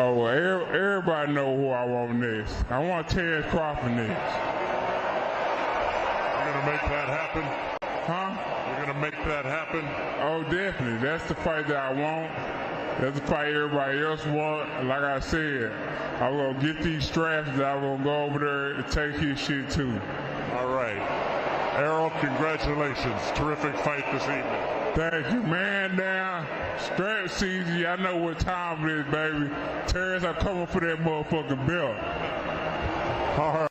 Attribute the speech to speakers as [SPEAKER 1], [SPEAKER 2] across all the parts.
[SPEAKER 1] Oh, everybody know who I want next. I want Terrence Crawford next.
[SPEAKER 2] You're going to make that happen?
[SPEAKER 1] Huh?
[SPEAKER 2] You're going to make that happen?
[SPEAKER 1] Oh, definitely. That's the fight that I want. That's the fight everybody else want. Like I said, I'm going to get these straps that I'm going to go over there and take his shit too.
[SPEAKER 2] All right. Errol, congratulations. Terrific fight this evening.
[SPEAKER 1] Thank you, man. Down. Strap season. Y'all know what time it is, baby. Terrence, I'm coming for that motherfucking belt.
[SPEAKER 2] All right.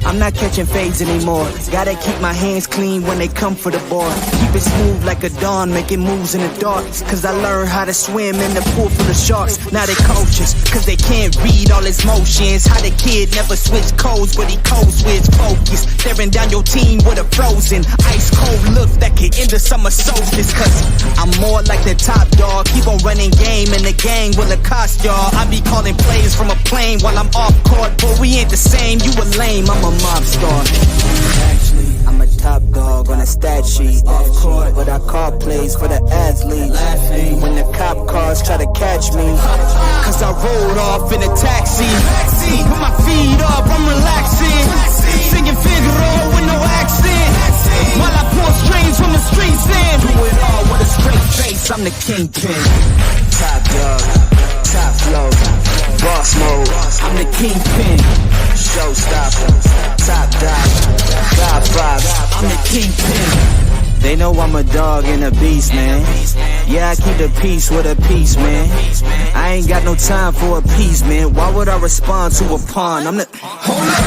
[SPEAKER 3] I'm not catching fades anymore. Gotta keep my hands clean when they come for the ball. Keep it smooth like a dawn, making moves in the dark. Cause I learned how to swim in the pool full of sharks. Now they coaches, cause they can't read all his motions. How the kid never switch codes, but he codes with focus. Staring down your team with a frozen, ice cold look that could end the summer solstice. Cause I'm more like the top dog. Keep on running game and the gang will accost y'all. I be calling plays from a plane while I'm off court. But we ain't the same, you a lame, I'm a mob star. Actually, I'm a top dog on a stat sheet. Off court, but I call plays for the athletes. When the cop cars try to catch me, cause I rolled off in a taxi. Put my feet up, I'm relaxing. Singing Figaro with no accent. While I pour strings from the streets in. Do it all with a straight face, I'm the kingpin. Top dog, top flow, boss mode, I'm the kingpin. Showstopper, top dog, God vibes, I'm the kingpin. They know I'm a dog and a beast, man. Yeah, I keep the peace with a piece, man. I ain't got no time for appeasement. Why would I respond to a pawn? I'm the... Hold up.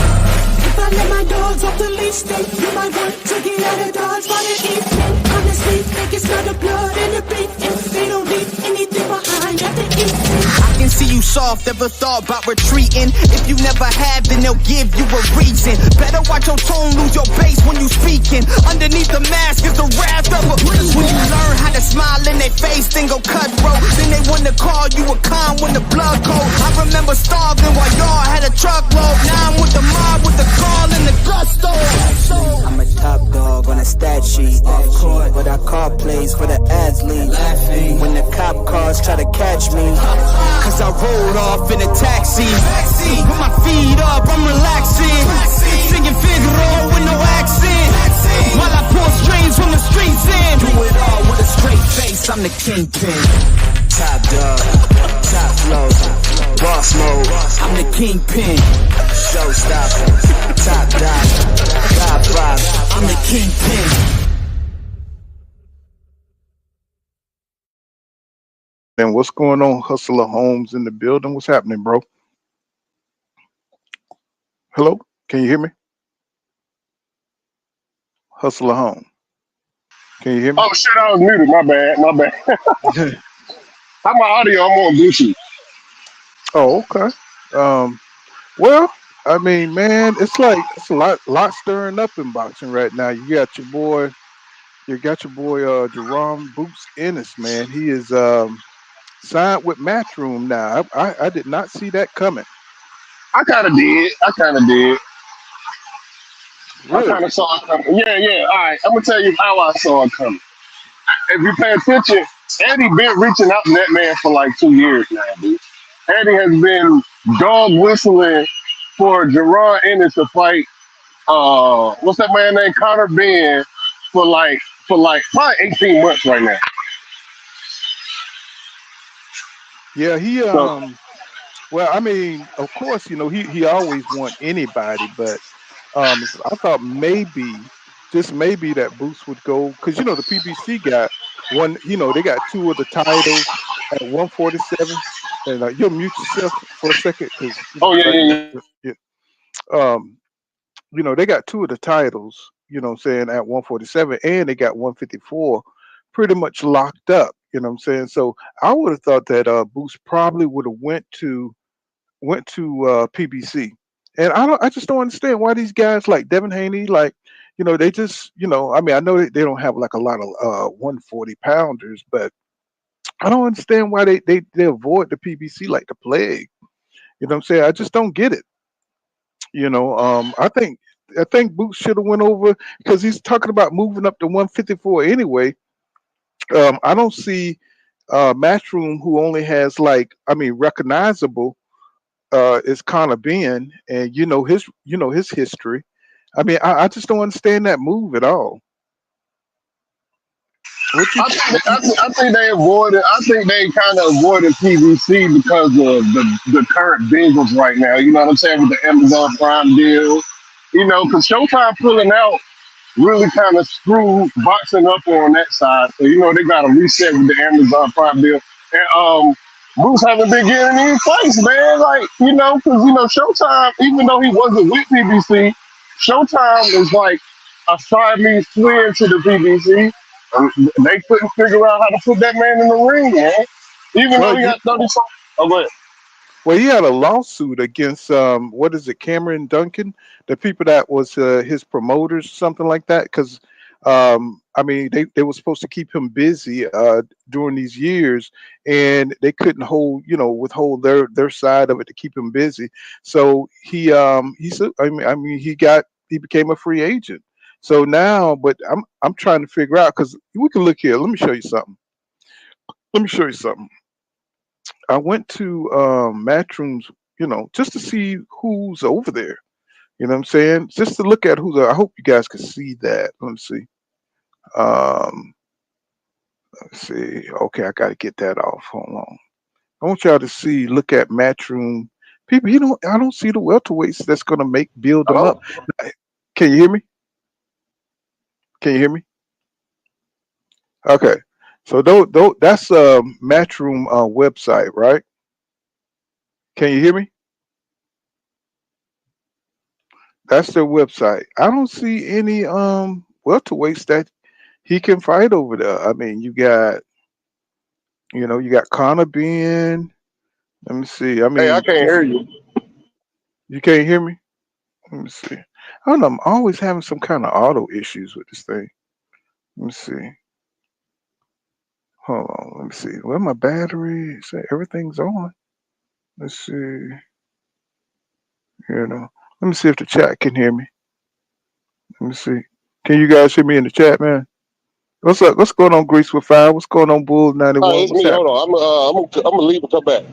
[SPEAKER 4] If I let my dogs off the leash, then you might want to get out of Dodge by the evening. Honestly, think it's not the blood and the beef. If they don't leave anything behind at the evening.
[SPEAKER 3] I can see you soft, ever thought about retreating. If you never have, then they'll give you a reason. Better watch your tone, lose your bass when you speaking. Underneath the mask is the wrath of a beast. When you learn how to smile in their face, then go cutthroat. Then they wanna call you a con when the blood cold. I remember starving while y'all had a truckload. Now I'm with the mob with the call and the gusto. I'm a top dog on a stat sheet. Off court, but I call plays for the athletes. When the cop cars try to catch me, cause I rolled off in a taxi. Put my feet up, I'm relaxing. Singing Figaro with no accent. While I pour strings from the streets in. Do it all with a straight face, I'm the kingpin. Top dog, top flow, boss mode, I'm the kingpin. Showstopper, top dog, God vibes, I'm the kingpin.
[SPEAKER 5] And what's going on, Hustler Holmes in the building? What's happening, bro? Hello? Can you hear me? Hustler Home. Can you hear me?
[SPEAKER 6] Oh shit, I was muted. My bad. How my audio? I'm on Bluetooth.
[SPEAKER 5] Oh, okay. Well, I mean, man, it's a lot stirring up in boxing right now. You got your boy Jaron Boots Ennis, man. He is signed with Matchroom now. I did not see that coming.
[SPEAKER 6] I kind of did.
[SPEAKER 5] Really?
[SPEAKER 6] I kind of saw it coming. Yeah. All right, I'm gonna tell you how I saw it coming. If you pay attention, Eddie been reaching out to that man for like 2 years now, dude. Eddie has been dog whistling for Jaron Ennis to fight. What's that man named Connor Benn for like probably 18 months right now.
[SPEAKER 5] Yeah, he
[SPEAKER 6] So,
[SPEAKER 5] well, I mean, of course, he always want anybody, but I thought just maybe that Boots would go, because the PBC got one. They got two of the titles at 147. And you'll mute yourself for a second, because
[SPEAKER 6] oh yeah.
[SPEAKER 5] they got two of the titles. What I'm saying, at 147, and they got 154 pretty much locked up. What I'm saying. So I would have thought that Boots probably would have went to PBC. And I just don't understand why these guys like Devin Haney, like, they just, I mean, I know they don't have like a lot of 140 pounders, but I don't understand why they avoid the PBC like the plague. You know what I'm saying? I just don't get it. I think Boots should have went over because he's talking about moving up to 154 anyway. I don't see Matchroom, who only has like, I mean, recognizable is Connor Benn, and his history. I mean, I just don't understand that move at all. What you
[SPEAKER 6] I think
[SPEAKER 5] what you
[SPEAKER 6] I think they avoided. I think they kind of avoided PVC because of the current Bengals right now. You know what I'm saying, with the Amazon Prime deal. Because Showtime pulling out really kind of screwed boxing up on that side. So they got to reset with the Amazon Prime deal. And Bruce haven't been getting any fights, man. Like because Showtime, even though he wasn't with PBC, Showtime is like a Siamese twin to the PBC. They couldn't figure out how to put that man in the ring, man. Even
[SPEAKER 5] well
[SPEAKER 6] though he
[SPEAKER 5] you
[SPEAKER 6] got 30 something. Oh, go ahead.
[SPEAKER 5] well he had a lawsuit against what is it, Cameron Duncan, the people that was his promoters, something like that, because I mean they were supposed to keep him busy during these years, and they couldn't withhold their side of it to keep him busy. So he said, I mean he became a free agent. So now, but I'm trying to figure out, because we can look here. Let me show you something. Let me show you something. I went to Matchroom's, just to see who's over there. You know what I'm saying? Just to look at who's. I hope you guys can see that. Let me see. Um, let's see. Okay, I got to get that off. Hold on. I want y'all to see. Look at Matchroom. People, I don't see the welterweights that's gonna build them up.
[SPEAKER 6] Oh,
[SPEAKER 5] Can you hear me? Can you hear me? Okay. So that's a Matchroom website, right? Can you hear me? That's their website. I don't see any welterweights that he can fight over there. I mean, you got Connor Benn. Let me see. I
[SPEAKER 6] hey, I
[SPEAKER 5] mean,
[SPEAKER 6] can't hear you.
[SPEAKER 5] you can't hear me. Let me see. I don't know. I'm always having some kind of auto issues with this thing. Let me see. Hold on. Let me see. Where my battery? Say everything's on. Let's see. Let me see if the chat can hear me. Let me see. Can you guys hear me in the chat, man? What's up? What's going on, Grease with Fire? What's going on, Bull
[SPEAKER 6] All right,
[SPEAKER 5] 91?
[SPEAKER 6] it's
[SPEAKER 5] What's
[SPEAKER 6] me. Hold
[SPEAKER 5] happening?
[SPEAKER 6] on. I'm gonna leave and come back.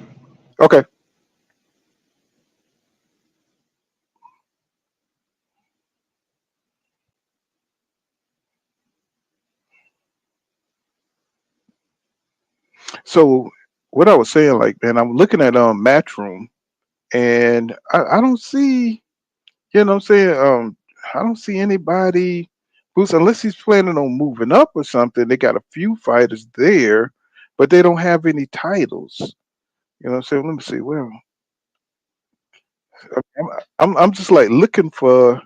[SPEAKER 5] Okay. So what I was saying, like, man, I'm looking at Matchroom, and I don't see, what I'm saying, I don't see anybody who's, unless he's planning on moving up or something. They got a few fighters there, but they don't have any titles. You know what I'm saying? Let me see. Where I'm, I'm just like looking for.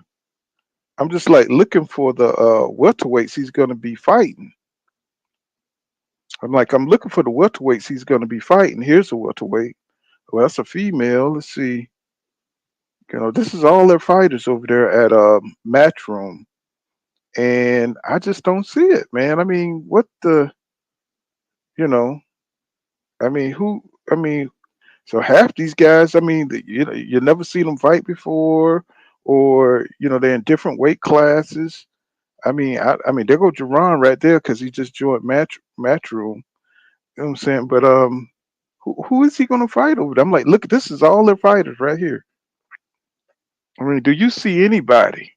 [SPEAKER 5] I'm just like looking for the welterweights he's going to be fighting. I'm looking for the welterweights he's going to be fighting. Here's a welterweight. Well, that's a female. Let's see. This is all their fighters over there at Matchroom, and I just don't see it, man. I mean, what the, you know? I mean, who? I mean, so half these guys, I mean, you never see them fight before, or they're in different weight classes. I mean, there go Jaron right there because he just joined Matchroom. You know what I'm saying? But who is he going to fight over there? I'm like, look, this is all their fighters right here. I mean, do you see anybody?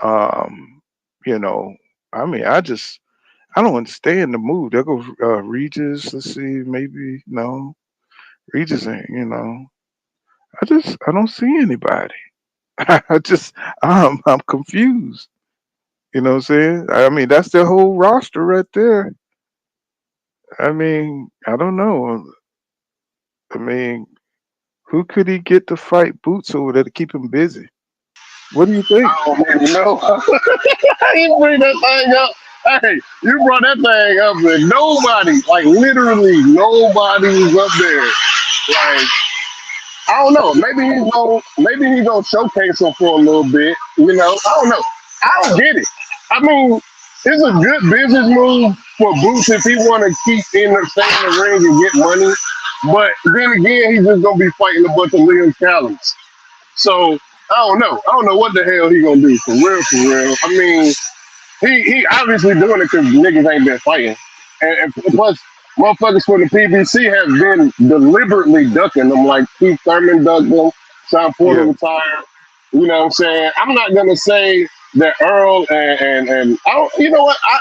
[SPEAKER 5] Um, you know, I mean, I don't understand the move. There goes Regis. Let's see, maybe no, Regis ain't. I don't see anybody. I just I'm confused. You know what I'm saying? I mean, that's their whole roster right there. I mean, I don't know. I mean, who could he get to fight Boots over there to keep him busy? What do you think?
[SPEAKER 6] Oh man, you bring that thing up. Hey, you brought that thing up, and nobody, like literally nobody was up there. Like I don't know. Maybe he's gonna showcase him for a little bit. I don't know. I don't get it. I mean, it's a good business move for Boots if he want to stay in the ring and get money. But then again, he's just gonna be fighting a bunch of Liam Callums. So I don't know. I don't know what the hell he gonna do for real, for real. I mean, he obviously doing it because niggas ain't been fighting, and plus motherfuckers for the PBC have been deliberately ducking them, like Keith Thurman ducked them, Sean Porter
[SPEAKER 5] Yeah,
[SPEAKER 6] retired. You know what I'm saying? I'm not gonna say that Earl and I don't. You know what? I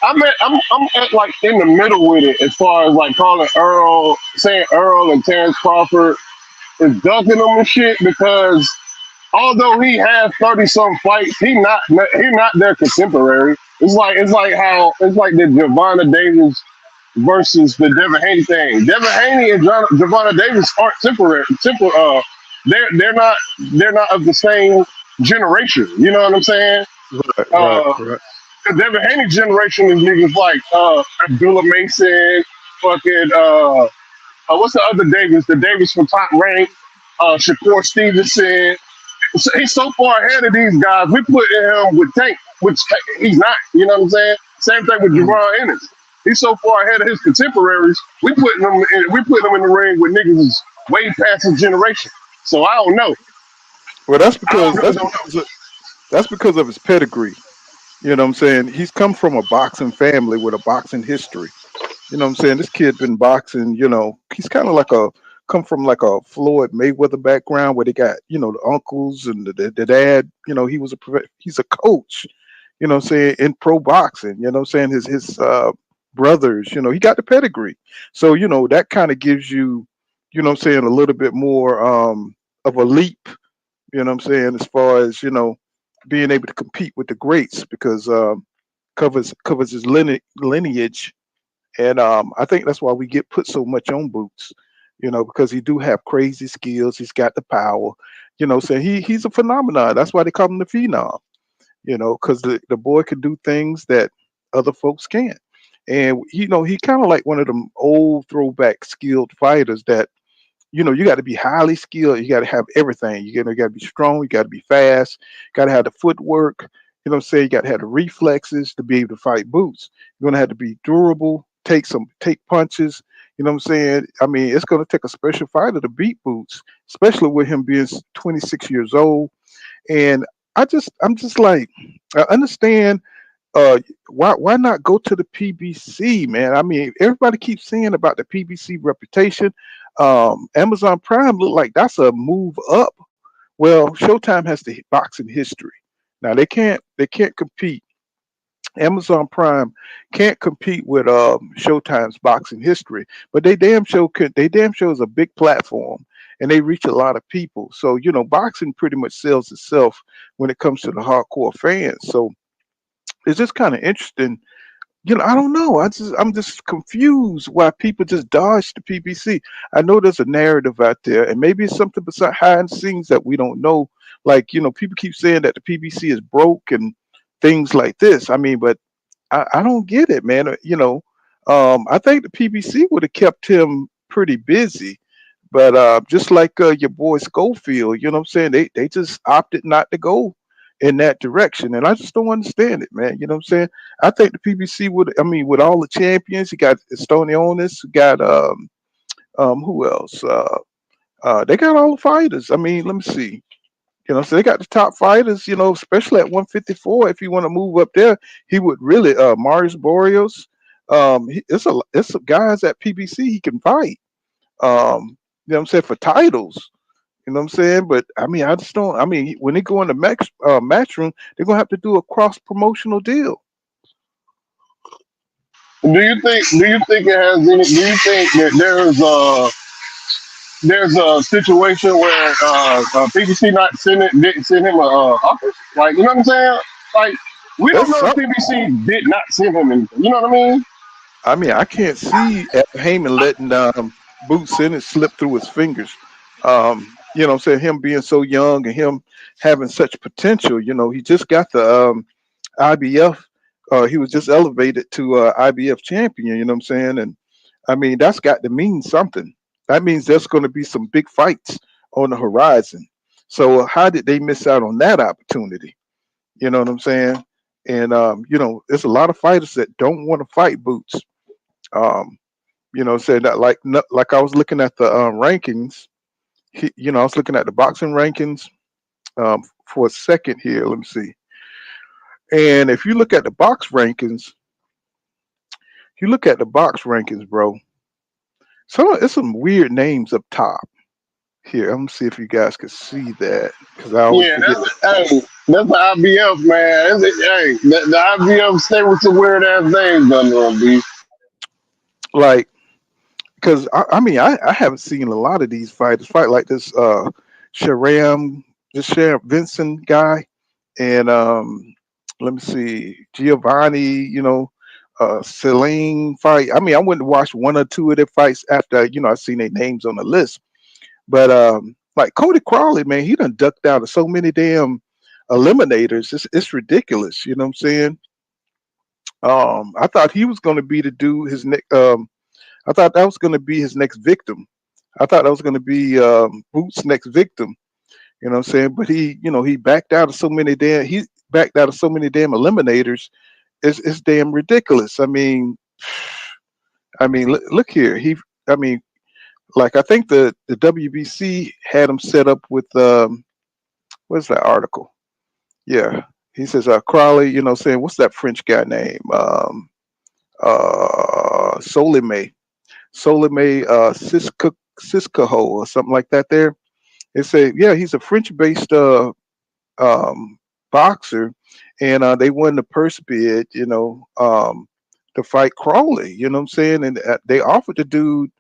[SPEAKER 6] I'm at like in the middle with it as far as like calling Earl, saying Earl and Terrence Crawford is ducking them and shit because although he has 30 some fights, he not their contemporary. It's like the Javonna Davis versus the Devin Haney thing. Devin Haney and Javonna Davis aren't temporary. They're not of the same generation. You know what I'm saying?
[SPEAKER 5] right, right,
[SPEAKER 6] Uh,
[SPEAKER 5] right.
[SPEAKER 6] the Devin Haney generation is niggas like Abdullah Mason, fucking what's the other Davis? The Davis from Top Rank, Shakur Stevenson. So he's so far ahead of these guys. We put him with Tank, which he's not. You know what I'm saying? Same thing with
[SPEAKER 5] Mhm.
[SPEAKER 6] Jaron Ennis. He's so far ahead of his contemporaries. We put him in the ring with niggas who's way past his generation. So I don't know.
[SPEAKER 5] Well,
[SPEAKER 6] I really don't know.
[SPEAKER 5] that's because of his pedigree. You know what I'm saying? He's come from a boxing family with a boxing history. You know what I'm saying? This kid been boxing, he's kind of like a come from like a Floyd Mayweather background where they got, the uncles and the dad, he was he's a coach, what I'm saying, in pro boxing, what I'm saying? His brothers, he got the pedigree. So, that kind of gives you, what I'm saying, a little bit more of a leap, what I'm saying, as far as, being able to compete with the greats because covers his lineage, and I think that's why we get put so much on Boots, because he do have crazy skills. He's got the power, so he's a phenomenon. That's why they call him the phenom, because the boy can do things that other folks can't. And he kind of like one of them old throwback skilled fighters that you got to be highly skilled. You got to have everything. You got to be strong. You got to be fast. Got to have the footwork. What I'm saying? You got to have the reflexes to be able to fight Boots. You're gonna have to be durable. Take punches. You know what I'm saying? I mean, it's gonna take a special fighter to beat Boots, especially with him being 26 years old. And I'm just like, I understand why not go to the PBC, man? I mean, everybody keeps saying about the PBC reputation. Amazon Prime look like that's a move up. Well, Showtime has the boxing history. Now they can't compete. Amazon Prime can't compete with Showtime's boxing history, but they damn show is a big platform and they reach a lot of people. So boxing pretty much sells itself when it comes to the hardcore fans. So it's just kind of interesting. I don't know. I'm just confused why people just dodge the PBC. I know there's a narrative out there, and maybe it's something behind the scenes that we don't know. Like people keep saying that the PBC is broke and things like this. I mean, but I don't get it, man. I think the PBC would have kept him pretty busy, but just like your boy Schofield, you know what I'm saying? They just opted not to go in that direction, and I just don't understand it, man. You know what I'm saying? I think the PBC would. I mean, with all the champions, you got Estonionis, you got who else? They got all the fighters. I mean, let me see. So they got the top fighters, especially at 154. If you want to move up there, he would really Marius Boreos. It's a guys at PBC he can fight. What I'm saying, for titles. You know what I'm saying? But I mean, I just don't. I mean, when they go in the matchroom, they're gonna have to do a cross promotional deal.
[SPEAKER 6] Do you think it has any? Do you think that there's a situation where PBC not didn't send him a office? Like, you know what I'm saying? Like, we don't
[SPEAKER 5] That's
[SPEAKER 6] know if
[SPEAKER 5] something.
[SPEAKER 6] PBC did not send him anything. You know what I mean?
[SPEAKER 5] I mean, I can't see Heyman letting Boots Ennis slip through his fingers. What I'm saying, him being so young and him having such potential. He just got the IBF. He was just elevated to IBF champion. You know what I'm saying? And I mean, that's got to mean something. That means there's going to be some big fights on the horizon. So how did they miss out on that opportunity? You know what I'm saying? And there's a lot of fighters that don't want to fight Boots. Um, saying that like I was looking at the rankings. I was looking at the boxing rankings for a second here. Let me see. And if you look at the box rankings, bro. It's some weird names up top here. I'm gonna see if you guys can see that because I always
[SPEAKER 6] Yeah,
[SPEAKER 5] forget.
[SPEAKER 6] that's the IBF man. The IBF stay with some weird ass names under them, B.
[SPEAKER 5] Like, because I mean, I haven't seen a lot of these fighters fight like this. Sharam, this Sharam Vincent guy, and let me see, Giovanni. Celine fight. I mean, I went to watch one or two of their fights after I seen their names on the list. But like Cody Crawley, man, he done ducked out of so many damn eliminators. It's ridiculous. You know what I'm saying? I thought he was going to be the dude. His next. I thought that was going to be his next victim. I thought that was going to be Boots' next victim. You know what I'm saying? But he backed out of so many damn. He backed out of so many damn eliminators. It's damn ridiculous. I mean, look here. I mean, like I think the WBC had him set up with what's that article? Yeah, he says Crowley. Saying what's that French guy name? Solime, Solime Siscaho or something like that. There, it said yeah, he's a French-based um, boxer, and they won the purse bid. To fight Crawley. You know what I'm saying? And they offered the dude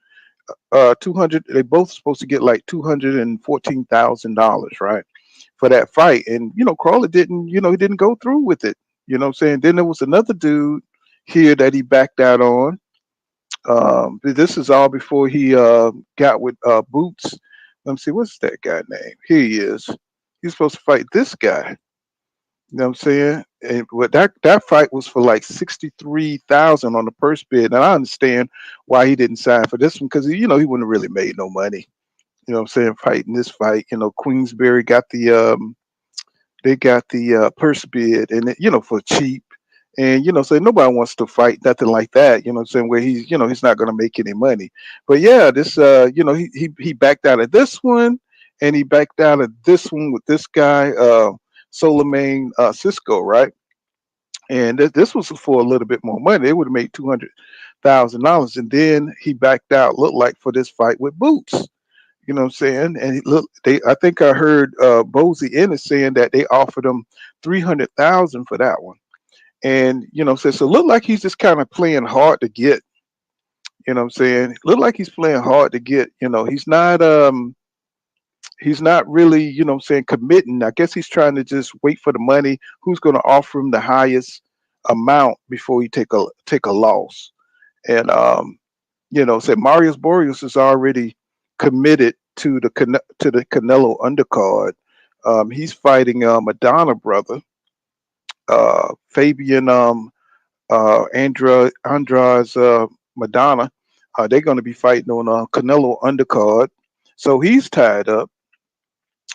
[SPEAKER 5] 200. They both supposed to get like $214,000, right, for that fight. And Crawley didn't. He didn't go through with it. You know what I'm saying? Then there was another dude here that he backed out on. This is all before he got with Boots. Let me see, what's that guy name? Here he is. He's supposed to fight this guy. You know what I'm saying? And but that fight was for like 63,000 on the purse bid. And I understand why he didn't sign for this one because he wouldn't have really made no money. You know what I'm saying? Fighting this fight. Queensberry got the purse bid and for cheap. And so nobody wants to fight nothing like that. You know what I'm saying? Where he's not going to make any money. But yeah, this he backed out of this one, and he backed out of this one with this guy Solomon Cisco, right? And this was for a little bit more money. They would have made $200,000, and then he backed out. Looked like for this fight with Boots. You know what I'm saying? And I think I heard Boots Ennis saying that they offered him 300,000 for that one. And so it looked like he's just kind of playing hard to get. You know what I'm saying? Look like he's playing hard to get. He's not really, what I'm saying, committing. I guess he's trying to just wait for the money. Who's going to offer him the highest amount before he take a loss? And said Marius Boreas is already committed to the Canelo undercard. He's fighting Madonna brother, Fabian Andras Madonna. They're going to be fighting on Canelo undercard. So he's tied up.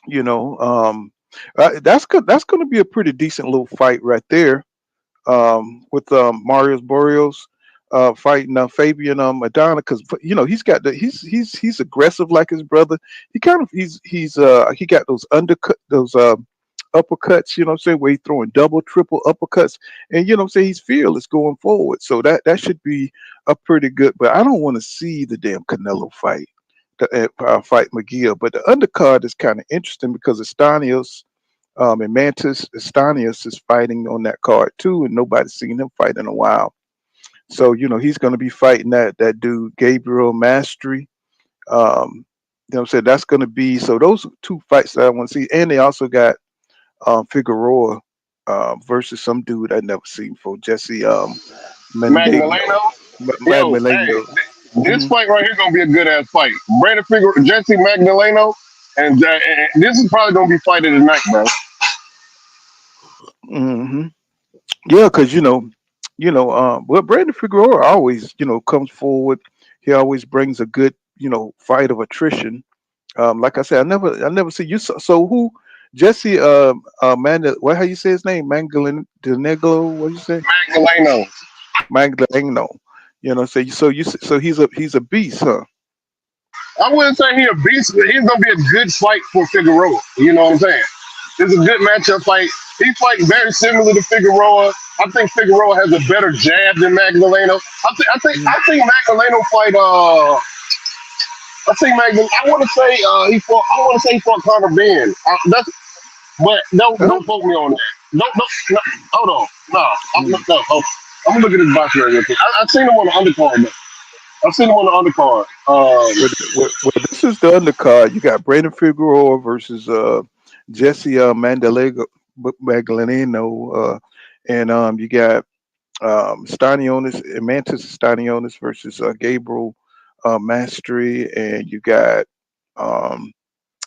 [SPEAKER 5] You know, that's good. That's going to be a pretty decent little fight right there. With Marius Boreals fighting Fabian Madonna because he's aggressive like his brother. He got those uppercuts. You know what I'm saying, where he's throwing double, triple uppercuts, and what I'm saying, he's fearless going forward. So that should be a pretty good. But I don't want to see the damn Canelo fight. Fight McGill, but the undercard is kind of interesting because Estanios and Mantis Estanios is fighting on that card too, and nobody's seen him fight in a while. So he's going to be fighting that dude Gabriel Mastery. What I'm saying, that's going to be so. Those are two fights that I want to see, and they also got Figueroa versus some dude I never seen before, Jesse Mendano.
[SPEAKER 6] Magdaleno. Yo,
[SPEAKER 5] Magdaleno.
[SPEAKER 6] this
[SPEAKER 5] Hmm.
[SPEAKER 6] fight right here gonna be a good ass fight. Brandon Figure, Jesse Magdaleno, and this is probably gonna be fight of the night, bro.
[SPEAKER 5] Hmm. Yeah, because well, Brandon Figueroa always, comes forward. He always brings a good, fight of attrition. Like I said, I never see you. So who, Jesse, what, how you say his name? Mangalinegro, what you say?
[SPEAKER 6] Magdaleno.
[SPEAKER 5] Magdaleno. So he's a beast, huh?
[SPEAKER 6] I wouldn't say he a beast, but he's gonna be a good fight for Figueroa. You know what I'm saying? It's a good matchup fight. He fight very similar to Figueroa. I think Figueroa has a better jab than Magdaleno. I think Magdaleno fight. I think Magdaleno. I want to say he fought. I want to say he fought Connor Benn. That's. But don't quote me on that. No, hold on. No, I'm gonna look at his box real quick. I've seen him on the undercard. I've seen him on the undercard.
[SPEAKER 5] This is the undercard. You got Brandon Figueroa versus Jesse Magdaleno, and you got Mantis Stanionis versus Gabriel Mastery, and you got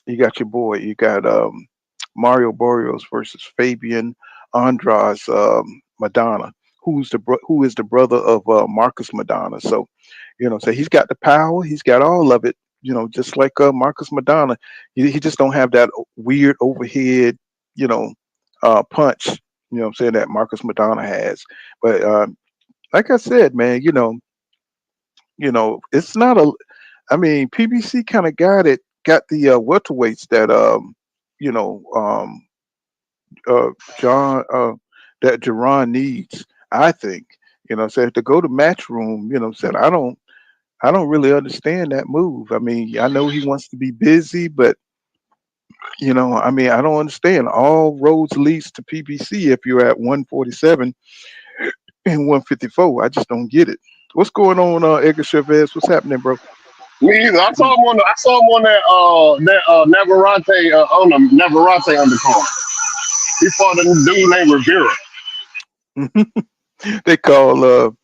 [SPEAKER 5] your boy. You got Mario Barrios versus Fabian Andras Madonna, who is the brother of Marcus Madonna. So, so he's got the power, he's got all of it. Just like Marcus Madonna, he just don't have that weird overhead, punch. What I'm saying, that Marcus Madonna has. But like I said, man, it's not a. I mean, PBC kind of got the welterweights that John that Jaron needs. I think, so to go to Matchroom, said I don't really understand that move. I mean, I know he wants to be busy, but I mean, I don't understand. All roads leads to PBC if you're at 147 and 154. I just don't get it. What's going on, Edgar Chavez? What's happening, bro?
[SPEAKER 6] Me either. I saw him on that Navarrete on the Navarrete undercard. He fought a dude named Rivera.
[SPEAKER 5] They call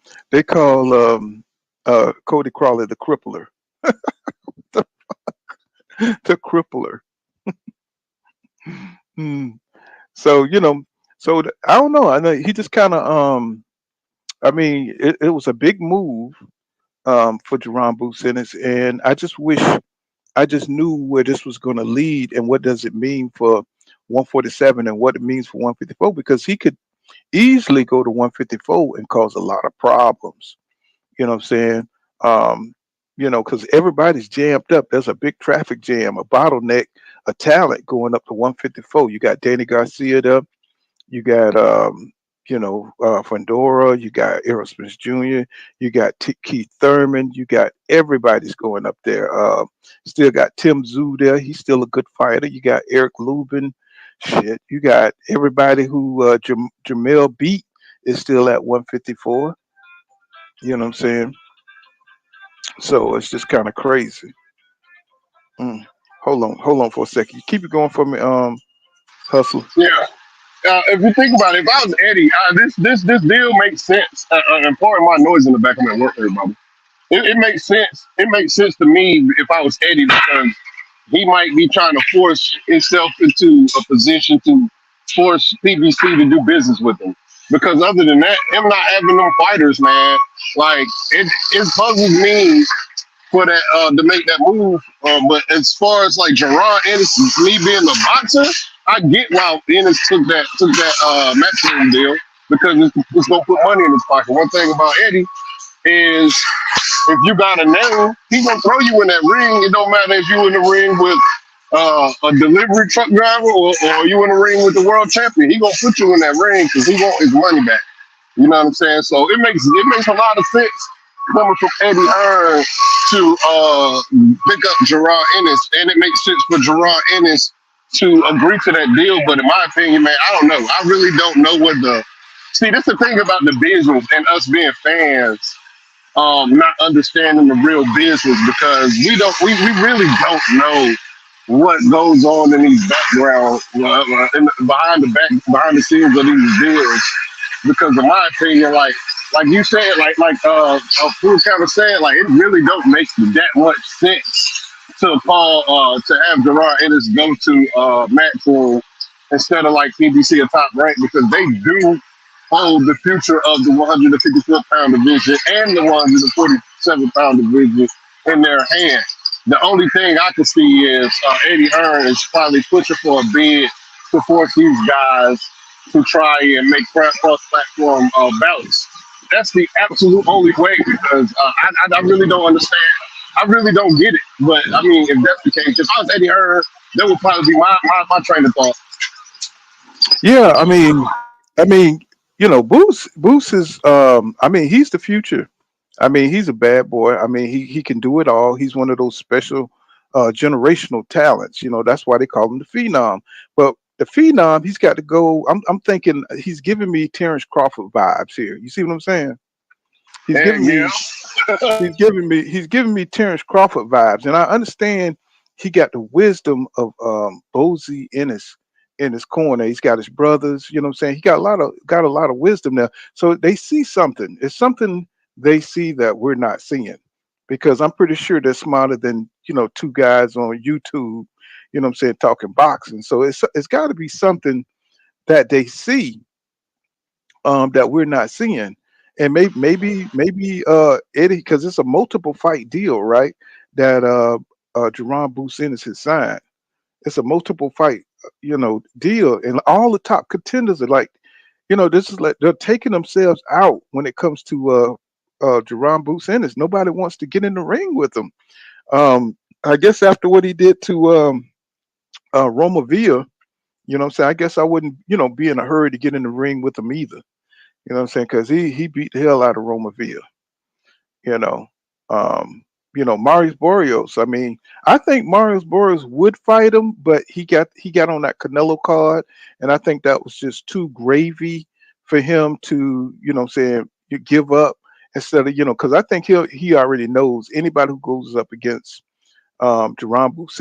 [SPEAKER 5] Cody Crawley the Crippler. The Crippler. So I don't know. I know he just kind of I mean, it was a big move for Jaron Boots Ennis, and I just wish I just knew where this was going to lead and what does it mean for 147 and what it means for 154, because he could easily go to 154 and cause a lot of problems. You know what I'm saying? Because everybody's jammed up. There's a big traffic jam, a bottleneck, a talent going up to 154. You got Danny Garcia there. You got Fondora, you got Errol Smith Jr., you got Keith Thurman, you got everybody's going up there. Still got Tim Zhu there. He's still a good fighter. You got Eric Lubin. Shit. You got everybody who Jamel beat is still at 154. You know what I'm saying? So it's just kind of crazy. Hold on for a second. Keep it going for me, Hustle.
[SPEAKER 6] Yeah. If you think about it, if I was Eddie, this deal makes sense. And pardon my noise in the back of my work, everybody. It makes sense. It makes sense to me if I was Eddie, because he might be trying to force himself into a position to force PBC to do business with him. Because other than that, him not having them fighters, man, like it puzzles me for that to make that move. But as far as like Jaron Ennis, me being a boxer, I get why Ennis took that Matchroom deal, because it's gonna put money in his pocket. One thing about Eddie is, if you got a name, he gonna throw you in that ring. It don't matter if you in the ring with a delivery truck driver or you in the ring with the world champion. He gonna put you in that ring because he want his money back. You know what I'm saying? So it makes a lot of sense coming from Eddie Hearn to pick up Jaron Ennis, and it makes sense for Jaron Ennis to agree to that deal. But in my opinion, man, I don't know. I really don't know what see, that's the thing about the business and us being fans, not understanding the real business, because we really don't know what goes on in these background, behind the scenes of these deals. Because in my opinion, like you said, like Bruce kind of said, like it really don't make that much sense to call to have Gerard Ennis go to Matchroom instead of like PBC a top rank, because they do hold the future of the 154-pound division and the 147-pound division in their hands. The only thing I can see is Eddie Hearn is probably pushing for a bid to force these guys to try and make cross-platform balance. That's the absolute only way, because I really don't understand. I really don't get it. But I mean, if that's the case, if I was Eddie Hearn, that would probably be my train of thought.
[SPEAKER 5] Yeah, I mean, Boots is I mean, he's the future. I mean, he's a bad boy. I mean, he can do it all. He's one of those special generational talents. That's why they call him the phenom. But the phenom, he's got to go. I'm thinking he's giving me Terrence Crawford vibes here. You see what I'm saying? He's
[SPEAKER 6] And
[SPEAKER 5] giving
[SPEAKER 6] yeah,
[SPEAKER 5] me he's giving me Terrence Crawford vibes, and I understand he got the wisdom of Bozy Ennis in his corner. He's got his brothers. You know what I'm saying? He got a lot of wisdom there. So they see something. It's something they see that we're not seeing, because I'm pretty sure they're smarter than two guys on YouTube. You know what I'm saying? Talking boxing. So it's got to be something that they see that we're not seeing. And maybe Eddie, because it's a multiple fight deal, right? That Jaron Boots Ennis has signed. It's a multiple fight, deal, and all the top contenders are like, this is like they're taking themselves out when it comes to Jaron Boots Ennis. Nobody wants to get in the ring with him. I guess after what he did to Roma Villa, what I'm saying, I guess I wouldn't, be in a hurry to get in the ring with him either. You know what I'm saying? Because he beat the hell out of Roma Villa. You know, Marius Barrios. I mean, I think Marius Barrios would fight him, but he got on that Canelo card, and I think that was just too gravy for him to, what I'm saying, you give up instead of, because I think he already knows anybody who goes up against Jaron Boots,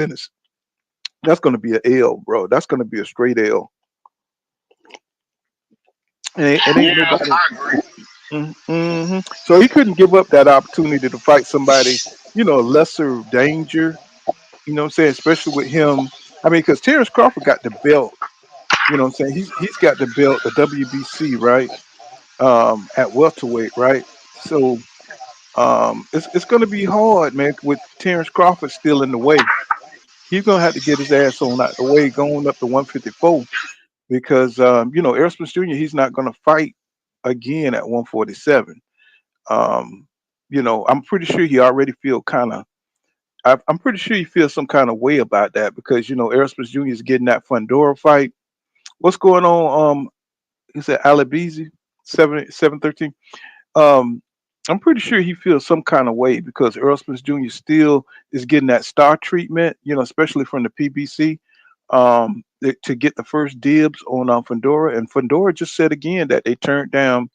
[SPEAKER 5] that's going to be an L, bro. That's going to be a straight L. It ain't
[SPEAKER 6] yeah,
[SPEAKER 5] nobody.
[SPEAKER 6] I agree.
[SPEAKER 5] So he couldn't give up that opportunity to fight somebody, lesser danger. You know what I'm saying? Especially with him. I mean, because Terrence Crawford got the belt. You know what I'm saying? He's got the belt, the WBC, right? At welterweight, right? So it's going to be hard, man, with Terrence Crawford still in the way. He's going to have to get his ass on out the way, going up to 154, because Erasmus Jr. He's not going to fight again at 147. Um, I'm pretty sure he already feel kind of. I'm pretty sure he feels some kind of way about that, because Erasmus Jr. is getting that Fundora fight. What's going on? He said Alabizi 713. Um, I'm pretty sure he feels some kind of way because Erasmus Jr. still is getting that star treatment. Especially from the PBC. To get the first dibs on Fundora, and Fundora just said again that they turned down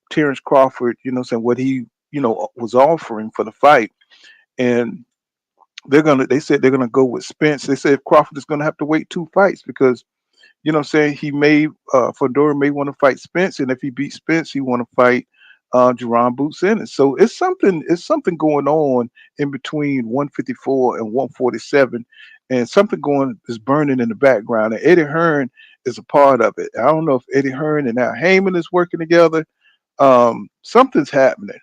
[SPEAKER 5] Terrence Crawford. Saying what he was offering for the fight, and they said they're gonna go with Spence. They said Crawford is gonna have to wait 2 fights, because what I'm saying, he may Fedora may want to fight Spence, and if he beats Spence, he want to fight Jaron Boots Ennis. So it's something going on in between 154 and 147, and something going is burning in the background. And Eddie Hearn is a part of it. I don't know if Eddie Hearn and Al Heyman is working together. Something's happening.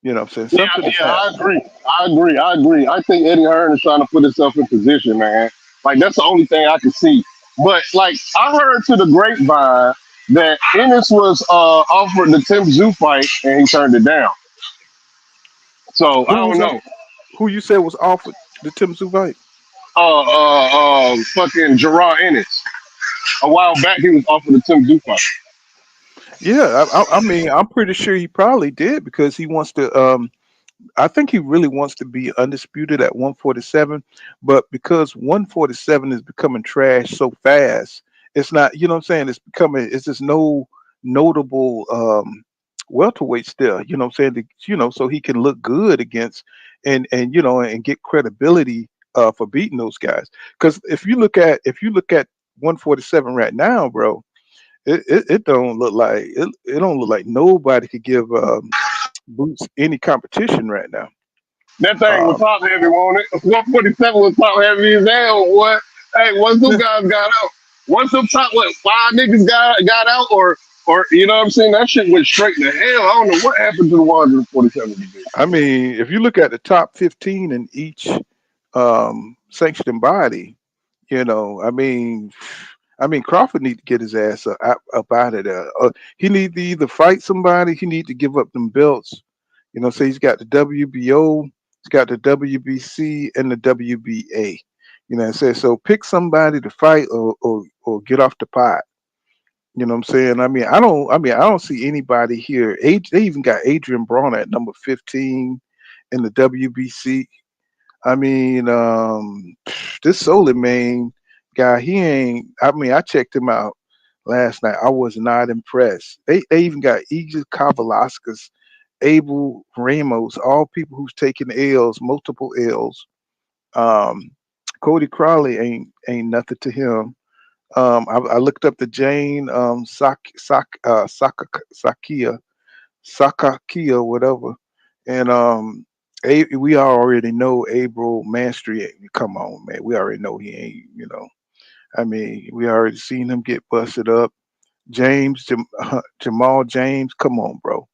[SPEAKER 5] What I'm saying,
[SPEAKER 6] Yeah,
[SPEAKER 5] something is
[SPEAKER 6] yeah, I
[SPEAKER 5] happening.
[SPEAKER 6] agree. I agree. I think Eddie Hearn is trying to put himself in position, man. Like that's the only thing I can see. But like I heard to the grapevine that Ennis was offered the Tim Zoo fight and he turned it down. So I don't
[SPEAKER 5] Who
[SPEAKER 6] know.
[SPEAKER 5] who you said was offered the Tim Tszyu fight?
[SPEAKER 6] Fucking Gerard Ennis. A while back he was offered the Tim Zoo fight.
[SPEAKER 5] Yeah, I mean, I'm pretty sure he probably did, because he wants to. I think he really wants to be undisputed at 147, but because 147 is becoming trash so fast, it's not. You know what I'm saying? It's just no notable welterweight still. You know what I'm saying? So he can look good against, and get credibility for beating those guys. Because if you look at 147 right now, bro, it don't look like it don't look like nobody could give Boots any competition right now.
[SPEAKER 6] That thing was
[SPEAKER 5] Um,
[SPEAKER 6] top heavy, won't it? 147 was top heavy as hell. What? Hey, once them guys got out, once them top what 5 niggas got out, or you know what I'm saying? That shit went straight to hell. I don't know what happened to the 147 division.
[SPEAKER 5] I mean, if you look at the top 15 in each sanctioned body, I mean Crawford need to get his ass up out of there. He need to either fight somebody. He need to give up them belts. Say he's got the WBO. got the WBC and the WBA. You know what I'm saying? So pick somebody to fight or get off the pot. You know what I'm saying? I don't see anybody here. They even got Adrian Braun at number 15 in the WBC. I mean, this Soleiman guy, he ain't. I mean, I checked him out last night. I was not impressed. They even got Igor Kavalauskas, Abel Ramos, all people who's taken L's, multiple L's. Um, Cody Crowley ain't nothing to him. I looked up the Jane Sakia Sakakia, whatever, and we already know Abel Manstry. Come on, man, we already know he ain't. I mean, we already seen him get busted up. Jamal James, come on, bro.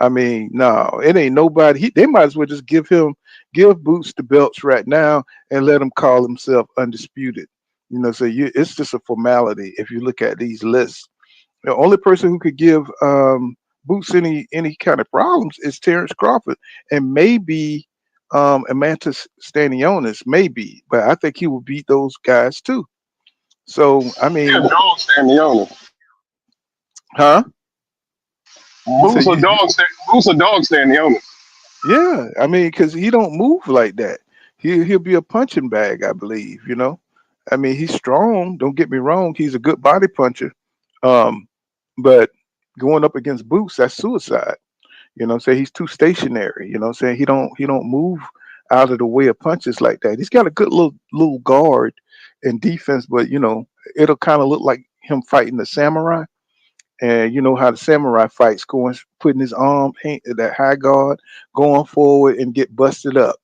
[SPEAKER 5] I mean, no, it ain't nobody. They might as well just give Boots the belts right now and let him call himself undisputed. It's just a formality. If you look at these lists, the only person who could give Boots any kind of problems is Terrence Crawford and maybe Amantas Stanionis, maybe, but I think he will beat those guys too. So I
[SPEAKER 6] Yeah,
[SPEAKER 5] mean,
[SPEAKER 6] dog standing on it.
[SPEAKER 5] huh? You say
[SPEAKER 6] Boots a dog standing on it.
[SPEAKER 5] yeah, I mean, because he don't move like that. He'll be a punching bag, I believe. I mean, he's strong. Don't get me wrong. He's a good body puncher. Um, but going up against Boots, that's suicide. Say he's too stationary. Saying he don't move out of the way of punches like that. He's got a good little guard and defense, but it'll kind of look like him fighting the samurai. And you know how the samurai fights, going putting his arm that high guard, going forward and get busted up.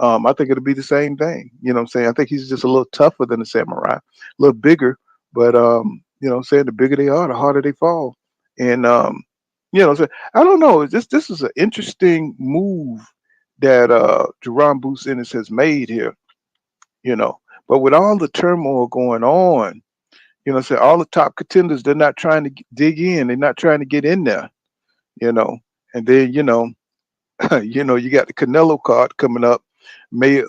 [SPEAKER 5] I think it'll be the same thing. You know what I'm saying? I think he's just a little tougher than the samurai, a little bigger, but what I'm saying, the bigger they are, the harder they fall. And so I don't know. This is an interesting move that Jaron Boots Ennis has made here, you know. But with all the turmoil going on, say all the top contenders, they're not trying to dig in, they're not trying to get in there, you know. And then you got the Canelo card coming up.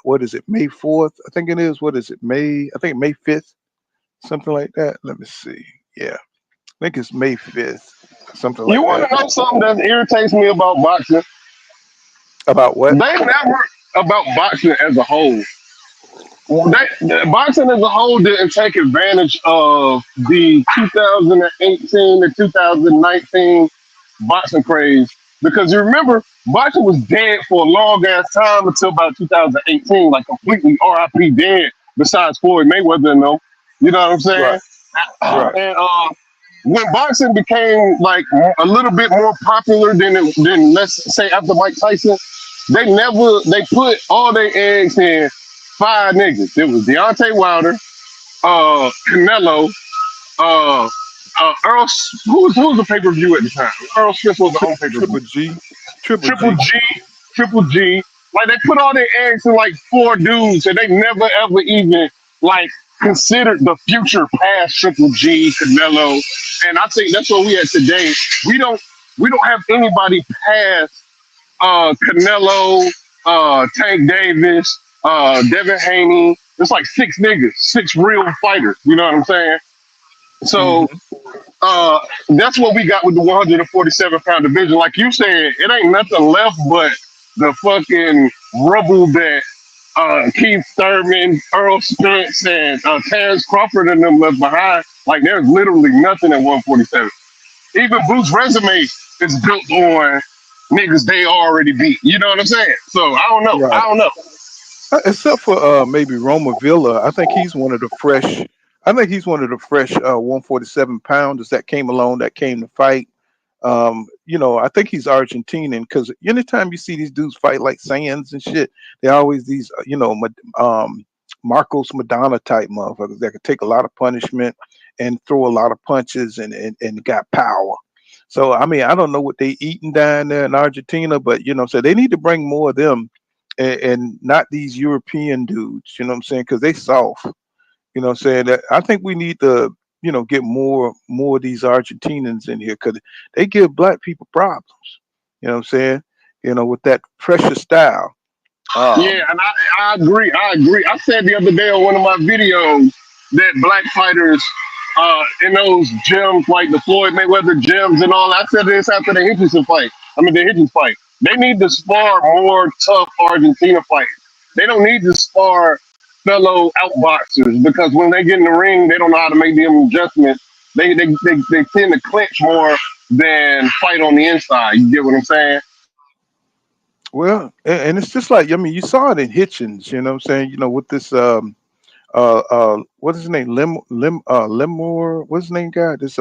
[SPEAKER 5] What is it? May 4th, I think it is. What is it? I think May 5th, something like that. Let me see. Yeah, I think it's May 5th, something
[SPEAKER 6] You
[SPEAKER 5] like
[SPEAKER 6] want
[SPEAKER 5] that.
[SPEAKER 6] to know something that irritates me about boxing?
[SPEAKER 5] About what?
[SPEAKER 6] They never about boxing as a whole. Boxing as a whole didn't take advantage of the 2018 to 2019 boxing craze because you remember boxing was dead for a long ass time until about 2018, like completely RIP dead. Besides Floyd Mayweather and them, you know what I'm saying?
[SPEAKER 5] Right, right.
[SPEAKER 6] And when boxing became like a little bit more popular than let's say after Mike Tyson, they put all their eggs in five niggas. It was Deontay Wilder, Canelo, uh, Earl. Who was the pay per view at the time? Earl Smith was the
[SPEAKER 5] Tri-
[SPEAKER 6] on pay per view.
[SPEAKER 5] Triple G, Triple
[SPEAKER 6] Triple
[SPEAKER 5] G.
[SPEAKER 6] G, Triple G. Like they put all their eggs in like four dudes, and they never ever even like considered the future past Triple G, Canelo. And I think that's what we had today. We don't we don't have anybody past Canelo, Tank Davis, Devin Haney. It's like six niggas, six real fighters. You know what I'm saying? So
[SPEAKER 5] Hmm.
[SPEAKER 6] that's what we got with the 147-pound division. Like you said, it ain't nothing left but the fucking rubble that Keith Thurman, Earl Spence, and Terrence Crawford and them left behind. Like there's literally nothing at 147. Even Boots' resume is built on niggas they already beat. You know what I'm saying? So I don't know. I
[SPEAKER 5] Right.
[SPEAKER 6] don't know.
[SPEAKER 5] Except for maybe Roma Villa, I think he's one of the fresh. I think he's one of the fresh 147 pounders that came along, that came to fight. I think he's Argentinian because anytime you see these dudes fight like Sands and shit, they're always these, Marcos Madonna type motherfuckers that could take a lot of punishment and throw a lot of punches and got power. So I mean, I don't know what they eating down there in Argentina, but so they need to bring more of them and not these European dudes. You know what I'm saying? Because they soft. You know what I'm saying? That I think we need to, get more of these Argentinians in here because they give black people problems. You know what I'm saying? With that pressure style.
[SPEAKER 6] Yeah,
[SPEAKER 5] Um,
[SPEAKER 6] and I agree. I agree. I said the other day on one of my videos that black fighters in those gyms, like the Floyd Mayweather gyms and all, I said this after the Hitchison fight. I mean, the Hitchens fight. They need to spar more tough Argentina fights. They don't need to spar fellow outboxers because when they get in the ring, they don't know how to make them adjustments. They tend to clinch more than fight on the inside. You get what I'm saying?
[SPEAKER 5] well, and it's just like, I mean, you saw it in Hitchens, you know what I'm saying? You know, with this what is his name? Limor, what's his name guy? This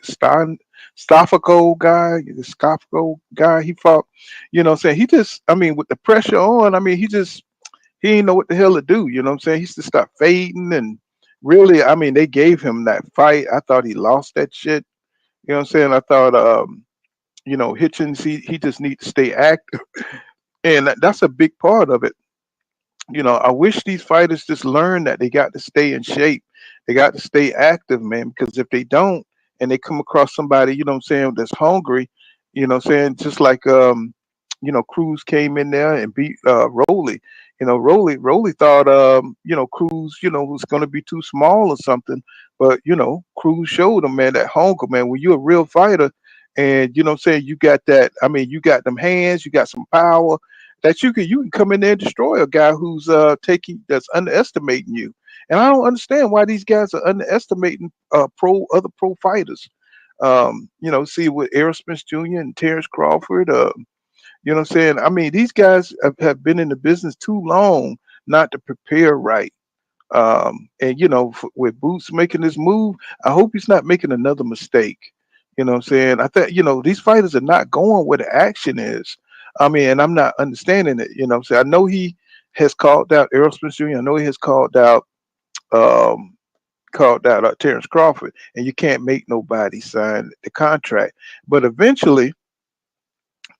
[SPEAKER 5] Stein Staffaco guy, the Staffaco guy, he fought, you know what I'm saying? He just, I mean, with the pressure on, I mean, he didn't know what the hell to do, you know what I'm saying? He used to start fading and really, I mean, they gave him that fight. I thought he lost that shit. You know what I'm saying? I thought you know, Hitchens, he just needs to stay active. And that's a big part of it. You know, I wish these fighters just learn that they got to stay in shape. They got to stay active, man, because if they don't and they come across somebody, you know what I'm saying, that's hungry, you know what I'm saying, just like you know, Cruz came in there and beat Rolly. You know, Rolly thought you know, Cruz, you know, was gonna be too small or something. But, you know, Cruz showed him, man, that hunger, man. When you're a real fighter and you know what I'm saying, you got that, I mean, you got them hands, you got some power that you can come in there and destroy a guy who's taking that's underestimating you. And I don't understand why these guys are underestimating other pro fighters. You know, see with Errol Spence Jr. and Terrence Crawford. You know what I'm saying? I mean, these guys have been in the business too long not to prepare right. And you know, with Boots making this move, I hope he's not making another mistake. You know what I'm saying? I think, you know, these fighters are not going where the action is. I mean, and I'm not understanding it. You know what I'm saying? I know he has called out Errol Spence Jr. I know he has um, called out Terrence Crawford, and you can't make nobody sign the contract. But eventually,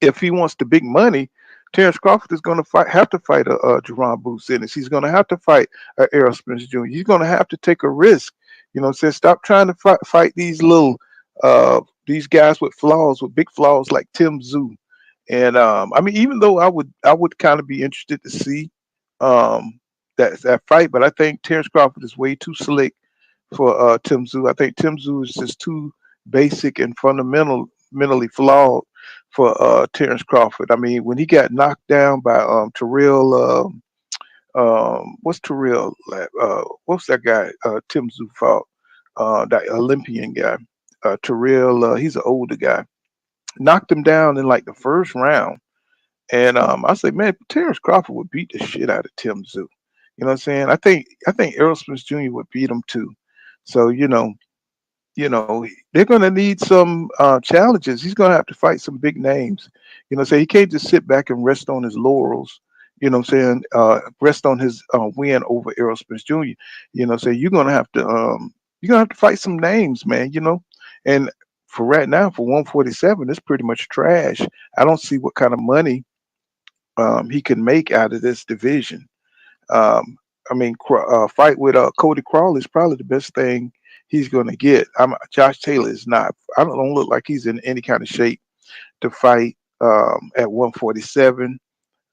[SPEAKER 5] if he wants the big money, Terrence Crawford is going to have to fight Jaron Boots Ennis. He's going to have to fight Errol Spence Jr. He's going to have to take a risk. You know, say stop trying to fight these guys with flaws, with big flaws like Tim Zoo. And I mean, even though I would kind of be interested to see um, that fight, but I think Terrence Crawford is way too slick for Tim Zoo. I think Tim Zoo is just too basic and fundamentally flawed for Terrence Crawford. I mean, when he got knocked down by Terrell, what's Terrell? What's that guy? Tim Zoo fought that Olympian guy. Terrell, he's an older guy. Knocked him down in like the first round. And I say, man, Terrence Crawford would beat the shit out of Tim Zoo. You know what I'm saying? I think Errol Spence Jr. would beat him too. So you know, they're going to need some challenges. He's going to have to fight some big names. You know, so he can't just sit back and rest on his laurels. You know what I'm saying? Rest on his win over Errol Spence Jr. You know, so you're gonna have to fight some names, man. You know, and for right now, for 147, it's pretty much trash. I don't see what kind of money he can make out of this division. Um, I mean, fight with Cody Crawley is probably the best thing he's going to get. Josh Taylor is not. I don't look like he's in any kind of shape to fight at 147.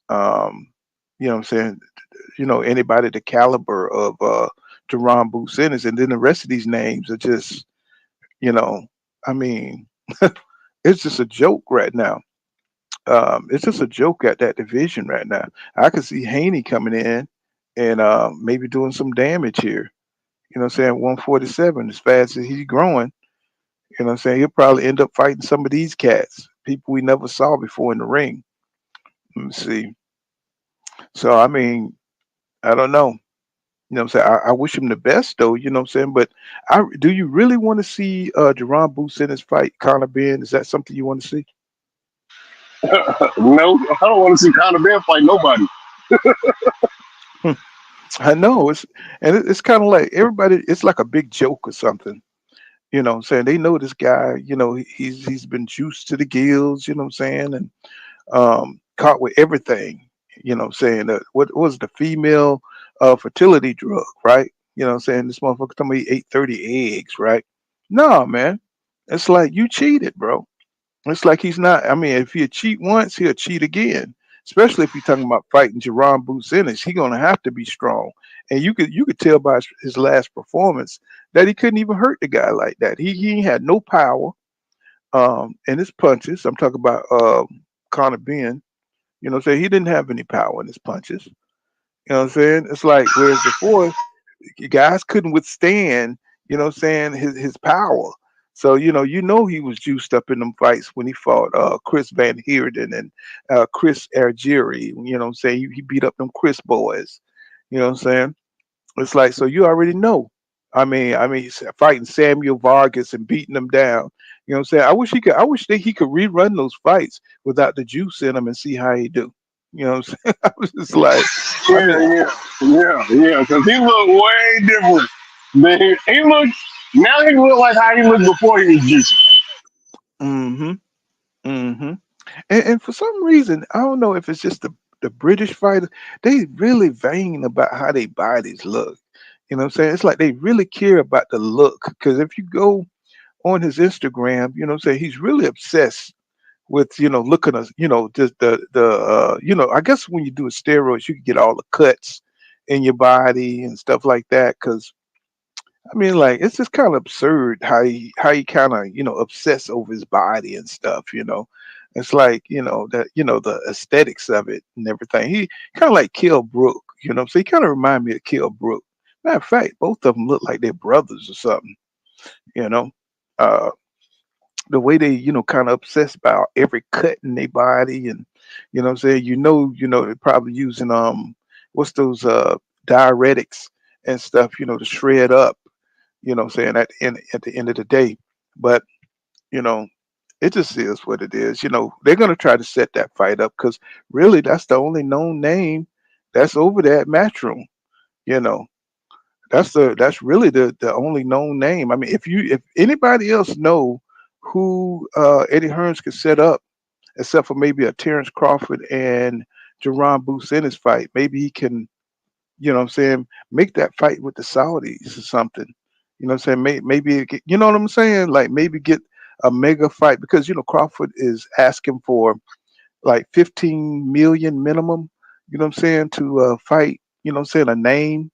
[SPEAKER 5] Um, you know what I'm saying? You know, anybody the caliber of Jaron Boots Ennis, and then the rest of these names are just, you know, I mean, it's just a joke right now. It's just a joke at that division right now. I could see Haney coming in and maybe doing some damage here. You know what I'm saying? 147, as fast as he's growing, you know what I'm saying? He'll probably end up fighting some of these cats, people we never saw before in the ring. Let me see. So, I mean, I don't know. You know what I'm saying? I wish him the best, though, you know what I'm saying? But do you really want to see Jaron Boots in his fight, Connor Benn? Is that something you want to see?
[SPEAKER 6] No, I don't want to see Connor Benn fight nobody.
[SPEAKER 5] Hmm. I know. It's kind of like everybody, it's like a big joke or something. You know what I'm saying? They know this guy, you know, he's been juiced to the gills, you know what I'm saying? And caught with everything, you know what I'm saying? What was the female fertility drug, right? You know what I'm saying? This motherfucker told me he ate 30 eggs, right? No, man. It's like you cheated, bro. It's like he's not, I mean, if he cheat once, he'll cheat again. especially if you're talking about fighting Jaron Boots Ennis, he's gonna have to be strong. And you could tell by his last performance that he couldn't even hurt the guy like that. He had no power in his punches. I'm talking about Connor Benn. You know, what I'm saying he didn't have any power in his punches. You know what I'm saying? It's like whereas before you guys couldn't withstand, you know what I'm saying, his power. So, he was juiced up in them fights when he fought Chris Van Heerden and Chris Algieri. You know what I'm saying? He beat up them Chris boys. You know what I'm saying? It's like so you already know. I mean, fighting Samuel Vargas and beating them down. You know what I'm saying? I wish he could. I wish that he could rerun those fights without the juice in them and see how he do. You know what I'm saying? I was just like, I
[SPEAKER 6] Yeah,
[SPEAKER 5] mean,
[SPEAKER 6] yeah, yeah. Because he looked way different. He looked now. He looked like how he looked before he was juicing.
[SPEAKER 5] mm-hmm, mm-hmm. And for some reason, I don't know if it's just the British fighters, they really vain about how their bodies look. You know what I'm saying? It's like they really care about the look. Because if you go on his Instagram, you know what I'm saying, he's really obsessed with, looking at, just I guess when you do steroids, you can get all the cuts in your body and stuff like that. Because I mean, like it's just kind of absurd how he kind of obsess over his body and stuff. It's like that the aesthetics of it and everything. He kind of like Kill Brook. So he kind of remind me of Kill Brook. Matter of fact, both of them look like they're brothers or something. You know, uh, the way they kind of obsess about every cut in their body and what I'm saying. They're probably using what's those diuretics and stuff. To shred up what I'm saying, at the end of the day. But, you know, it just is what it is. They're gonna try to set that fight up because really that's the only known name that's over there at Matchroom. You know, that's really the only known name. I mean, if anybody else know who Eddie Hearns could set up, except for maybe a Terrence Crawford and Jaron Boots Ennis fight, maybe he can what I'm saying, make that fight with the Saudis or something. What I'm saying? Maybe you know what I'm saying? Like maybe get a mega fight because Crawford is asking for like 15 million minimum, what I'm saying, to fight, what I'm saying, a name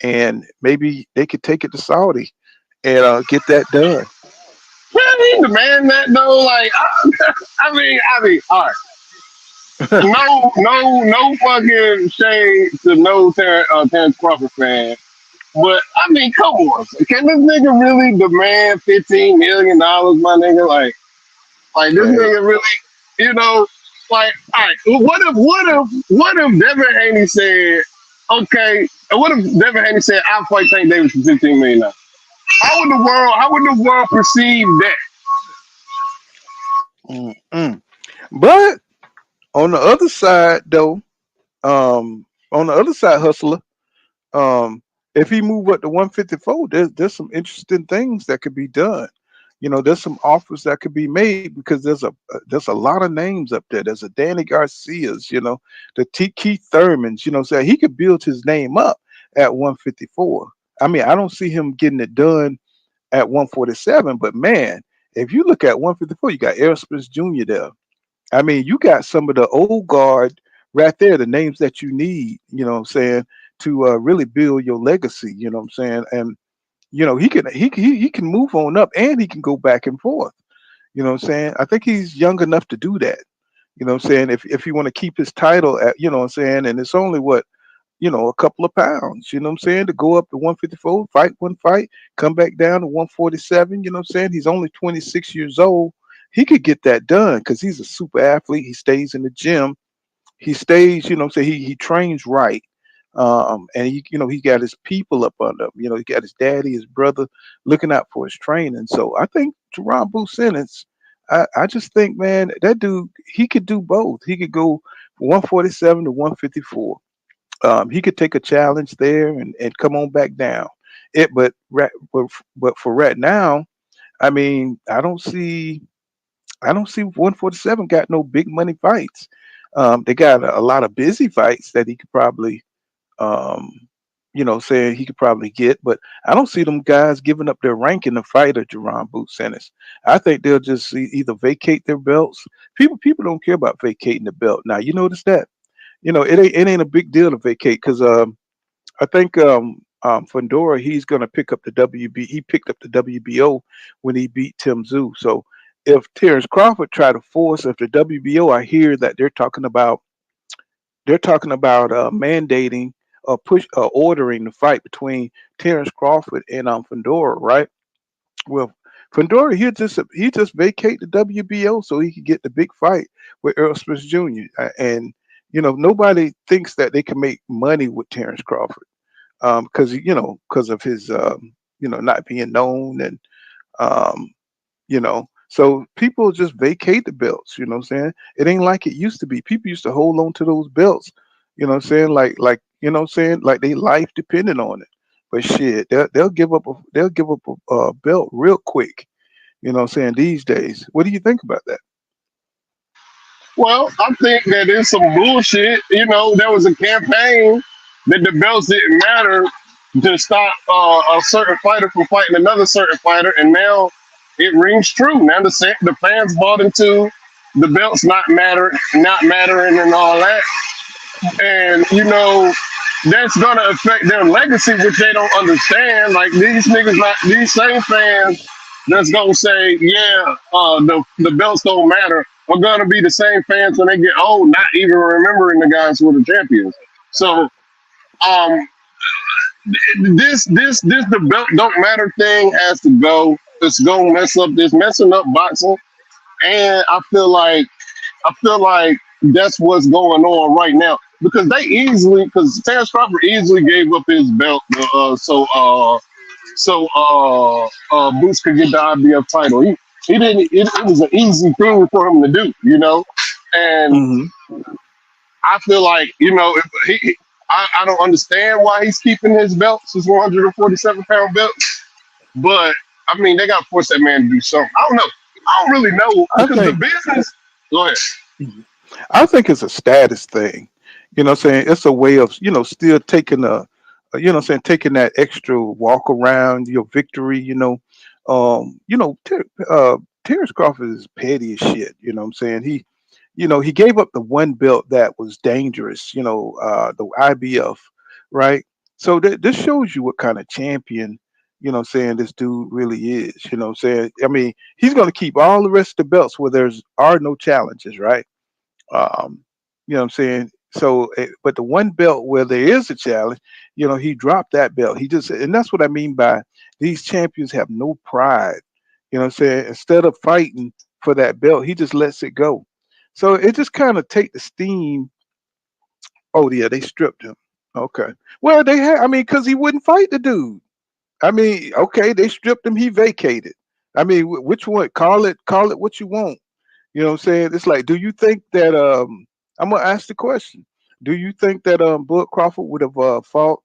[SPEAKER 5] and maybe they could take it to Saudi and get that done.
[SPEAKER 6] Man, he demand that though. Like, I mean, all right. No, no, no fucking shade to no Terrence Crawford fan. But I mean, come on. Can this nigga really demand $15 million, my nigga? Like this
[SPEAKER 5] Hey,
[SPEAKER 6] nigga really, you know, like, all right. What if Devin Haney said, okay, what if Devin Haney said, I'll fight Tank Davis for $15 million? How would the world perceive that?
[SPEAKER 5] mm-mm. But on the other side though, on the other side, hustler. If he move up to 154, there's some interesting things that could be done. There's some offers that could be made because there's a lot of names up there. There's a Danny Garcia's, the Keith Thurmans, so he could build his name up at 154. I mean, I don't see him getting it done at 147, but man, if you look at 154, you got Aerosmith Jr. there. I mean, you got some of the old guard right there, the names that you need, what I'm saying, to really build your legacy, what I'm saying? And he can move on up and he can go back and forth. What I'm saying? I think he's young enough to do that. What I'm saying? If you want to keep his title at, what I'm saying, and it's only what, a couple of pounds, what I'm saying, to go up to 154, fight one fight, come back down to 147, what I'm saying? He's only 26 years old. He could get that done because he's a super athlete. He stays in the gym. He stays, what I'm saying, he trains right. And he got his people up under him. He got his daddy, his brother looking out for his training. So I think Jaron Boots Ennis, I just think, man, that dude, he could do both. He could go from 147 to 154. He could take a challenge there and come on back down. But for right now, I mean, I don't see 147 got no big money fights. They got a lot of busy fights that he could probably um, saying he could probably get, but I don't see them guys giving up their rank in the fight of Jaron Boots Ennis. I think they'll just either vacate their belts. People don't care about vacating the belt. Now you notice that. It ain't a big deal to vacate because I think Fundora he's gonna pick up the WB. He picked up the WBO when he beat Tim Tszyu. So if Terrence Crawford try to force if the WBO, I hear that they're talking about mandating or push ordering the fight between Terrence Crawford and Fundora, right? Well, Fundora he just vacate the WBO so he could get the big fight with Earl Smith Jr. And nobody thinks that they can make money with Terrence Crawford because of his not being known and um, so people just vacate the belts, what I'm saying? It ain't like it used to be. People used to hold on to those belts, what I'm saying? Like what I'm saying? Like they life depended on it. But shit, they'll give up a belt real quick, what I'm saying, these days. What do you think about that?
[SPEAKER 6] Well, I think that is some bullshit. There was a campaign that the belts didn't matter to stop a certain fighter from fighting another certain fighter, and now it rings true. Now the fans bought into the belts not mattering, and all that. And that's gonna affect their legacy, which they don't understand. Like these niggas, like these same fans that's gonna say, yeah, the belts don't matter, are gonna be the same fans when they get old, not even remembering the guys who were the champions. So um this the belt don't matter thing has to go. It's gonna messing up boxing. And I feel like that's what's going on right now because Terrence Crawford easily gave up his belt Boots could get the IBF title. He didn't. It was an easy thing for him to do. And
[SPEAKER 5] Hmm.
[SPEAKER 6] I feel like if I don't understand why he's keeping his belts, his 147-pound belt. But I mean, they got to force that man to do something. I don't know. I don't really know
[SPEAKER 5] I
[SPEAKER 6] because the
[SPEAKER 5] think
[SPEAKER 6] business. Go ahead.
[SPEAKER 5] I think it's a status thing. What I'm saying? It's a way of, still taking taking that extra walk around your victory, Terrence Crawford is petty as shit, what I'm saying? He gave up the one belt that was dangerous, the IBF, right? So this shows you what kind of champion, what I'm saying, this dude really is, what I'm saying? I mean, he's going to keep all the rest of the belts where there's are no challenges, right? Um, what I'm saying? So, but the one belt where there is a challenge, he dropped that belt. And that's what I mean by these champions have no pride. What I'm saying? Instead of fighting for that belt, he just lets it go. So it just kind of take the steam. Oh yeah, they stripped him. Okay. Well, I mean, because he wouldn't fight the dude. I mean, okay, they stripped him. He vacated. I mean, which one? Call it what you want. You know what I'm saying? It's like, do you think that I'm gonna ask the question. Do you think that Bud Crawford would have fought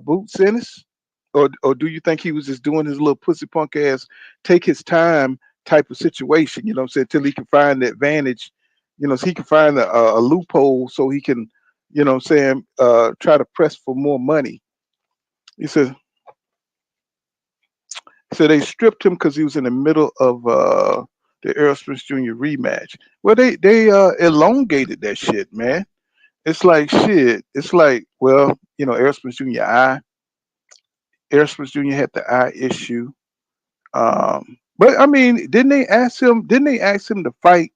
[SPEAKER 5] Boots Ennis? Or do you think he was just doing his little pussy punk ass take his time type of situation, what I'm saying, till he can find the advantage, so he can find a loophole so he can, what I'm saying, try to press for more money. He said so they stripped him because he was in the middle of the Earl Smith Jr. rematch. Well, they elongated that shit, man. It's like shit. It's like, well, Earl Smith Jr. Earl Smith Jr. had the eye issue. But I mean, didn't they ask him? Didn't they ask him to fight?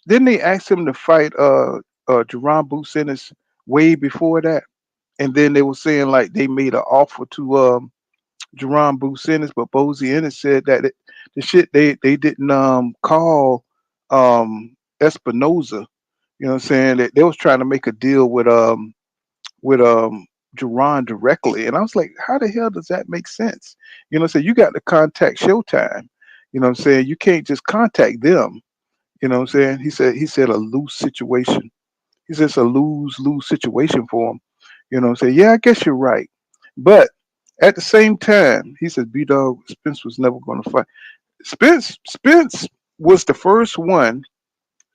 [SPEAKER 5] Didn't they ask him to fight Jaron Boots Ennis way before that? And then they were saying like they made an offer to Jaron Boots Ennis, but Bozy Ennis said that the shit they didn't call Espinoza. You know what I'm saying? That they was trying to make a deal with Jaron directly. And I was like, how the hell does that make sense? You got to contact Showtime. You know what I'm saying? You can't just contact them. You know what I'm saying? He said a loose situation. He said it's a lose-lose situation for him. You know what I'm saying? Yeah, I guess you're right. But at the same time, he said B Dog Spence was never going to fight. Spence was the first one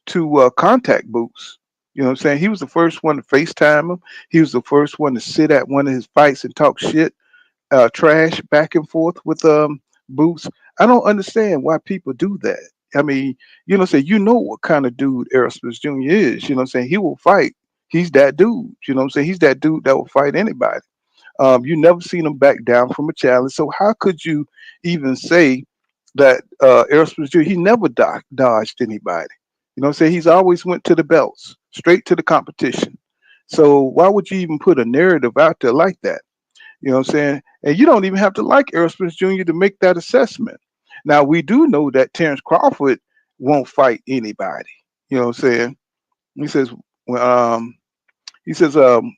[SPEAKER 5] to contact Boots. You know what I'm saying? He was the first one to FaceTime him. He was the first one to sit at one of his fights and talk shit, trash back and forth with Boots. I don't understand why people do that. I mean, you know, say you know what kind of dude Errol Spence Jr. is. You know what I'm saying? He will fight. He's that dude. You know what I'm saying? He's that dude that will fight anybody. You never seen him back down from a challenge. So how could you even say that Errol Spence Jr. He never dodged anybody? You know what I'm saying? He's always went to the belts, straight to the competition. So why would you even put a narrative out there like that? You know what I'm saying? And you don't even have to like Errol Spence Jr. to make that assessment. Now we do know that Terrence Crawford won't fight anybody. You know what I'm saying? He says when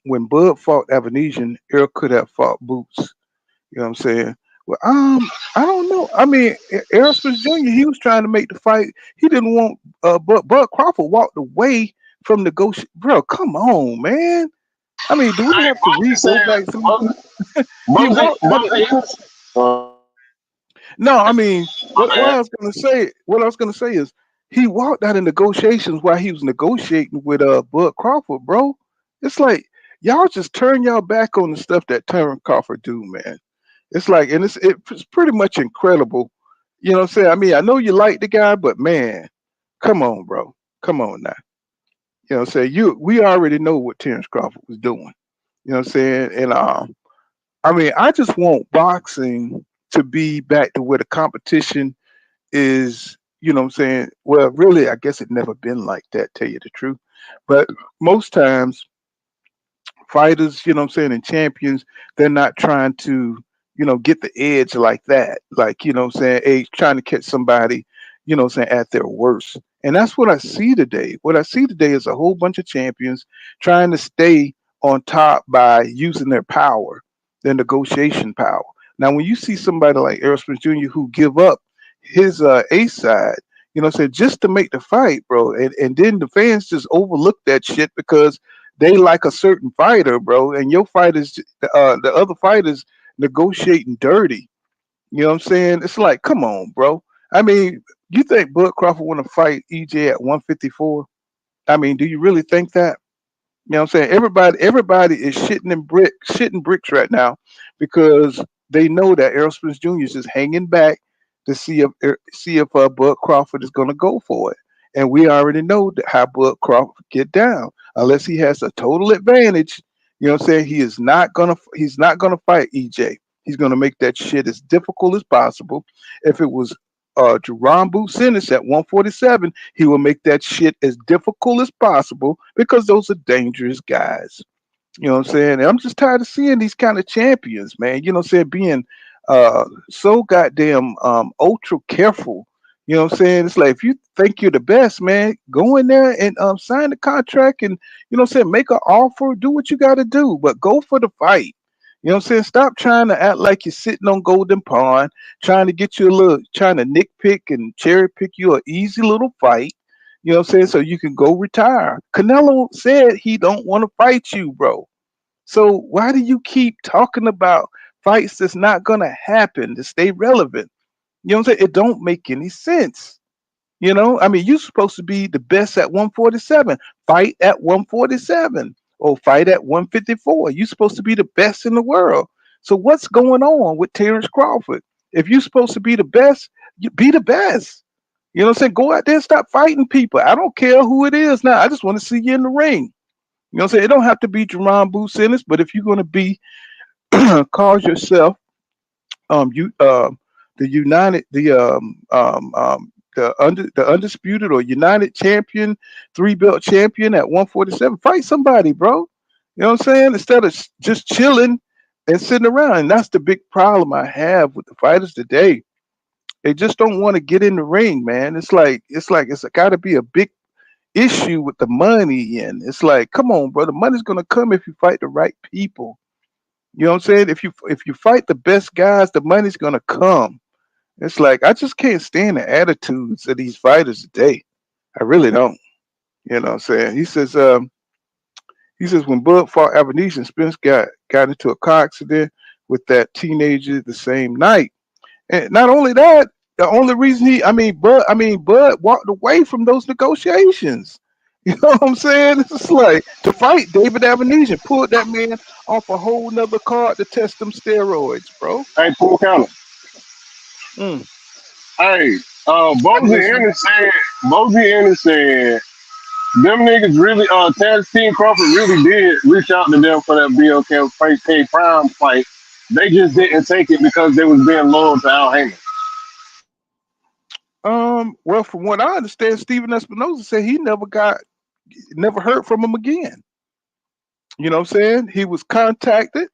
[SPEAKER 5] when Bud fought Avanesian, Errol could have fought Boots. You know what I'm saying? Well, I don't know. I mean, Errol Spence Jr. He was trying to make the fight. He didn't want, but Bud Crawford walked away from negotiation. Bro, come on, man. I mean, do we
[SPEAKER 6] Hey,
[SPEAKER 5] have to go back through? He walked out. No, I mean, what I was gonna say, is he walked out of negotiations while he was negotiating with Bud Crawford, bro. It's like y'all just turn y'all back on the stuff that Terrence Crawford do, man. It's like, and it's pretty much incredible. You know what I'm saying? I mean, I know you like the guy, but man, come on, bro. Come on now. You know what I'm saying? We already know what Terrence Crawford was doing. You know what I'm saying? And I mean, I just want boxing to be back to where the competition is, you know what I'm saying? Well, really, I guess it never been like that, tell you the truth. But most times fighters, you know what I'm saying, and champions, they're not trying to, get the edge like that. Like, you know what I'm saying, trying to catch somebody, you know what I'm saying, at their worst. And that's what I see today. What I see today is a whole bunch of champions trying to stay on top by using their power, their negotiation power. Now, when you see somebody like Errol Spence Jr. who give up his A side, you know what I'm saying, just to make the fight, bro, and then the fans just overlook that shit because they like a certain fighter, bro, and your fighters, the other fighters negotiating dirty. You know what I'm saying? It's like, come on, bro. I mean, you think Bud Crawford want to fight EJ at 154? I mean, do you really think that? You know what I'm saying? Everybody is shitting bricks right now because they know that Errol Spence Jr. is just hanging back to see if Bud Crawford is going to go for it. And we already know that how Bud Crawford get down. Unless he has a total advantage, you know what I'm saying? He's not gonna fight EJ. He's gonna make that shit as difficult as possible. If it was Jaron Boots Ennis at 147, he will make that shit as difficult as possible because those are dangerous guys. You know what I'm saying? And I'm just tired of seeing these kind of champions, man. You know what I'm saying? Being so goddamn ultra careful. You know what I'm saying? It's like if you think you're the best, man, go in there and sign the contract and you know what I'm saying, make an offer, do what you gotta do, but go for the fight. You know what I'm saying? Stop trying to act like you're sitting on Golden Pond, trying to get you a little, trying to nitpick and cherry pick you an easy little fight. You know what I'm saying? So you can go retire. Canelo said he don't want to fight you, bro. So why do you keep talking about fights that's not gonna happen to stay relevant? You know what I'm saying? It don't make any sense. You know, I mean, you're supposed to be the best at 147. Fight at 147 or fight at 154. You're supposed to be the best in the world. So what's going on with Terrence Crawford? If you're supposed to be the best, you be the best. You know what I'm saying? Go out there and stop fighting people. I don't care who it is now. I just want to see you in the ring. You know what I'm saying? It don't have to be Jaron Boots Ennis, but if you're going to be call yourself you the United the undisputed or United champion, 3 belt champion at 147, fight somebody, bro. You know what I'm saying? Instead of just chilling and sitting around. And that's the big problem I have with the fighters today. They just don't want to get in the ring, man. It's got to be a big issue with the money, and it's like, come on, bro. The money's gonna come if you fight the right people. You know what I'm saying? If you fight the best guys, the money's gonna come. It's like I just can't stand the attitudes of these fighters today. I really don't. You know what I'm saying? He says when Bud fought Avanesian, Spence got into a car accident with that teenager the same night. And not only that, the only reason Bud walked away from those negotiations. You know what I'm saying? It's just like to fight David Avenesian, pulled that man off a whole nother card to test them steroids, bro.
[SPEAKER 6] Hey, full counter.
[SPEAKER 5] Mm.
[SPEAKER 6] Hey,
[SPEAKER 5] I'm listening.
[SPEAKER 6] Bozy Ennis said, them niggas really, Terrence Team Crawford really did reach out to them for that BLK fight, K Prime fight. They just didn't take it because they was being loyal to Al Heyman.
[SPEAKER 5] Well, from what I understand, Steven Espinosa said he never heard from him again. You know what I'm saying? He was contacted.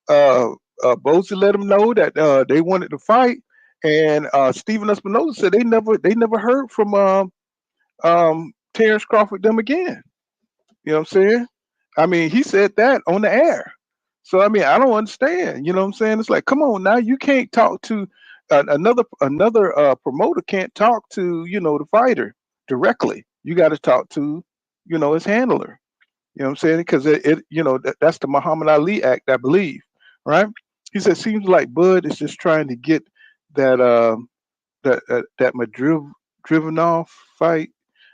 [SPEAKER 5] Uh, Bozy let him know that they wanted to fight, and Steven Espinosa said they never heard from Terrence Crawford them again. You know what I'm saying? I mean, he said that on the air. So I mean, I don't understand. You know what I'm saying? It's like, come on now, you can't talk to another promoter can't talk to the fighter directly. You got to talk to his handler. You know what I'm saying? Because that's the Muhammad Ali Act, I believe, right? He said seems like Bud is just trying to get that that Madriv Drivenov fight.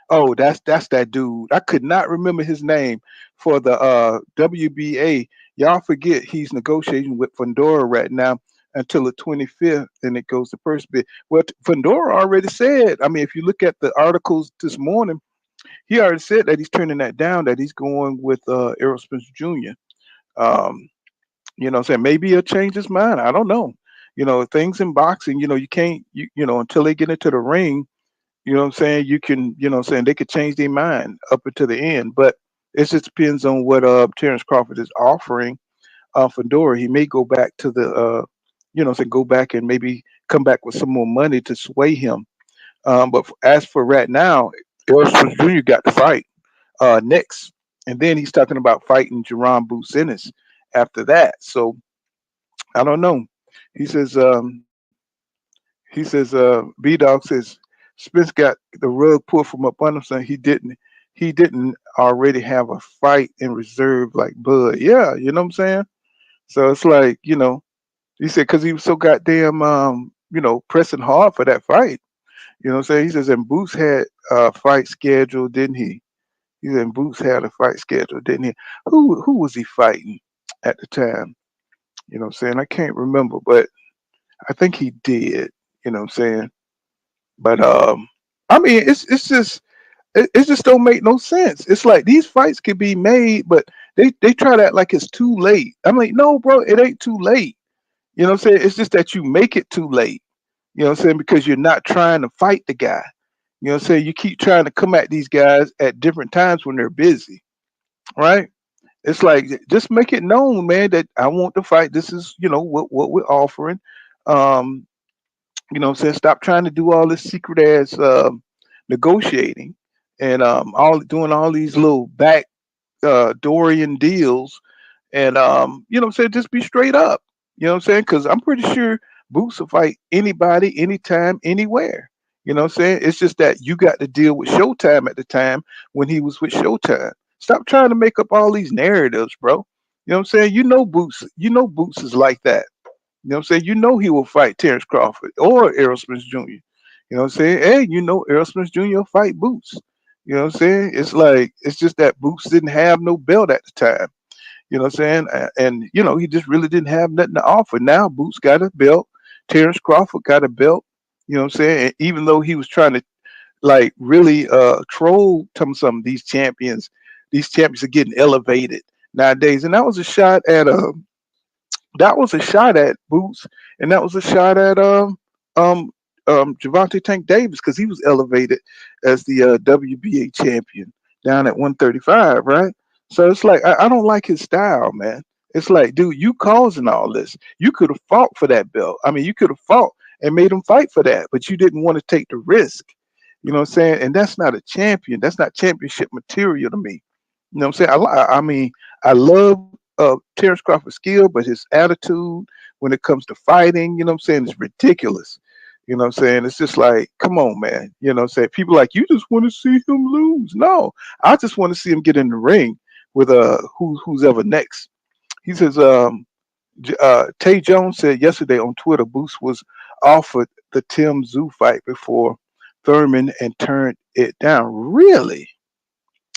[SPEAKER 5] Oh, that's that dude. I could not remember his name for the WBA. Y'all forget he's negotiating with Fundora right now until the 25th, and it goes to first bid. Well, Fundora already said. I mean, if you look at the articles this morning, he already said that he's turning that down. That he's going with Errol Spence Jr. Um, what I'm saying, maybe he'll change his mind. I don't know. Things in boxing. You can't. Until they get into the ring. You know what I'm saying? You can, what I'm saying, they could change their mind up until the end, but it just depends on what Terrence Crawford is offering Fedora. He may go back to the say go back and maybe come back with some more money to sway him. But as for right now, Errol Spence Jr. got to fight next. And then he's talking about fighting Jaron Boots Ennis after that. So I don't know. He says B Dog says Spence got the rug pulled from up under him, saying he didn't already have a fight in reserve like Bud. Yeah, you know what I'm saying? So it's like, he said because he was so goddamn pressing hard for that fight. You know what I'm saying? He says and Boots had a fight scheduled, didn't he? He said Boots had a fight scheduled, didn't he? Who was he fighting at the time? You know what I'm saying? I can't remember, but I think he did. You know what I'm saying? But I mean, it's just it just don't make no sense. It's like these fights could be made, but they try to act like it's too late. I'm like, no, bro, it ain't too late. You know what I'm saying? It's just that you make it too late. You know what I'm saying? Because you're not trying to fight the guy. You know what I'm saying? You keep trying to come at these guys at different times when they're busy, right? It's like just make it known, man, that I want to fight. This is, what we're offering. Um, what I'm saying? Stop trying to do all this secret ass negotiating and all doing all these little back Dorian deals and what I'm saying, just be straight up. You know what I'm saying? Because I'm pretty sure Boots will fight anybody, anytime, anywhere. You know what I'm saying? It's just that you got to deal with Showtime at the time when he was with Showtime. Stop trying to make up all these narratives, bro. You know what I'm saying? Boots is like that. You know what I'm saying? You know he will fight Terrence Crawford or Errol Spence Jr. You know what I'm saying? Hey, Errol Spence Jr. will fight Boots. You know what I'm saying? It's like it's just that Boots didn't have no belt at the time. You know what I'm saying? And he just really didn't have nothing to offer. Now Boots got a belt. Terrence Crawford got a belt. You know what I'm saying? And even though he was trying to like really troll some of these champions are getting elevated nowadays. And that was a shot at Boots, and that was a shot at um Javante Tank Davis because he was elevated as the WBA champion down at 135, right? So it's like I don't like his style, man. It's like, dude, you causing all this. You could have fought for that belt. I mean, you could have fought and made him fight for that, but you didn't want to take the risk. You know what I'm saying? And that's not a champion. That's not championship material to me. You know what I'm saying? I mean, I love Terrence Crawford's skill, but his attitude when it comes to fighting, you know what I'm saying, is ridiculous. You know what I'm saying? It's just like, come on, man. You know what I'm saying? People like, you just want to see him lose. No, I just want to see him get in the ring with who's ever next. He says, Tay Jones said yesterday on Twitter, Boost was offered the Tim Zoo fight before Thurman and turned it down. Really?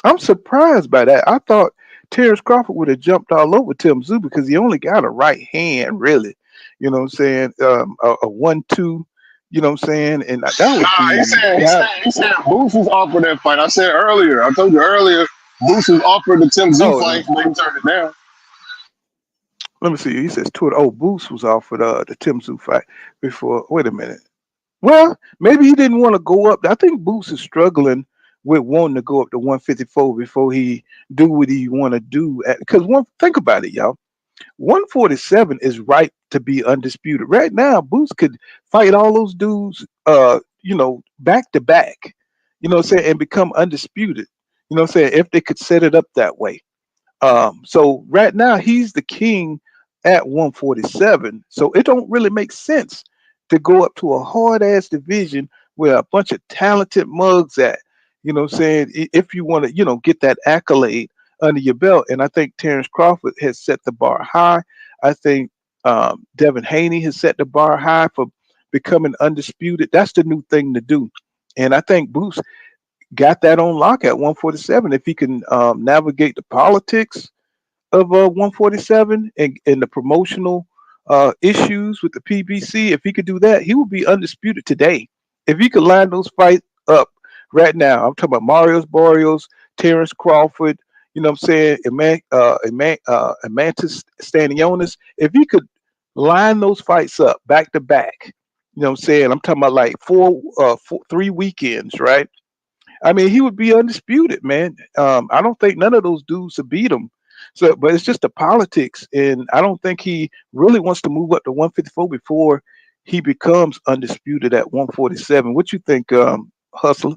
[SPEAKER 5] I'm surprised by that. I thought Terrence Crawford would have jumped all over Tim Zoo because he only got a right hand, really. You know what I'm saying? A 1-2. You know what I'm saying? And that
[SPEAKER 6] Nah,
[SPEAKER 5] would
[SPEAKER 6] he
[SPEAKER 5] be
[SPEAKER 6] said he said
[SPEAKER 5] that.
[SPEAKER 6] he said Boots was offered that fight. I said earlier, I told you earlier, Boots was offered the Tim Zoo
[SPEAKER 5] Oh,
[SPEAKER 6] fight, but he turned it down.
[SPEAKER 5] let me see. He says two. Oh, Boost was offered the Tim Zoo fight before. Wait a minute. Well, maybe he didn't want to go up. I think Boots is struggling with wanting to go up to 154 before he do what he want to do. Because one, think about it, y'all. 147 is right to be undisputed. Right now, Boots could fight all those dudes, back to back, what I'm saying, and become undisputed. You know what I'm saying? If they could set it up that way. So right now he's the king at 147. So it don't really make sense to go up to a hard ass division where a bunch of talented mugs at. You know what I'm saying? If you want to, get that accolade under your belt. And I think Terrence Crawford has set the bar high. I think Devin Haney has set the bar high for becoming undisputed. That's the new thing to do. And I think Boots got that on lock at 147. If he can navigate the politics of 147 and the promotional issues with the PBC, if he could do that, he would be undisputed today. If he could line those fights up right now, I'm talking about Marius Barrios, Terrence Crawford, you know what I'm saying, Amantis Stanionis. If he could line those fights up back to back, you know what I'm saying, I'm talking about like 3 weekends, right? I mean, he would be undisputed, man. I don't think none of those dudes would beat him. So, but it's just the politics, and I don't think he really wants to move up to 154 before he becomes undisputed at 147. What you think, Hustler?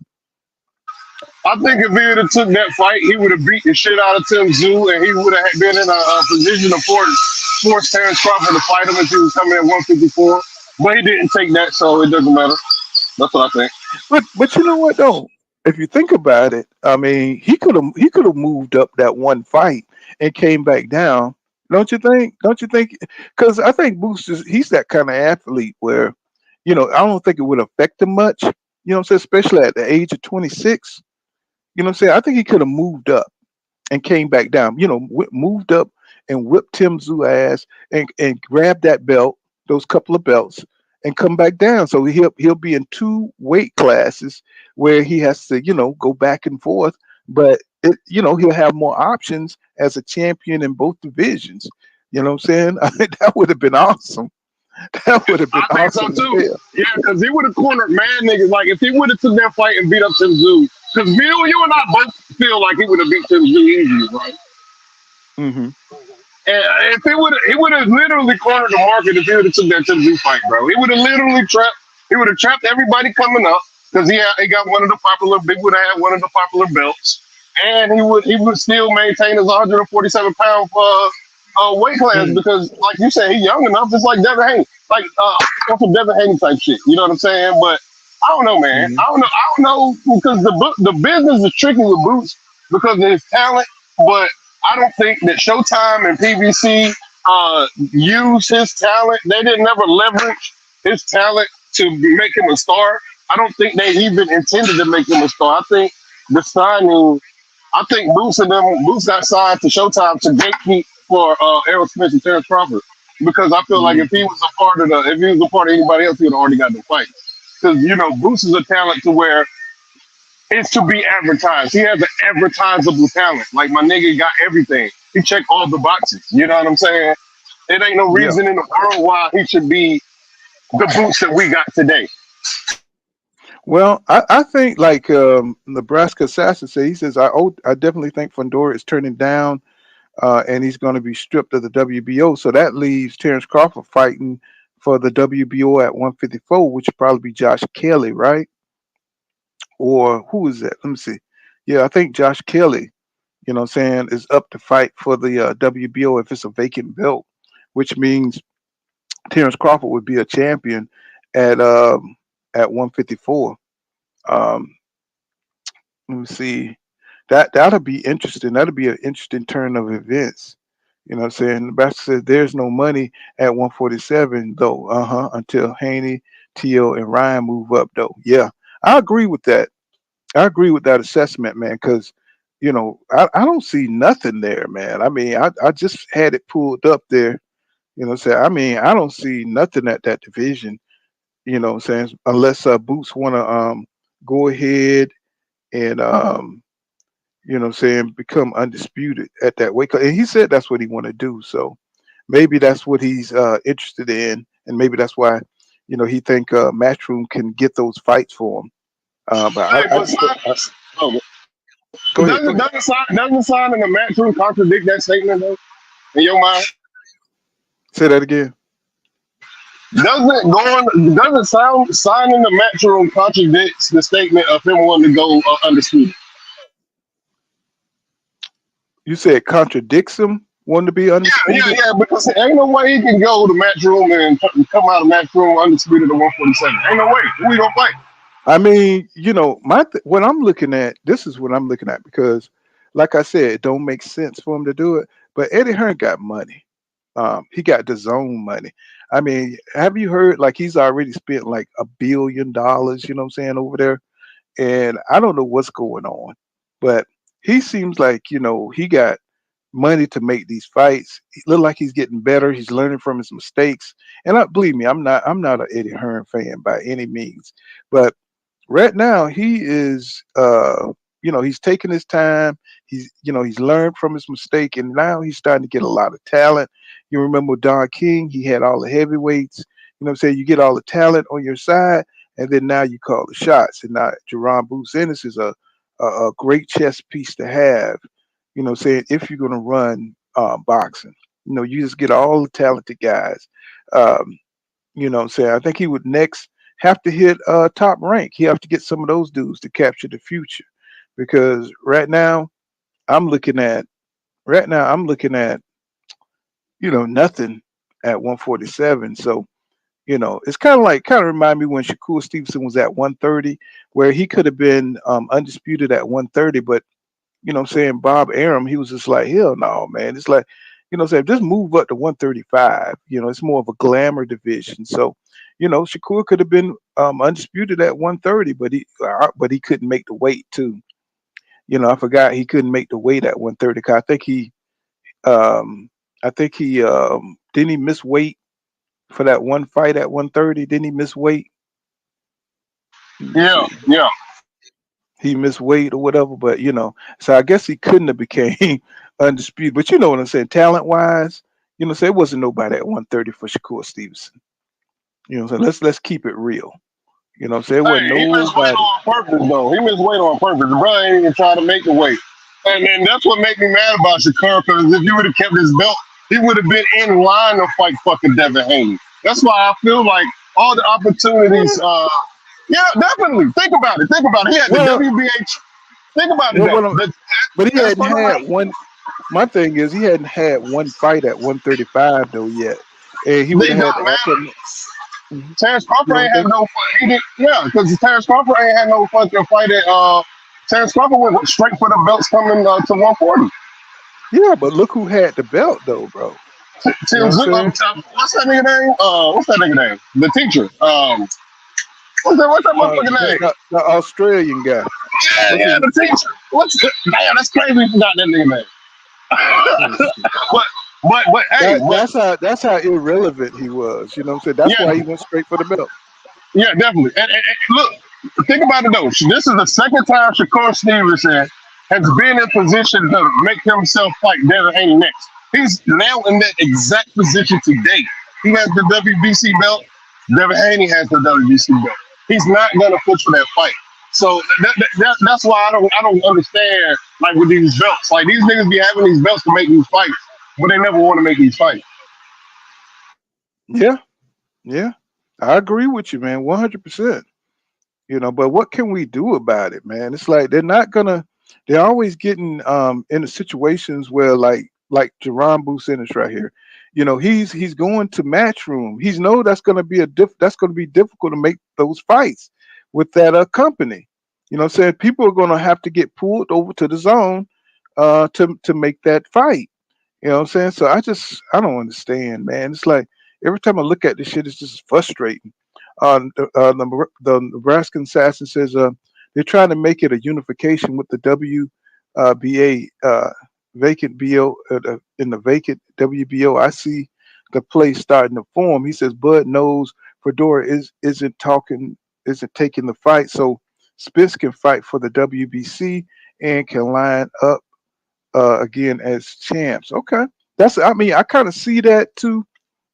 [SPEAKER 6] I think if he would have took that fight, he would have beat the shit out of Tim Zoo, and he would have been in a position to force Terrence Crawford to fight him if he was coming at 154. But he didn't take that, so it doesn't matter. That's what I think.
[SPEAKER 5] But you know what though? If you think about it, I mean, he could have moved up that one fight and came back down. Don't you think? Don't you think? Because I think Boost he's that kind of athlete where, I don't think it would affect him much. You know what I'm saying? Especially at the age of 26. You know what I'm saying? I think he could have moved up and came back down. Moved up and whipped Tim Zoo ass and grabbed that belt, those couple of belts, and come back down. So he'll be in two weight classes where he has to go back and forth, but he'll have more options as a champion in both divisions. You know what I'm saying? I think that would have been awesome. That would have been
[SPEAKER 6] I think so
[SPEAKER 5] awesome as
[SPEAKER 6] too.
[SPEAKER 5] hell.
[SPEAKER 6] Yeah, because he would have cornered mad niggas. Like if he would have took that fight and beat up Tim Zoo, because you and I both feel like he would have beat Tim Zoo easy, right?
[SPEAKER 5] Hmm.
[SPEAKER 6] And if he would have literally cornered the market if he would have took that Tim Zoo fight, bro. He would have literally trapped. He would have trapped everybody coming up because he got one of the popular. Big would have had one of the popular belts, and he would still maintain his 147 pound weight class
[SPEAKER 5] Hmm.
[SPEAKER 6] because, like you said, he's young enough. It's like Devin Haney, like that's some Devin Haney type shit. You know what I'm saying? But I don't know, man.
[SPEAKER 5] Hmm.
[SPEAKER 6] I don't know because the business is tricky with Boots because of his talent, but I don't think that Showtime and PBC use his talent. They didn't never leverage his talent to make him a star. I don't think they even intended to make him a star. I think the signing, I think Boots got signed to Showtime to gatekeep for Errol Smith and Terrence Crawford because I feel like
[SPEAKER 5] Hmm.
[SPEAKER 6] if he was a part of anybody else, he would have already got the fight. Because Boots is a talent to where it's to be advertised. He has an advertisable talent. Like my nigga got everything. He checked all the boxes. You know what I'm saying? It ain't no
[SPEAKER 5] Yeah.
[SPEAKER 6] reason in the world why he should be the Boots that we got today.
[SPEAKER 5] Well, I think like Nebraska Assassin said, he says I definitely think Fundora is turning down and he's going to be stripped of the WBO. So that leaves Terrence Crawford fighting for the WBO at 154, which would probably be Josh Kelly, right? Or who is that? Let me see. Yeah, I think Josh Kelly, what I'm saying, is up to fight for the WBO if it's a vacant belt, which means Terrence Crawford would be a champion at um, at 154. Um, Let me see. That'll be interesting. That'll be an interesting turn of events. You know what I'm saying? Nebraska says there's no money at 147 though. Until Haney, Teal, and Ryan move up though. Yeah, I agree with that. I agree with that assessment, man. Because I don't see nothing there, man. I mean, I just had it pulled up there. Say, I mean, I don't see nothing at that division. What I'm saying, unless Boots want to go ahead and what I'm saying, become undisputed at that weight cut. And he said that's what he want to do. So maybe that's what he's interested in, and maybe that's why he think Matchroom can get those fights for him. But
[SPEAKER 6] Hey,
[SPEAKER 5] I
[SPEAKER 6] but
[SPEAKER 5] just
[SPEAKER 6] oh,
[SPEAKER 5] go ahead, go
[SPEAKER 6] doesn't
[SPEAKER 5] ahead.
[SPEAKER 6] doesn't sign in the match room contradict that statement though? In your mind,
[SPEAKER 5] Say that again.
[SPEAKER 6] doesn't sound signing the match room contradicts the statement of him wanting to go undisputed?
[SPEAKER 5] You said contradicts him wanting to be undisputed.
[SPEAKER 6] Yeah, because ain't no way he can go to match room and come out of match room undisputed at 147. Ain't no way. Who we gonna fight?
[SPEAKER 5] I mean, what I'm looking at. This is what I'm looking at because, like I said, it don't make sense for him to do it. But Eddie Hearn got money. He got the zone money. I mean, have you heard like he's already spent like $1 billion? You know what I'm saying over there, and I don't know what's going on, but he seems like he got money to make these fights. He look like he's getting better. He's learning from his mistakes. And believe me, I'm not an Eddie Hearn fan by any means, but right now he is he's taking his time. He's learned from his mistake, and now he's starting to get a lot of talent. You remember Don King, he had all the heavyweights. What I'm saying, you get all the talent on your side, and then now you call the shots. And now Jaron Boots Ennis is a great chess piece to have. Saying if you're going to run boxing, you just get all the talented guys. um, what I'm saying, I think he would next have to hit top rank. He have to get some of those dudes to capture the future, because I'm looking at I'm looking at nothing at 147. So it's kind of remind me when Shakur Stevenson was at 130, where he could have been undisputed at 130, but what I'm saying, Bob Arum, he was just like, hell no, man. It's like, what I'm saying, just move up to 135. It's more of a glamour division. So, Shakur could have been undisputed at 130, but he couldn't make the weight too. I forgot he couldn't make the weight at 130. 'Cause um I think he didn't he miss weight for that one fight at 130? Didn't he miss weight? Let me
[SPEAKER 6] Yeah,
[SPEAKER 5] see.
[SPEAKER 6] yeah.
[SPEAKER 5] He missed weight or whatever, but so I guess he couldn't have became undisputed. But you know what I'm saying, talent wise, so it wasn't nobody at 130 for Shakur Stevenson. So let's keep it real. So it wasn't
[SPEAKER 6] Hey, he missed weight
[SPEAKER 5] nobody.
[SPEAKER 6] on purpose, though. He missed weight on purpose. The brother ain't even try to make the weight. And then that's what made me mad about Shakur, because if he would have kept his belt, he would have been in line to fight fucking Devin Haney. That's why I feel like all the opportunities,
[SPEAKER 5] Well,
[SPEAKER 6] yeah, definitely. Think about it. Think about it. He had the
[SPEAKER 5] well,
[SPEAKER 6] WBH. Think about it,
[SPEAKER 5] well,
[SPEAKER 6] though.
[SPEAKER 5] what I'm, but he
[SPEAKER 6] That's
[SPEAKER 5] hadn't
[SPEAKER 6] for the
[SPEAKER 5] had
[SPEAKER 6] right.
[SPEAKER 5] one. My thing is, he hadn't had one fight at 135 though yet, and he would
[SPEAKER 6] They
[SPEAKER 5] have had
[SPEAKER 6] don't
[SPEAKER 5] to
[SPEAKER 6] matter.
[SPEAKER 5] also. Mhm.
[SPEAKER 6] Terrence
[SPEAKER 5] You
[SPEAKER 6] Crawford
[SPEAKER 5] don't
[SPEAKER 6] ain't had
[SPEAKER 5] think?
[SPEAKER 6] no he did, yeah, because Terrence Crawford ain't had no fucking fight at Terrence Crawford went straight for the belts coming to 140.
[SPEAKER 5] Yeah, but look who had the belt though, bro. You know what
[SPEAKER 6] Tim
[SPEAKER 5] I'm
[SPEAKER 6] Zoo,
[SPEAKER 5] saying?
[SPEAKER 6] what's that nigga name? What's that nigga name? The teacher. What's that motherfucking
[SPEAKER 5] The,
[SPEAKER 6] name?
[SPEAKER 5] the, the Australian guy.
[SPEAKER 6] Yeah,
[SPEAKER 5] What's
[SPEAKER 6] yeah,
[SPEAKER 5] his?
[SPEAKER 6] the teacher. Damn, that's crazy you forgot that nigga name.
[SPEAKER 5] Let me see.
[SPEAKER 6] but but hey,
[SPEAKER 5] That's how irrelevant he was. You know what I'm saying? That's
[SPEAKER 6] yeah,
[SPEAKER 5] why he went straight for the belt.
[SPEAKER 6] yeah, definitely. And look, think about it though. This is the second time Shakur Stevenson has been in position to make himself fight Devin Haney next. He's now in that exact position today. He has the WBC belt. Devin Haney has the WBC belt. He's not gonna push for that fight. So that's why I don't understand like with these belts. Like these niggas be having these belts to make these fights, but they never want to make these fights.
[SPEAKER 5] Yeah, yeah. I agree with you, man, 100%. But what can we do about it, man? It's like they're always getting into situations where like Jaron Boots Ennis right here. He's going to Matchroom. He's know that's gonna be difficult to make those fights with that company. What I'm saying, people are gonna have to get pulled over to the zone to make that fight. You know what I'm saying? So I don't understand, man. It's like every time I look at this shit, it's just frustrating. The Nebraska assassin says they're trying to make it a unification with the WBC. BA vacant BO in the vacant WBO. I see the play starting to form. He says Bud knows Fedora isn't taking the fight, so Spence can fight for the WBC and can line up again as champs. Okay, I mean, I kind of see that too.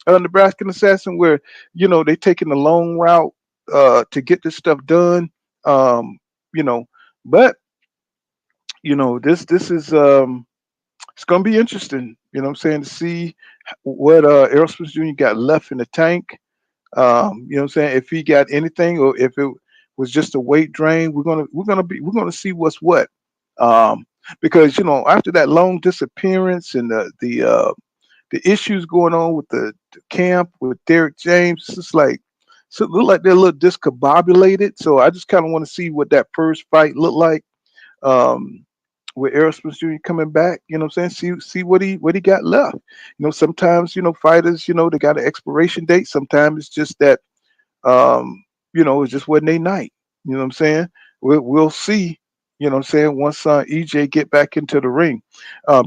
[SPEAKER 5] Nebraska Assassin, where they taking the long route to get this stuff done. Um, you know, but this is it's gonna be interesting. You know what I'm saying, to see what Aerosmith Jr. got left in the tank. You know what I'm saying, if he got anything or if it was just a weight drain. We're gonna see what's what. Um, because after that long disappearance and the issues going on with the camp with Derek James, it's just like so it look like they're a little discombobulated. So I just kind of want to see what that first fight looked like. Um, with Aerosmith Jr. coming back, you know what I'm saying? See what he got left. Sometimes, fighters, they got an expiration date. Sometimes it's just that it just wasn't a night. You know what I'm saying? We'll see, what I'm saying, once EJ get back into the ring.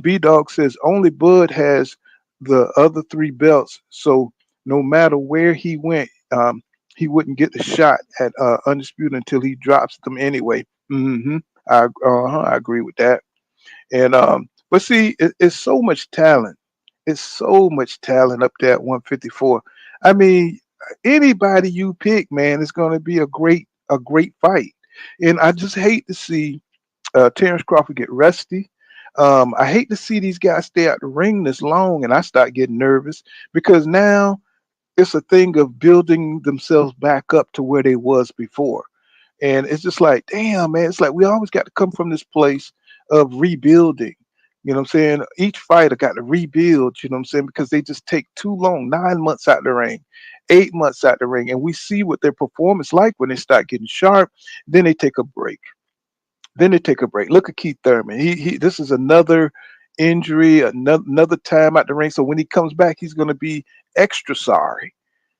[SPEAKER 5] B Dog says only Bud has the other three belts, so no matter where he went, he wouldn't get the shot at Undisputed until he drops them anyway. I agree with that. And but see, it's so much talent. It's so much talent up there at 154. I mean, anybody you pick, man, is going to be a great fight. And I just hate to see Terrence Crawford get rusty. I hate to see these guys stay out the ring this long, and I start getting nervous because now it's a thing of building themselves back up to where they was before. And it's just like, damn, man, it's like we always got to come from this place of rebuilding. You know what I'm saying? Each fighter got to rebuild, you know what I'm saying? Because they just take too long, 9 months out the ring, 8 months out the ring. And we see what their performance like when they start getting sharp. Then they take a break. Look at Keith Thurman. He this is another injury, another time out the ring. So when he comes back, he's gonna be extra sorry.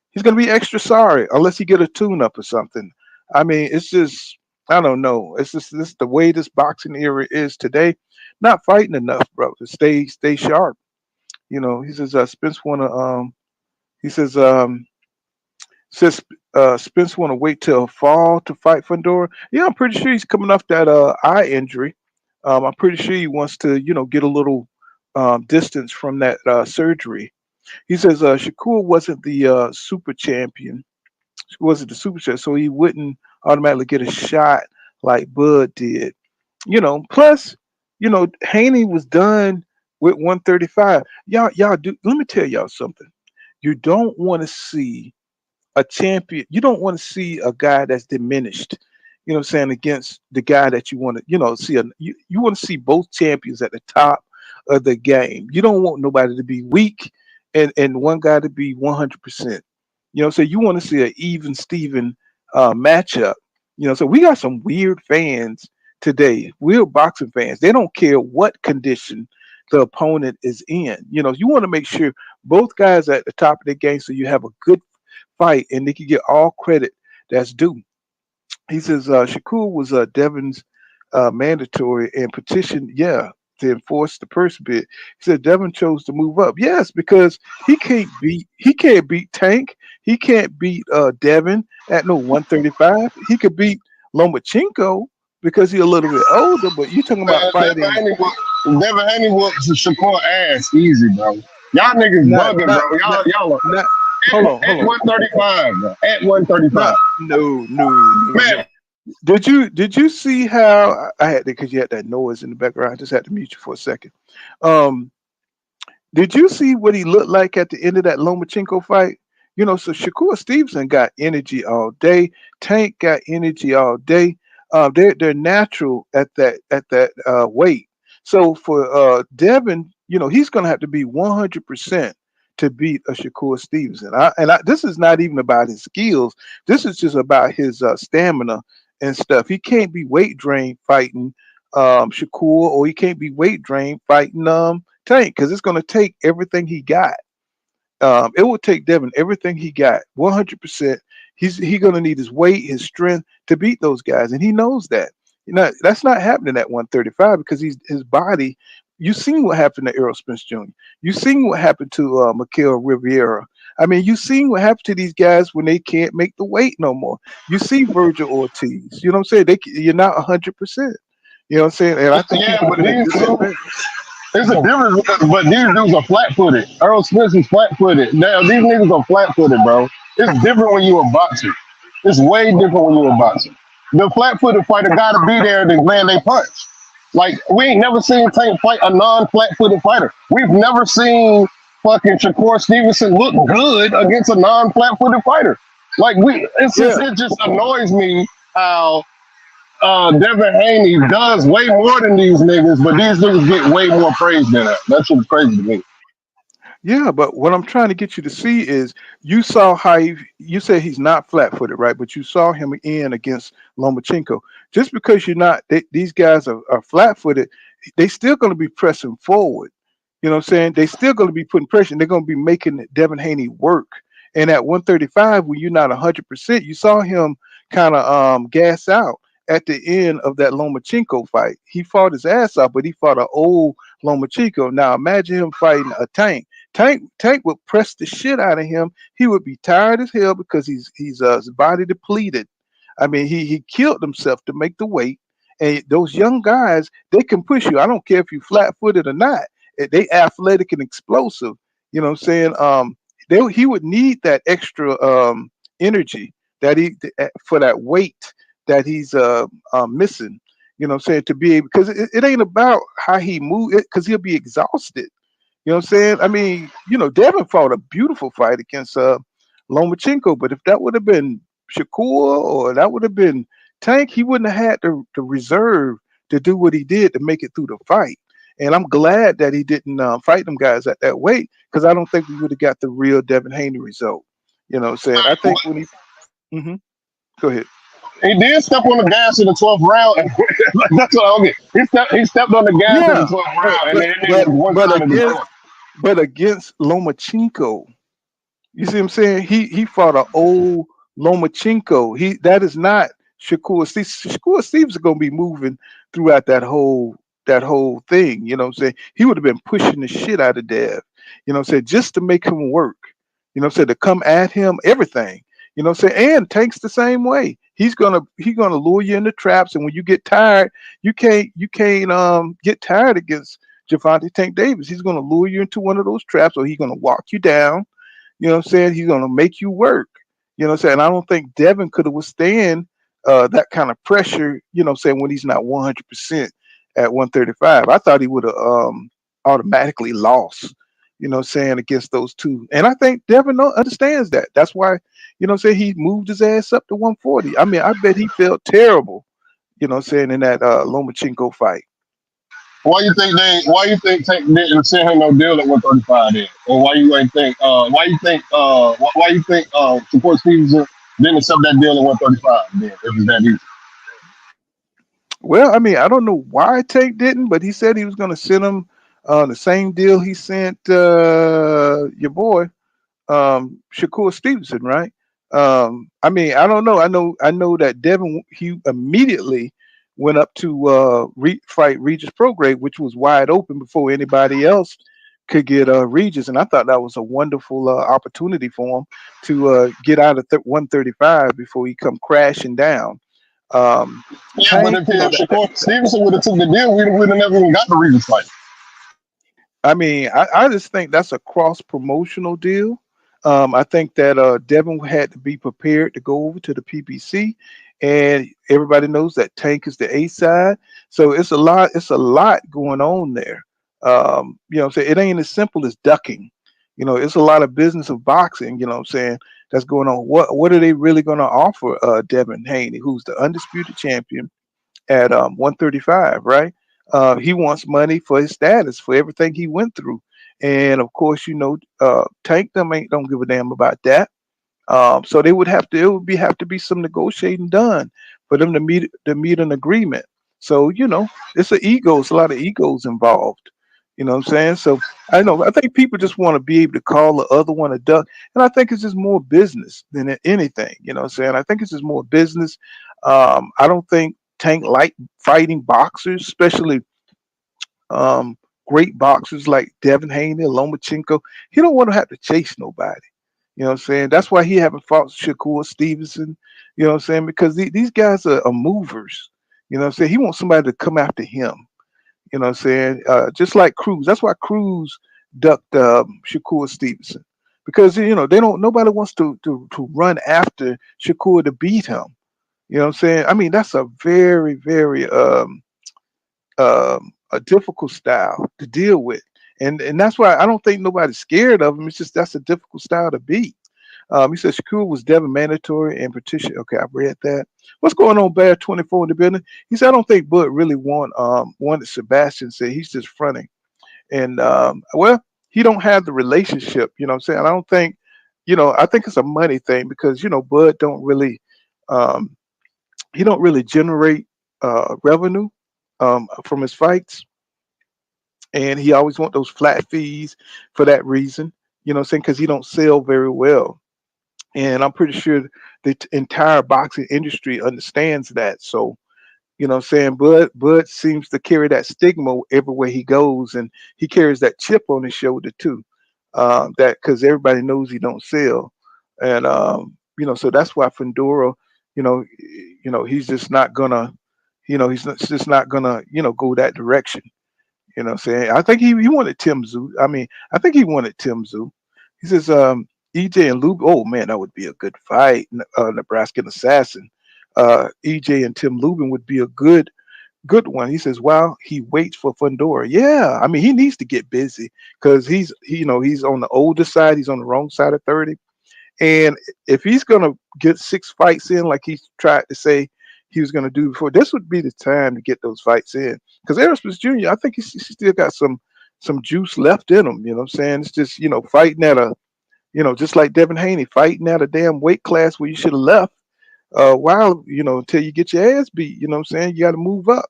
[SPEAKER 5] He's gonna be extra sorry unless he get a tune up or something. I mean, it's just I don't know. It's just this the way this boxing era is today. Not fighting enough, bro, to stay sharp. He says Spence wanna he says Spence wanna wait till fall to fight Fundora. Yeah, I'm pretty sure he's coming off that eye injury. I'm pretty sure he wants to, get a little distance from that surgery. He says Shakur wasn't the super champion, wasn't the super champion, so he wouldn't automatically get a shot like Bud did. Plus, Haney was done with 135. Y'all do. Let me tell y'all something. You don't want to see a champion. You don't want to see a guy that's diminished. You know what I'm saying, against the guy that you want to, see. You want to see both champions at the top of the game. You don't want nobody to be weak and one guy to be 100%. So you want to see an even Steven matchup. So we got some weird fans today, weird boxing fans. They don't care what condition the opponent is in. You want to make sure both guys are at the top of their game so you have a good fight and they can get all credit that's due. He says Shakur was Devin's mandatory and petitioned, to enforce the purse bid. He said Devin chose to move up. Yes, because he can't beat Tank. He can't beat Devin at no 135. He could beat Lomachenko because he's a little bit older. But you talking about fighting?
[SPEAKER 6] Devin Haney whoops Shakur ass easy, bro. Y'all niggas
[SPEAKER 5] Not,
[SPEAKER 6] bugging,
[SPEAKER 5] not,
[SPEAKER 6] bro.
[SPEAKER 5] not,
[SPEAKER 6] Y'all
[SPEAKER 5] not. Hold on, hold
[SPEAKER 6] at
[SPEAKER 5] on.
[SPEAKER 6] 135, bro. At 135.
[SPEAKER 5] No.
[SPEAKER 6] Man,
[SPEAKER 5] Did you see how I had because you had that noise in the background? I just had to mute you for a second. Um, did you see what he looked like at the end of that Lomachenko fight? So Shakur Stevenson got energy all day. Tank got energy all day. They're natural at that weight. So for Devin, he's gonna have to be 100% to beat a Shakur Stevenson. This is not even about his skills. This is just about his stamina and stuff. He can't be weight drained fighting Shakur, or he can't be weight drained fighting Tank because it's gonna take everything he got. It will take Devin everything he got, 100%. He's gonna need his weight, his strength to beat those guys, and he knows that. That's not happening at 135 because his body. You seen what happened to Errol Spence Jr. You seen what happened to Mikael Riviera. I mean, you seen what happened to these guys when they can't make the weight no more. You see Virgil Ortiz. You know what I'm saying? You're not 100%. You know what I'm saying? And I think
[SPEAKER 6] Yeah,
[SPEAKER 5] he would
[SPEAKER 6] but
[SPEAKER 5] have been
[SPEAKER 6] these two,
[SPEAKER 5] disadvantaged.
[SPEAKER 6] it's a
[SPEAKER 5] Go
[SPEAKER 6] difference. But these dudes are flat footed. Earl Spence is flat footed. Now these niggas are flat footed, bro. It's different when you a boxer. It's way different when you a boxer. The flat footed fighter gotta be there to land they punch. Like we ain't never seen Tank fight a non flat footed fighter. We've never seen fucking Shakur Stevenson look good against a non flat footed fighter. Like
[SPEAKER 5] yeah,
[SPEAKER 6] it just annoys me how Devin Haney does way more than these niggas, but these niggas get way more praise than that. That's what's crazy to me.
[SPEAKER 5] yeah. But what I'm trying to get you to see is you saw how you said he's not flat-footed, right? But you saw him in against Lomachenko. Just because you're not, these guys are flat-footed, they still going to be pressing forward. You know what I'm saying? They still going to be putting pressure. They're going to be making Devin Haney work. And at 135, when you're not 100%, you saw him kind of gas out at the end of that Lomachenko fight. He fought his ass off, but he fought an old Lomachenko. Now imagine him fighting a Tank. Tank would press the shit out of him. He would be tired as hell because he's his body depleted. I mean, he killed himself to make the weight. And those young guys, they can push you. I don't care if you flat footed or not. They athletic and explosive. You know what I'm saying? He would need that extra energy that for that weight that he's missing. You know what I'm saying? To be able, because it ain't about how he move it, because he'll be exhausted. You know what I'm saying? I mean, Devin fought a beautiful fight against Lomachenko, but if that would have been Shakur or that would have been Tank, he wouldn't have had the reserve to do what he did to make it through the fight. And I'm glad that he didn't fight them guys at that weight because I don't think we would have got the real Devin Haney result. You know what I'm saying? I think when he. Hmm. Go ahead.
[SPEAKER 6] He did step on the gas in the 12th round. And that's what I don't get. He stepped on the gas in the
[SPEAKER 5] Yeah,
[SPEAKER 6] 12th
[SPEAKER 5] but
[SPEAKER 6] round, and
[SPEAKER 5] but
[SPEAKER 6] then it
[SPEAKER 5] but
[SPEAKER 6] was one
[SPEAKER 5] but
[SPEAKER 6] sided to
[SPEAKER 5] against but against Lomachenko, you see what I'm saying? He fought an old Lomachenko. That is not Shakur Steve. Shakur Steve's going to be moving throughout that whole thing. You know what I'm saying? He would have been pushing the shit out of Dev. You know what I'm saying? Just to make him work. You know what I'm saying? To come at him, everything. You know what I'm saying? And Tank's the same way. He's gonna lure you into traps, and when you get tired, you can't get tired against Javante Tank Davis. He's gonna lure you into one of those traps, or he's gonna walk you down. You know what I'm saying? He's gonna make you work. You know what I'm saying? I don't think Devin could have withstand that kind of pressure. You know what I'm saying? When he's not 100% at 135, I thought he would have automatically lost. You know what I'm saying, against those two, and I think Devin understands that. That's why what I'm saying, he moved his ass up to 140. I mean, I bet he felt terrible. You know what I'm saying, in that Lomachenko fight.
[SPEAKER 6] Why you think Tank didn't send him no deal at 135 then? Or why you think Support Stevenson didn't accept that deal at 135 then, if it's that easy?
[SPEAKER 5] Well, I mean, I don't know why Tank didn't, but he said he was going to send him the same deal he sent your boy Shakur Stevenson, right? I mean, I don't know. I know that Devin he immediately went up to fight Regis Prograde, which was wide open before anybody else could get Regis, and I thought that was a wonderful opportunity for him to get out of 135 before he come crashing down. Um,
[SPEAKER 6] Yeah, but
[SPEAKER 5] Tank,
[SPEAKER 6] if Shakur Stevenson would have took the deal, we would have never even got the Regis fight.
[SPEAKER 5] I mean, I just think that's a cross promotional deal. I think that Devin had to be prepared to go over to the PPC, and everybody knows that Tank is the A side, so it's a lot. It's a lot going on there. What I'm saying, it ain't as simple as ducking. It's a lot of business of boxing. What I'm saying, that's going on. What are they really going to offer Devin Haney, who's the undisputed champion at 135, right? He wants money for his status, for everything he went through, and of course, Tank them ain't don't give a damn about that. So they would have to, it would be have to be some negotiating done for them to meet an agreement. So it's it's a lot of egos involved. You know what I'm saying? So I know I think people just want to be able to call the other one a duck, and I think it's just more business than anything. You know what I'm saying? I think it's just more business. I don't think tank like fighting boxers, especially um, great boxers like Devin Haney, Lomachenko. He don't want to have to chase nobody. You know what I'm saying? That's why he haven't fought Shakur Stevenson. You know what I'm saying? Because these guys are movers. You know what I'm saying? He wants somebody to come after him. You know what I'm saying? Just like Cruz. That's why Cruz ducked Shakur Stevenson. Because they don't nobody wants to run after Shakur to beat him. You know what I'm saying? I mean, that's a very, very a difficult style to deal with. And that's why I don't think nobody's scared of him. It's just that's a difficult style to beat. He said Shakur was Devin mandatory and petition. Okay, I read that. What's going on, Bear 24 in the building? He said I don't think Bud really wanted Sebastian. Said he's just fronting. And well, he don't have the relationship. You know what I'm saying? I don't think. I think it's a money thing because Bud don't really um, he don't really generate revenue from his fights, and he always want those flat fees for that reason. You know what I'm saying? Because he don't sell very well, and I'm pretty sure the entire boxing industry understands that. So what I'm saying? Bud seems to carry that stigma everywhere he goes, and he carries that chip on his shoulder too. That because everybody knows he don't sell, and so that's why Fundora, he's just not gonna, just not gonna, go that direction. You know what I'm saying? I think he wanted Tim Zoo. I mean, I think he wanted Tim Zoo. He says, EJ and Lube. Oh man, that would be a good fight. Nebraskan Assassin. EJ and Tim Lubin would be a good one. He says, while he waits for Fundora. Yeah, I mean, he needs to get busy because he's on the older side. He's on the wrong side of 30. And if he's gonna get 6 fights in, like he tried to say he was gonna do before, this would be the time to get those fights in. Because Aerosmith Jr., I think he still got some juice left in him. You know what I'm saying? It's just fighting at a just like Devin Haney fighting at a damn weight class where you should have left. While until you get your ass beat. You know what I'm saying? You got to move up.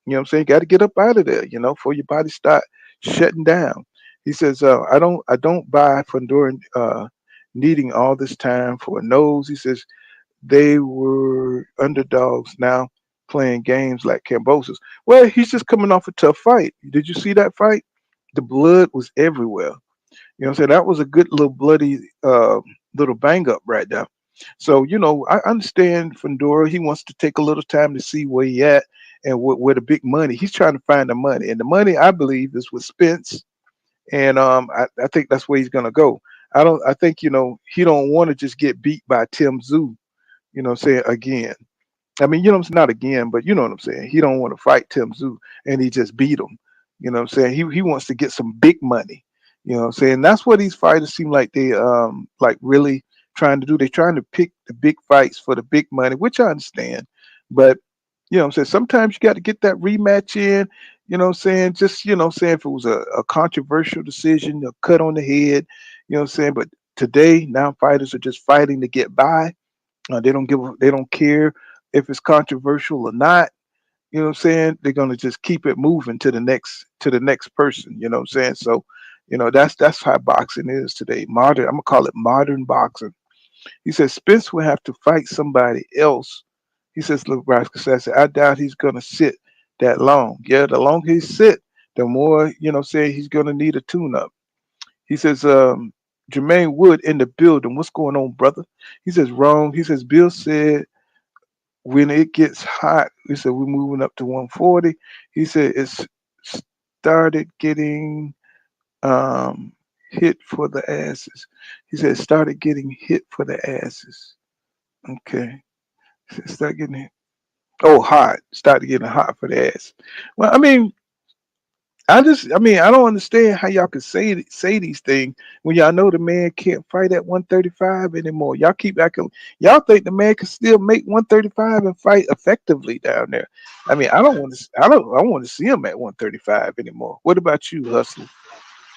[SPEAKER 5] You know what I'm saying? You got to get up out of there. Before your body start shutting down. He says, I don't buy Fundora needing all this time for a nose. He says they were underdogs now playing games like Cambosos. Well, he's just coming off a tough fight. Did you see that fight? The blood was everywhere. You know what I'm saying? That was a good little bloody little bang up right there. So, I understand Fundora. He wants to take a little time to see where he at and where the big money. He's trying to find the money. And the money, I believe, is with Spence. And I think that's where he's gonna go. I think, he don't want to just get beat by Tim Zoo, what I'm saying, again. I mean, not again, but you know what I'm saying. He don't want to fight Tim Zoo and he just beat him. You know what I'm saying? He wants to get some big money. You know what I'm saying? That's what these fighters seem like they like really trying to do. They're trying to pick the big fights for the big money, which I understand. But what I'm saying, sometimes you got to get that rematch in, what I'm saying? Just, what I'm saying, if it was a controversial decision, a cut on the head, what I'm saying? But today, now fighters are just fighting to get by. They don't care if it's controversial or not. You know what I'm saying? They're gonna just keep it moving to the next person. You know what I'm saying? So, that's how boxing is today. Modern. I'm gonna call it modern boxing. He says Spence will have to fight somebody else. He says, "Look, Nebraska, I doubt he's gonna sit that long. Yeah, the longer he sit, the more saying he's gonna need a tune-up." He says, Jermaine Wood in the building. What's going on, brother? He says, wrong. He says, Bill said when it gets hot, he said we're moving up to 140. He said it's started getting hit for the asses. He said started getting hit for the asses. Okay. He said start getting hit. Oh, hot. Started getting hot for the ass. Well, I mean, I don't understand how y'all can say these things when y'all know the man can't fight at 135 anymore. Y'all keep acting. Y'all think the man can still make 135 and fight effectively down there. I mean, I don't want to. I don't want to see him at 135 anymore. What about you, Hustler?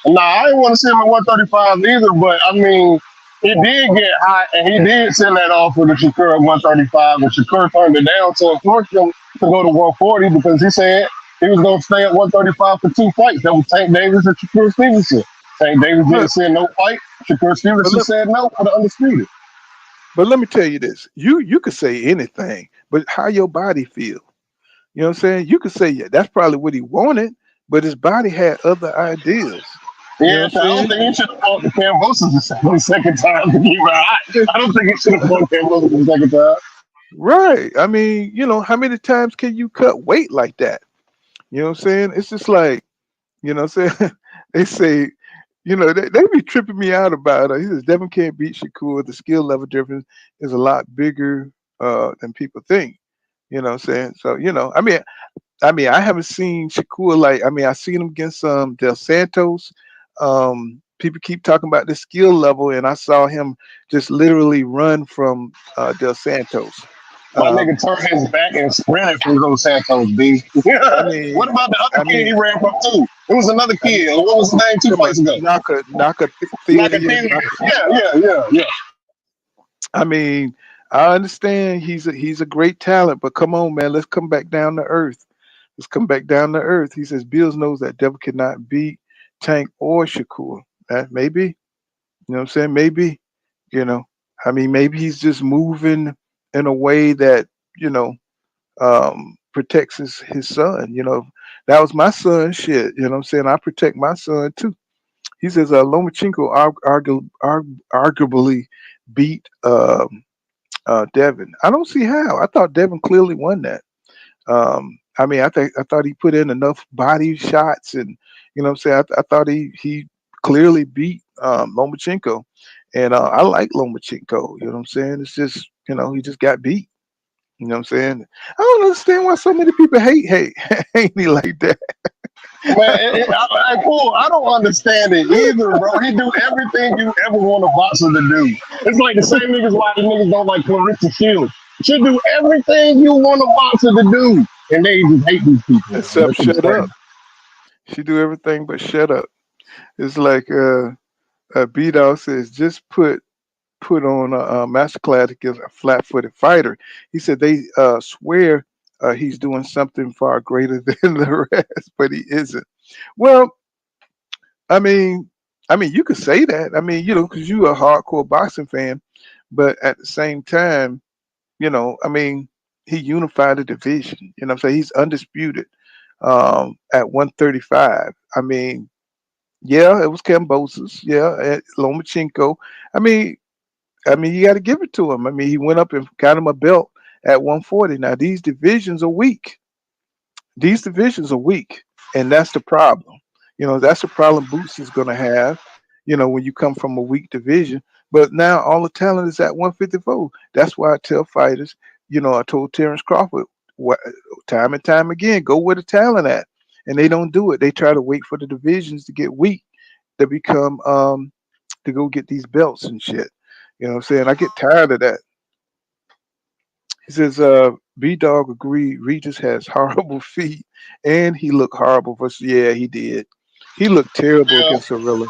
[SPEAKER 6] Nah, I didn't want to see him at 135 either, but I mean, it did get hot, and he did send that offer to Shakur at 135, and Shakur turned it down to force him to go to 140 because he said he was going to stay at 135 for 2 fights. That was Tank Davis and Shakur Stevenson. Tank Davis didn't say no fight. Shakur Stevenson said no for the undisputed.
[SPEAKER 5] But let me tell you this: you could say anything, but how your body feel. You know what I'm saying? You could say, yeah, that's probably what he wanted, but his body had other ideas. You know
[SPEAKER 6] Yeah,
[SPEAKER 5] what
[SPEAKER 6] so I
[SPEAKER 5] I'm
[SPEAKER 6] don't
[SPEAKER 5] saying?
[SPEAKER 6] think he should have fought the Cambosos the second time to be right. I don't think he should have fought Cambosos the second time.
[SPEAKER 5] Right. I mean, how many times can you cut weight like that? You know what I'm saying? It's just like, what I'm saying? They say, they be tripping me out about it. He says Devin can't beat Shakur. The skill level difference is a lot bigger than people think. You know what I'm saying? So, I mean, I haven't seen Shakur like. I mean, I seen him against Del Santos. People keep talking about the skill level, and I saw him just literally run from Del Santos.
[SPEAKER 6] My nigga
[SPEAKER 5] Um,
[SPEAKER 6] turned his back and sprinted from Los Santos, B.
[SPEAKER 5] I
[SPEAKER 6] What
[SPEAKER 5] mean,
[SPEAKER 6] about the other
[SPEAKER 5] I
[SPEAKER 6] kid he
[SPEAKER 5] mean,
[SPEAKER 6] ran from too? It was another
[SPEAKER 5] I mean,
[SPEAKER 6] kid. What was his name two
[SPEAKER 5] come on,
[SPEAKER 6] fights ago?
[SPEAKER 5] Theater,
[SPEAKER 6] Nakatini. Yeah.
[SPEAKER 5] I mean, I understand he's a great talent, but come on, man, let's come back down to earth. Let's come back down to earth. He says Bills knows that Devil cannot beat Tank or Shakur. Maybe, what I'm saying? Maybe, you know, I mean, maybe he's just moving in a way that, you know, protects his son. That was my son. Shit, you know what I'm saying? I protect my son too. He says Lomachenko arguably beat Devin. I don't see how. I thought Devin clearly won that. I mean, I thought he put in enough body shots, and what I'm saying. I thought he clearly beat Lomachenko, and I like Lomachenko. You know what I'm saying? It's just he just got beat. You know what I'm saying? I don't understand why so many people hate me like that.
[SPEAKER 6] Man, cool. I don't understand it either, bro. He do everything you ever want a boxer to do. It's like the same niggas why the niggas don't like Clarissa Shields. She do everything you want a boxer to do, and they just hate these people. Man.
[SPEAKER 5] Except
[SPEAKER 6] This is
[SPEAKER 5] shut
[SPEAKER 6] crazy.
[SPEAKER 5] up. She do everything but shut up. It's like B Dog says, just put on a masterclass against a flat-footed fighter. He said they swear he's doing something far greater than the rest, but he isn't. Well, I mean, you could say that. I mean, because you're a hardcore boxing fan, but at the same time, I mean, he unified the division. You know what I'm saying? He's undisputed at 135. I mean, yeah, it was Kambosos. Yeah, Lomachenko. I mean, you got to give it to him. I mean, he went up and got him a belt at 140. Now, these divisions are weak. These divisions are weak, and that's the problem. That's the problem Boots is going to have. When you come from a weak division, but now all the talent is at 154. That's why I tell fighters. I told Terrence Crawford time and time again, go where the talent at, and they don't do it. They try to wait for the divisions to get weak to become to go get these belts and shit. You know what I'm saying? I get tired of that. He says, B Dog agreed Regis has horrible feet and he looked horrible yeah, he did. He looked terrible
[SPEAKER 6] Yeah.
[SPEAKER 5] against Zorilla.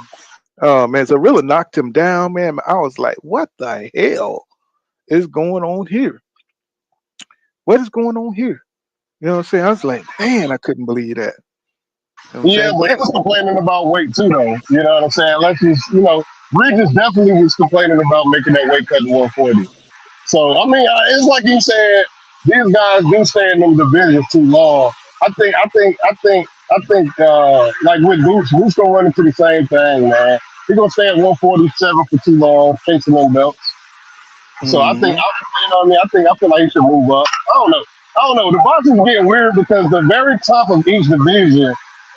[SPEAKER 5] Oh man, Zorilla knocked him down, man. I was like, what the hell is going on here? What is going on here? You know what I'm saying? I was like, man, I couldn't believe that. You know what I'm
[SPEAKER 6] Yeah,
[SPEAKER 5] saying?
[SPEAKER 6] but he
[SPEAKER 5] But
[SPEAKER 6] was complaining about weight too, though. You know what I'm saying? Let's just, Regis definitely was complaining about making that weight cut to 140. So I mean, it's like you said, these guys do stay in them divisions too long. I think, like with Boots gonna run into the same thing, man. He gonna stay at 147 for too long, chasing them belts. So I think,
[SPEAKER 5] mhm.
[SPEAKER 6] you know what I mean? I feel like he should move up. I don't know. I don't know. The boxing's getting weird because the very top of each division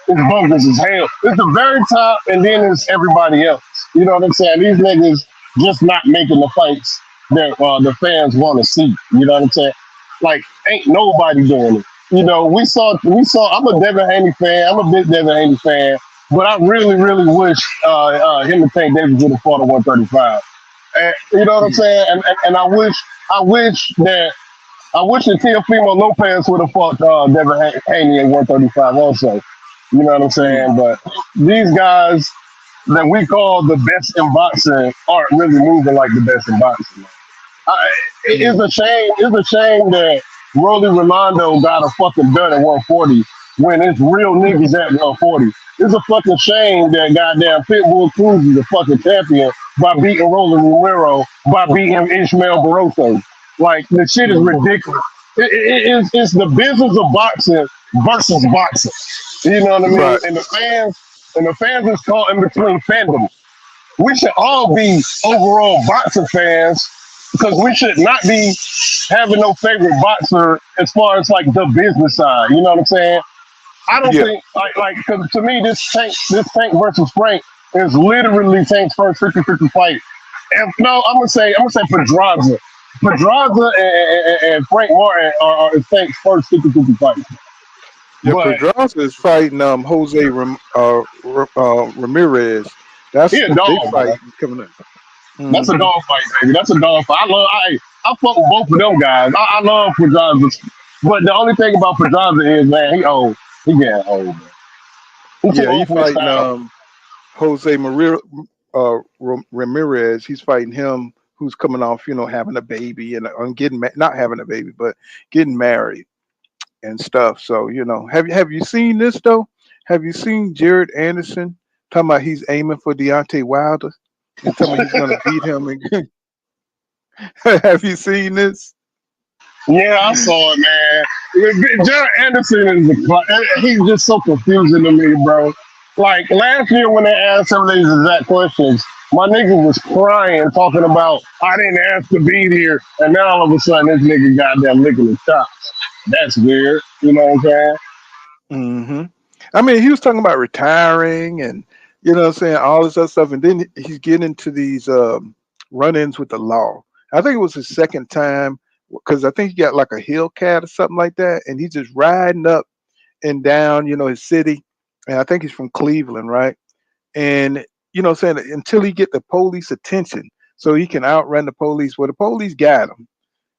[SPEAKER 6] is bogus as hell. It's the very top, and then it's everybody else. You know what I'm saying? These niggas just not making the fights that the fans want to see. You know what I'm saying? Like, ain't nobody doing it. I'm a Devin Haney fan. I'm a big Devin Haney fan, but I really, really wish him and Tank Davis would have fought at 135. And, you know what I'm saying? And I wish that Teofimo Lopez would have fought Devin Haney at 135 also. You know what I'm
[SPEAKER 5] Mm,
[SPEAKER 6] saying? But these guys that we call the best in boxing aren't really moving like the best in boxing. It's
[SPEAKER 5] mm,
[SPEAKER 6] a shame. It's a shame that Rolly Rolando got a fucking done at 140 when it's real niggas at 140. It's a fucking shame that goddamn Pitbull Cruz is a fucking champion by beating Rolly Romero by beating Ishmael Barroso. Like the shit is
[SPEAKER 5] mm.
[SPEAKER 6] ridiculous. It's the business of boxing versus boxing. You know what I mean?
[SPEAKER 5] Right.
[SPEAKER 6] And the fans is caught in between fandoms. We should all be overall boxing fans because we should not be having no favorite boxer as far as like the business side. You know what I'm saying? I don't
[SPEAKER 5] Yeah.
[SPEAKER 6] think like because to me this Tank versus Frank is literally Tank's first 50-50 fight. And no, I'm gonna say Pedraza. Pedraza and Frank Martin are Tank's first 50-50 fight.
[SPEAKER 5] Yeah.
[SPEAKER 6] But
[SPEAKER 5] Pedraza is fighting Ramirez. That's
[SPEAKER 6] he a
[SPEAKER 5] who they
[SPEAKER 6] dog, man.
[SPEAKER 5] fight coming up.
[SPEAKER 6] That's a
[SPEAKER 5] Hmm.
[SPEAKER 6] dog fight, baby. That's a dog fight. I fuck with both of them guys. I love Pedraza. But the only thing about Pedraza is, man, he old. He getting old, man. He too
[SPEAKER 5] Yeah, he
[SPEAKER 6] old for his
[SPEAKER 5] fighting
[SPEAKER 6] style.
[SPEAKER 5] Ramirez. He's fighting him, who's coming off, having a baby and getting not having a baby, but getting married and stuff. So have you seen this though? Have you seen Jared Anderson talking about he's aiming for Deontay Wilder and telling me he's going to beat him? And have you seen this?
[SPEAKER 6] Yeah, I saw it, man. Jared Anderson he's just so confusing to me, bro. Like last year when they asked him these exact questions, my nigga was crying, talking about I didn't ask to be here, and now all of a sudden this nigga goddamn licking his chops. That's weird. You know what I'm saying?
[SPEAKER 5] Hmm. I mean, he was talking about retiring and what I'm saying, all this other stuff, and then he's getting into these run-ins with the law. I think it was his second time because I think he got like a Hellcat or something like that, and he's just riding up and down, his city, and I think he's from Cleveland, right? And saying until he get the police attention, so he can outrun the police. Well, the police got him,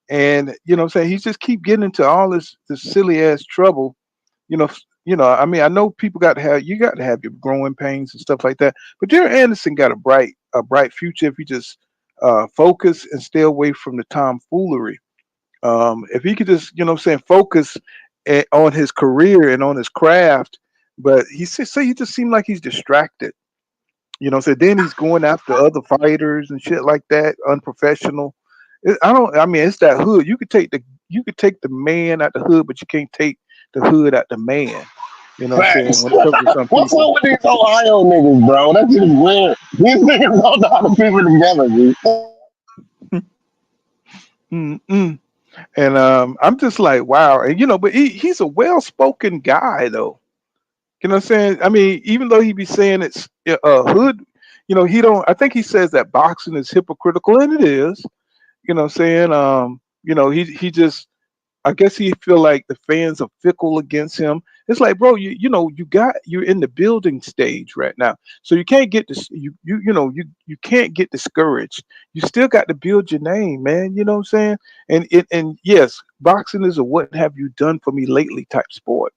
[SPEAKER 5] and saying he's just keep getting into all this silly ass trouble. You know, I mean, I know people got to have your growing pains and stuff like that. But Jared Anderson got a bright future if he just focus and stay away from the tomfoolery. If he could just, focus on his career and on his craft, but he just seemed like he's distracted. So then he's going after other fighters and shit like that, unprofessional. I mean, it's that hood. You could take the man out the hood, but you can't take the hood out the man. You know what I'm saying?
[SPEAKER 6] Facts.
[SPEAKER 5] When it comes to some
[SPEAKER 6] What's
[SPEAKER 5] people.
[SPEAKER 6] up with these Ohio niggas, bro? That's just weird. These niggas don't know how to keep it together, dude.
[SPEAKER 5] Mm-mm. And I'm just like, wow. And but he's a well-spoken guy though. You know what I'm saying? I mean, even though he be saying it's hood, he don't. I think he says that boxing is hypocritical, and it is. You know what I'm saying? He just. I guess he feel like the fans are fickle against him. It's like, bro, you're in the building stage right now, so you can't get this. You can't get discouraged. You still got to build your name, man. You know what I'm saying? And yes, boxing is a what have you done for me lately type sport,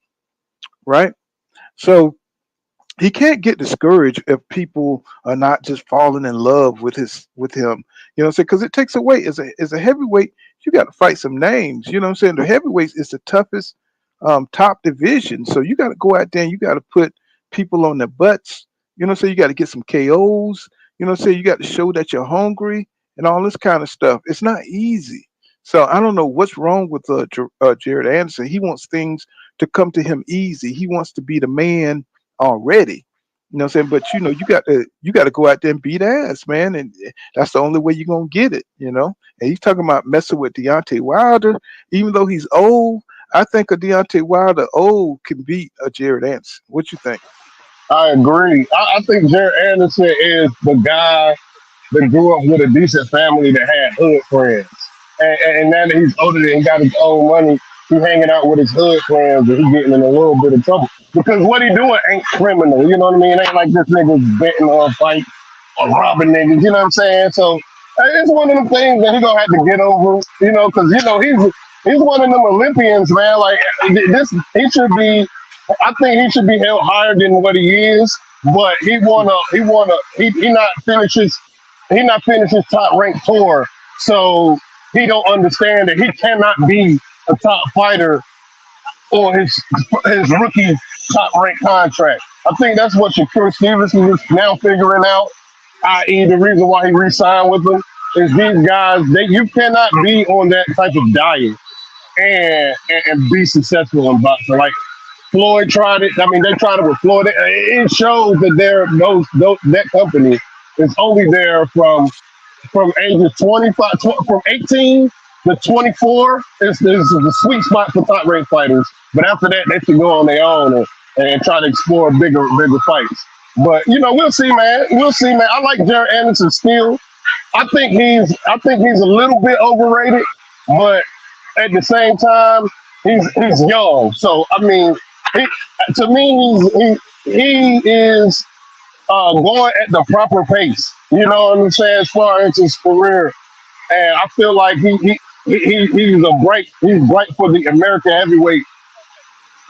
[SPEAKER 5] right? So he can't get discouraged if people are not just falling in love with him. You know what I'm saying? Because it takes away as a heavyweight, you got to fight some names. You know what I'm saying? The heavyweights is the toughest top division. So you got to go out there and you got to put people on their butts. You know what I'm saying? You got to get some KOs. You know what I'm saying? You got to show that you're hungry and all this kind of stuff. It's not easy. So I don't know what's wrong with Jared Anderson. He wants things to come to him easy. He wants to be the man already. You know what I'm saying? But you got to go out there and beat ass, man. And that's the only way you're gonna get it. And he's talking about messing with Deontay Wilder, even though he's old. I think a Deontay Wilder old can beat a Jared Anderson. What you think?
[SPEAKER 6] I agree. I think Jared Anderson is the guy that grew up with a decent family that had hood friends. And now that he's older and got his own money, he hanging out with his hood friends and he getting in a little bit of trouble. Because what he doing ain't criminal, you know what I mean? It ain't like this nigga's betting on fight or robbing niggas, you know what I'm saying? So it's one of them things that he gonna have to get over, because he's one of them Olympians, man. Like this, I think he should be held higher than what he is. But he not finish his top ranked tour, so he don't understand that he cannot be a top fighter on his rookie top ranked contract. I think that's what Shakur Stevenson is now figuring out. I.e., the reason why he re-signed with them is these guys. You cannot be on that type of diet and be successful in boxing. Like Floyd tried it. I mean, they tried it with Floyd. It shows that that company is only there from ages 25, from 18 to 24 is the sweet spot for top rank fighters. But after that, they should go on their own and try to explore bigger fights. But we'll see, man. We'll see, man. I like Jaron Anderson's skill. I think he's a little bit overrated, but at the same time, he's young. So I mean, he, to me, he is going at the proper pace. You know what I'm saying? As far as his career, and I feel like he's bright for the American heavyweight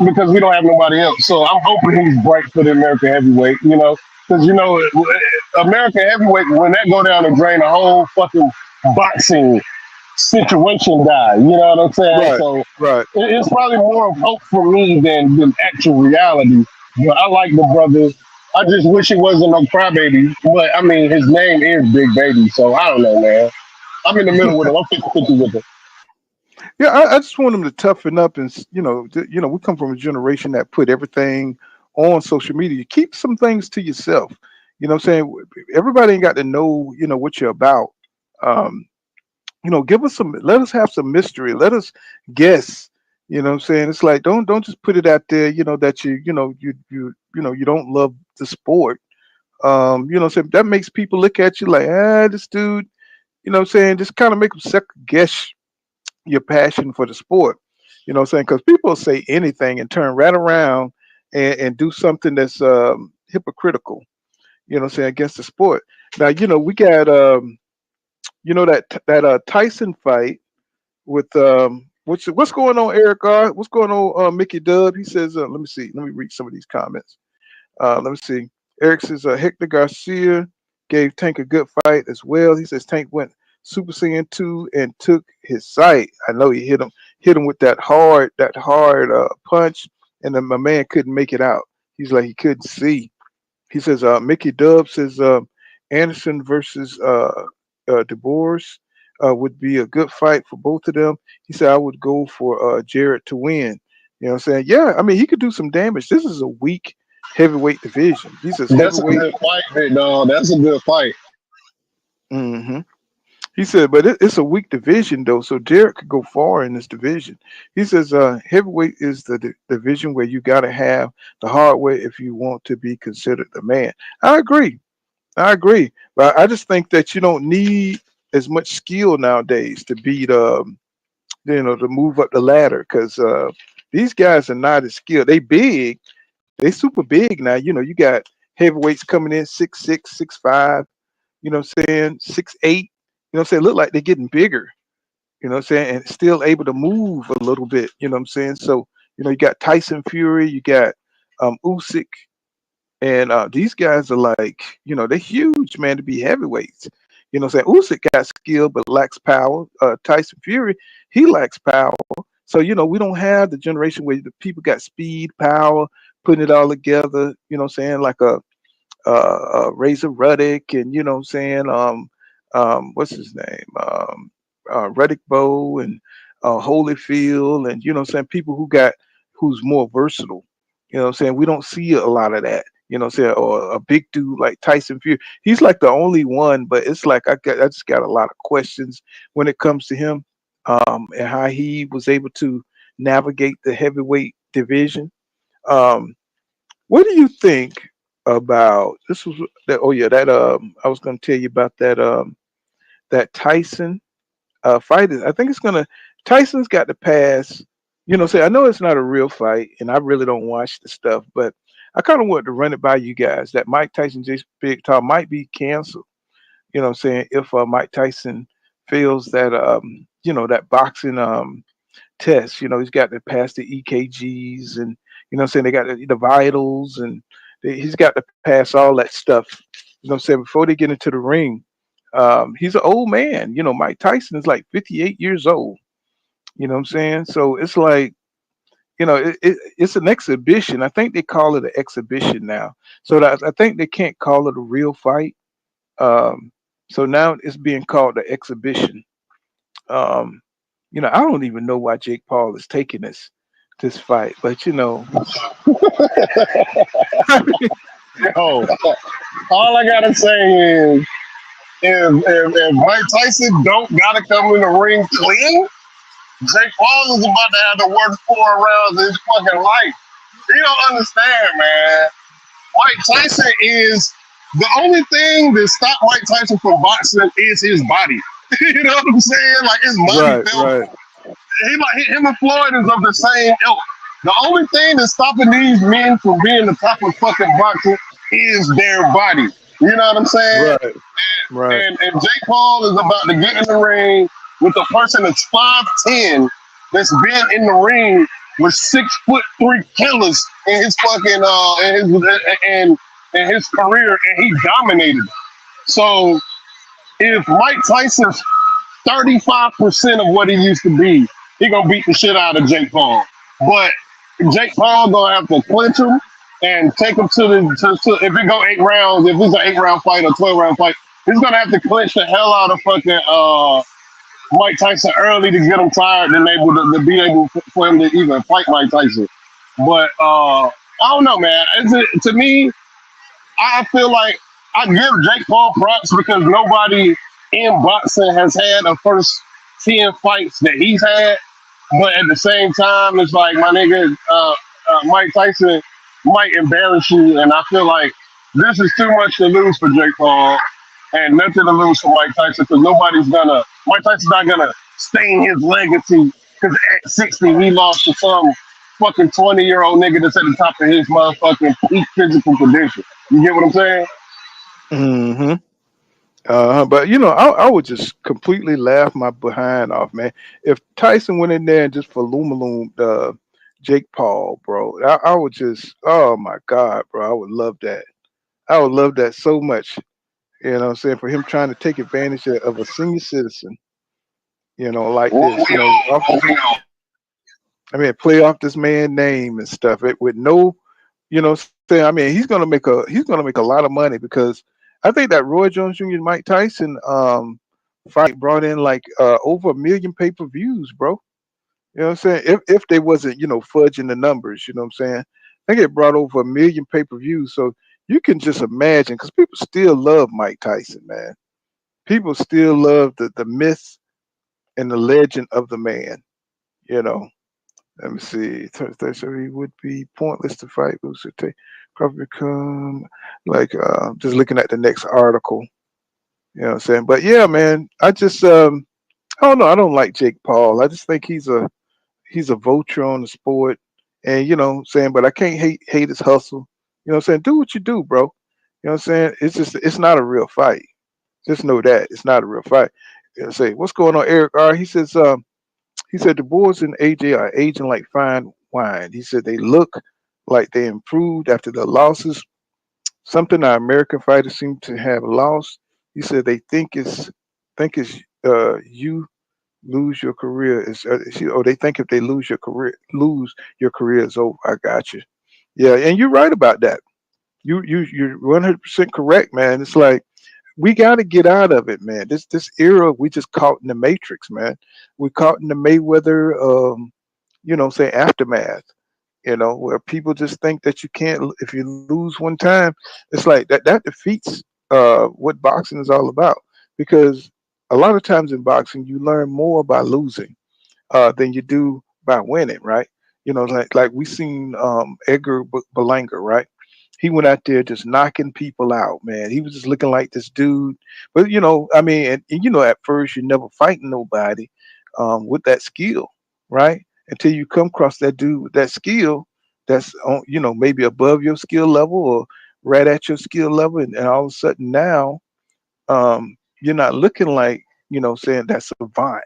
[SPEAKER 6] because we don't have nobody else. So I'm hoping he's bright for the American heavyweight. Because American heavyweight, when that go down and drain, the whole fucking boxing situation die. You know what I'm saying?
[SPEAKER 5] Right,
[SPEAKER 6] So
[SPEAKER 5] right.
[SPEAKER 6] it's probably more of hope for me than actual reality. But I like the brother. I just wish he wasn't no crybaby. But I mean, his name is Big Baby, so I don't know, man. I'm in the middle with him. I'm 50-50 with him.
[SPEAKER 5] Yeah, I just want them to toughen up, and we come from a generation that put everything on social media. Keep some things to yourself. You know what I'm saying? Everybody ain't got to know, what you're about. Um, give us let us have some mystery. Let us guess. You know what I'm saying? It's like don't just put it out there, that you don't love the sport. So that makes people look at you like, this dude, what I'm saying, just kind of make them second guess your passion for the sport. You know what I'm saying? Because people say anything and turn right around and do something that's hypocritical, what I'm saying, against the sport. Now, we got that Tyson fight with what's going on, Eric R? What's going on, Mickey Dub? He says, let me see, let me read some of these comments. Let me see. Eric says Hector Garcia gave Tank a good fight as well. He says Tank went Super Saiyan 2 and took his sight. I know he hit him with that hard punch, and then my man couldn't make it out. He's like he couldn't see. He says Mickey Dub says Anderson versus DeBoers would be a good fight for both of them. He said I would go for Jarrett to win. You know what I'm saying? Yeah, I mean he could do some damage. This is a weak heavyweight division. He says
[SPEAKER 6] That's a
[SPEAKER 5] heavyweight.
[SPEAKER 6] good fight, big dog. That's a good fight.
[SPEAKER 5] hmm He said, but it's a weak division though, so Jarrett could go far in this division. He says, heavyweight is the division where you got to have the hardware if you want to be considered the man. I agree. I agree, but I just think that you don't need as much skill nowadays to beat, to move up the ladder because these guys are not as skilled. They big, they super big now. You got heavyweights coming in 6'6", 6'5", saying 6'8", saying, look like they're getting bigger, saying, and still able to move a little bit, saying. So, you got Tyson Fury, you got Usyk, and these guys are like, they're huge, man, to be heavyweights. Saying Usyk got skill but lacks power. Tyson Fury, he lacks power. So, we don't have the generation where the people got speed, power, putting it all together, saying, like Razor Ruddock, and what's his name, Ruddock Bowe, and Holyfield, and people who's more versatile. Saying we don't see a lot of that. Saying, or a big dude like Tyson Fury. He's like the only one, but it's like I just got a lot of questions when it comes to him, and how he was able to navigate the heavyweight division. Um, what do you think about this? Was that? Oh yeah, that I was going to tell you about that Tyson fight. I think it's gonna Tyson's got to pass. Say I know it's not a real fight, and I really don't watch the stuff, but I kind of want to run it by you guys that Mike Tyson J Big Tom might be canceled. What I'm saying, if Mike Tyson feels that that boxing test. He's got to pass the EKGs, and what I'm saying, they got the vitals, and he's got to pass all that stuff. What I'm saying, before they get into the ring. He's an old man. Mike Tyson is like 58 years old. What I'm saying? So it's like, it's an exhibition. I think they call it an exhibition now. So that, I think they can't call it a real fight. So now it's being called an exhibition. Um, I don't even know why Jake Paul is taking this fight, but
[SPEAKER 6] Yo, all I gotta say is if Mike Tyson don't gotta come in the ring clean, Jake Paul is about to have the worst 4 rounds of his fucking life. You don't understand, man. Mike Tyson is the only thing that stopped Mike Tyson from boxing is his body. You know what I'm saying? Like his body
[SPEAKER 5] right,
[SPEAKER 6] fell.
[SPEAKER 5] right,
[SPEAKER 6] Him and Floyd is of the same ilk. The only thing that's stopping these men from being the top of fucking boxing is their body. You know what I'm saying?
[SPEAKER 5] right, right.
[SPEAKER 6] And Jake Paul is about to get in the ring with a person that's 5'10", that's been in the ring with 6'3" killers in his fucking in his career, and he dominated. So if Mike Tyson's 35% of what he used to be, he gonna beat the shit out of Jake Paul. But Jake Paul gonna have to clinch him and take him to if it go 8 rounds, if it's an 8 round fight or 12 round fight, he's gonna have to clinch the hell out of fucking Mike Tyson early to get him tired and able to be able for him to even fight Mike Tyson. But I don't know, man. To me, I feel like I give Jake Paul props because nobody in boxing has had a first 10 fights that he's had. But at the same time, it's like my nigga Mike Tyson might embarrass you, and I feel like this is too much to lose for Jake Paul and nothing to lose for Mike Tyson because Mike Tyson's not gonna stain his legacy because at 60 he lost to some fucking 20-year-old nigga that's at the top of his motherfucking peak physical condition. You get what I'm saying?
[SPEAKER 5] Hmm. But I would just completely laugh my behind off, man. If Tyson went in there and just Jake Paul, bro, I would just, oh my God, bro, I would love that. I would love that so much. You know what I'm saying? For him trying to take advantage of a senior citizen, like
[SPEAKER 6] What
[SPEAKER 5] this,
[SPEAKER 6] we know, what we know.
[SPEAKER 5] I mean, play off this man's name and stuff. It with no, saying. I mean, he's gonna make a lot of money because I think that Roy Jones Jr. and Mike Tyson fight brought in like over 1 million pay-per-views, bro. You know what I'm saying? If they wasn't fudging the numbers, you know what I'm saying? I think it brought over 1 million pay-per-views. So you can just imagine because people still love Mike Tyson, man. People still love the myth and the legend of the man. You know. Let me see. Thursday, so he would be pointless to fight. Boots would take probably become like just looking at the next article. You know what I'm saying? But yeah, man, I just I don't know. I don't like Jake Paul. I just think he's a vulture on the sport. And saying, but I can't hate his hustle. You know what I'm saying? Do what you do, bro. You know what I'm saying? It's not a real fight. Just know that. It's not a real fight. Say, what's going on, Eric R? He said the boys in AJ are aging like fine wine. He said they look like they improved after the losses. Something our American fighters seem to have lost. He said they think it's you lose your career is they think if they lose your career is over. I got you. Yeah, and you're right about that. You're 100% correct, man. It's like we got to get out of it, man. This era we just caught in the matrix, man. We caught in the Mayweather, say aftermath. Where people just think that you can't if you lose one time. It's like that defeats what boxing is all about because a lot of times in boxing you learn more by losing than you do by winning, right? Like we seen Edgar Berlanga, right? He went out there just knocking people out, man. He was just looking like this dude. But I mean, and at first you're never fighting nobody with that skill, right? Until you come across that dude with that skill that's on, maybe above your skill level or right at your skill level, and all of a sudden now you're not looking like saying that savant.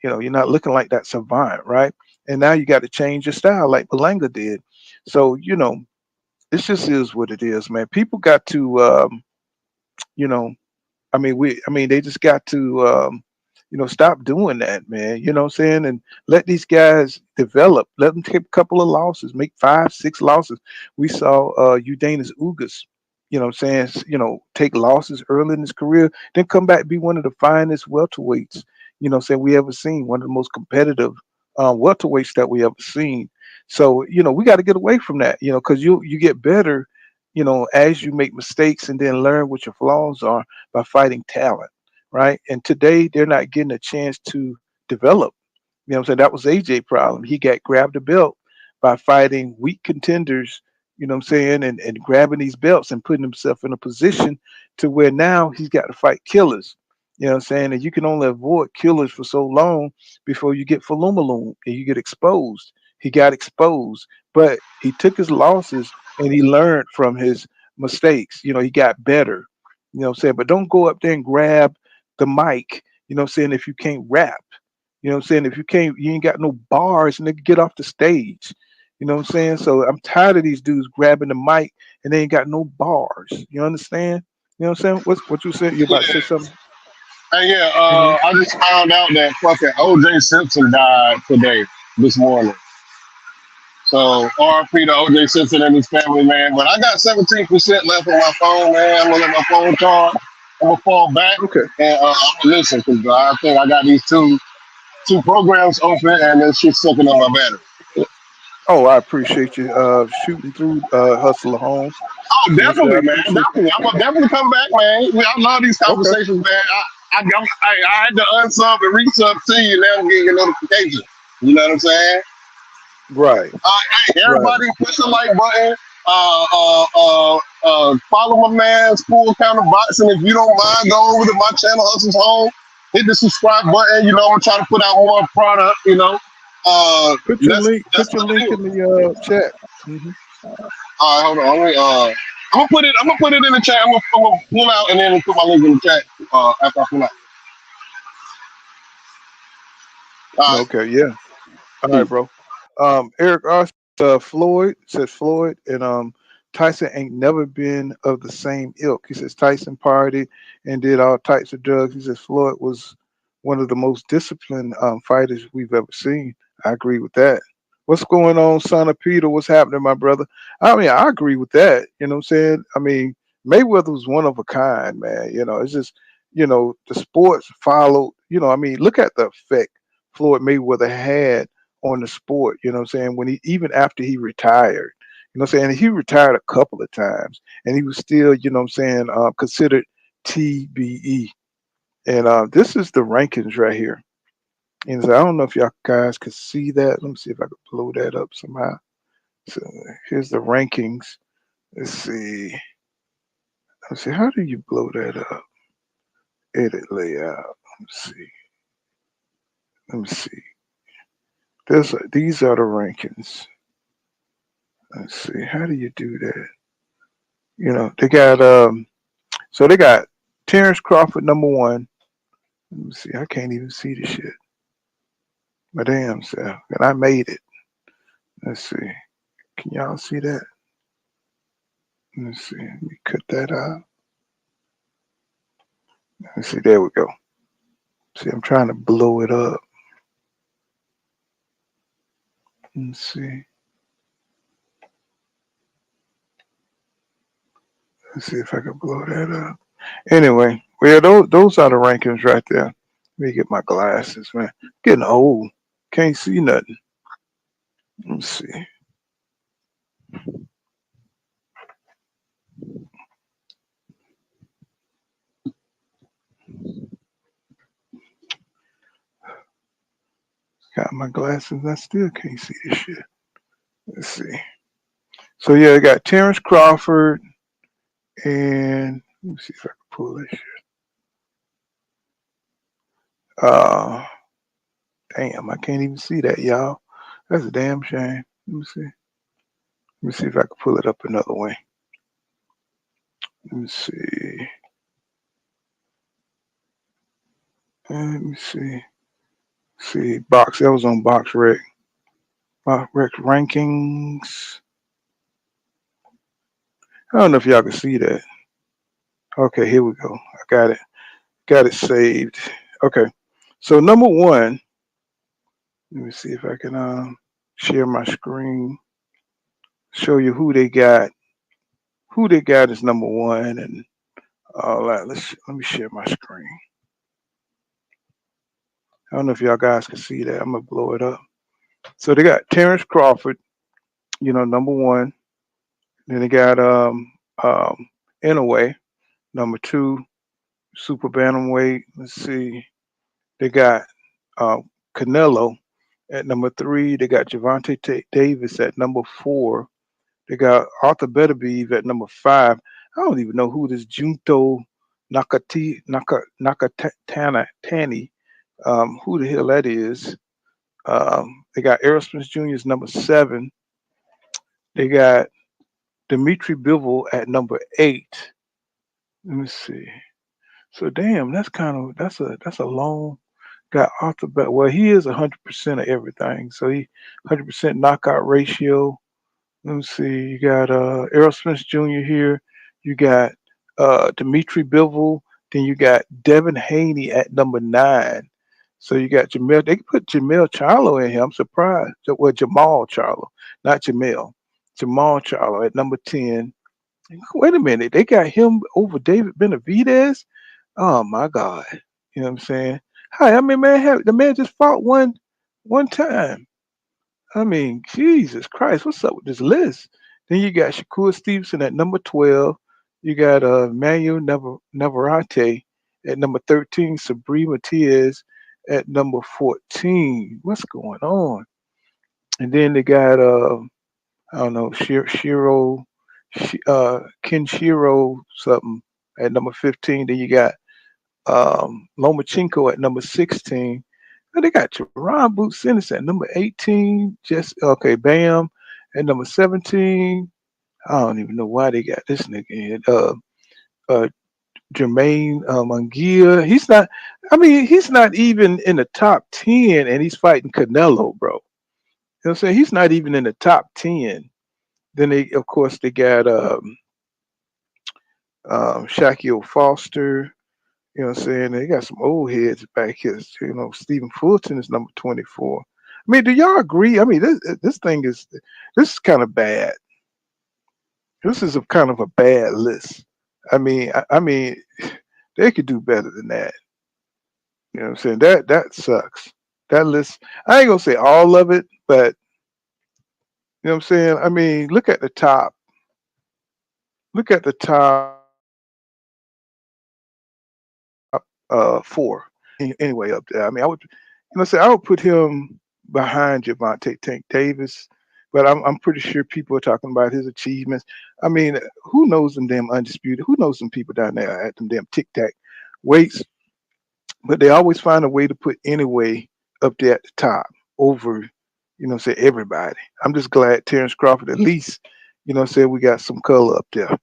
[SPEAKER 5] You're not looking like that savant, right? And now you got to change your style like Belanga did. So, it just is what it is, man. People got to, you know, I mean, they just got to, stop doing that, man. You know what I'm saying? And let these guys develop. Let them take a couple of losses, make 5, 6 losses. We saw Udanis Ugas, what I'm saying, take losses early in his career, then come back and be one of the finest welterweights, saying, we ever seen. One of the most competitive welterweights that we ever seen. So, we got to get away from that, because you get better, as you make mistakes and then learn what your flaws are by fighting talent, right? And today they're not getting a chance to develop. What I'm saying? That was AJ problem. He got grabbed a belt by fighting weak contenders, what I'm saying, and grabbing these belts and putting himself in a position to where now he's got to fight killers. What I'm saying? And you can only avoid killers for so long before you get Falumaloom and you get exposed. He got exposed, but he took his losses and he learned from his mistakes. He got better. What I'm saying? But don't go up there and grab the mic, what I'm saying, if you can't rap. What I'm saying? If you ain't got no bars, nigga, get off the stage. What I'm saying? So I'm tired of these dudes grabbing the mic and they ain't got no bars. You understand? What I'm saying? What you said? You about to say something?
[SPEAKER 6] Hey, yeah,
[SPEAKER 5] Hmm.
[SPEAKER 6] I just found out that fucking OJ Simpson died today, this morning. So RP to OJ Simpson and his family, man. But I got 17% left on my phone, man. I'm gonna let my phone charge. I'm gonna fall back
[SPEAKER 5] Okay.
[SPEAKER 6] and I'm gonna listen because I think I got these two programs open and this shit's sucking on my battery.
[SPEAKER 5] Oh, I appreciate you shooting through Hustler Holmes.
[SPEAKER 6] Oh,
[SPEAKER 5] I
[SPEAKER 6] definitely, man.
[SPEAKER 5] appreciate you.
[SPEAKER 6] Definitely. I'm gonna definitely come back, man. I love these
[SPEAKER 5] Okay.
[SPEAKER 6] conversations, man. I had to unsub and resub to you. Now I'm getting your notification. You know what I'm saying?
[SPEAKER 5] Right.
[SPEAKER 6] Hey,
[SPEAKER 5] Right.
[SPEAKER 6] everybody, push the like button. Follow my man's Full Counter Boxing. If you don't mind, go over to my channel, Hustle's Home. Hit the subscribe button. I'm trying to put out more product.
[SPEAKER 5] Put your
[SPEAKER 6] That's
[SPEAKER 5] link.
[SPEAKER 6] that's
[SPEAKER 5] Put your
[SPEAKER 6] what it
[SPEAKER 5] link
[SPEAKER 6] is.
[SPEAKER 5] in the chat.
[SPEAKER 6] All right, hold on. I'm gonna put it in the chat. I'm gonna pull out and then put my link in the chat. After I pull out. All right.
[SPEAKER 5] Okay. Yeah. All right,
[SPEAKER 6] Peace.
[SPEAKER 5] bro. Eric Ross, Floyd says Floyd and Tyson ain't never been of the same ilk. He says Tyson partied and did all types of drugs. He says Floyd was one of the most disciplined fighters we've ever seen. I agree with that. What's going on, son of Peter? What's happening, my brother? I mean, I agree with that. You know what I'm saying? I mean, Mayweather was one of a kind, man. It's just, the sports followed. I mean, look at the effect Floyd Mayweather had on the sport, what I'm saying, when he even after he retired, what I'm saying, he retired a couple of times and he was still, what I'm saying, considered TBE. And this is the rankings right here. And so I don't know if y'all guys could see that. Let me see if I could blow that up somehow. So here's the rankings. Let's see. Let's see. How do you blow that up? Edit layout. Let's see. Let me see. These are the rankings. Let's see. How do you do that? They got so they got Terrence Crawford number one. Let me see. I can't even see the shit. My damn self. And I made it. Let's see. Can y'all see that? Let's see. Let me cut that out. Let's see. There we go. See, I'm trying to blow it up. Let's see. Let's see if I can blow that up. Anyway, well, those are the rankings right there. Let me get my glasses, man. Getting old. Can't see nothing. Let's see. Got my glasses. I still can't see this shit. Let's see. So yeah, I got Terrence Crawford and let me see if I can pull this shit. Uh Damn, I can't even see that, y'all. That's a damn shame. Let me see. Let me see if I can pull it up another way. Let me see. Let me see. See, box. That was on Box Rec. Box Rec rankings. I don't know if y'all can see that. Okay, here we go. I got it. Got it saved. Okay. So number one. Let me see if I can share my screen. Show you who they got. Who they got is number one, and all that. Let me share my screen. I don't know if y'all guys can see that. I'm gonna blow it up. So they got Terrence Crawford, number one. Then they got Inouye, number two, super bantamweight. Let's see. They got um, Canelo at number three. They got Javante Davis at number four. They got Arthur Beterbiev at number five. I don't even know who this Junto Nakatani Tani, who the hell that is. They got Errol Jr. is number seven. They got Dimitri Bivol at number eight. Let me see. So damn, that's a long. Got Arthur Well, he is 100% of everything. So he 100% knockout ratio. Let me see. You got Errol Spence Jr. here. You got Dimitri Bivol. Then you got Devin Haney at number nine. So you got Jamel. They put Jamel Charlo in here. I'm surprised. Well, Jamal Charlo, not Jamel. Jamal Charlo at number 10. Wait a minute. They got him over David Benavidez? Oh my God. You know what I'm saying? Hi, I mean, man, the man just fought one time. I mean, Jesus Christ, what's up with this list? Then you got Shakur Stevenson at number 12. You got Manuel Navarrete at number 13. Sabri Matias at number 14. What's going on? And then they got I don't know, Kenshiro something at number 15. Then you got Lomachenko at number 16. And they got Jaron Boots Ennis at number 18. Just okay, Bam at number 17. I don't even know why they got this nigga in. Uh Jermaine Munguia. He's not. I mean, he's not even in the top 10, and he's fighting Canelo, bro. You know what I'm saying? He's not even in the top 10. Then they, of course, they got Shaquille Foster. You know what I'm saying? They got some old heads back here. Stephen Fulton is number 24. I mean, do y'all agree? I mean, this is kind of bad. This is a kind of a bad list. I mean, they could do better than that. You know what I'm saying? That sucks. That list. I ain't gonna say all of it, but you know what I'm saying. I mean, look at the top. Look at the top four. Anyway, up there. I mean, I would put him behind Javante Tank Davis, but I'm pretty sure people are talking about his achievements. I mean, who knows them damn undisputed? Who knows them people down there at them damn tic tac weights? But they always find a way to put anyway up there at the top over, say everybody. I'm just glad Terrence Crawford at least, say we got some color up there.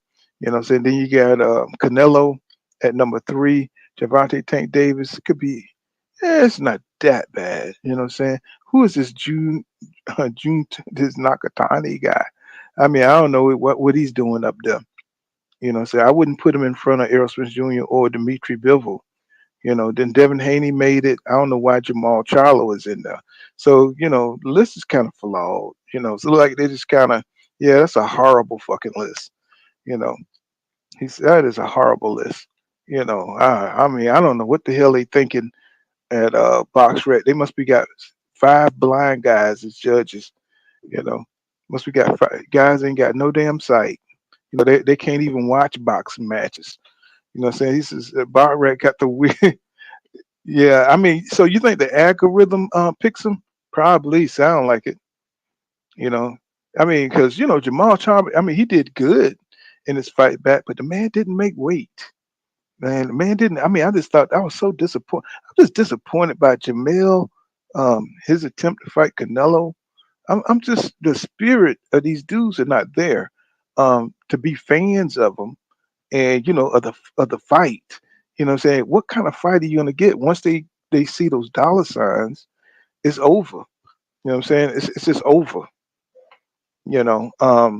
[SPEAKER 5] Saying then you got Canelo at number three, Javante Tank Davis could be. It's not that bad. You know what I'm saying? Who is this June this Nakatani guy? I mean, I don't know what he's doing up there. I wouldn't put him in front of Errol Spence Jr. or Dimitri Bivol. Then Devin Haney made it. I don't know why Jamal Charlo is in there. So, the list is kind of flawed. So like they just kind of, yeah, that's a horrible fucking list. You know, that is a horrible list. I mean, I don't know what the hell they thinking at Box Rec. They must be got five blind guys as judges. You know, must be got guys ain't got no damn sight. They can't even watch boxing matches. What I'm saying? He says Box Rec got the weird. Yeah, I mean, so you think the algorithm picks him? Probably sound like it. You know, I mean, because Jamal Charlo. I mean, he did good in his fight back, but the man didn't make weight. Man, the man didn't. I mean, I just thought I was so disappointed. I'm just disappointed by Jamel, his attempt to fight Canelo. I'm just the spirit of these dudes are not there to be fans of them and of the fight. What I'm saying? What kind of fight are you gonna get once they see those dollar signs? It's over. What I'm saying? It's just over. You know. I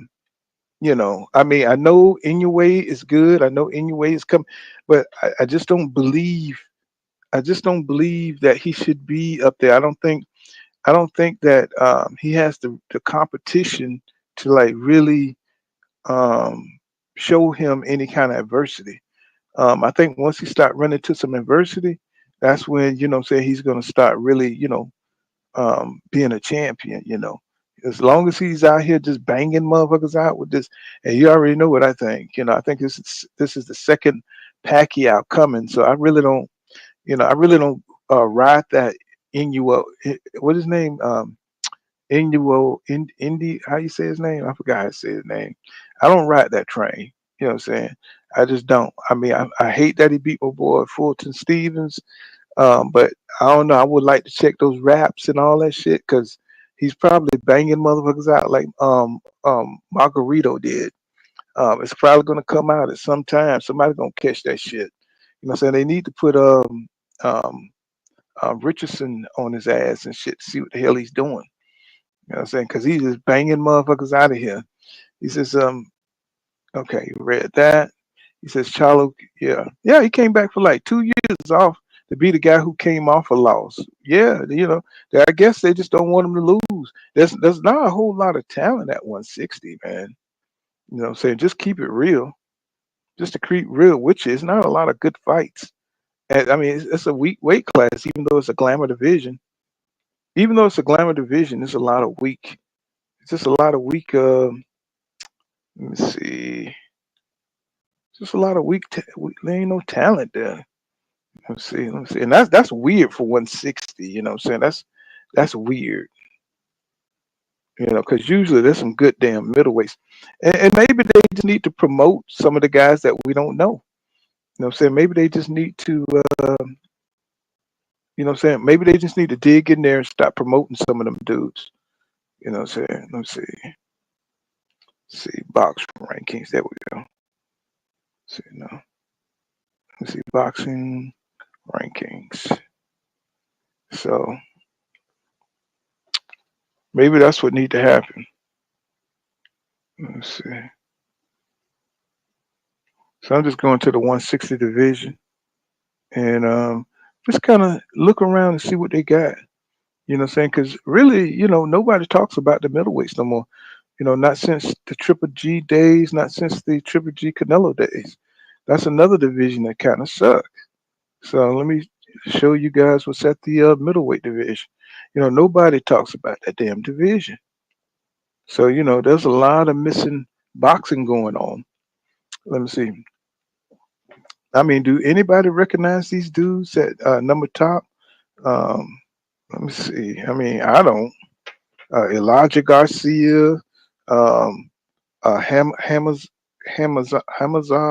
[SPEAKER 5] mean, I know Inoue is good. I know Inoue is coming, but I just don't believe. I just don't believe that he should be up there. I don't think that he has the competition to like really um, show him any kind of adversity. I think once he start running into some adversity, That's when, you know what I'm saying, he's gonna start really, being a champion, As long as he's out here just banging motherfuckers out with this, and you already know what I think. I think this is the second Pacquiao coming. So I really don't ride that Inuo. What his name? Inuo Indy. How you say his name? I forgot how to say his name. I don't ride that train. You know what I'm saying? I just don't. I mean, I hate that he beat my boy Fulton Stevens. But I don't know. I would like to check those raps and all that shit because he's probably banging motherfuckers out like Margarito did. It's probably gonna come out at some time. Somebody's gonna catch that shit. You know what I'm saying? They need to put um Richardson on his ass and shit to see what the hell he's doing. You know what I'm saying? Because he's just banging motherfuckers out of here. He says, okay, you read that. He says, Charlo, yeah. Yeah, he came back for like 2 years off to be the guy who came off a loss. Yeah, I guess they just don't want him to lose. There's not a whole lot of talent at 160, man. You know what I'm saying? Just keep it real. Just to keep real, which is not a lot of good fights. And I mean, it's a weak weight class, even though it's a glamour division. Even though it's a glamour division, it's a lot of weak. It's just a lot of weak. Let me see. Just a lot of there ain't no talent there. Let me see. And that's weird for 160. You know what I'm saying? That's weird. Because usually there's some good damn middleweights, and maybe they just need to promote some of the guys that we don't know. You know what I'm saying? Maybe they just need to. You know what I'm saying? Maybe they just need to dig in there and stop promoting some of them dudes. You know what I'm saying? Let me see. See box rankings. There we go. See now. Let's see boxing rankings. So maybe that's what need to happen. Let's see. So I'm just going to the 160 division and just kind of look around and see what they got. You know what I'm saying? Because really, nobody talks about the middleweights no more. Not since the Triple G days, not since the Triple G Canelo days. That's another division that kind of sucks. So let me show you guys what's at the middleweight division. Nobody talks about that damn division. So, there's a lot of missing boxing going on. Let me see. I mean, do anybody recognize these dudes at number top? Um, Let me see. I mean, I don't. Elijah Garcia, um, Hamazar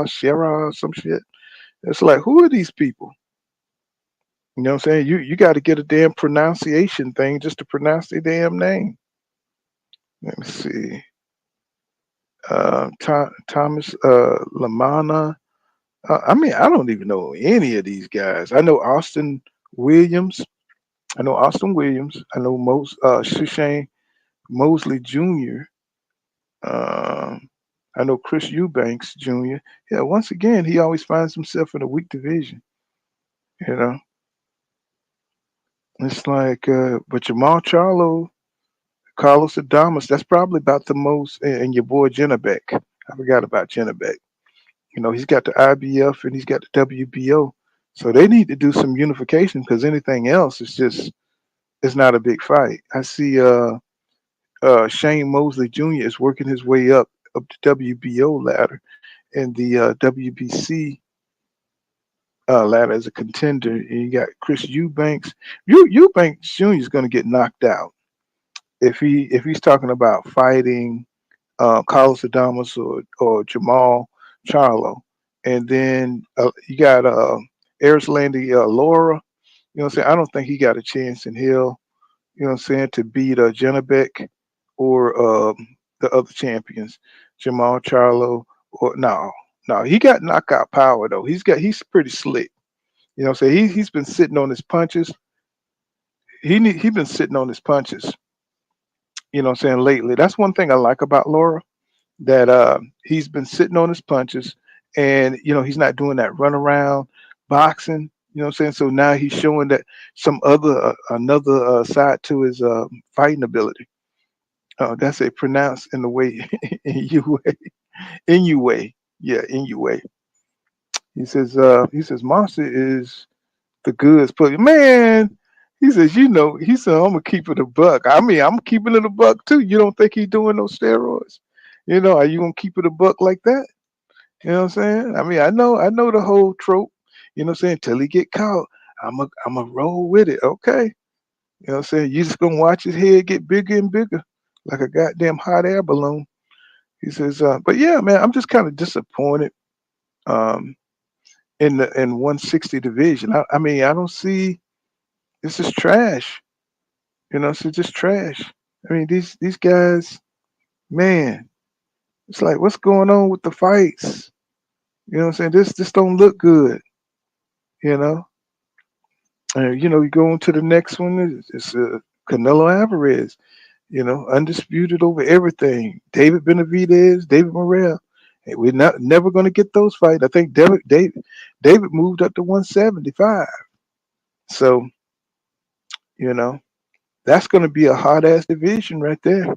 [SPEAKER 5] Shera, some shit. It's like, who are these people? You know what I'm saying? You got to get a damn pronunciation thing just to pronounce their damn name. Let me see. Thomas Lamana. I mean, I don't even know any of these guys. I know Austin Williams. I know Austin Williams. I know Shane Mosley Jr. Um, I know Chris Eubanks Jr. Yeah, once again, he always finds himself in a weak division. You know, it's like, but Jamal Charlo, Carlos Adamas, that's probably about the most, and your boy Jennebeck. I forgot about Jennebeck. He's got the IBF and he's got the WBO. So they need to do some unification because anything else is just, it's not a big fight. I see Shane Mosley Jr. is working his way up the WBO ladder and the WBC ladder as a contender. And you got Chris Eubanks. Eubanks Jr. is going to get knocked out if he's talking about fighting Carlos Adamas or Jamal Charlo. And then you got Landy Laura. You know what I'm saying? I don't think he got a chance in hell, you know what I'm saying, to beat Jennebeck or the other champions, Jamal Charlo or no, he got knockout power though. He's pretty slick. You know what I'm saying? He's been sitting on his punches. He's been sitting on his punches, you know what I'm saying, lately. That's one thing I like about Laura, that he's been sitting on his punches and he's not doing that run around boxing, you know what I'm saying? So now he's showing that some another side to his fighting ability. That's a pronounced in the way Inoue. Yeah, Inoue. He says Monster is the goods. But man, he says, he said, I'm gonna keep it a buck. I mean, I'm keeping it a buck too. You don't think he's doing no steroids? Are you gonna keep it a buck like that? You know what I'm saying? I mean, I know the whole trope. You know what I'm saying? Till he get caught, I'm a roll with it. Okay. You know what I'm saying? You just gonna watch his head get bigger and bigger, like a goddamn hot air balloon. He says, but yeah, man, I'm just kind of disappointed um, in 160 division. I mean, I don't see this is trash. It's just trash. I mean, these guys, man, it's like what's going on with the fights? You know what I'm saying? This don't look good. You know, you go on to the next one. It's Canelo Alvarez. Undisputed over everything. David Benavidez, David Morrell. Hey, we're not never going to get those fights. I think David moved up to 175. So you know that's going to be a hot ass division right there.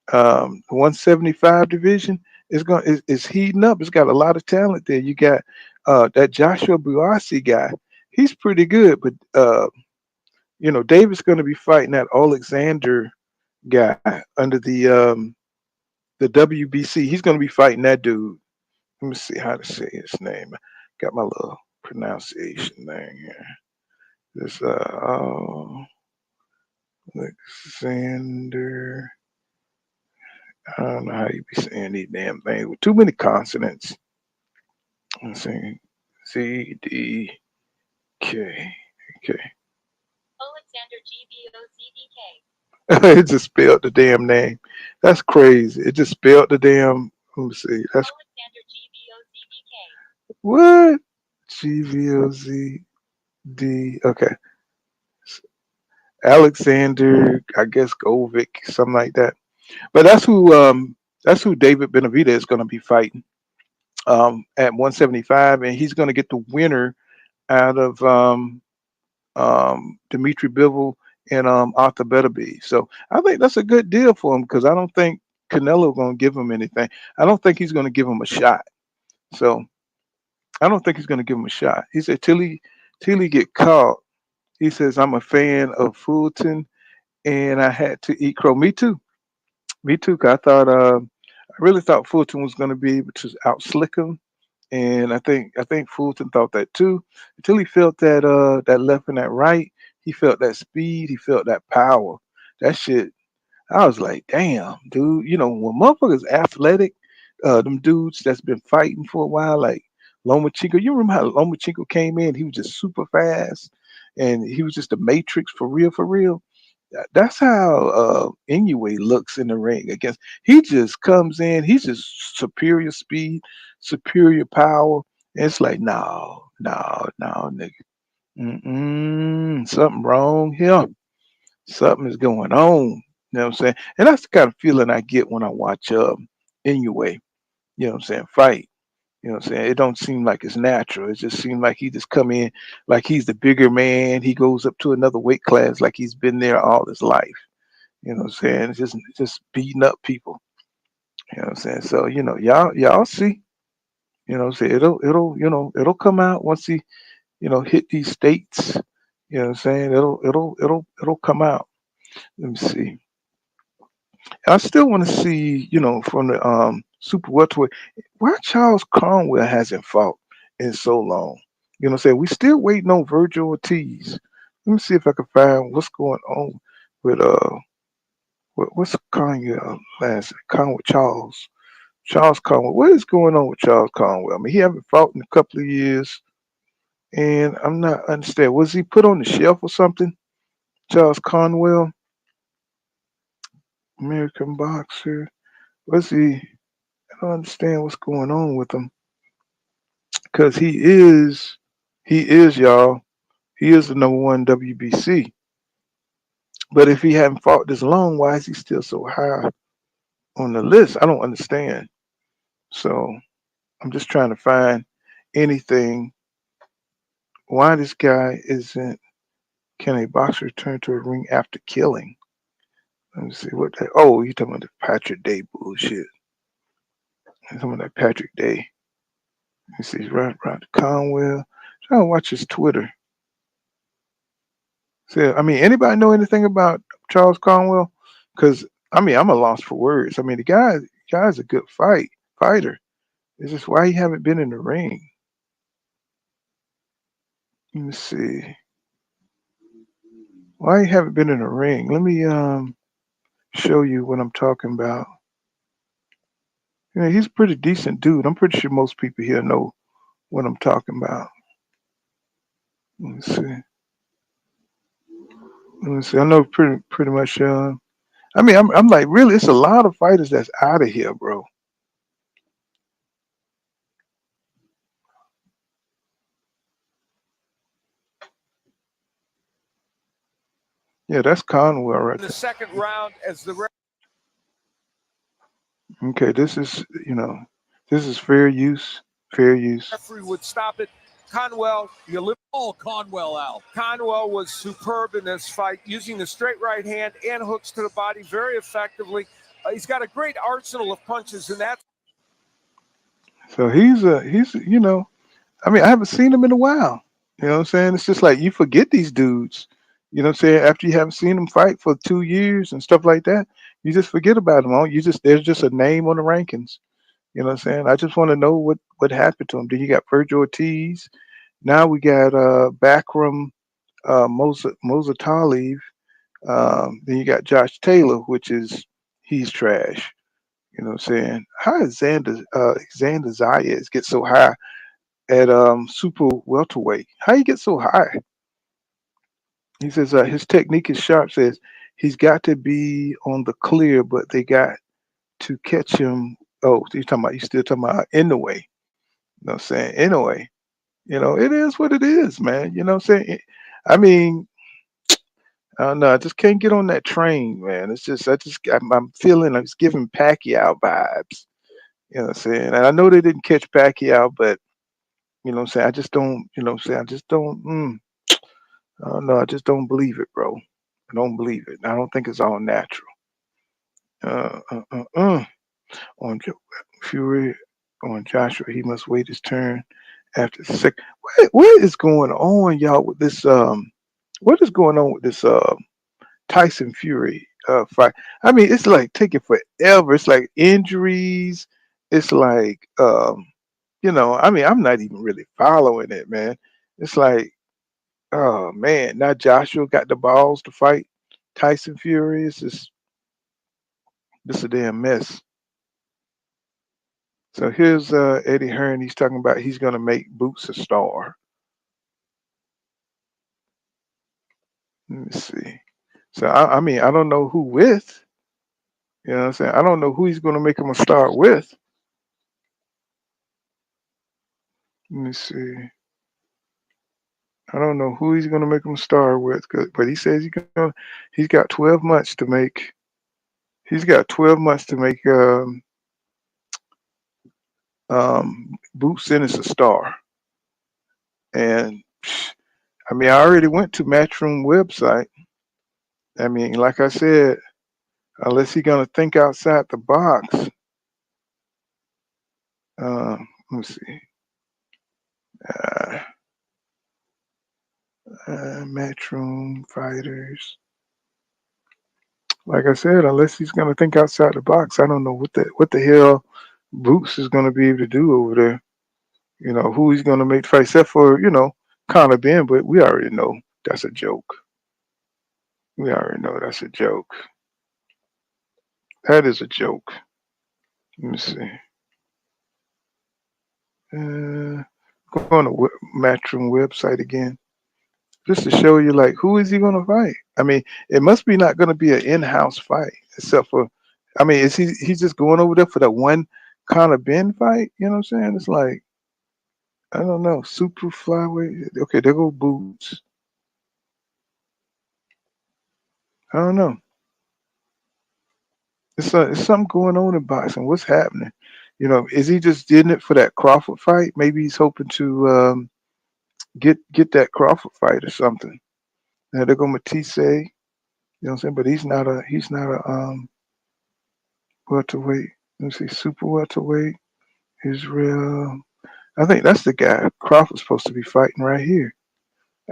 [SPEAKER 5] The 175 division is heating up. It's got a lot of talent there. You got that Joshua Buasi guy. He's pretty good, but David's going to be fighting that Alexander guy under the WBC. He's going to be fighting that dude. Let me see how to say his name. Got my little pronunciation thing here. This Alexander. I don't know how you be saying these damn things with too many consonants. Let's see. CDK. Okay. It just spelled the damn name. That's crazy. It just spelled the damn. Let me see. That's what GVOZD. Okay, Alexander. I guess Govic, something like that. But that's who David Benavidez is going to be fighting at 175, and he's going to get the winner out of Dimitri Bivol and Arthur Beterbiev. So I think that's a good deal for him because I don't think Canelo going to give him anything. I don't think he's going to give him a shot. So I don't think he's going to give him a shot. He said till he get caught. He says I'm a fan of Fulton and I had to eat crow. Me too. Me too. 'Cause I really thought Fulton was going to be able to outslick him, and I think Fulton thought that too. Until he felt that left and that right, he felt that speed, he felt that power. That shit. I was like, damn, dude. When motherfuckers athletic, them dudes that's been fighting for a while, like Lomachenko. You remember how Lomachenko came in? He was just super fast, and he was just a matrix for real, for real. That's how Inoue looks in the ring against. He just comes in. He's just superior speed, superior power. And it's like no, no, no, nigga. Something wrong here. Something is going on. You know what I'm saying? And that's the kind of feeling I get when I watch Inoue. You know what I'm saying? Fight. You know what I'm saying? It don't seem like it's natural. It just seems like he just come in like he's the bigger man. He goes up to another weight class like he's been there all his life. You know what I'm saying? It's just beating up people. You know what I'm saying? So, y'all see. You know what I'm saying? It'll come out once he, hit these states. You know what I'm saying? It'll come out. Let me see. I still want to see, from the super welterweight, why Charles Conwell hasn't fought in so long. You know what I'm saying? We still waiting on Virgil Ortiz. Let me see if I can find what's going on with what's Conwell last Conwell Charles. Charles Conwell. What is going on with Charles Conwell? I mean, he haven't fought in a couple of years, and I'm not understand. Was he put on the shelf or something? Charles Conwell, American boxer. Was he? I don't understand what's going on with him because he is y'all. He is the number one WBC. But if he hadn't fought this long, why is he still so high on the list? I don't understand. So I'm just trying to find anything. Why this guy isn't? Can a boxer return to a ring after killing? Let me see what that. Oh, you talking about the Patrick Day bullshit? You talking about that Patrick Day? Let me see. Right, Conwell. Trying to watch his Twitter. So, I mean, anybody know anything about Charles Conwell? Because I mean, I'm a loss for words. I mean, guy's a good fighter. It's just why he haven't been in the ring. Let me see. Why he haven't been in the ring? Let me show you what I'm talking about. He's a pretty decent dude. I'm pretty sure most people here know what I'm talking about. Let me see. Let me see. I know pretty much. I mean, I'm like, really, it's a lot of fighters that's out of here, bro. Yeah, that's Conwell right
[SPEAKER 7] In the
[SPEAKER 5] there.
[SPEAKER 7] second round, as the
[SPEAKER 5] Okay, this is this is fair use. Fair use.
[SPEAKER 7] referee would stop it. Conwell, you live all Conwell out. Conwell was superb in this fight, using the straight right hand and hooks to the body very effectively. He's got a great arsenal of punches, and that's
[SPEAKER 5] So he's I mean, I haven't seen him in a while. You know what I'm saying? It's just like you forget these dudes. You know what I'm saying? After you haven't seen them fight for 2 years and stuff like that, you just forget about them. You just there's just a name on the rankings. You know what I'm saying? I just want to know what happened to him. Then you got Virgil Ortiz. Now we got Backram Moza Talib. Then you got Josh Taylor, which is he's trash. You know what I'm saying? How is Xander Zayas get so high at super welterweight? How you get so high? He says his technique is sharp. Says he's got to be on the clear, but they got to catch him. Oh, he's still talking about in the way. You know what I'm saying? In a way. It is what it is, man. You know what I'm saying? I mean, I don't know. I just can't get on that train, man. It's just I'm feeling like it's giving Pacquiao vibes. You know what I'm saying? And I know they didn't catch Pacquiao, but you know what I'm saying? I just don't, you know what I'm saying? I just don't, I don't know. I just don't believe it, bro. I don't believe it. I don't think it's all natural. Uh, uh, uh, uh. On Fury, on Joshua, he must wait his turn after the second. What is going on, y'all, with this? What is going on with this? Tyson Fury fight. I mean, it's like taking forever. It's like injuries. It's like I mean, I'm not even really following it, man. It's like, oh man, now Joshua got the balls to fight Tyson Fury. It's just this a damn mess. So here's Eddie Hearn. He's talking about he's gonna make Boots a star. Let me see. So I mean, I don't know who with. You know what I'm saying? I don't know who he's gonna make him a star with. Let me see. I don't know who he's gonna make him a star with, but he says he's got 12 months to make. He's got 12 months to make Boots Ennis a star. And I mean, I already went to Matchroom website. I mean, like I said, unless he's gonna think outside the box. Let me see. Uh, Matchroom fighters. Like I said, unless he's gonna think outside the box, I don't know what the hell Boots is gonna be able to do over there. Who he's gonna make fight, except for Connor Benn, but we already know that's a joke. We already know that's a joke. That is a joke. Let me see. Go on the Matchroom website again, just to show you like who is he gonna fight. I mean, it must be not gonna be an in-house fight, except for, I mean, is he's just going over there for that one Connor Benn fight? You know what I'm saying? It's like, I don't know, super flyweight. Okay, there go Boots. I don't know. It's something going on in boxing. What's happening? Is he just getting it for that Crawford fight? Maybe he's hoping to get that Crawford fight or something. Now there go Matisse. You know what I'm saying? But he's not a welterweight. Let me see, super welterweight. Israel. I think that's the guy Crawford's supposed to be fighting right here.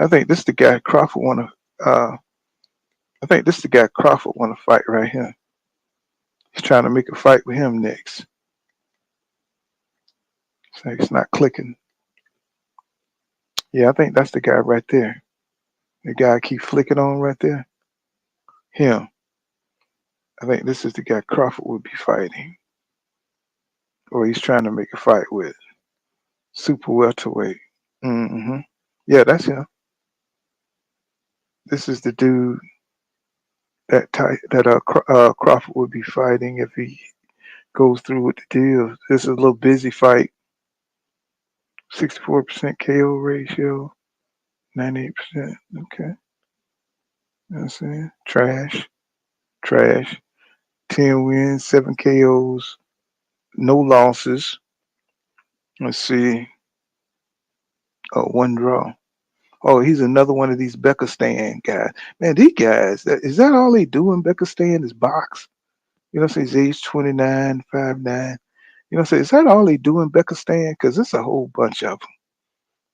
[SPEAKER 5] I think this is the guy Crawford want to Uh, I think this is the guy Crawford want to fight right here. He's trying to make a fight with him next. So it's not clicking. Yeah, I think that's the guy right there. The guy I keep flicking on right there. Him. I think this is the guy Crawford would be fighting, or he's trying to make a fight with. Super welterweight. hmm Yeah, that's him. This is the dude that Crawford would be fighting if he goes through with the deal. This is a little busy fight. 64% KO ratio, 98%. Okay, that's it. Trash. 10 wins, 7 KOs, no losses. Let's see. Oh, one draw. Oh, he's another one of these Bekistan guys. Man, these guys, is that all they do in Bekistan is box? You know, say he's age 29, 5'9". You know, say, is that all they do in Bekistan? Because it's a whole bunch of them.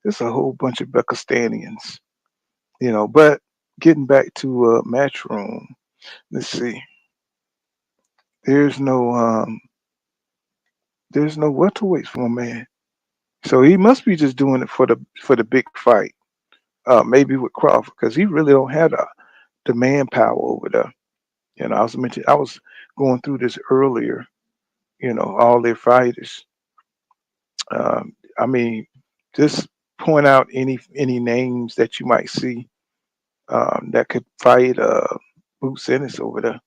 [SPEAKER 5] It's a whole bunch of Bekistanians. You know, but getting back to Matchroom, let's see. There's no welterweights for my man. So he must be just doing it for the big fight. Maybe with Crawford, because he really don't have the manpower over there. You know, I was going through this earlier. You know, all their fighters. I mean, just point out any names that you might see that could fight Boots Ennis over there.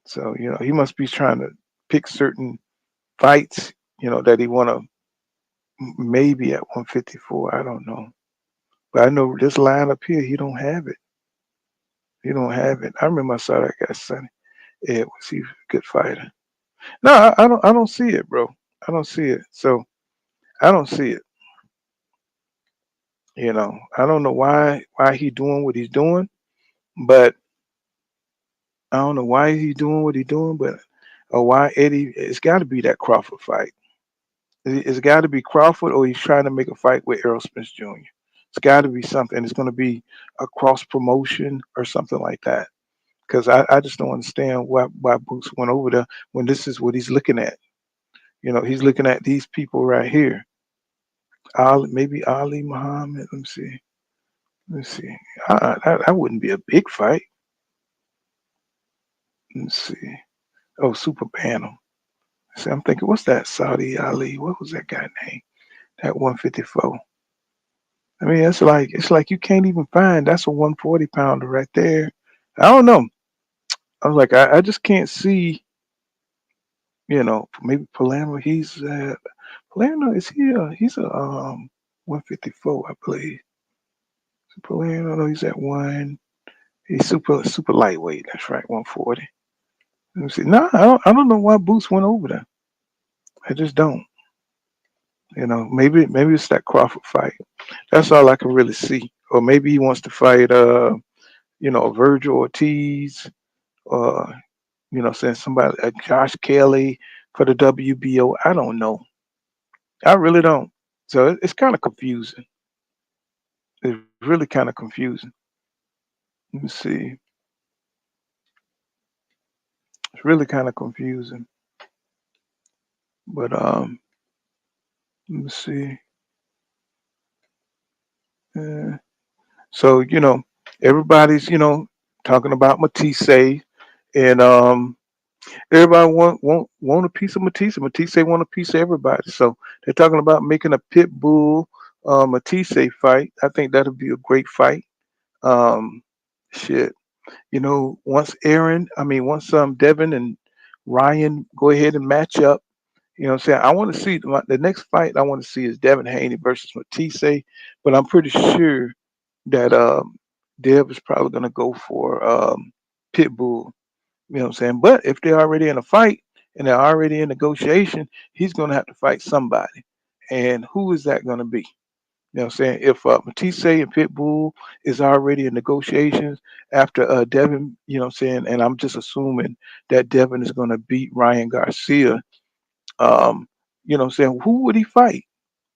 [SPEAKER 5] So you know, he must be trying to pick certain fights. You know, that he want to maybe at 154. I don't know, but I know this line up here, he don't have it. He don't have it. I remember I saw that guy Sonny. Yeah, was he a good fighter? No, I don't see it, bro. I don't see it. So I don't see it. You know, I don't know why he doing what he's doing, but I don't know why he's doing what he's doing, but or why Eddie. It's got to be that Crawford fight. It's got to be Crawford, or he's trying to make a fight with Errol Spence Jr. It's got to be something. It's going to be a cross promotion or something like that. Because I just don't understand why Boots went over there when this is what he's looking at. You know, he's looking at these people right here. Ali, maybe Ali Muhammad. Let me see. Let's see. That wouldn't be a big fight. Let's see. Oh, Super Bantam. See, I'm thinking, what's that Saudi Ali? What was that guy name? That 154. I mean, it's like you can't even find. That's a 140 pounder right there. I don't know. I was like, I just can't see. You know, maybe Palermo. Palermo is here. He's a 154, I believe. Palermo, no, he's at one. He's super lightweight. That's right, 140. Let me see. No, I don't know why Boots went over there. I just don't. You know, maybe it's that Crawford fight. That's all I can really see. Or maybe he wants to fight Virgil Ortiz, or saying somebody Josh Kelly for the WBO. I don't know. I really don't. So it's kind of confusing. It's really kind of confusing. Let me see. It's really kind of confusing. But let me see. Uh, so everybody's talking about Matisse, and everybody want a piece of Matisse. Matisse want a piece of everybody. So they're talking about making a pit bull Matisse fight. I think that'll be a great fight. Um, shit. Once Devin and Ryan go ahead and match up, what I'm saying? I want to see the next fight I want to see is Devin Haney versus Matisse, but I'm pretty sure that Dev is probably gonna go for Pitbull. You know what I'm saying? But if they're already in a fight and they're already in negotiation, he's gonna have to fight somebody. And who is that gonna be? You know what I'm saying? If Matisse and Pitbull is already in negotiations after Devin, you know what I'm saying, and I'm just assuming that Devin is going to beat Ryan Garcia, you know what I'm saying, who would he fight?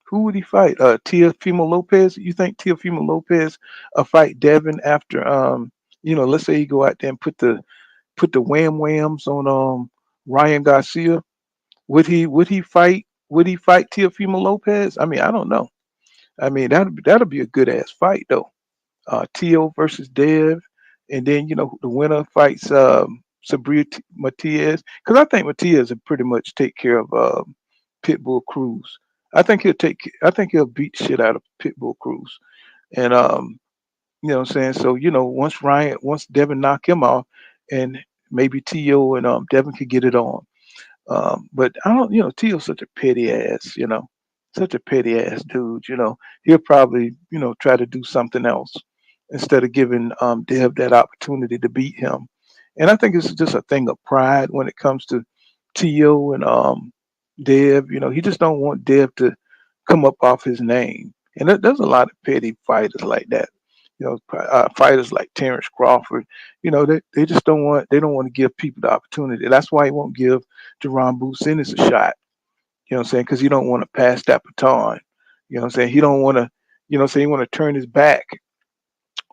[SPEAKER 5] Who would he fight? Teofimo Lopez. You think Teofimo Lopez fight Devin after let's say he go out there and put the wham whams on Ryan Garcia? Would he fight Teofimo Lopez? I mean, I don't know. I mean, that'll be a good ass fight though. Tio versus Dev, and then the winner fights Sabria Matias, because I think Matias will pretty much take care of Pitbull Cruz. I think he'll beat shit out of Pitbull Cruz, and what I'm saying. So once Devin knock him off, and maybe Tio and Devin could get it on. But I don't, Tio's such a petty ass, such a petty ass dude. He'll probably, try to do something else instead of giving Dev that opportunity to beat him. And I think it's just a thing of pride when it comes to Tio and Dev. He just don't want Dev to come up off his name. And there's a lot of petty fighters like that. Fighters like Terrence Crawford. They just don't want to give people the opportunity. That's why he won't give Jaron Boots Ennis a shot. You know what I'm saying? Because he don't want to pass that baton. You know what I'm saying? He don't want to. He want to turn his back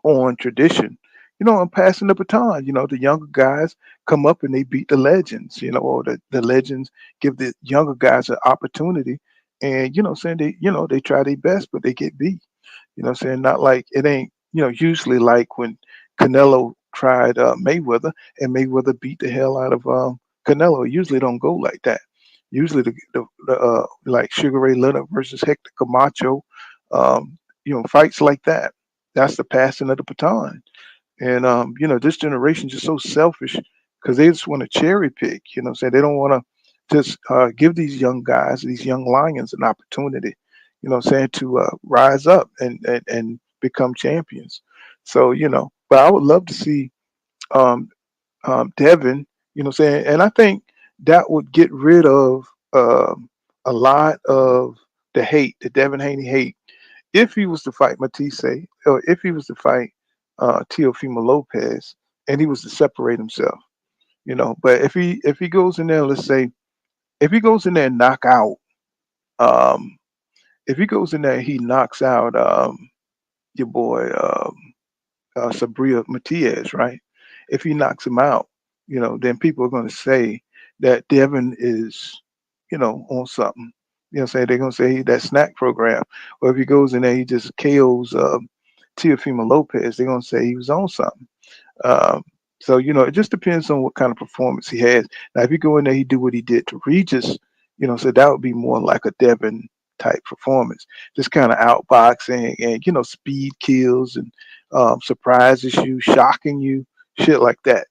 [SPEAKER 5] on tradition. I'm passing the baton. The younger guys come up and they beat the legends. Or the legends give the younger guys an opportunity. And they try their best, but they get beat. Not like it ain't, usually like when Canelo tried Mayweather and Mayweather beat the hell out of Canelo. It usually don't go like that. Usually the like Sugar Ray Leonard versus Hector Camacho, fights like that. That's the passing of the baton. And this generation is just so selfish because they just want to cherry pick. They don't want to just give these young guys, these young lions, an opportunity. To rise up and become champions. So but I would love to see um, Devin. And I think that would get rid of a lot of the hate, the Devin Haney hate, if he was to fight Matisse, or if he was to fight Teofimo Lopez, and he was to separate himself. But if he goes in there, let's say, if he goes in there and knock out, um, if he goes in there, and he knocks out your boy Sabria Matias, right? If he knocks him out, then people are going to say that Devin is, on something. Say they're going to say that snack program. Or if he goes in there, he just KOs Teofimo Lopez, they're going to say he was on something. Um, so it just depends on what kind of performance he has. Now, if you go in there, he do what he did to Regis, so that would be more like a Devin type performance, just kind of outboxing and speed kills and surprises you, shocking you, shit like that.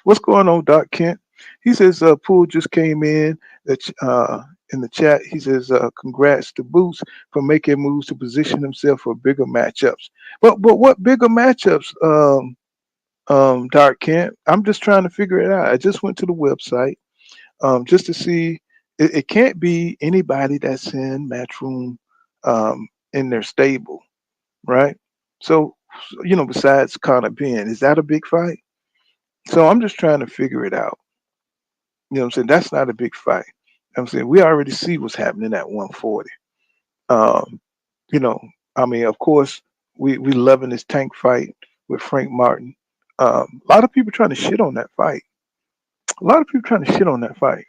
[SPEAKER 5] What's going on, Doc Kent? He says Poole just came in the chat. He says congrats to Boots for making moves to position himself for bigger matchups. But what bigger matchups, Doc Kent? I'm just trying to figure it out. I just went to the website just to see. It can't be anybody that's in Matchroom in their stable, right? So, besides Connor Benn, is that a big fight? So I'm just trying to figure it out. What I'm saying? That's not a big fight. I'm saying we already see what's happening at 140. Um, you know, I mean, of course, we loving this Tank fight with Frank Martin. A lot of people trying to shit on that fight. A lot of people trying to shit on that fight.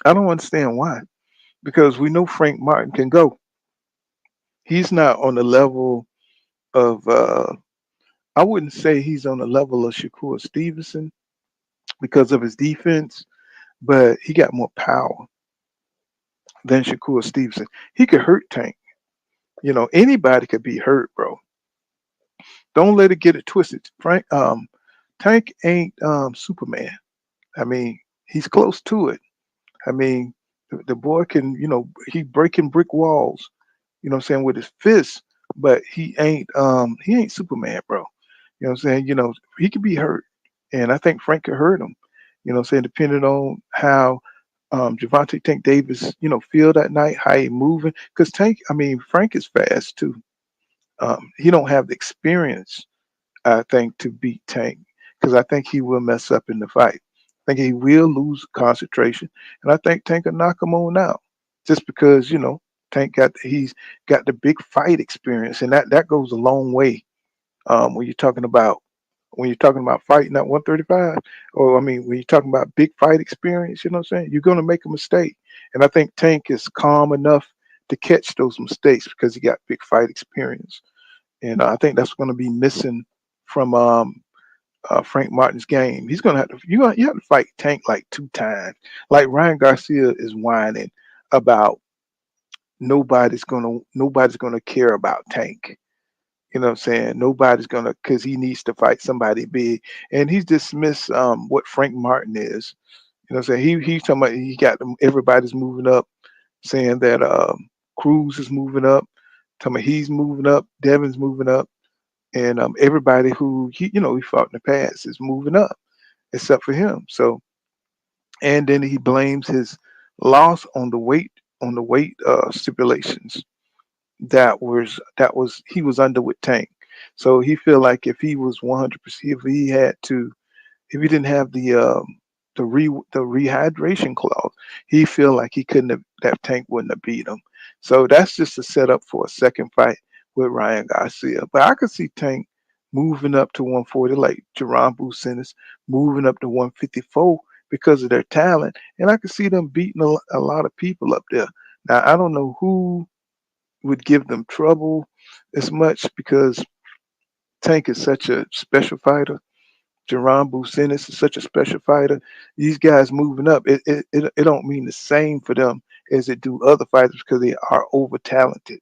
[SPEAKER 5] I don't understand why. Because we know Frank Martin can go. He's not on the level of. I wouldn't say he's on the level of Shakur Stevenson because of his defense, but he got more power than Shakur Stevenson. He could hurt Tank. Anybody could be hurt, bro. Don't let it get it twisted. Tank ain't Superman. I mean, he's close to it. I mean, the boy can, he breaking brick walls, what I'm saying, with his fists, but he ain't Superman, bro. I'm saying? He could be hurt. And I think Frank could hurt him, what I'm saying, depending on how Javante Tank Davis, feel that night, how he moving. Because Frank is fast too. He don't have the experience, I think, to beat Tank, because I think he will mess up in the fight. I think he will lose concentration, and I think Tank will knock him on out. just because Tank he's got the big fight experience, and that goes a long way when you're talking about fighting at 135, or I mean when you're talking about big fight experience. You know what I'm saying? You're gonna make a mistake, and I think Tank is calm enough to catch those mistakes because he got big fight experience, and I think that's going to be missing from Frank Martin's game. He's gonna have to you have to fight Tank like 2 times. Like Ryan Garcia is whining about nobody's gonna care about Tank. You know what I'm saying? Nobody's gonna because he needs to fight somebody big, and he's dismissed what Frank Martin is. You know what I'm saying? He's talking about he got them. Everybody's moving up, saying that Cruz is moving up. Talking about he's moving up, Devin's moving up, and everybody who he fought in the past is moving up except for him. So and then he blames his loss on the weight stipulations that was he was under with Tank. So he feel like if he was 100%, if he didn't have the rehydration clause, he feel like he couldn't have that Tank wouldn't have beat him. So that's just a setup for a second fight with Ryan Garcia. But I could see Tank moving up to 140, like Jaron Boots Ennis moving up to 154 because of their talent, and I could see them beating a lot of people up there. Now I don't know who would give them trouble as much because Tank is such a special fighter. Jaron Boots Ennis is such a special fighter. These guys moving up, it don't mean the same for them as it do other fighters because they are over talented.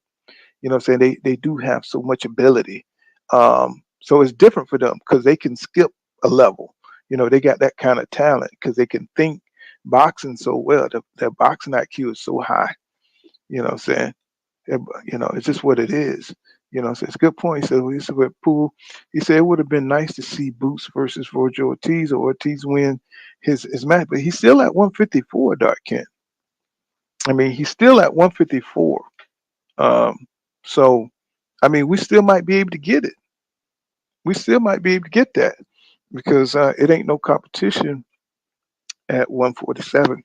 [SPEAKER 5] You know what I'm saying? They do have so much ability. So it's different for them because they can skip a level. They got that kind of talent because they can think boxing so well. Their boxing IQ is so high. You know what I'm saying? It's just what it is. So it's a good point. He said with Poole, he said it would have been nice to see Boots versus Roger Ortiz or Ortiz win his match, but he's still at 154, Dark Kent. I mean, he's still at 154. Um, so, I mean, we still might be able to get it. We still might be able to get that because it ain't no competition at 147.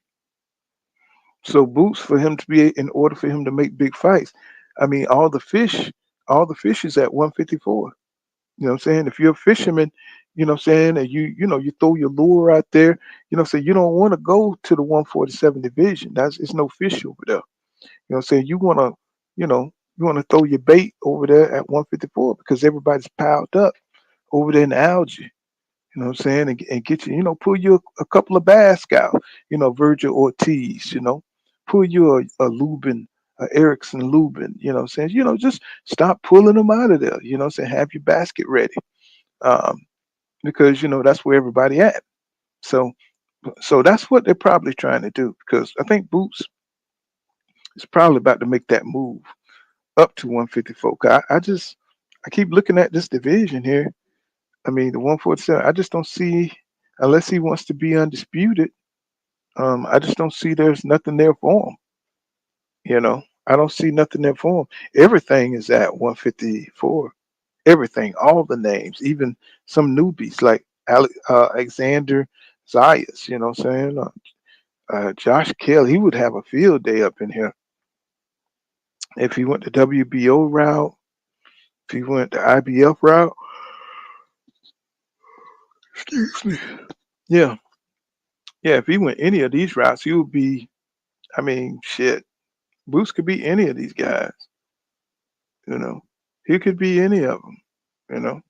[SPEAKER 5] So Boots, for him to be in order for him to make big fights, I mean, all the fish is at 154. You know what I'm saying? If you're a fisherman, you know what I'm saying, and you throw your lure out there, so you don't want to go to the 147 division. It's no fish over there. You know what I'm saying? You want to throw your bait over there at 154 because everybody's piled up over there in the algae. You know what I'm saying? And get pull you a couple of bass out, Virgil Ortiz, pull you a Lubin, Erickson Lubin, you know what I'm saying? Just stop pulling them out of there, you know what I'm saying? Have your basket ready. Um, because, that's where everybody at. So, that's what they're probably trying to do because I think Boots is probably about to make that move up to 154. 'Cause I keep looking at this division here. I mean, the 147, I just don't see, unless he wants to be undisputed, I just don't see there's nothing there for him. I don't see nothing there for him. Everything is at 154. Everything, all the names, even some newbies like Alexander Zayas, you know what I'm saying? Josh Kelly, he would have a field day up in here if he went the WBO route, if he went the IBF route. Excuse me. Yeah. Yeah, if he went any of these routes, he would be, I mean, shit. Boots could be any of these guys, you know. He could be any of them, you know.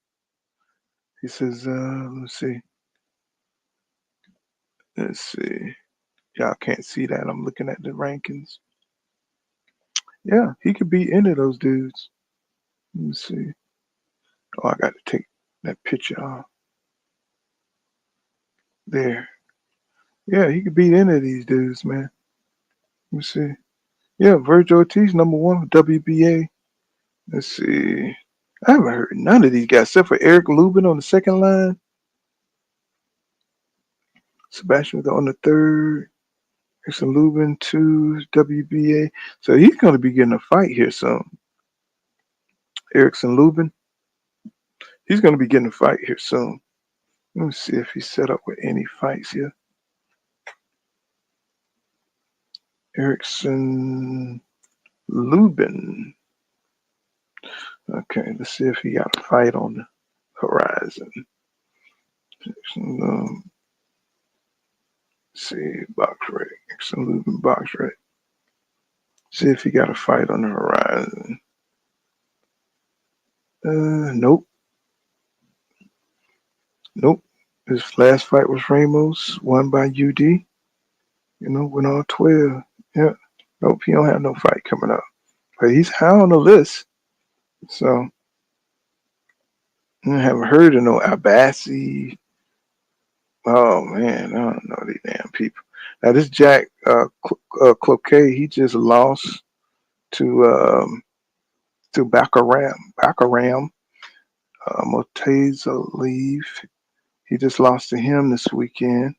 [SPEAKER 5] He says, let's see. Let's see. Y'all can't see that. I'm looking at the rankings. Yeah, he could be any of those dudes. Let me see. Oh, I got to take that picture off. There. Yeah, he could beat any of these dudes, man. Let me see. Yeah, Virgil Ortiz, number one with WBA. Let's see. I haven't heard none of these guys except for Eric Lubin on the second line. Sebastian on the third. Erickson Lubin, 2, WBA. So he's going to be getting a fight here soon. Erickson Lubin. He's going to be getting a fight here soon. Let me see if he's set up with any fights here. Erickson Lubin. Okay, let's see if he got a fight on the horizon. See, box rate. Erickson Lubin box rate. See if he got a fight on the horizon. Nope. Nope. His last fight was Ramos, won by UD. Went on 12. Yeah. Nope, he don't have no fight coming up. But he's high on the list. So I haven't heard of no Abassi. Oh man, I don't know these damn people. Now this Jack Cloquet, he just lost to Bakaram Moteza Leave. He just lost to him this weekend.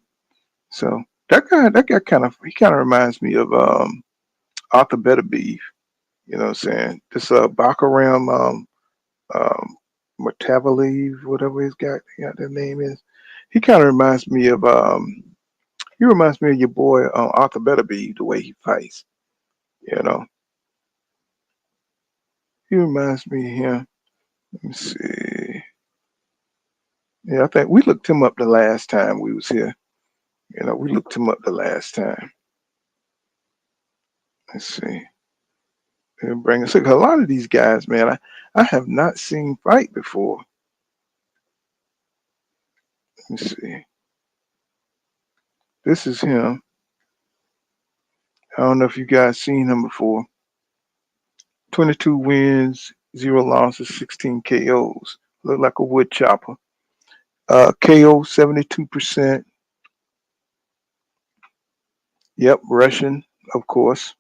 [SPEAKER 5] So that guy kind of reminds me of Arthur Beterbiev. You know what I'm saying? This Bakaram Motavalev, whatever he's got that name is. He kind of reminds me of your boy Arthur Beterbiev, the way he fights. He reminds me of him. Let me see. Yeah, I think we looked him up the last time we was here. We looked him up the last time. Let's see. Bring us a lot of these guys, man. I have not seen fight before. Let me see. This is him. I don't know if you guys seen him before. 22 wins, 0 losses, 16 KOs. Look like a wood chopper. KO 72%. Yep, Russian, of course.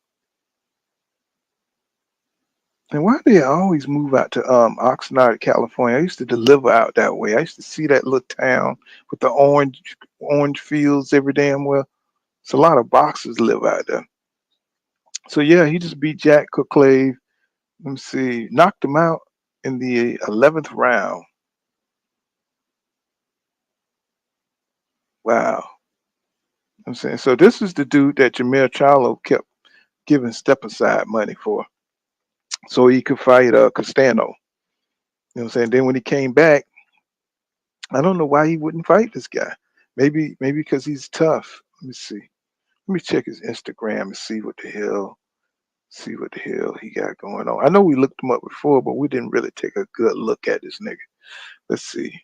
[SPEAKER 5] And why do they always move out to Oxnard, California? I used to deliver out that way. I used to see that little town with the orange fields every damn well. It's a lot of boxers live out there. So yeah, he just beat Jack Cloquet. Let me see, knocked him out in the 11th round. Wow. I'm saying, so this is the dude that Jameer Charlo kept giving step aside money for, so he could fight Castano. You know what I'm saying? Then when he came back, I don't know why he wouldn't fight this guy. Maybe because he's tough. Let me see. Let me check his Instagram and see what the hell he got going on. I know we looked him up before, but we didn't really take a good look at this nigga. Let's see.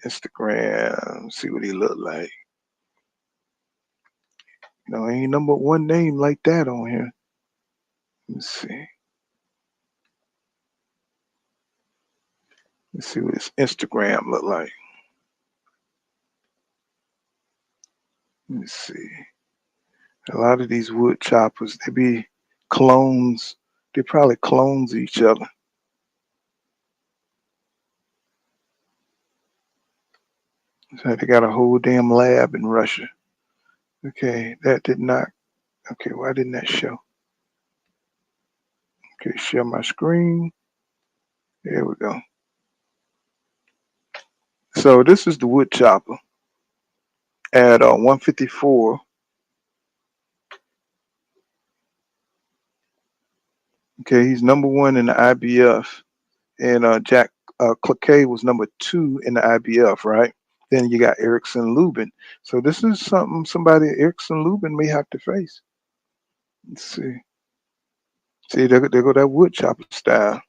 [SPEAKER 5] Instagram. See what he looked like. Ain't number one name like that on here. Let's see. Let's see what his Instagram look like. Let me see. A lot of these wood choppers, they be clones. They probably clones of each other. So they got a whole damn lab in Russia. Okay, that did not. Okay, why didn't that show? Okay, share my screen. There we go. So this is the wood chopper at 154. Okay, he's number one in the IBF, and Jack Cloquet was number 2 in the IBF, right? Then you got Erickson Lubin. So this is somebody Erickson Lubin may have to face. Let's see. See, there go that wood chopper style.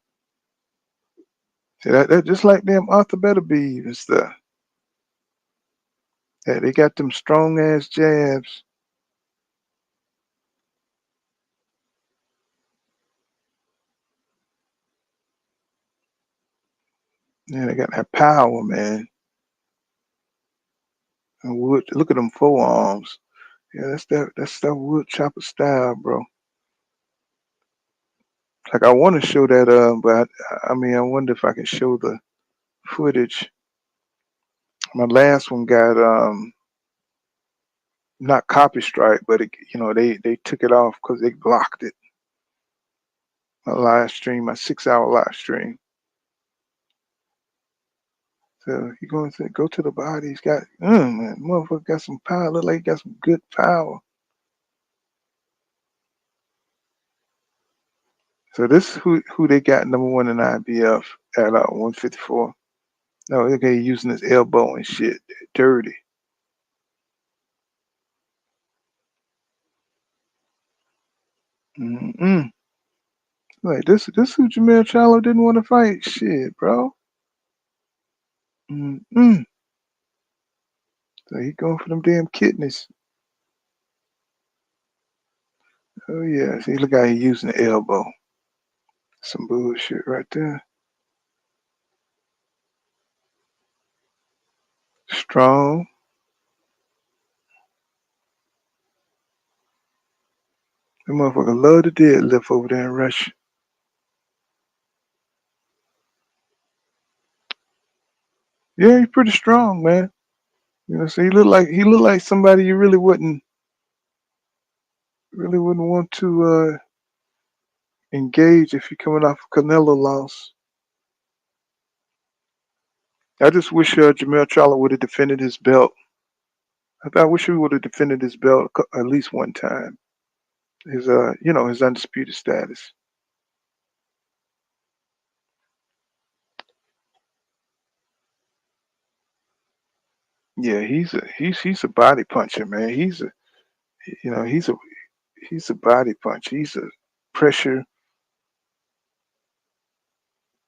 [SPEAKER 5] See, that just like them Arthur Beterbiev and stuff. Yeah, they got them strong ass jabs. Yeah, they got that power, man. And wood, look at them forearms. Yeah, that's that wood chopper style, bro. Like I want to show that, but I mean, I wonder if I can show the footage. My last one got not copy strike, but they took it off because they blocked it. My live stream, my 6-hour live stream. So you going to go to the body? He's got, man, motherfucker got some power. Look like he got some good power. So this who they got number one in IBF at 154. No, okay, using his elbow and shit. Dirty. Mm-mm. Like this who Jamel Charlo didn't want to fight. Shit, bro. Mm-mm. So he going for them damn kidneys. Oh yeah. See, look how he using the elbow. Some bullshit right there. Strong. That motherfucker love the deadlift over there in Russia. Yeah, he's pretty strong, man. You know, so he look like somebody you really wouldn't want to engage if you're coming off a Canelo loss. I just wish Jamel Charlo would have defended his belt. I wish he would have defended his belt at least one time. His undisputed status. Yeah, he's a body puncher, man. He's a body puncher. He's a pressure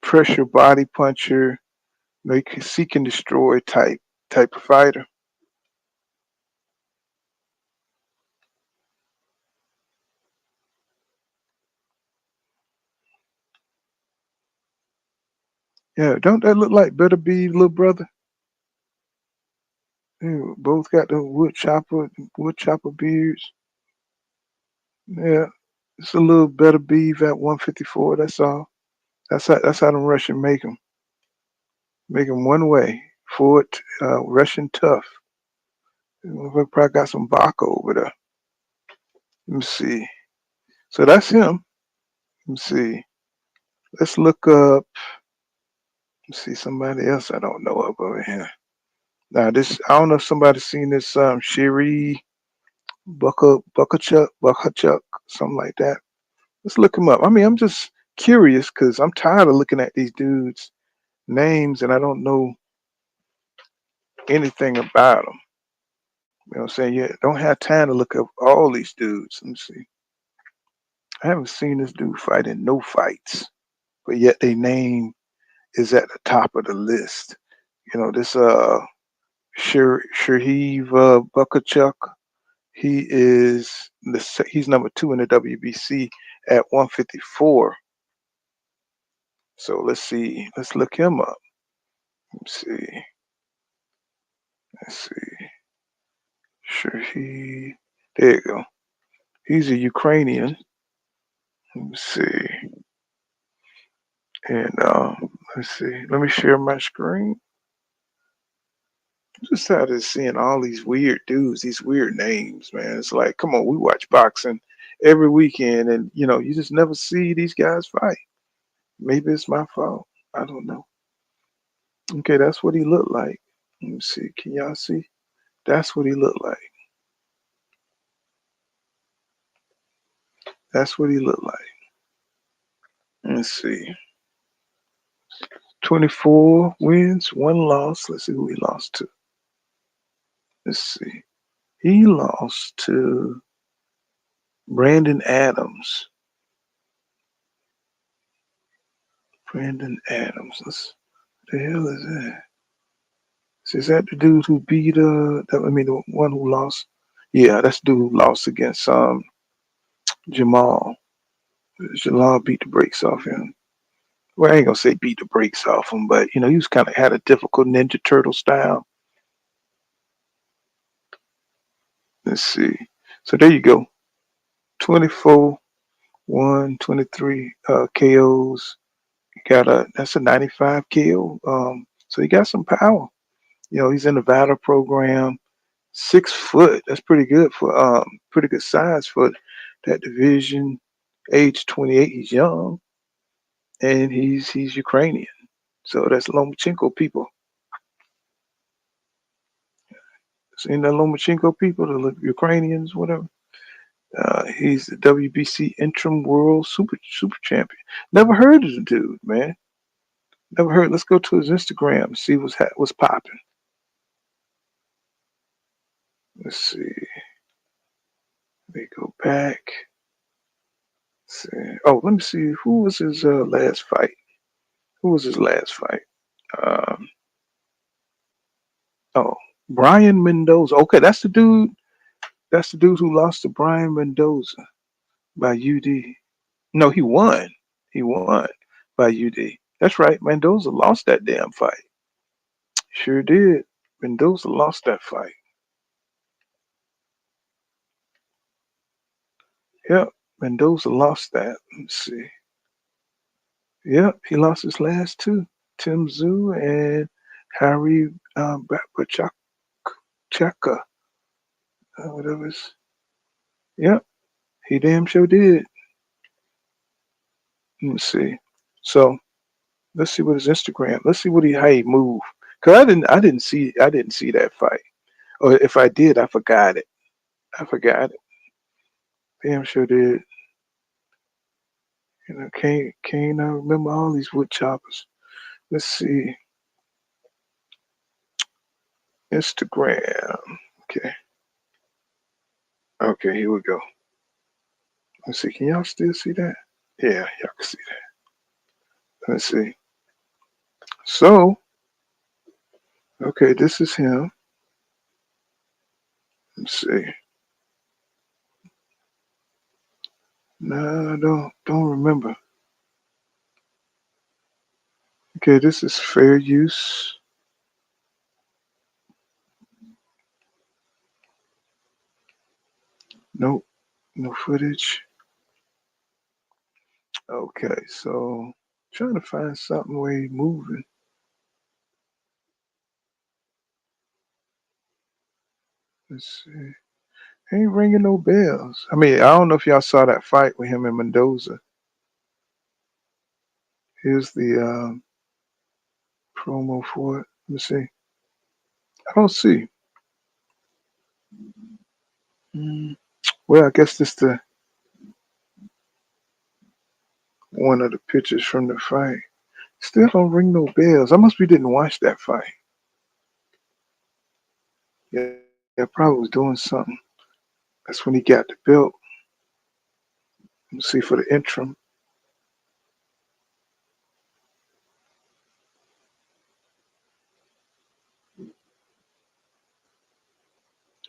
[SPEAKER 5] pressure body puncher. Like seek and destroy type of fighter. Yeah, don't that look like Better Be little brother? Yeah, both got the wood chopper beards. Yeah, it's a little Better Beef at 154. That's all. That's how them Russian make them. Make them one way. Forward, Russian tough. Motherfucker probably got some vodka over there. Let me see. So that's him. Let me see. Let's look up. Let's see somebody else I don't know of over here. Now this I don't know if somebody's seen this Sherry Buckachuk, something like that. Let's look him up. I mean, I'm just curious because I'm tired of looking at these dudes' names and I don't know anything about them. You know what I'm saying? Yeah, don't have time to look up all these dudes. Let me see. I haven't seen this dude fight in no fights, but yet their name is at the top of the list. This Shaheev Bukachuk. He's number two in the WBC at 154. So let's see. Let's look him up. Let's see. Let's see. Shaheev. There you go. He's a Ukrainian. Let me see. And let's see. Let me share my screen. I'm just tired of seeing all these weird dudes, these weird names, man. It's like, come on, we watch boxing every weekend, and you just never see these guys fight. Maybe it's my fault. I don't know. Okay, that's what he looked like. Let me see. Can y'all see? That's what he looked like. That's what he looked like. Let's see. 24 wins, one loss. Let's see who he lost to. Let's see. He lost to Brandon Adams. Brandon Adams. What the hell is that? Is that the dude who beat the one who lost? Yeah, that's the dude who lost against Jamal. Jamal beat the brakes off him. Well, I ain't gonna say beat the brakes off him, but he was kind of had a difficult Ninja Turtle style. Let's see. So there you go. 24, 23 KOs. That's a 95 KO. So he got some power. He's in the Nevada program. 6 foot. That's pretty good for pretty good size for that division. Age 28. He's young, and he's Ukrainian. So that's Lomachenko people. Seen the Lomachenko people, the Ukrainians, whatever. He's the WBC interim world super champion. Never heard of the dude, man. Never heard. Let's go to his Instagram and see what's popping. Let's see. Let me go back. Let's see. Oh, let me see. Who was his last fight? Who was his last fight? Um, oh, Brian Mendoza. Okay, that's the dude. That's the dude who lost to Brian Mendoza by UD. No, he won. He won by UD. That's right. Mendoza lost that damn fight. Sure did. Mendoza lost that fight. Yep. Mendoza lost that. Let's see. Yep. He lost his last two. Tim Zhu and Harry Chaka. Whatever. Yep. He damn sure did. Let's see. So let's see what his Instagram. Let's see how he moved. Cause I didn't see that fight. Or if I did, I forgot it. I forgot it. Damn sure did. You know, can't I remember all these wood choppers. Let's see. Instagram. Okay. Okay, here we go. Let's see. Can y'all still see that? Yeah, y'all can see that. Let's see. So, okay, this is him. Let's see. No, I don't remember. Okay, this is fair use. Nope, no footage. Okay, so trying to find something where he's moving. Let's see. Ain't ringing no bells. I mean, I don't know if y'all saw that fight with him and Mendoza. Here's the promo for it. Let me see. I don't see. Well, I guess this the one of the pictures from the fight. Still don't ring no bells. I must be didn't watch that fight. Yeah, probably was doing something. That's when he got the belt. Let's see for the interim.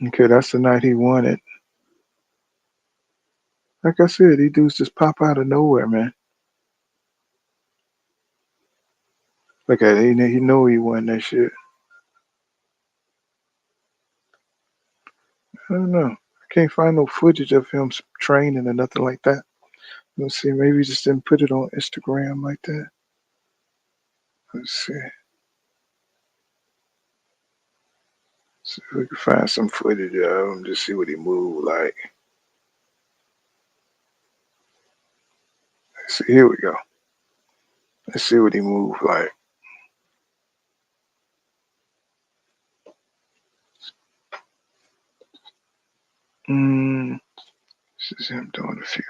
[SPEAKER 5] Okay, that's the night he won it. Like I said, these dudes just pop out of nowhere, man. Look at it. He know he won that shit. I don't know. I can't find no footage of him training or nothing like that. Let's see. Maybe he just didn't put it on Instagram like that. Let's see. See if we can find some footage of him. Just see what he moved like. Let's see. Here we go. Let's see what he moved like. This is him doing a few.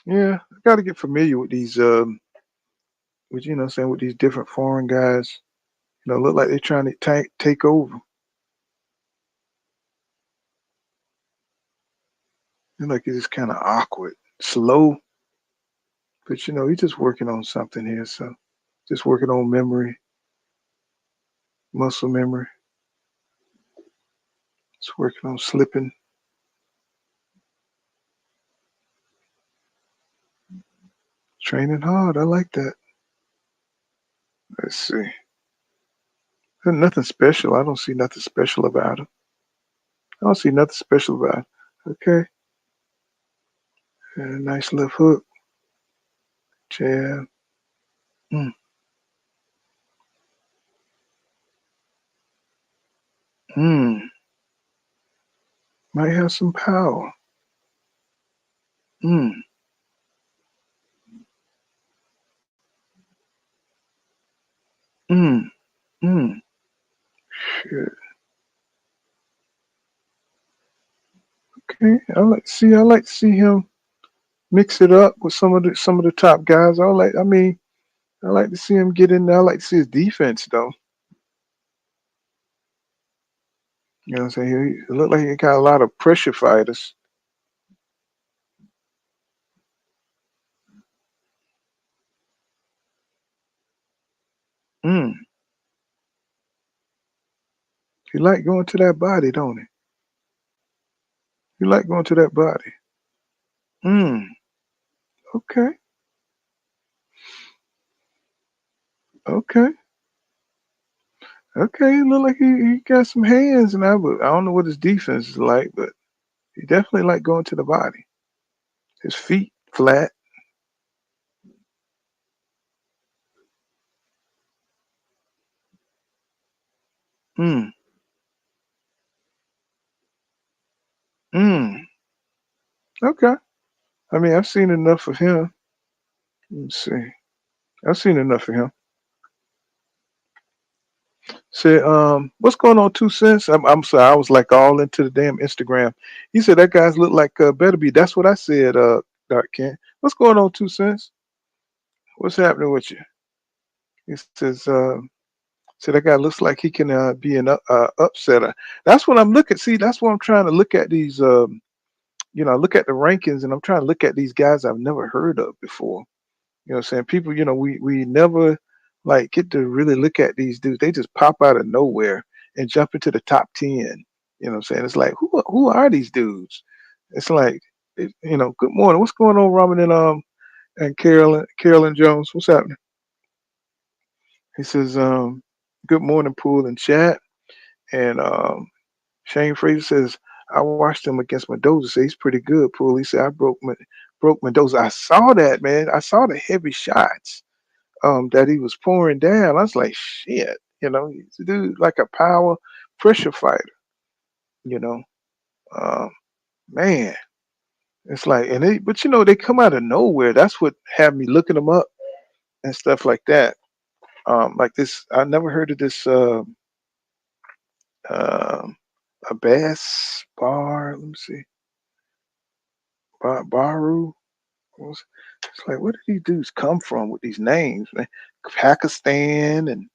[SPEAKER 5] Yeah, I got to get familiar with these, with with these different foreign guys. Look like they're trying to take over. Like it's just kind of awkward, slow. But he's just working on something here. So just working on memory, muscle memory. Just working on slipping. Training hard. I like that. Let's see. There's nothing special. I don't see nothing special about him. I don't see nothing special about him. Okay. And a nice left hook. Jab. Mm. Mm. Might have some power. Mm, mm, mm. Shit. Okay. I like to see him mix it up with some of the top guys. I like to see him get in there. I like to see his defense though. You know what I'm saying? He look like he got a lot of pressure fighters. Mm. He like going to that body, don't he? He like going to that body. Mm. Okay. Okay. Okay. He look like he got some hands now, but I don't know what his defense is like, but he definitely like going to the body. His feet flat. Mm. Mm. Okay. I mean, I've seen enough of him. Let's see. I've seen enough of him. Said, what's going on, 2 cents? I'm sorry, I was like all into the damn Instagram. He said that guys look like better be. That's what I said, Dark Ken. What's going on, 2 cents? What's happening with you? He says, so that guy looks like he can be an upsetter. That's what I'm looking. See, that's what I'm trying to look at these. I look at the rankings, and I'm trying to look at these guys I've never heard of before. You know what I'm saying? People, we never like get to really look at these dudes. They just pop out of nowhere and jump into the top 10. You know what I'm saying? It's like who are these dudes? It's like good morning. What's going on, Robin and Carolyn Jones? What's happening? He says, good morning, Pool and chat. And Shane Fraser says, I watched him against Mendoza. Say he's pretty good, Pool. He said I broke Mendoza. I saw that, man. I saw the heavy shots that he was pouring down. I was like, shit, he's a dude like a power pressure fighter, you know. Um, man, it's like, but they come out of nowhere. That's what had me looking them up and stuff like that. Like this, I never heard of this. Um, a bass bar. Let me see, Baru. It's like, where did these dudes come from with these names, man? Pakistan, and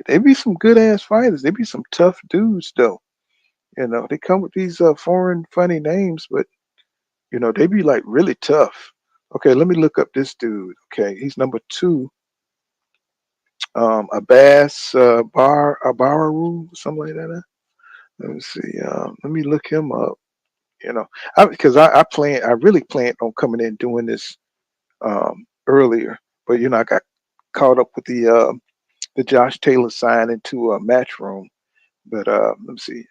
[SPEAKER 5] they be some good ass fighters. They be some tough dudes, though. They come with these foreign funny names, but they be like really tough. Okay, let me look up this dude. Okay, he's number 2. Abbas Bararu, something like that. Let me see. Let me look him up. Because I really planned on coming in doing this earlier, but I got caught up with the Josh Taylor sign into a Matchroom. But let me see.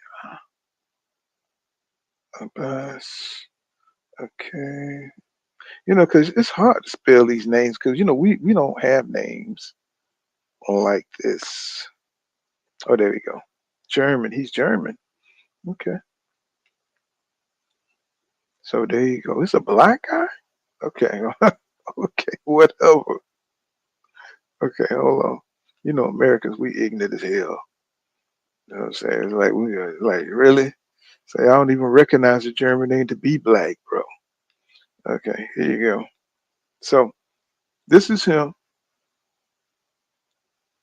[SPEAKER 5] Abbas. Okay. Because it's hard to spell these names because we don't have names like this. Oh, there we go. German. He's German. Okay. So there you go. It's a black guy. Okay. Okay. Whatever. Okay. Hold on. Americans, we ignorant as hell. You know what I'm saying? It's like we are like really. Say I don't even recognize the German name to be black, bro. Okay. Here you go. So this is him.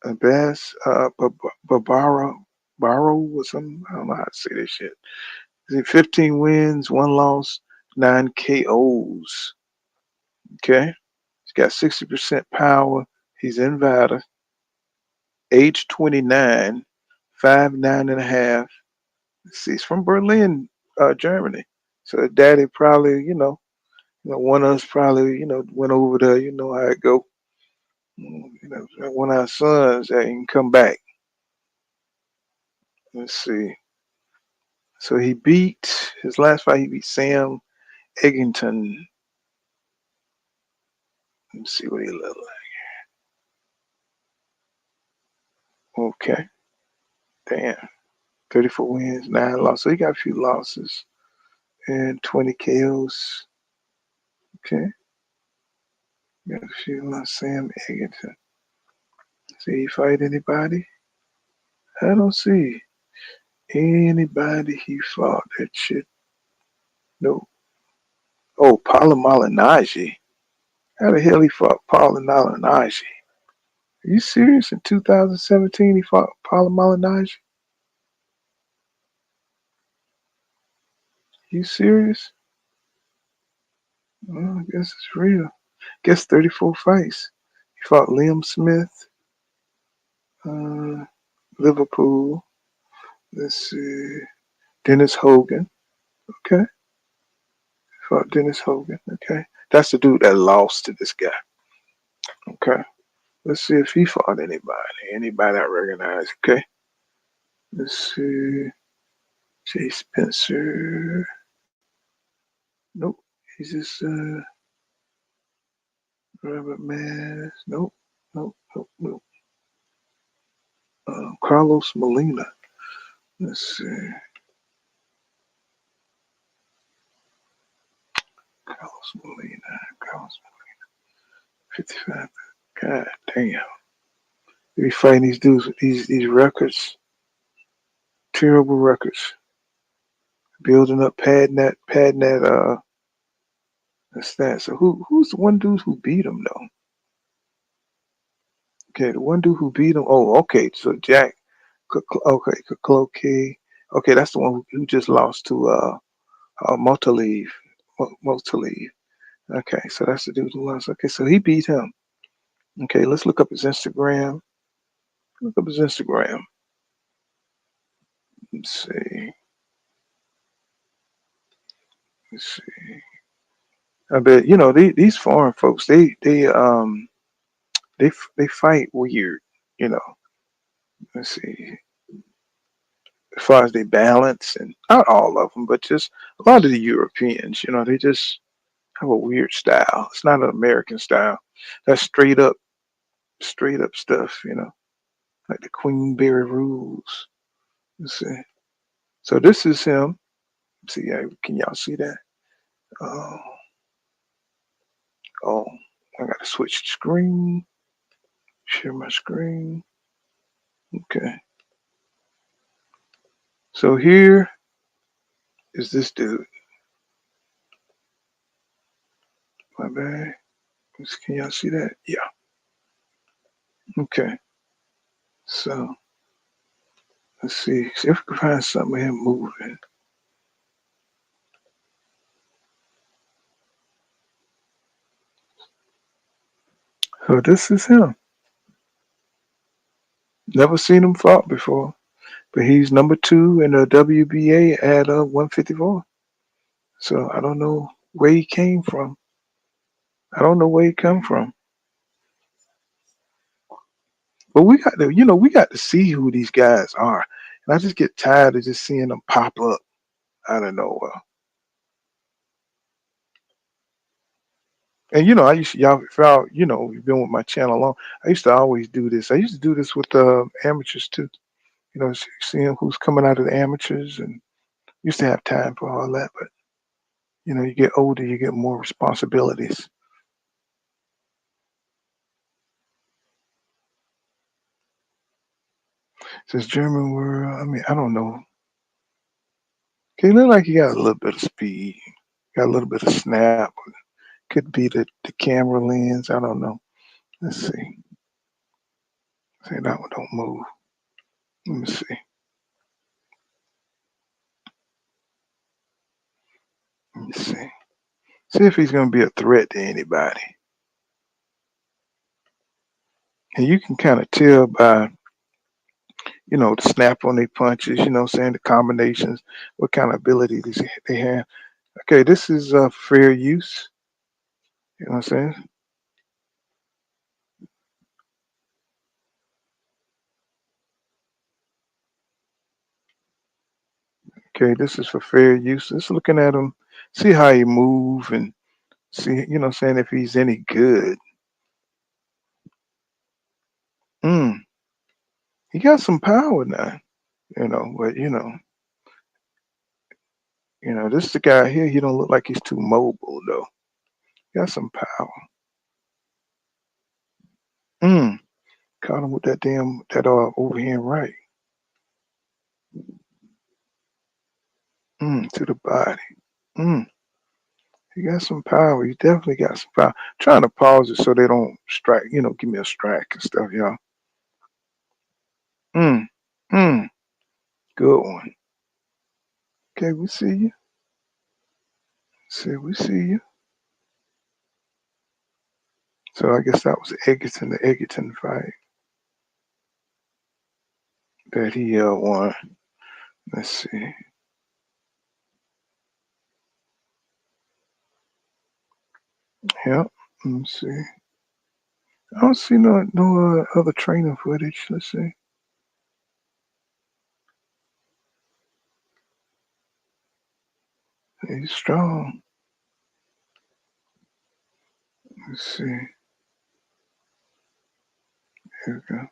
[SPEAKER 5] Abbas Babara Barrow or something. I don't know how to say this shit. Is it 15 wins, 1 loss, 9 KOs? Okay. He's got 60% power. He's in Nevada. Age 29, 5'9" and a half. Let's see, he's from Berlin, Germany. So daddy probably, one of us probably, went over there. You know how it go. One of our sons that can come back. Let's see. So he beat his last fight. He beat Sam Eggington. Let's see what he looked like. Okay. Damn. 34 wins, 9 losses. So he got a few losses and 20 KOs. Okay. Got a few losses. Sam Egerton. See he fight anybody? I don't see anybody he fought that shit. No. Oh, Paolo Malignaggi. How the hell he fought Paolo Malignaggi? Are you serious? In 2017 he fought Paolo Malignaggi? You serious? Well, I guess it's real. Guess 34 fights. He fought Liam Smith, Liverpool. Let's see. Dennis Hogan. Okay. Fought Dennis Hogan. Okay. That's the dude that lost to this guy. Okay. Let's see if he fought anybody. Anybody I recognize. Okay. Let's see. Jay Spencer. Nope. He's just Robert Mass. Nope. Nope. Nope. Nope. Carlos Molina. Let's see. Carlos Molina. 55. God damn. They be fighting these dudes with these records. Terrible records. Building up, padding that stat. So who's the one dude who beat him though? Okay, the one dude who beat him. Oh, okay. So Jack. Okay, Cloquet. Okay, that's the one who just lost to Motalev. Motalev. Okay, so that's the dude who lost. Okay, so he beat him. Okay, let's look up his Instagram. Look up his Instagram. Let's see. Let's see. I bet these foreign folks. They fight weird. You know. Let's see. As far as they balance, and not all of them, but just a lot of the Europeans. They just have a weird style. It's not an American style. That's straight up stuff. Like the Queenberry rules. Let's see. So this is him. See, can y'all see that? Oh, oh, I gotta switch the screen. Share my screen. Okay. So here is this dude. My bad. Can y'all see that? Yeah. Okay. So let's see. See if we can find something of him moving. So this is him. Never seen him fought before, but he's number 2 in the WBA at 154. So I don't know where he came from. I don't know where he come from. But we got to see who these guys are. And I just get tired of just seeing them pop up out of nowhere. And I used to, y'all, if y'all, you've been with my channel long, I used to always do this. I used to do this with amateurs too. Seeing who's coming out of the amateurs, and used to have time for all that. But you get older, you get more responsibilities. Says German world. I mean, I don't know. Okay, look like he got a little bit of speed, got a little bit of snap. Could be the camera lens. I don't know. Let's see. Say that one don't move. Let me see. Let me see. See if he's going to be a threat to anybody. And you can kind of tell by, the snap on their punches, saying the combinations, what kind of ability they have. Okay, this is fair use. You know what I'm saying? Okay, this is for fair use. Just looking at him, see how he move and see, saying if he's any good. He got some power now. But this is the guy here. He don't look like he's too mobile though. Got some power. Caught him with that overhand right. To the body. He got some power. He definitely got some power. Trying to pause it so they don't strike. Give me a strike and stuff, y'all. Mm. Mm. Good one. Okay, we see you. We see you. So I guess that was the Egerton fight that he won. Let's see. Yep. Let me see. I don't see no other training footage. Let's see. He's strong. Let's see. Here we go.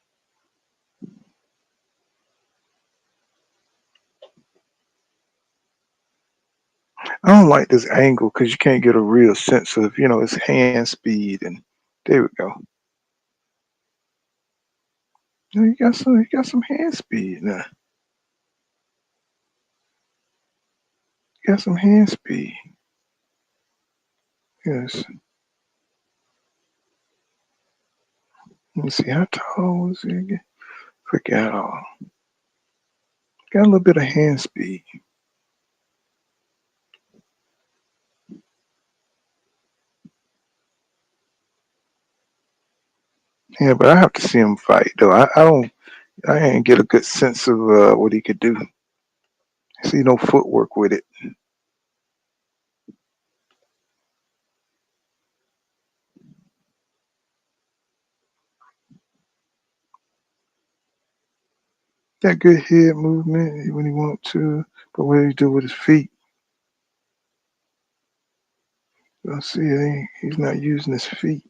[SPEAKER 5] I don't like this angle because you can't get a real sense of, his hand speed. And there we go. You got some hand speed now. You got some hand speed. Yes. Let me see, how tall was he again? Forgot all. Got a little bit of hand speed. Yeah, but I have to see him fight though. I ain't get a good sense of what he could do. See no footwork with it. Got good head movement when he wants to, but what he do with his feet? You'll see, he's not using his feet.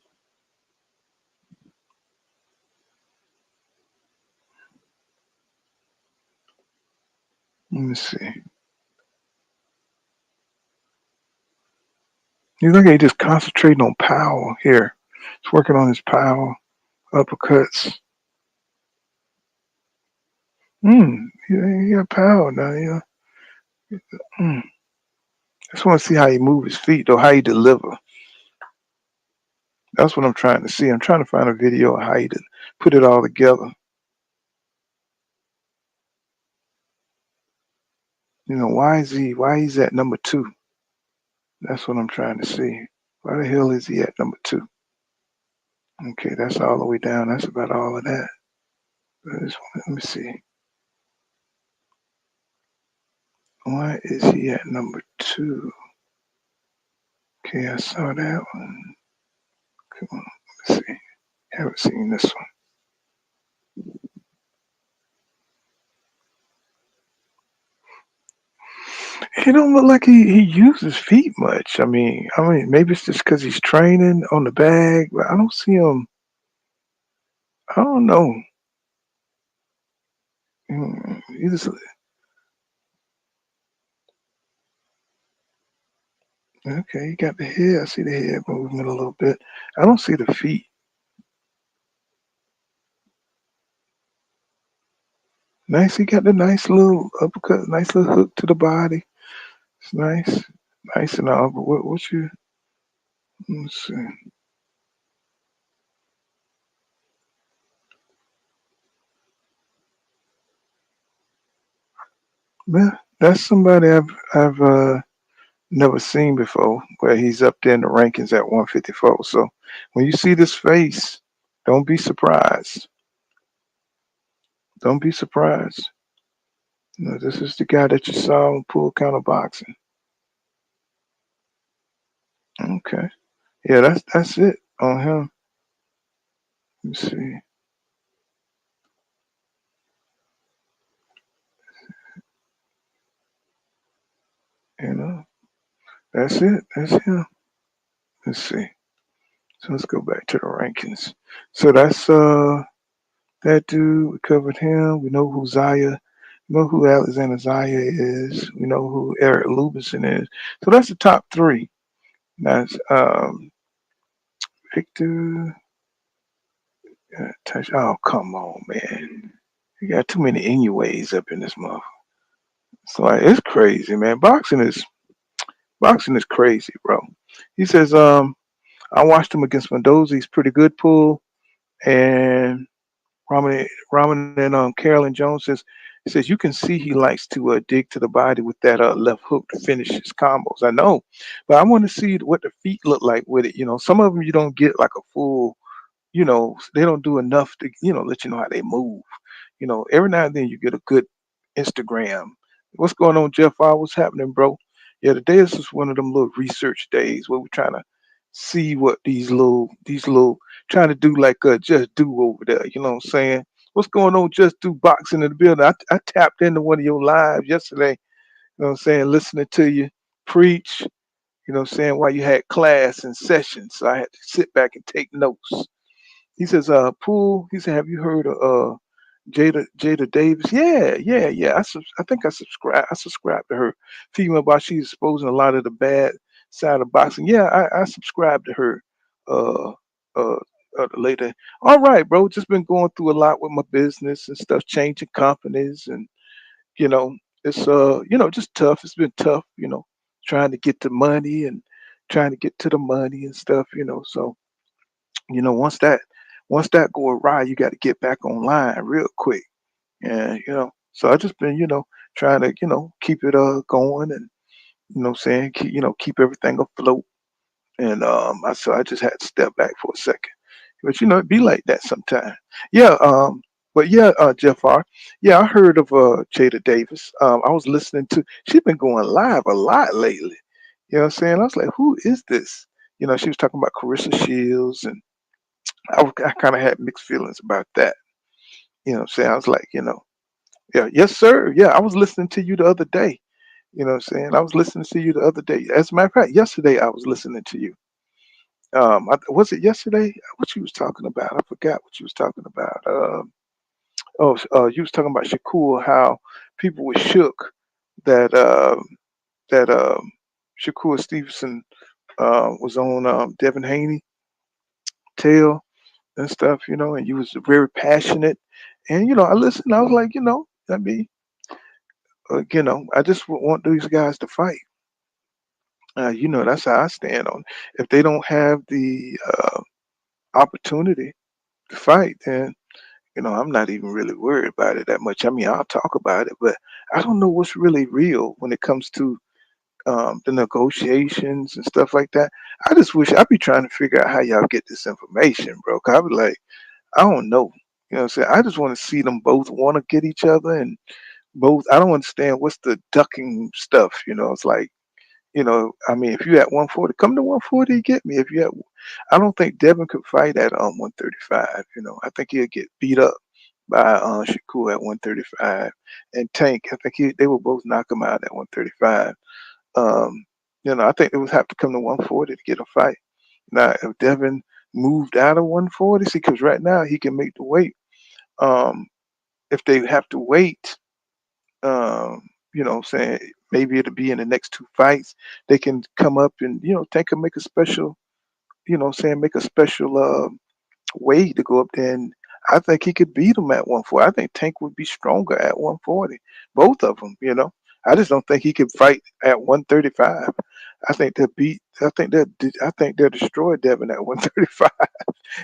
[SPEAKER 5] Let me see. You look at he just concentrating on power here. He's working on his power, uppercuts. He got power now, I just want to see how he move his feet though, how he deliver. That's what I'm trying to see. I'm trying to find a video of how he put it all together. Why he's at number 2? That's what I'm trying to see. Why the hell is he at number 2? Okay, that's all the way down. That's about all of that. Let me see. Why is he at number 2? Okay, I saw that one. Come on, let's see. Haven't seen this one. He don't look like he uses feet much. I mean, maybe it's just because he's training on the bag, but I don't see him. I don't know. He just, okay, he got the head. I see the head movement a little bit. I don't see the feet. Nice. He got the nice little uppercut, nice little hook to the body. It's nice. Nice and all. But what's your, let's see. Man, that's somebody I've never seen before, where he's up there in the rankings at 154. So when you see this face, don't be surprised. Don't be surprised. This is the guy that you saw in Pool Counter Boxing. Okay. Yeah, that's it on him. Let me see. That's it. That's him. Let's see. So let's go back to the rankings. So that's that dude. We covered him. We know who Zaya We know who Alexander Zaya is. We know who Eric Lubison is. So that's the top three. That's Victor. Touch. Oh, come on, man. You got too many Inues up in this month. So like, it's crazy, man. Boxing is crazy, bro. He says, I watched him against Mendoza. He's pretty good, Pool. And Raman and Carolyn Jones says you can see he likes to dig to the body with that left hook to finish his combos. I know, but I want to see what the feet look like with it. You know, some of them you don't get like a full. You know, they don't do enough to let you know how they move. You know, every now and then you get a good Instagram. What's going on, Jeff? What's happening, bro? Yeah, today is just one of them little research days where we're trying to see what these little trying to do like just do over there. You know what I'm saying? What's going on? Just do boxing in the building. I tapped into one of your lives yesterday. You know what I'm saying? Listening to you preach. You know what I'm saying? While you had class and sessions, so I had to sit back and take notes. He says, Pool. He said, have you heard of Jada Davis? Yeah, yeah, yeah. I think I subscribe. I subscribe to her. Female about she's exposing a lot of the bad side of boxing. Yeah, I subscribe to her. Uh, uh, later. All right, bro. Just been going through a lot with my business and stuff, changing companies, and you know, it's just tough. It's been tough. Trying to get the money and trying to get to the money and stuff. So once that go awry, you got to get back online real quick. And so I just been trying to keep it going and saying keep everything afloat. And I just had to step back for a second. But it be like that sometimes. Yeah. But yeah, Jeff R. Yeah, I heard of Jada Davis. I was listening to. She's been going live a lot lately. You know what I'm saying? I was like, who is this? She was talking about Carissa Shields, and I kind of had mixed feelings about that. You know what I'm saying? I was like, yeah, yes, sir. Yeah, I was listening to you the other day. You know what I'm saying? I was listening to you the other day. As a matter of fact, yesterday I was listening to you. Was it yesterday? What you was talking about? I forgot what you was talking about. You was talking about Shakur, how people were shook that Shakur Stevenson was on Devin Haney tail and stuff, and you was very passionate. And I listened. I was like, I mean, I just want these guys to fight. That's how I stand on. If they don't have the opportunity to fight, then I'm not even really worried about it that much. I mean, I'll talk about it, but I don't know what's really real when it comes to the negotiations and stuff like that. I just wish I'd be trying to figure out how y'all get this information, bro. 'Cause I was like, I don't know. You know what I'm saying? I just want to see them both want to get each other and both. I don't understand what's the ducking stuff. It's like, I mean, if you at 140, come to 140, get me. I don't think Devin could fight at 135. I think he'll get beat up by Shakur at 135, and Tank. I think they will both knock him out at 135. Um, I think they would have to come to 140 to get a fight. Now, if Devin moved out of 140, see, because right now he can make the weight. Um, if they have to wait, saying maybe it'll be in the next two fights, they can come up and Tank can make a special, saying make a special way to go up there. And I think he could beat him at 140. I think Tank would be stronger at 140. Both of them. I just don't think he could fight at 135. I think they'll beat. I think they'll destroy Devin at 135.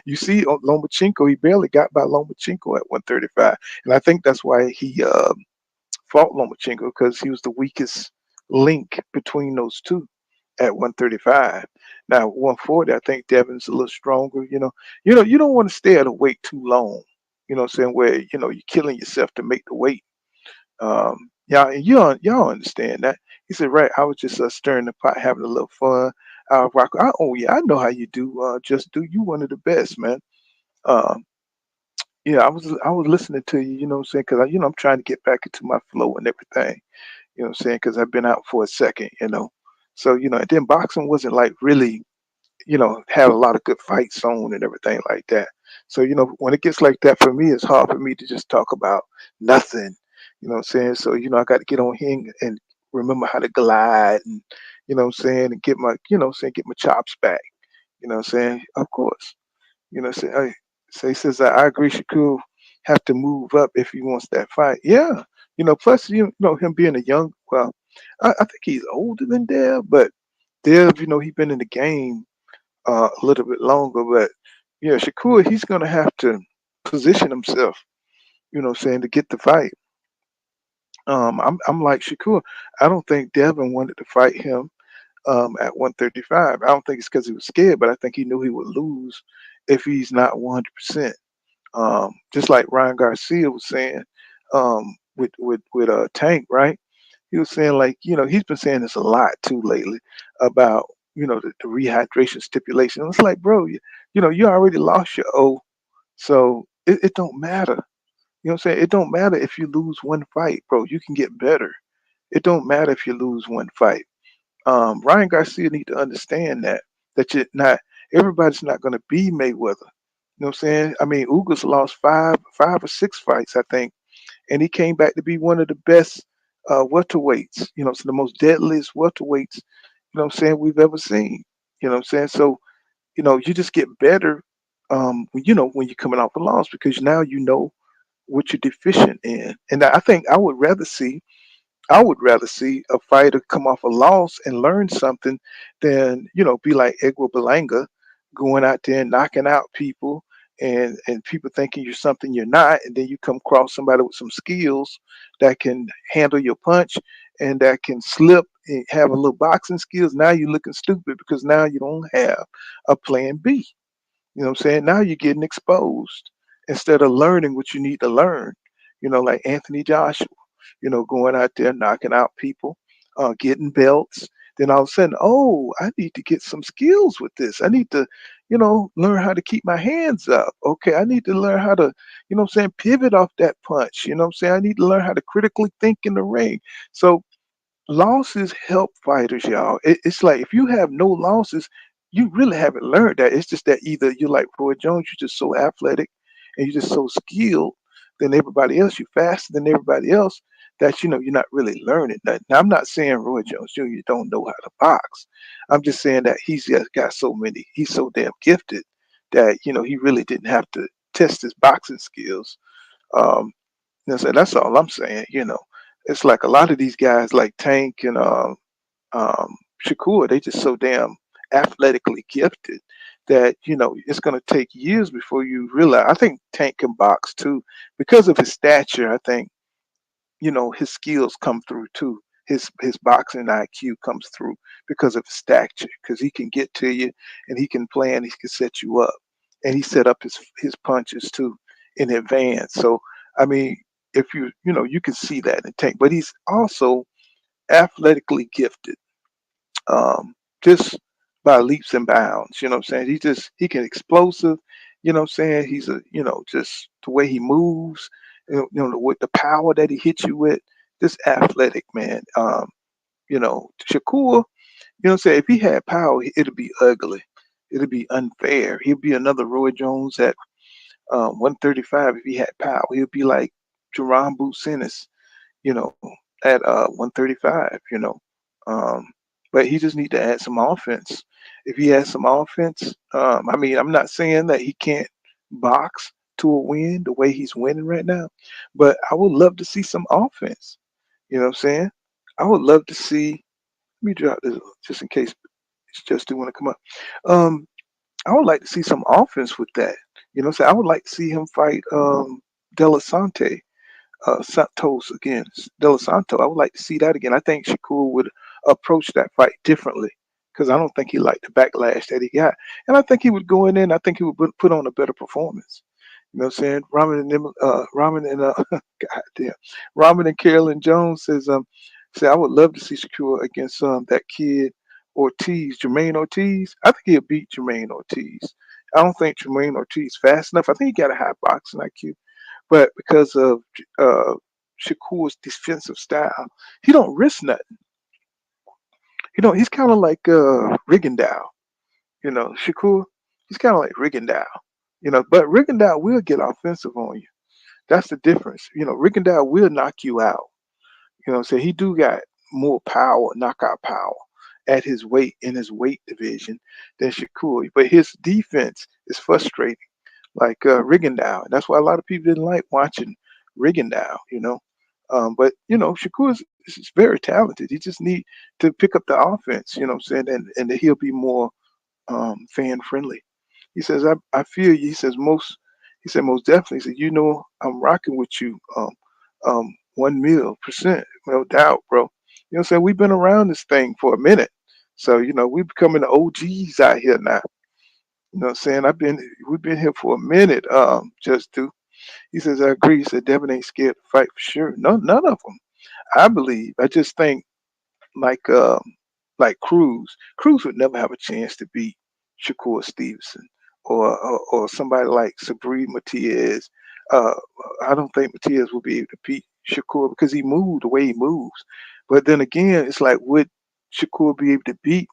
[SPEAKER 5] You see, Lomachenko, he barely got by Lomachenko at 135, and I think that's why he fought Lomachenko because he was the weakest link between those two at 135. Now 140, I think Devin's a little stronger. You don't want to stay at a weight too long. What I'm saying, where you're killing yourself to make the weight. Yeah, and y'all understand that. He said, right. I was just stirring the pot, having a little fun. Oh yeah, I know how you do. Just do you one of the best, man. Um, yeah, I was listening to you. You know what I'm saying? Because I'm trying to get back into my flow and everything. You know what I'm saying? Because I've been out for a second. So and then boxing wasn't like really had a lot of good fights on and everything like that. So when it gets like that for me, it's hard for me to just talk about nothing. You know what I'm saying? So, I got to get on here and remember how to glide and, and get my, get my chops back. You know what I'm saying? Of course. So he says, I agree Shakur have to move up if he wants that fight. Yeah. Plus, him being a young, well, I think he's older than Dev, but Dev, he been in the game a little bit longer. But yeah, Shakur, he's going to have to position himself, to get the fight. I'm like Shakur. I don't think Devin wanted to fight him at 135. I don't think it's because he was scared, but I think he knew he would lose if he's not 100%. Just like Ryan Garcia was saying with Tank, right? He was saying like he's been saying this a lot too lately about the rehydration stipulation. It's like, bro, you already lost your O, so it don't matter. You know what I'm saying? It don't matter if you lose one fight, bro. You can get better. It don't matter if you lose one fight. Ryan Garcia need to understand that you're not everybody's not going to be Mayweather. You know what I'm saying? I mean, Ugas lost five or six fights, I think, and he came back to be one of the best welterweights. So the most deadliest welterweights. What I'm saying, we've ever seen. What I'm saying? So you just get better. When you're coming off a loss because now you know what you're deficient in, and I think I would rather see a fighter come off a loss and learn something than, be like Edgar Berlanga going out there and knocking out people and people thinking you're something you're not. And then you come across somebody with some skills that can handle your punch and that can slip and have a little boxing skills. Now you're looking stupid because now you don't have a plan B. You know what I'm saying? Now you're getting exposed instead of learning what you need to learn. Like Anthony Joshua, going out there knocking out people, getting belts. Then all of a sudden, oh, I need to get some skills with this. I need to, learn how to keep my hands up. Okay, I need to learn how to, pivot off that punch. I need to learn how to critically think in the ring. So losses help fighters, y'all. It's like if you have no losses, you really haven't learned that. It's just that either you're like Roy Jones, you're just so athletic and you're just so skilled than everybody else, you're faster than everybody else that you're not really learning nothing. Now, I'm not saying Roy Jones Jr. don't know how to box. I'm just saying that he's just got so many, he's so damn gifted that he really didn't have to test his boxing skills. Um, so that's all I'm saying. It's like a lot of these guys, like Tank and Shakur, they just so damn athletically gifted that it's going to take years before you realize. I think Tank can box too because of his stature. I think his skills come through too. His boxing IQ comes through because of his stature, because he can get to you and he can plan, he can set you up, and he set up his punches too in advance. So I mean, if you can see that in Tank, but he's also athletically gifted, just by leaps and bounds. You know what I'm saying? He can explosive. You know what I'm saying? He's just the way he moves. With the power that he hits you with, just athletic, man. Shakur, what I'm saying? If he had power, it'd be ugly. It'd be unfair. He'd be another Roy Jones at 135 if he had power. He'd be like Jaron Boots Ennis, you know, at 135, Um, but he just need to add some offense. If he has some offense, I mean, I'm not saying that he can't box to a win the way he's winning right now, but I would love to see some offense. You know what I'm saying? I would love to see. Let me drop this just in case it's just do want to come up. Um, I would like to see some offense with that. So I would like to see him fight Delisante Santos again. De Los Santo. I would like to see that again. I think Shakur would approach that fight differently because I don't think he liked the backlash that he got, and I think he would go in there and I think he would put on a better performance. You know what I'm saying? God damn, Ramen and Carolyn Jones say I would love to see Shakur against that kid Ortiz, Jermaine Ortiz. I think he'll beat Jermaine Ortiz. I don't think Jermaine Ortiz fast enough. I think he got a high boxing IQ. But because of uh, Shakur's defensive style, he don't risk nothing. He's kind of like Rigondeaux. Shakur, he's kind of like Rigondeaux. But Rigondeaux will get offensive on you. That's the difference. Rigondeaux will knock you out. So he do got more power, knockout power at his weight in his weight division than Shakur. But his defense is frustrating, like Rigondeaux. That's why a lot of people didn't like watching Rigondeaux. But Shakur is very talented. He just need to pick up the offense. You know what I'm saying, and he'll be more fan friendly. He says, I feel you. He says he said most definitely. He said, I'm rocking with you. 1,000,000%, no doubt, bro. You know what I'm saying? We've been around this thing for a minute. So, we're becoming the OGs out here now. You know what I'm saying? We've been here for a minute, just to. He says, I agree. He said, Devin ain't scared to fight for sure. No, none of them. I believe. I just think like Cruz. Cruz would never have a chance to beat Shakur Stevenson or somebody like Sabri Matias. Uh, I don't think Matias will be able to beat Shakur because he moved the way he moves. But then again, it's like would Shakur be able to beat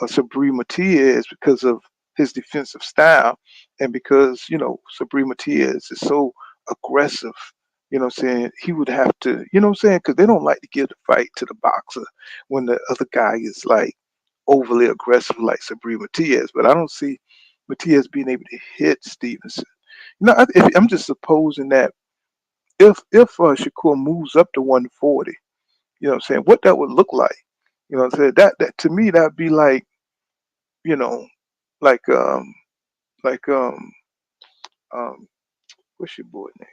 [SPEAKER 5] Sabri Matias because of his defensive style and because Sabri Matias is so aggressive. What I'm saying? He would have to, what I'm saying? Because they don't like to give the fight to the boxer when the other guy is like overly aggressive like Sabri Matias. But I don't see Matias being able to hit Stevenson. I'm just supposing that if Shakur moves up to 140, what I'm saying, what that would look like. What I'm saying, that to me that'd be like, you know, like like um what's your boy name?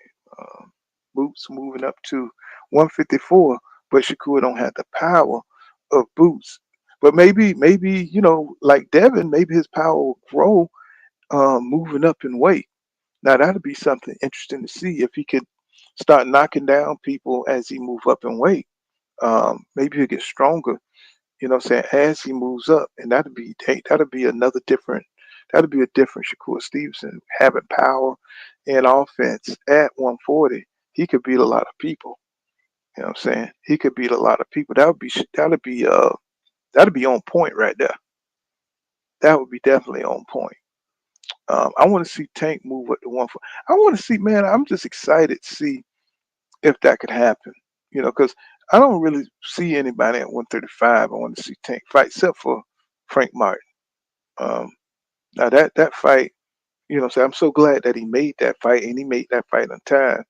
[SPEAKER 5] Boots moving up to 154, but Shakur don't have the power of Boots. But maybe like Devin, maybe his power will grow moving up in weight. Now that'd be something interesting to see if he could start knocking down people as he move up in weight. Maybe he'll get stronger. What I'm saying, as he moves up, and that'd be another different. That'd be a different Shakur Stevenson having power and offense at 140. He could beat a lot of people. What I'm saying, he could beat a lot of people. That'd be on point right there. That would be definitely on point. I want to see Tank move up to 140. I want to see, man. I'm just excited to see if that could happen. Because I don't really see anybody at 135. I want to see Tank fight except for Frank Martin. Um, Now that fight, so I'm so glad that he made that fight and he made that fight on time.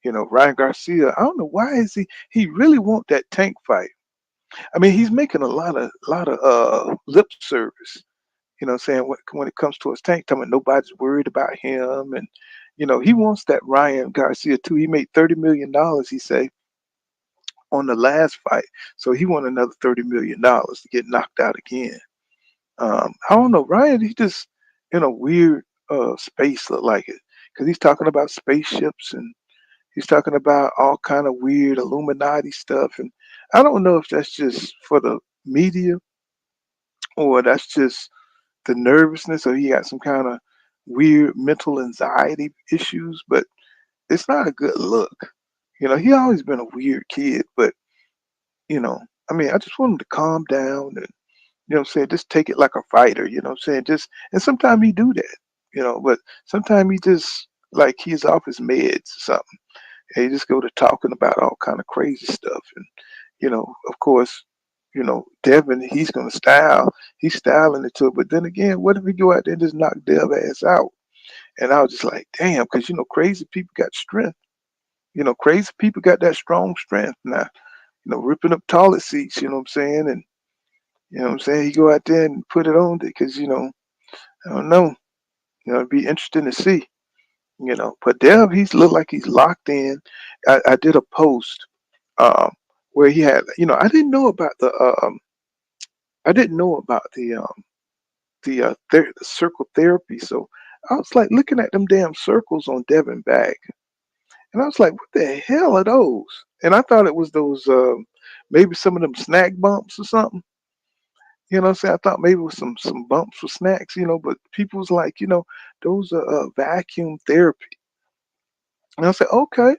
[SPEAKER 5] Ryan Garcia, I don't know why is he really want that Tank fight. I mean, he's making a lot of lip service. What I'm saying, when it comes to his Tank, talking about nobody's worried about him, and he wants that Ryan Garcia too. He made $30 million, he say, on the last fight, so he won another $30 million to get knocked out again. I don't know, Ryan. He just in a weird space, look like it, because he's talking about spaceships and he's talking about all kind of weird Illuminati stuff, and I don't know if that's just for the media or that's just the nervousness, or he got some kind of weird mental anxiety issues. But it's not a good look. He always been a weird kid, but you know, I mean, I just want him to calm down and what I'm saying, just take it like a fighter, what I'm saying? Just and sometimes he do that, but sometimes he just like he's off his meds or something. And he just go to talking about all kind of crazy stuff. And, of course, Devin, he's styling it to it. But then again, what if we go out there and just knock Dev ass out? And I was just like, damn, because crazy people got strength. Crazy people got that strong strength now. Ripping up toilet seats, you know what I'm saying? And what I'm saying? He go out there and put it on because, I don't know. It'd be interesting to see. But Dev, he's looked like he's locked in. I did a post um, where he had, I didn't know about the circle therapy. So I was like looking at them damn circles on Devin bag, and I was like, what the hell are those? And I thought it was those maybe some of them snack bumps or something. What I'm saying? I thought maybe it was some bumps for snacks, but people was like, those are vacuum therapy. And I said, okay.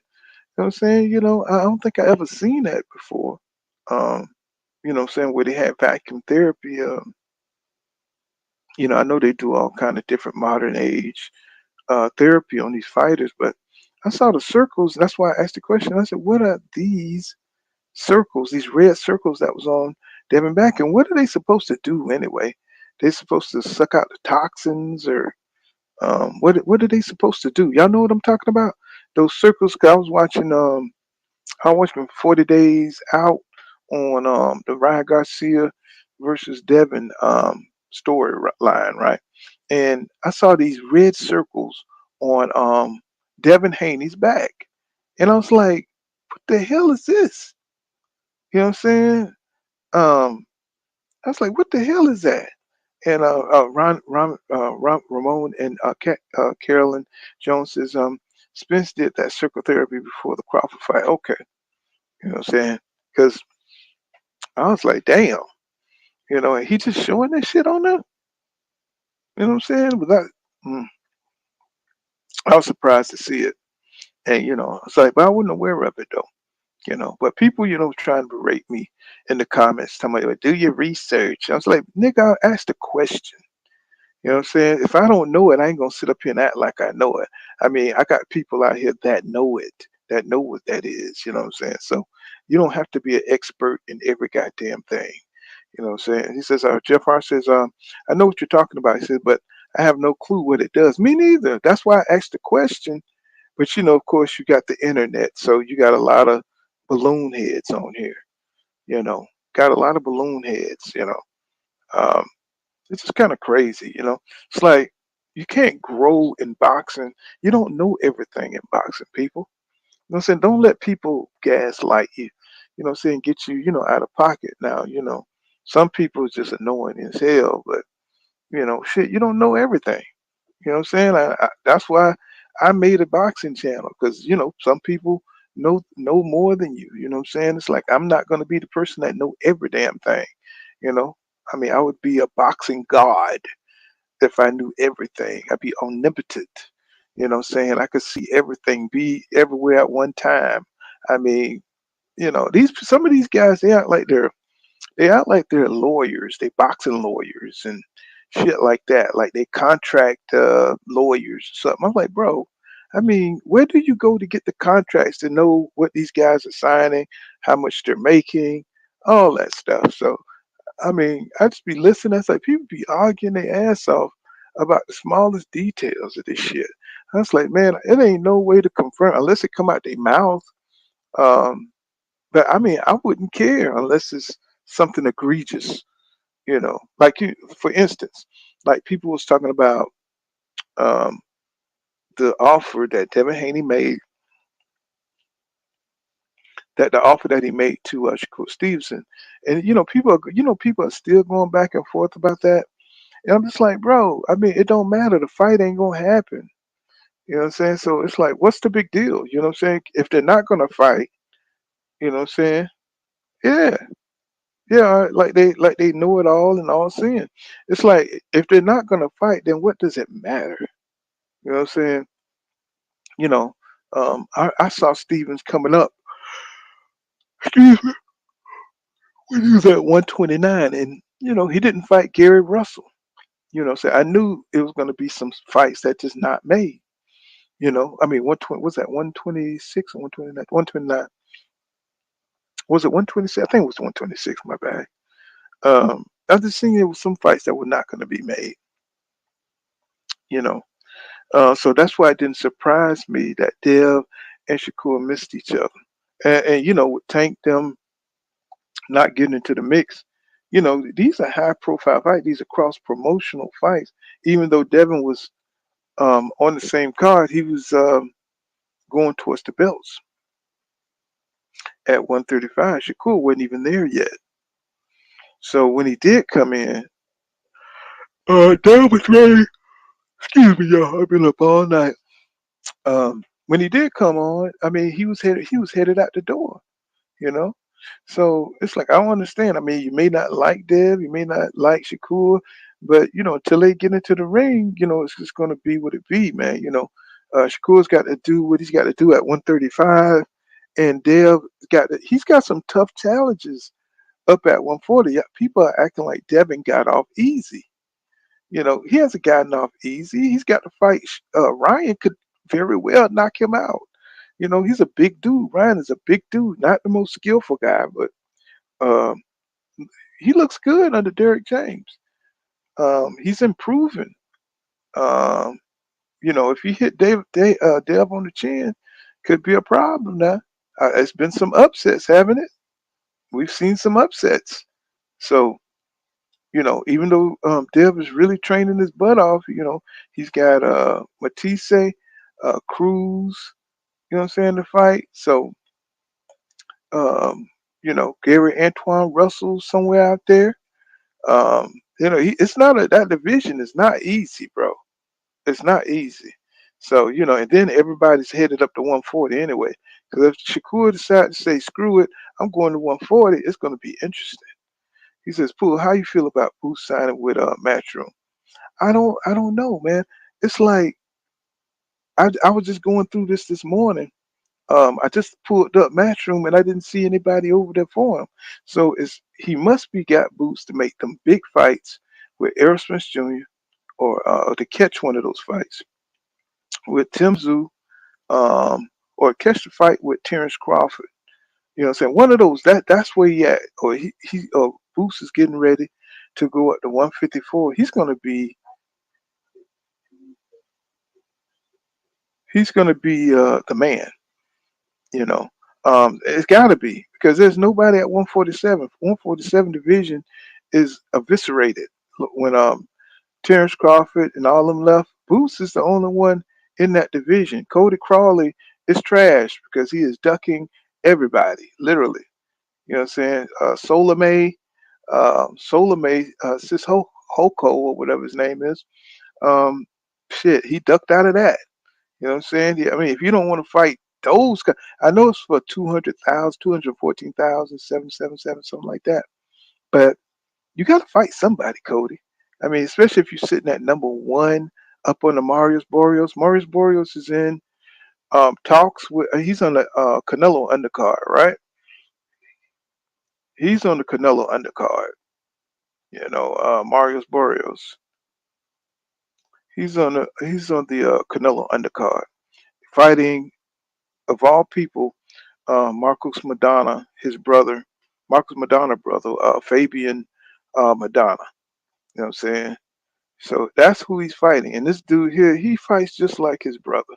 [SPEAKER 5] What I'm saying? I don't think I ever seen that before. Um, what I'm saying, where they had vacuum therapy. I know they do all kind of different modern age therapy on these fighters, but I saw the circles. That's why I asked the question. I said, "What are these circles? These red circles that was on Devin back, and what are they supposed to do anyway? They supposed to suck out the toxins, or what are they supposed to do? Y'all know what I'm talking about? Those circles. 'Cause I was watching 40 Days Out on the Ryan Garcia versus Devin storyline, right? And I saw these red circles on Devin Haney's back, and I was like, "What the hell is this?" You know what I'm saying? Um, I was like, "What the hell is that?" And Ramon and Carolyn Jones says, Spence did that circle therapy before the Crawford fight. Okay, you know what I'm saying? Because I was like, damn, and he just showing that shit on there. You know what I'm saying? But mm, I was surprised to see it, and it's like, but I wasn't aware of it though. But people, trying to berate me in the comments, telling me, "Do your research." I was like, "Nigga, I'll ask the question." You know what I'm saying? If I don't know it, I ain't gonna sit up here and act like I know it. I mean, I got people out here that know it, that know what that is. You know what I'm saying? So you don't have to be an expert in every goddamn thing. You know what I'm saying? He says, Jeff Hart says, I know what you're talking about. He says, but I have no clue what it does. Me neither. That's why I asked the question. But of course, you got the internet, so you got a lot of balloon heads on here. You know, got a lot of balloon heads. Um, it's just kind of crazy. It's like you can't grow in boxing. You don't know everything in boxing, people. You know what I'm saying? Don't let people gaslight you. You know what I'm saying? Get you, out of pocket. Now, some people is just annoying as hell, but shit, you don't know everything. You know what I'm saying? That's why I made a boxing channel, because some people know more than you. You know what I'm saying? It's like I'm not going to be the person that know every damn thing. You know, I mean, I would be a boxing god if I knew everything. I'd be omnipotent. You know what I'm saying? I could see everything, be everywhere at one time. I mean, these some of these guys, they act like they're lawyers. They boxing lawyers and shit like that. Like they contract lawyers or something. I'm like, bro. I mean, where do you go to get the contracts to know what these guys are signing, how much they're making, all that stuff? So, I mean, I just be listening. It's like people be arguing their ass off about the smallest details of this shit. I was like, man, it ain't no way to confirm unless it come out their mouth. Um, but I mean, I wouldn't care unless it's something egregious. Like for instance, like people was talking about um, the offer that Devin Haney made, that the offer that he made to Shakur Stevenson, and people are still going back and forth about that. And I'm just like, bro, I mean, it don't matter. The fight ain't gonna happen. You know what I'm saying? So it's like, what's the big deal? You know what I'm saying? If they're not gonna fight, you know what I'm saying? Yeah, yeah, like they know it all and all seeing. It's like if they're not gonna fight, then what does it matter? You know what I'm saying? You know, I saw Stevens coming up, excuse me, when he was at 129, and he didn't fight Gary Russell. So I knew it was gonna be some fights that just not made. I mean, 120 was that 126 or 129? 129. Was it 126? I think it was 126. My bad. I just seen there was some fights that were not going to be made. You know, so that's why it didn't surprise me that Dev and Shakur missed each other, and with Tank them not getting into the mix. These are high profile fights. These are cross promotional fights. Even though Devin was on the same card, he was going towards the belts at 135. Shakur wasn't even there yet. So when he did come in, Dev was ready. Excuse me, y'all. I've been up all night. When he did come on, I mean, he was headed out the door. You know. So it's like I don't understand. I mean, you may not like Dev, you may not like Shakur, but until they get into the ring, it's just gonna be what it be, man. Shakur's got to do what he's got to do at 135, and he's got some tough challenges up at 140. Yeah, people are acting like Devin got off easy. He hasn't gotten off easy. He's got to fight. Ryan could very well knock him out. He's a big dude. Ryan is a big dude, not the most skillful guy, but um, he looks good under Derek James. He's improving. Um, if he hit Dev on the chin, could be a problem now. It's been some upsets, haven't it? We've seen some upsets. So, even though Dev is really training his butt off, he's got Matisse, Cruz, what I'm saying, to fight. So, um, Gary Antoine Russell somewhere out there. It's not that division is not easy, bro. It's not easy. So, and then everybody's headed up to 140 anyway. Because if Shakur decides to say, screw it, I'm going to 140, it's going to be interesting. He says, Pooh, how you feel about Boots signing with Matchroom? I don't know, man. It's like I was just going through this morning. I just pulled up Matchroom and I didn't see anybody over there for him. So he must be got Boots to make them big fights with Errol Smith Jr. or to catch one of those fights with Tim Tszyu, or catch the fight with Terrence Crawford. You know what I'm saying? One of those. That's where he at. Or he Boots is getting ready to go up to 154. He's gonna be the man. You know, it's got to be because there's nobody at 147. 147 division is eviscerated. When Terrence Crawford and all them left, Boots is the only one in that division. Cody Crawley is trash because he is ducking everybody, literally. You know what I'm saying? Solomay, Sis Hoko or whatever his name is. Um, shit, he ducked out of that. You know what I'm saying? Yeah, I mean, if you don't want to fight those guys, I know it's for 200,000, 214,000, 777, something like that. But you got to fight somebody, Cody. I mean, especially if you're sitting at number one up on the Marius Barrios. Marius Barrios is in talks with, he's on the Canelo undercard, right? He's on the Canelo undercard. Marius Barrios. He's on the Canelo undercard, fighting of all people, Marcos Madonna, his brother, Marcos Madonna brother, Fabian Madonna. You know what I'm saying? So that's who he's fighting. And this dude here, he fights just like his brother.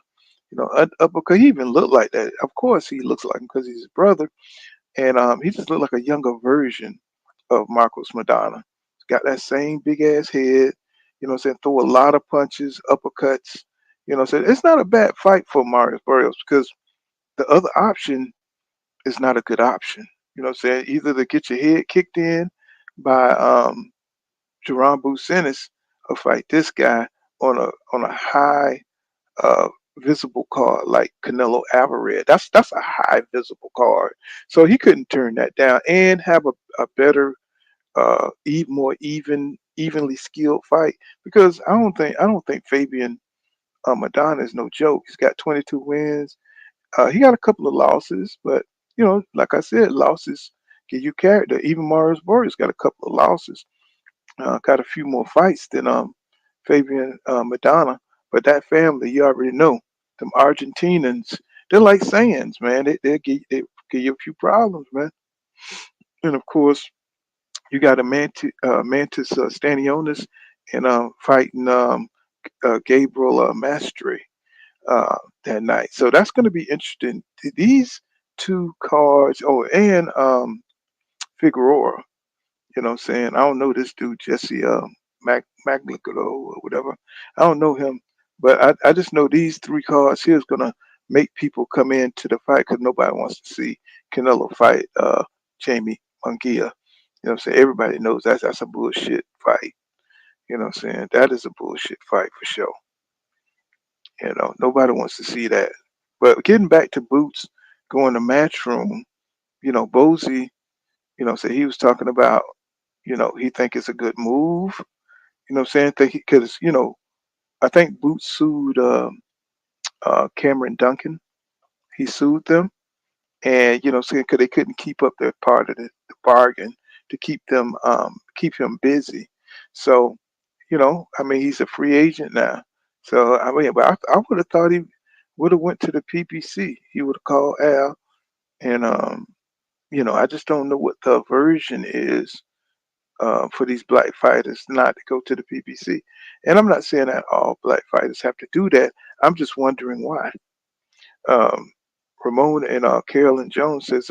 [SPEAKER 5] Because he even looked like that. Of course, he looks like him because he's his brother, and he just looked like a younger version of Marcos Madonna. He's got that same big ass head. You know what I'm saying? Throw a lot of punches, uppercuts. You know what I'm saying? It's not a bad fight for Marius Barrios because the other option is not a good option. You know what I'm saying? Either to get your head kicked in by Jaron Boots Ennis or fight this guy on a high uh, visible card like Canelo Alvarez. That's a high visible card. So he couldn't turn that down and have a better, more evenly skilled fight because I don't think Fabian Madonna is no joke. He's got 22 wins. He got a couple of losses, but like I said, losses give you character. Even Marius Borges got a couple of losses. Got a few more fights than Fabian Madonna. But that family, you already know, them Argentinians, they're like Sands, man. They give you a few problems, man. And of course, you got a Mantis Stanionis and fighting Gabriel Mastre that night. So that's going to be interesting. These two cards, and Figueroa. You know what I'm saying? I don't know this dude, Jesse Magnico or whatever. I don't know him. But I just know these three cards here is going to make people come into the fight because nobody wants to see Canelo fight Jamie Munguia. You know what I'm saying? Everybody knows that's a bullshit fight. You know what I'm saying? That is a bullshit fight for sure. Nobody wants to see that. But getting back to Boots going to Matchroom, Bozy, so he was talking about, he think it's a good move. You know what I'm saying? Because, I think Boots sued Cameron Duncan. He sued them. And, saying because they couldn't keep up their part of the bargain to keep him busy. So, I mean, he's a free agent now. So, I mean, but I would have thought he would have went to the PBC. He would have called Al, and I just don't know what the aversion is for these black fighters not to go to the PBC. And I'm not saying that all black fighters have to do that. I'm just wondering why. Um, Ramon and Carolyn Jones says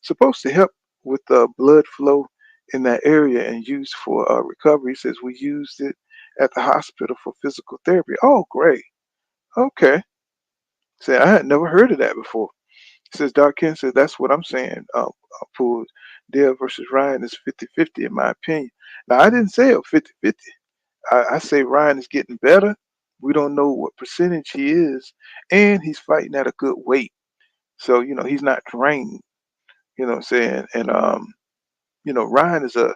[SPEAKER 5] supposed to help with blood flow in that area and used for recovery. Says we used it at the hospital for physical therapy. Oh, great. Okay. Say I had never heard of that before. Says Doc Ken says that's what I'm saying. For Dale versus Ryan is 50-50 in my opinion. Now I didn't say it 50-50. I say Ryan is getting better. We don't know what percentage he is, and he's fighting at a good weight. So he's not drained. You know what I'm saying? And Ryan is a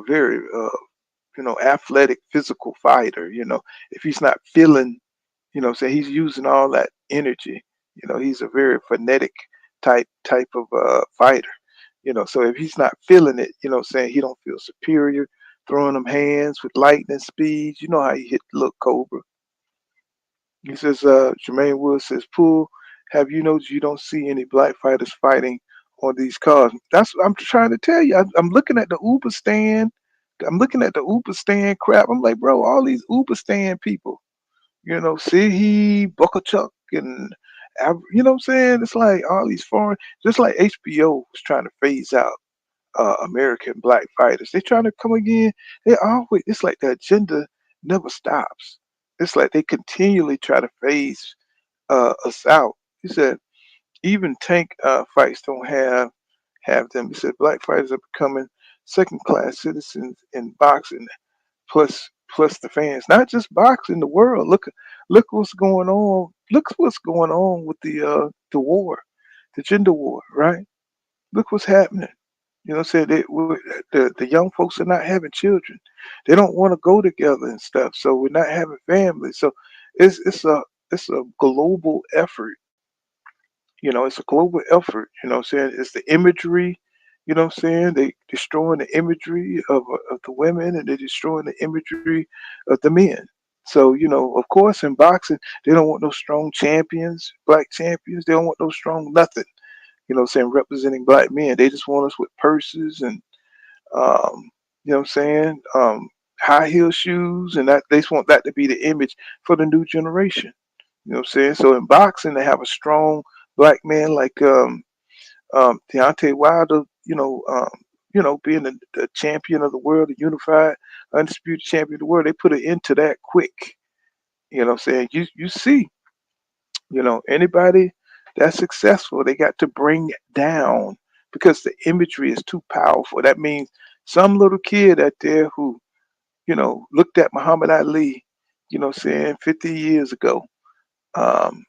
[SPEAKER 5] very athletic, physical fighter. If he's not feeling, say he's using all that energy. He's a very frenetic type of fighter. So if he's not feeling it, saying he don't feel superior, throwing them hands with lightning speed. You know how he hit the little cobra. He says, Jermaine Wood says, Pool, have you noticed you don't see any black fighters fighting on these cars? That's what I'm trying to tell you. I'm looking at the Uber stand. I'm looking at the Uber stand crap. I'm like, bro, all these Uber stand people, Sihi, Chuck, and, you know what I'm saying? It's like all these foreign, just like HBO was trying to phase out American black fighters. They trying to come again. They always, it's like the agenda never stops. It's like they continually try to phase us out. He said even tank fights don't have them. He said black fighters are becoming second class citizens in boxing. Plus the fans, not just boxing, the world. Look what's going on. Look what's going on with the war, the gender war, right? Look what's happening. Saying the young folks are not having children. They don't want to go together and stuff. So we're not having families. So it's a global effort. It's a global effort. Saying it's the imagery. Saying they destroying the imagery of the women and they're destroying the imagery of the men. So of course, in boxing, they don't want no strong champions, black champions. They don't want no strong nothing. Saying representing black men. They just want us with purses and um, high heel shoes, and that they just want that to be the image for the new generation. So in boxing, they have a strong black man like Deontay Wilder. Being the champion of the world, the unified, undisputed champion of the world. They put an end to that quick. You see, anybody that's successful, they got to bring down because the imagery is too powerful. That means some little kid out there who, looked at Muhammad Ali, 50 years ago. Um,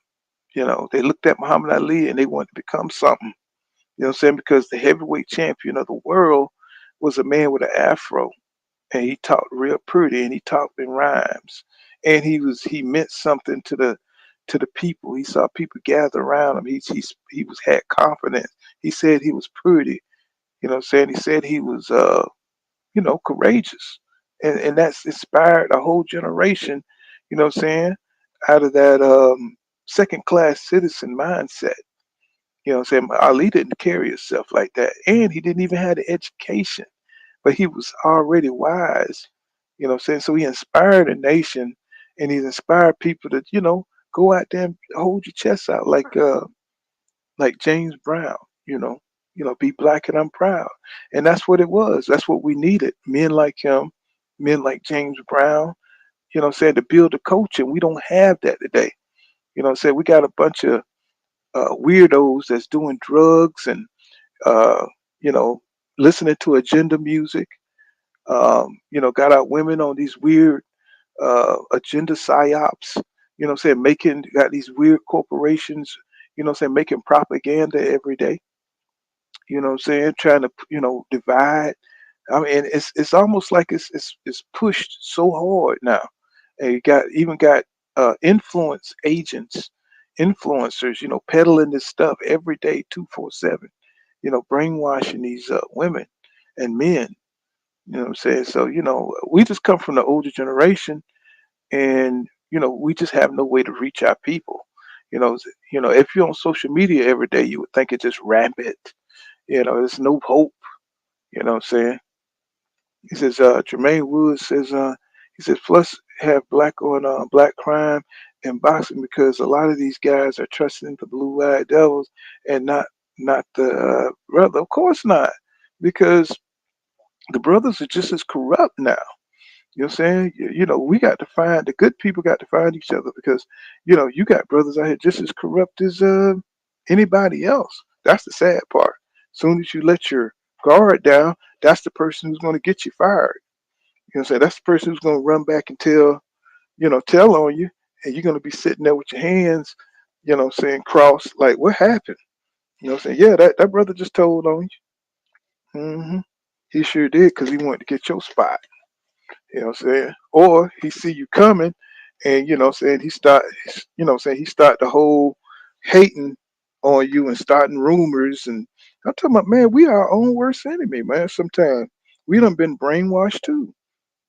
[SPEAKER 5] they looked at Muhammad Ali and they wanted to become something. Because the heavyweight champion of the world was a man with an afro and he talked real pretty and he talked in rhymes and he meant something to the people. He saw people gather around him. He was had confidence. He said he was pretty. He said he was courageous, and that's inspired a whole generation. Out of that second class citizen mindset. Ali didn't carry himself like that, and he didn't even have the education, but he was already wise. So he inspired a nation, and he's inspired people to go out there and hold your chest out like James Brown. Be black and I'm proud, and that's what it was. That's what we needed. Men like him, men like James Brown. To build a culture. We don't have that today. We got a bunch of weirdos that's doing drugs and uh, you know, listening to agenda music. Got our women on these weird agenda psyops. Saying making got these weird corporations. Saying making propaganda every day. Saying trying to divide. I mean, it's almost like it's pushed so hard now. And you got influence agents, influencers, peddling this stuff every day, 247. Brainwashing these women and men. You know what I'm saying? So we just come from the older generation, and we just have no way to reach our people. If you're on social media every day, you would think it's just rampant. There's no hope. You know what I'm saying? He says, Jermaine Woods says, he says, plus have black on black crime in boxing because a lot of these guys are trusting the blue eyed devils and not the brother. Of course not, because the brothers are just as corrupt now. You know what I'm saying? We got to find the good people. Got to find each other because you got brothers out here just as corrupt as anybody else. That's the sad part. Soon as you let your guard down, that's the person who's going to get you fired. You know what I'm saying? That's the person who's going to run back and tell on you, and you're going to be sitting there with your hands, crossed, like, what happened? You know what I'm saying? Yeah, that brother just told on you. He sure did because he wanted to get your spot. You know what I'm saying? Or he see you coming and he start the whole hating on you and starting rumors and I'm talking about, man, we are our own worst enemy, man. Sometimes we done been brainwashed too.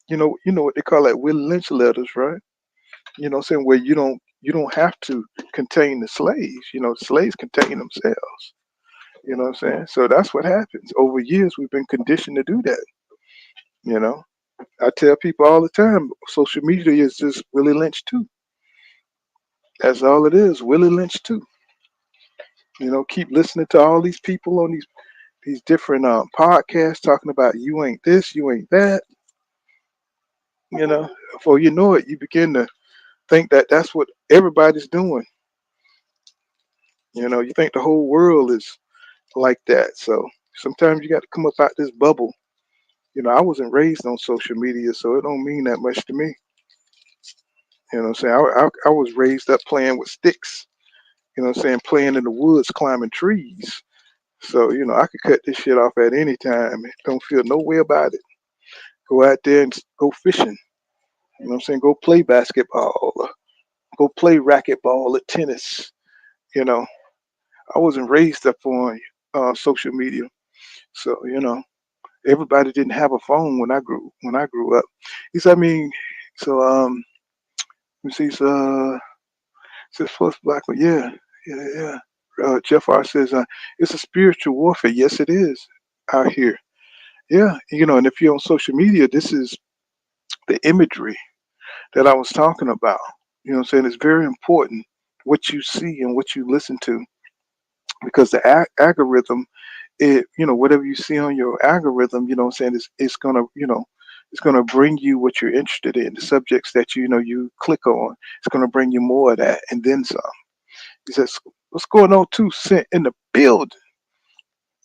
[SPEAKER 5] You know what they call that Will Lynch letters, right? You know what I'm saying? Where you don't have to contain the slaves. The slaves contain themselves. You know what I'm saying? So that's what happens. Over years we've been conditioned to do that, you know. I tell people all the time, social media is just Willie Lynch too. That's all it is, Willie Lynch too. Keep listening to all these people on these different podcasts talking about you ain't this, you ain't that. Before you know it, you begin to think that that's what everybody's doing. You think the whole world is like that. So sometimes you got to come up out this bubble. I wasn't raised on social media, so it don't mean that much to me. You know what I'm saying? I was raised up playing with sticks. You know what I'm saying? Playing in the woods, climbing trees. So, I could cut this shit off at any time. Don't feel no way about it. Go out there and go fishing. You know what I'm saying? Go play basketball. Or go play racquetball or tennis. You know, I wasn't raised up on social media. So, everybody didn't have a phone when I grew up. He said, I mean, so let me see, so says first black one, yeah, yeah, yeah. Jeff R says, it's a spiritual warfare. Yes, it is out here. Yeah, and if you're on social media, this is the imagery that I was talking about. You know what I'm saying? It's very important what you see and what you listen to because the algorithm, whatever you see on your algorithm, you know what I'm saying, it's gonna, it's gonna bring you what you're interested in, the subjects that you click on. It's gonna bring you more of that and then some. He says, "What's going on, 2 Cent in the building?"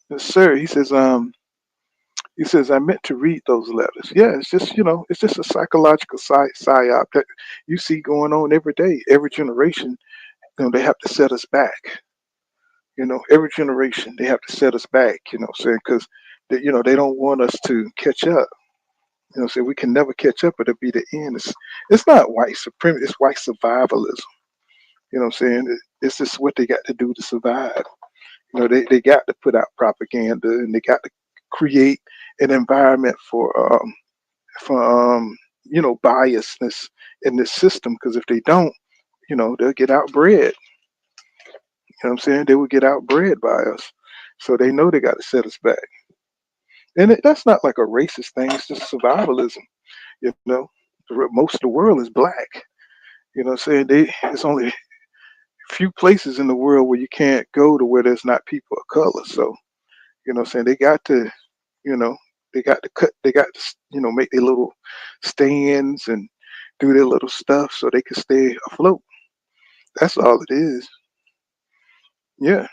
[SPEAKER 5] Yes, sir. He says, "I meant to read those letters." Yeah, it's just a psychological psyop that you see going on every day. Every generation, they have to set us back. Every generation they have to set us back. What I'm saying, because they don't want us to catch up. So we can never catch up. It'll be the end. It's not white supremacy. It's white survivalism. What I'm saying? It's just what they got to do to survive. They got to put out propaganda and they got to create an environment for biasness in this system because if they don't, they'll get outbred. What I'm saying? They will get outbred by us. So they know they got to set us back. And that's not like a racist thing. It's just survivalism. Most of the world is black. What I'm saying? It's only a few places in the world where you can't go to where there's not people of color. So, what I'm saying? They got to you know they got to make their little stands and do their little stuff so they can stay afloat. That's all it is. Yeah,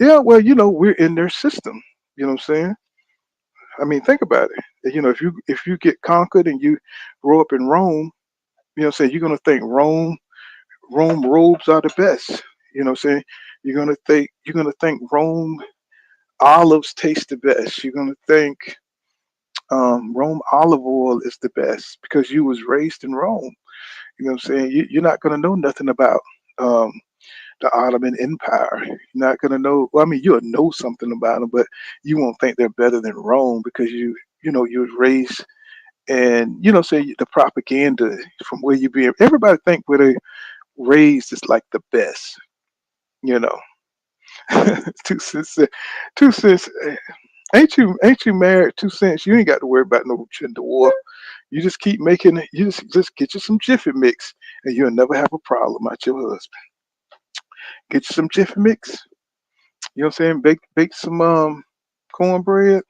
[SPEAKER 5] yeah. Well, we're in their system. You know what I'm saying? I mean, think about it. If you get conquered and you grow up in Rome, what I'm saying, you're gonna think Rome robes are the best. What I'm saying? You're gonna think Rome olives taste the best. You're gonna think Rome olive oil is the best because you was raised in Rome. You know what I'm saying? You're not going to know nothing about um, the Ottoman Empire. You're not going to know. Well, I mean, you'll know something about them, but you won't think they're better than Rome because you was raised and say the propaganda from where you be. Everybody think raised as like the best, you know. 2 cents, 2 cents. Ain't you married? 2 cents. You ain't got to worry about no gender war. You just keep making it. You just get you some Jiffy Mix, and you'll never have a problem at your husband. Get you some Jiffy Mix. You know what I'm saying? Bake some cornbread.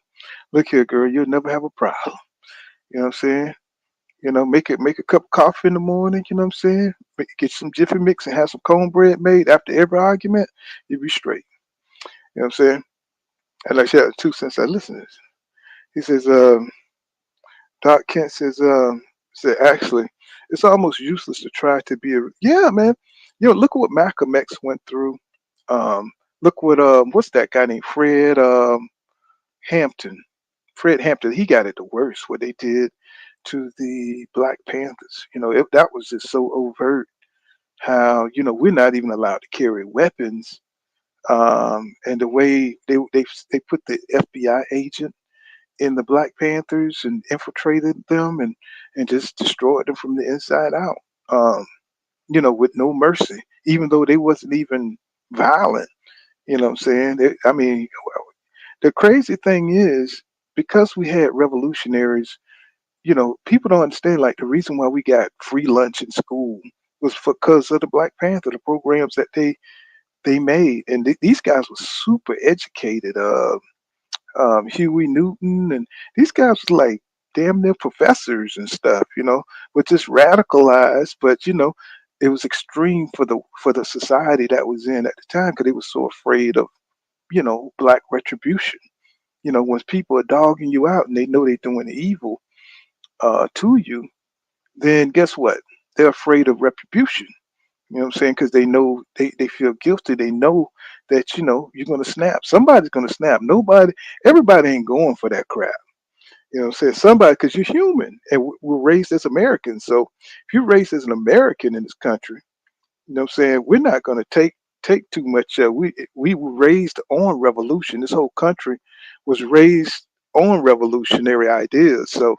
[SPEAKER 5] Look here, girl. You'll never have a problem. You know what I'm saying? Make a cup of coffee in the morning. You know what I'm saying? Get some Jiffy Mix and have some cornbread made after every argument. You'll be straight. You know what I'm saying? And like I said, 2 cents. I listen to this. He says, Doc Kent said actually, it's almost useless to try to be a yeah, man. Look at what Malcolm X went through. Um, Look what what's that guy named Hampton. Fred Hampton. He got it the worst. What they did to the Black Panthers. That was just so overt. How we're not even allowed to carry weapons. And the way they put the FBI agent in the Black Panthers and infiltrated them and just destroyed them from the inside out. With no mercy, even though they wasn't even violent. You know what I'm saying? I mean, the crazy thing is because we had revolutionaries. People don't understand. Like the reason why we got free lunch in school was because of the Black Panther, the programs that they made, and these guys were super educated. Huey Newton, and these guys were like damn near professors and stuff, but just radicalized. But it was extreme for the society that was in at the time because they were so afraid of black retribution. When people are dogging you out and they know they're doing evil to you, then guess what? They're afraid of retribution. You know what I'm saying? Because they know they feel guilty. They know that you're gonna snap. Somebody's gonna snap. Everybody ain't going for that crap. You know what I'm saying? Somebody, because you're human and we're raised as Americans. So if you're raised as an American in this country, you know what I'm saying, we're not gonna take too much. We were raised on revolution. This whole country was raised on revolutionary ideas. So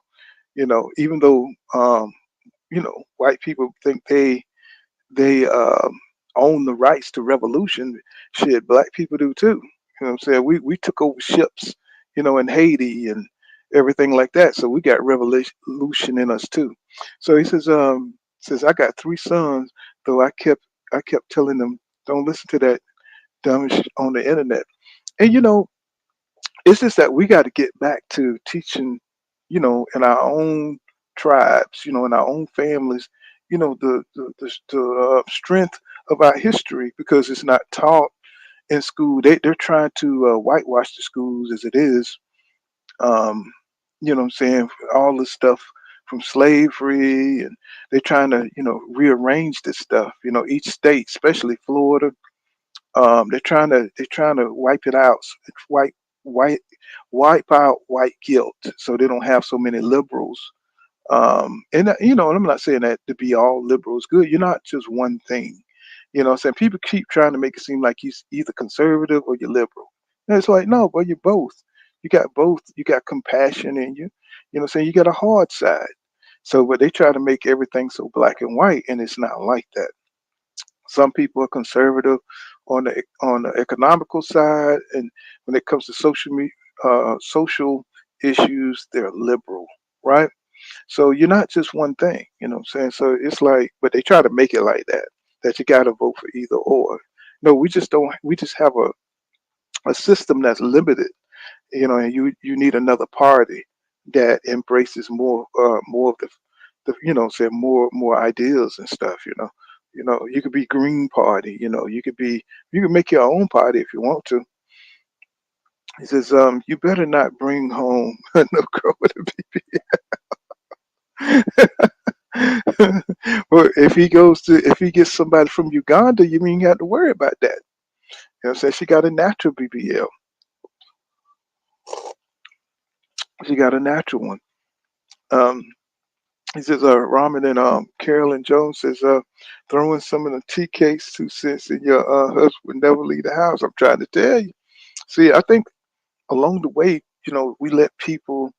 [SPEAKER 5] even though white people think they own the rights to revolution. Shit, black people do too. You know what I'm saying? We took over ships, in Haiti and everything like that. So we got revolution in us too. So he says I got 3 sons, though I kept telling them don't listen to that dumb shit on the internet. And it's just that we got to get back to teaching, in our own tribes, in our own families, the strength of our history because it's not taught in school. They're trying to whitewash the schools as it is. Um, you know what I'm saying? All this stuff from slavery, and they're trying to, rearrange this stuff. Each state, especially Florida, they're trying to wipe it out, wipe white wipe out white guilt, so they don't have so many liberals. And I'm not saying that to be all liberals good. You're not just one thing. What I'm saying, people keep trying to make it seem like you're either conservative or you're liberal. And it's like no, but you're both. You got both. You got compassion in you. What I'm saying, you got a hard side. So, but they try to make everything so black and white, and it's not like that. Some people are conservative on the economical side, and when it comes to social issues, they're liberal, right? So you're not just one thing, you know what I'm saying? So it's like, but they try to make it like that you got to vote for either or. No, we just don't. We just have a system that's limited, and you need another party that embraces more of the say more ideas and stuff. You could be Green Party. You could make your own party if you want to. He says, you better not bring home no girl with a BBL. Well, if he gets somebody from Uganda, you mean you have to worry about that. You know, say she got a natural BBL. She got a natural one. Um, he says, Ramen and Carolyn Jones says, throwing some of the tea cakes 2 cents and your husband would never leave the house. I'm trying to tell you. See, I think along the way, we let people,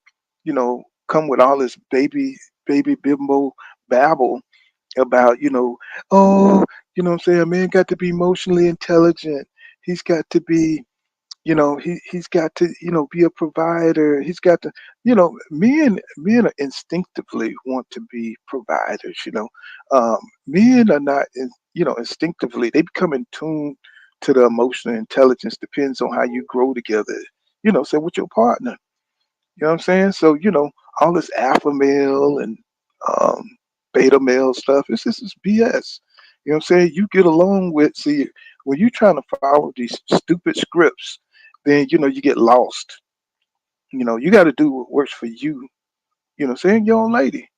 [SPEAKER 5] come with all this baby bimbo babble, about, oh, what I'm saying, a man got to be emotionally intelligent. He's got to be, he's got to, be a provider. He's got to, men are instinctively want to be providers. Men are not, instinctively, they become in tune to the emotional intelligence, depends on how you grow together, say with your partner. You know what I'm saying? So, all this alpha male and um, beta male stuff, it's just is BS. You know what I'm saying? You get along with, see, when you're trying to follow these stupid scripts, then, you get lost. You got to do what works for you, saying your own lady.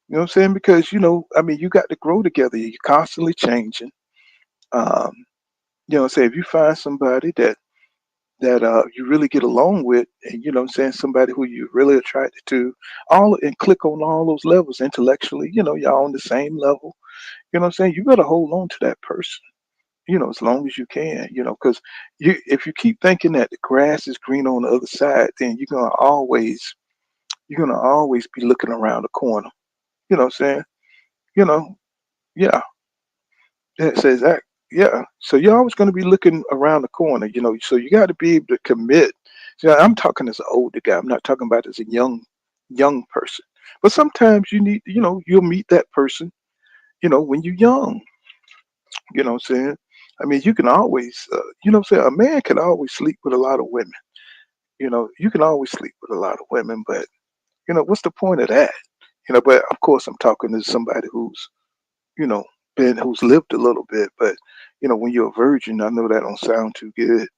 [SPEAKER 5] You know what I'm saying? Because, I mean, you got to grow together. You're constantly changing. Um, say if you find somebody that you really get along with, and what I'm saying, somebody who you're really attracted to, all and click on all those levels intellectually, y'all on the same level. You know what I'm saying? You better hold on to that person, as long as you can, because if you keep thinking that the grass is green on the other side, then you're gonna always be looking around the corner. You know what I'm saying? You know, yeah. It says that, yeah. So you're always going to be looking around the corner, So you got to be able to commit. So I'm talking as an older guy. I'm not talking about as a young person. But sometimes you need, you'll meet that person, when you're young. You know what I'm saying? I mean, you can always, what I'm saying? A man can always sleep with a lot of women. You can always sleep with a lot of women, but what's the point of that? But of course, I'm talking to somebody you know, who's lived a little bit. But when you're a virgin, I know that don't sound too good.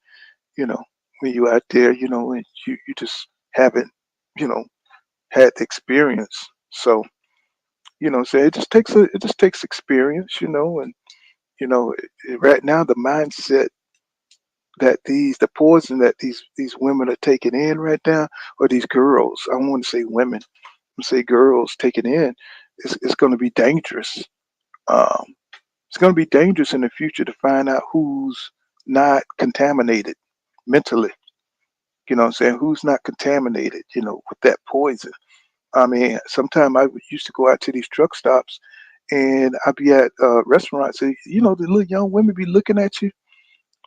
[SPEAKER 5] You know, when you out there, and you just haven't, you know, had the experience. So so it just takes experience, and right now the mindset that the poison that these women are taking in right now, or these girls, I don't want to say women, I'm say girls taking in, is going to be dangerous. Um, It's going to be dangerous in the future to find out who's not contaminated mentally. You know what I'm saying? Who's not contaminated, with that poison. I mean, sometimes used to go out to these truck stops and I'd be at restaurants and, the little young women be looking at you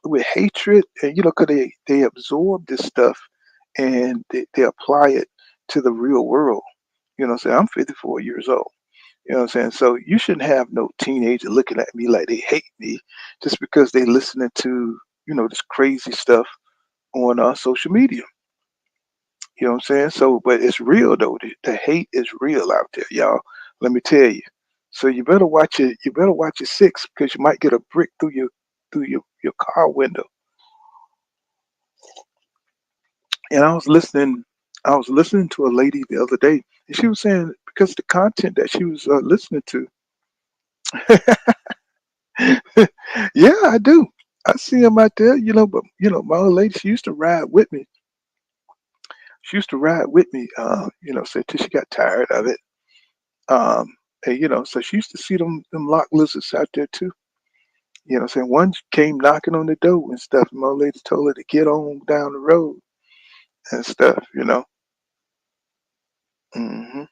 [SPEAKER 5] with hatred and, 'cause they absorb this stuff and they apply it to the real world. You know what I'm saying? I'm 54 years old. You know what I'm saying? So you shouldn't have no teenager looking at me like they hate me just because they listening to, this crazy stuff on social media. You know what I'm saying? So, but it's real though. The hate is real out there, y'all. Let me tell you. So you better watch it. You better watch your six because you might get a brick through your car window. And I was listening to a lady the other day, and she was saying because the content that she was listening to. Yeah, I do. I see them out there, but my old lady, she used to ride with me. She used to ride with me, say till she got tired of it. Um, and so she used to see them lock lizards out there too. Saying one came knocking on the door and stuff. And my old lady told her to get on down the road and stuff. Hmm.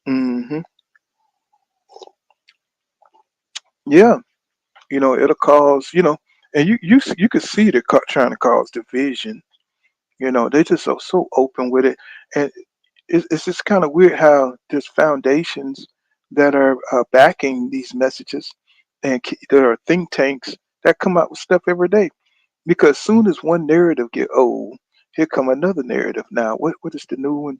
[SPEAKER 5] Hmm. Yeah, it'll cause, and you could see they're trying to cause division. They just are so open with it, and it's just kind of weird how there's foundations that are backing these messages, and there are think tanks that come out with stuff every day. Because soon as one narrative get old, here come another narrative. Now, what is the new one?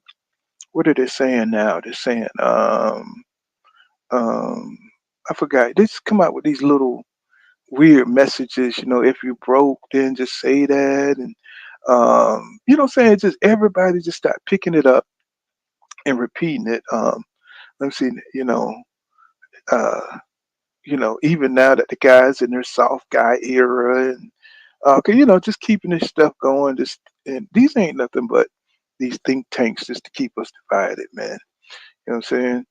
[SPEAKER 5] What are they saying now? They're saying, um, I forgot. They just come out with these little weird messages. If you broke, then just say that, and what I'm saying, just everybody just start picking it up and repeating it. Let me see, uh, even now that the guys in their soft guy era, and 'cause, just keeping this stuff going. Just and these ain't nothing but these think tanks just to keep us divided, man. You know what I'm saying?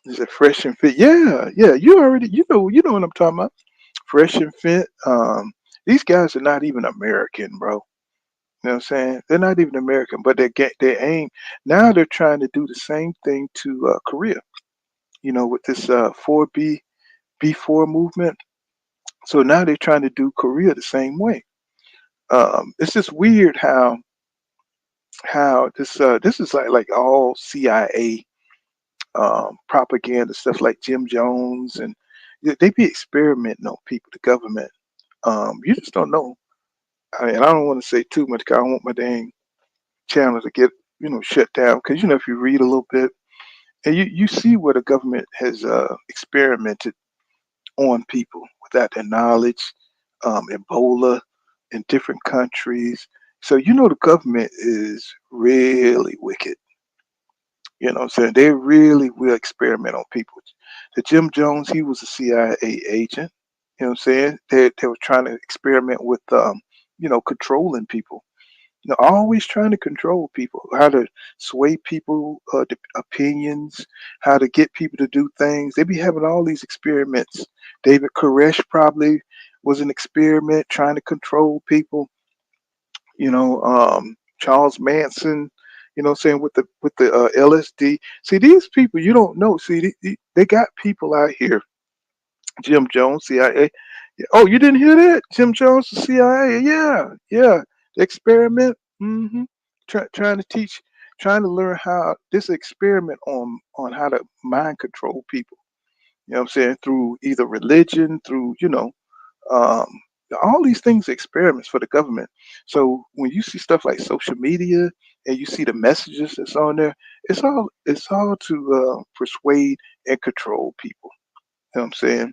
[SPEAKER 5] Is it fresh and fit? Yeah, yeah. You already, you know what I'm talking about. Fresh and fit. These guys are not even American, bro. You know what I'm saying? They're not even American, but they aim now. They're trying to do the same thing to Korea. You know, with this 4B 4 movement. So now they're trying to do Korea the same way. It's just weird how this is like all CIA propaganda stuff, like Jim Jones, and they be experimenting on people, the government. You just don't know. I mean, I don't want to say too much 'cause I don't want my dang channel to get shut down. Because if you read a little bit and you see where the government has experimented on people without their knowledge, Ebola in different countries. So the government is really wicked. You know what I'm saying? They really will experiment on people. The Jim Jones, he was a CIA agent. You know what I'm saying? They were trying to experiment with controlling people. Always trying to control people, how to sway people, opinions, how to get people to do things. They be having all these experiments. David Koresh probably was an experiment trying to control people. Charles Manson. What I'm saying, with the LSD. See, these people you don't know. See, they got people out here. Jim Jones, CIA. Yeah. Oh, you didn't hear that? Jim Jones, the CIA. Yeah, yeah. The experiment. Trying to teach, trying to learn how this experiment on how to mind control people. You know what I'm saying? Through either religion, through um, all these things are experiments for the government. So when you see stuff like social media and you see the messages that's on there, it's all to persuade and control people. You know what I'm saying?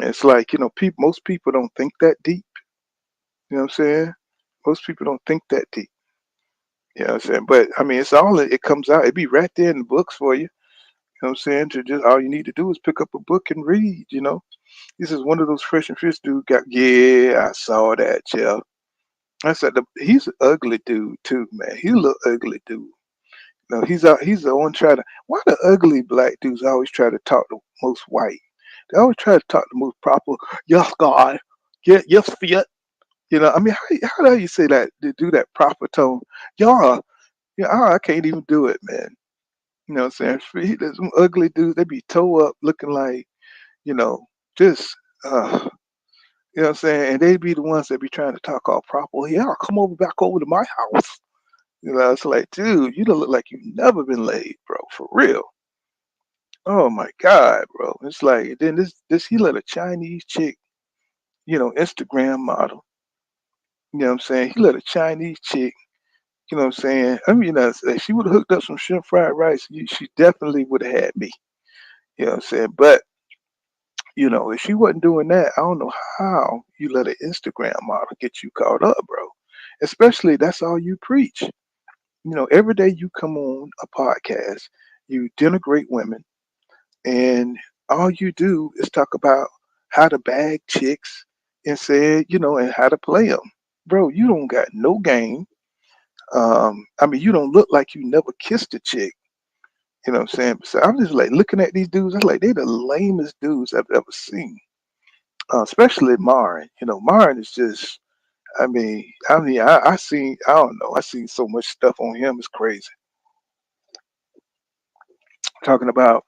[SPEAKER 5] It's like, most people don't think that deep. You know what I'm saying? Most people don't think that deep. You know what I'm saying? But I mean, it comes out. It be right there in the books for you. You know what I'm saying? To just all you need to do is pick up a book and read. This is one of those fresh and fish dude got, yeah, I saw that, yeah. I said, he's an ugly dude too, man. He a little ugly dude. No, he's the one trying to, why the ugly black dudes always try to talk the most white? They always try to talk the most proper, yes, God, yeah, yes, Fiat. I mean, how do you say that, to do that proper tone? Y'all, yeah, I can't even do it, man. You know what I'm saying? There's some ugly dudes, they be toe up looking like, you know, just, you know what I'm saying? And they be the ones that be trying to talk all proper. Yeah, come over back over to my house. It's like, dude, you don't look like you've never been laid, bro, for real. Oh my God, bro. It's like, then this he let a Chinese chick, Instagram model. You know what I'm saying? He let a Chinese chick, you know what I'm saying? I mean, if she would have hooked up some shrimp fried rice, she definitely would have had me. You know what I'm saying? But, if she wasn't doing that, I don't know how you let an Instagram model get you caught up, bro. Especially that's all you preach. Every day you come on a podcast, you denigrate women, and all you do is talk about how to bag chicks and say, and how to play them. Bro, you don't got no game. I mean, you don't look like you never kissed a chick. You know what I'm saying? So I'm just like looking at these dudes. I'm like, they the lamest dudes I've ever seen. Especially Marin. Marin is just. I seen. I don't know. I seen so much stuff on him. It's crazy. Talking about.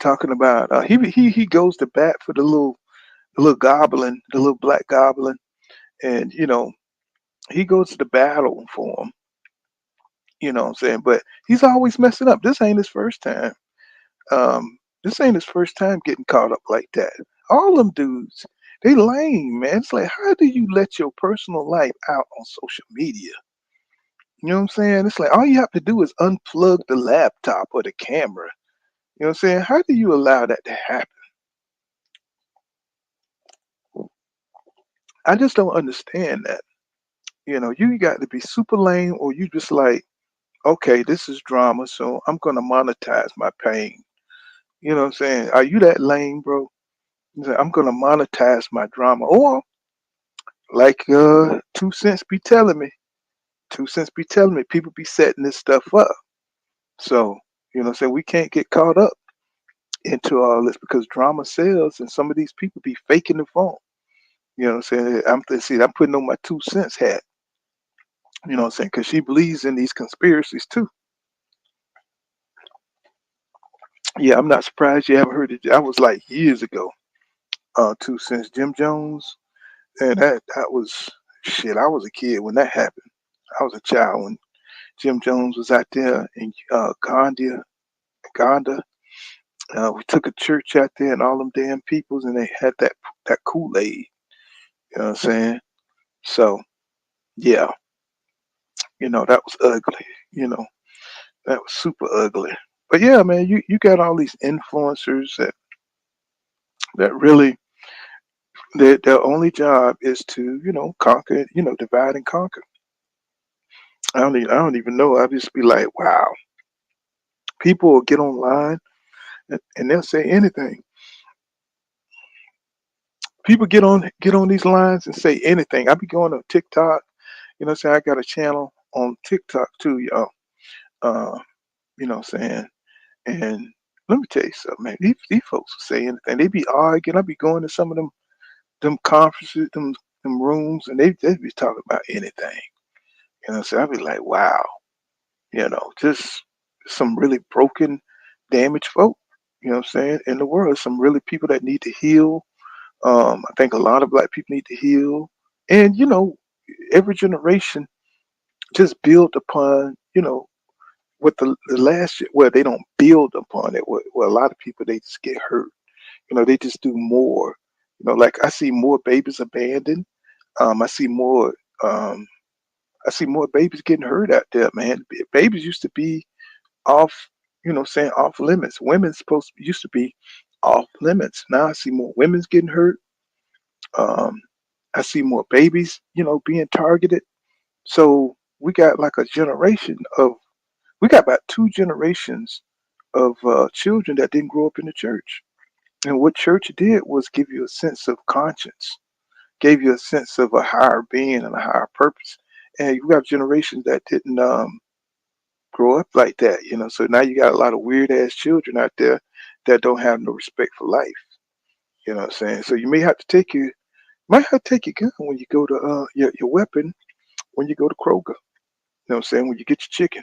[SPEAKER 5] Talking about. He goes to bat for the little goblin, the little black goblin, and he goes to the battle for him. You know what I'm saying? But he's always messing up. This ain't his first time. This ain't his first time getting caught up like that. All them dudes, they lame, man. It's like, how do you let your personal life out on social media? You know what I'm saying? It's like all you have to do is unplug the laptop or the camera. You know what I'm saying? How do you allow that to happen? I just don't understand that. You got to be super lame, or you just like, okay, this is drama, so I'm gonna monetize my pain. You know what I'm saying? Are you that lame, bro? I'm gonna monetize my drama. Or like 2 cents be telling me. 2 cents be telling me people be setting this stuff up. So, what I'm saying, we can't get caught up into all this because drama sells and some of these people be faking the phone. You know what I'm saying? I'm putting on my 2 cents hat. You know what I'm saying? Because she believes in these conspiracies too. Yeah, I'm not surprised you haven't heard it. That was like years ago, too, since Jim Jones. And that was shit. I was a kid when that happened. I was a child when Jim Jones was out there in Uganda. We took a church out there and all them damn peoples, and they had that Kool Aid. You know what I'm saying? So yeah, that was ugly. You know that was super ugly. But yeah, man, you got all these influencers that really their only job is to conquer, divide and conquer. I don't even know. I just be like, wow, people will get online and they'll say anything. People get on these lines and say anything. I be going to TikTok. Say I got a channel on TikTok too, y'all. Uh, saying, and let me tell you something, man. These folks will say anything. They be arguing. I be going to some of them conferences, them rooms, and they be talking about anything. So I be like, wow, just some really broken, damaged folk. You know what I'm saying? In the world, some really people that need to heal. I think a lot of black people need to heal, and every generation just build upon what the last well, they don't build upon it. Well, a lot of people, they just get hurt. They just do more. Like I see more babies abandoned. I see more. Um, I see more babies getting hurt out there, man. Babies used to be off, saying off limits. Women's used to be off limits. Now I see more women's getting hurt. Um, I see more babies, being targeted. So we got about two generations of children that didn't grow up in the church. And what church did was give you a sense of conscience, gave you a sense of a higher being and a higher purpose. And you got generations that didn't grow up like that. So now you got a lot of weird ass children out there that don't have no respect for life. You know what I'm saying? So you might have to take your gun when you go to your weapon when you go to Kroger. You know what I'm saying? When you get your chicken.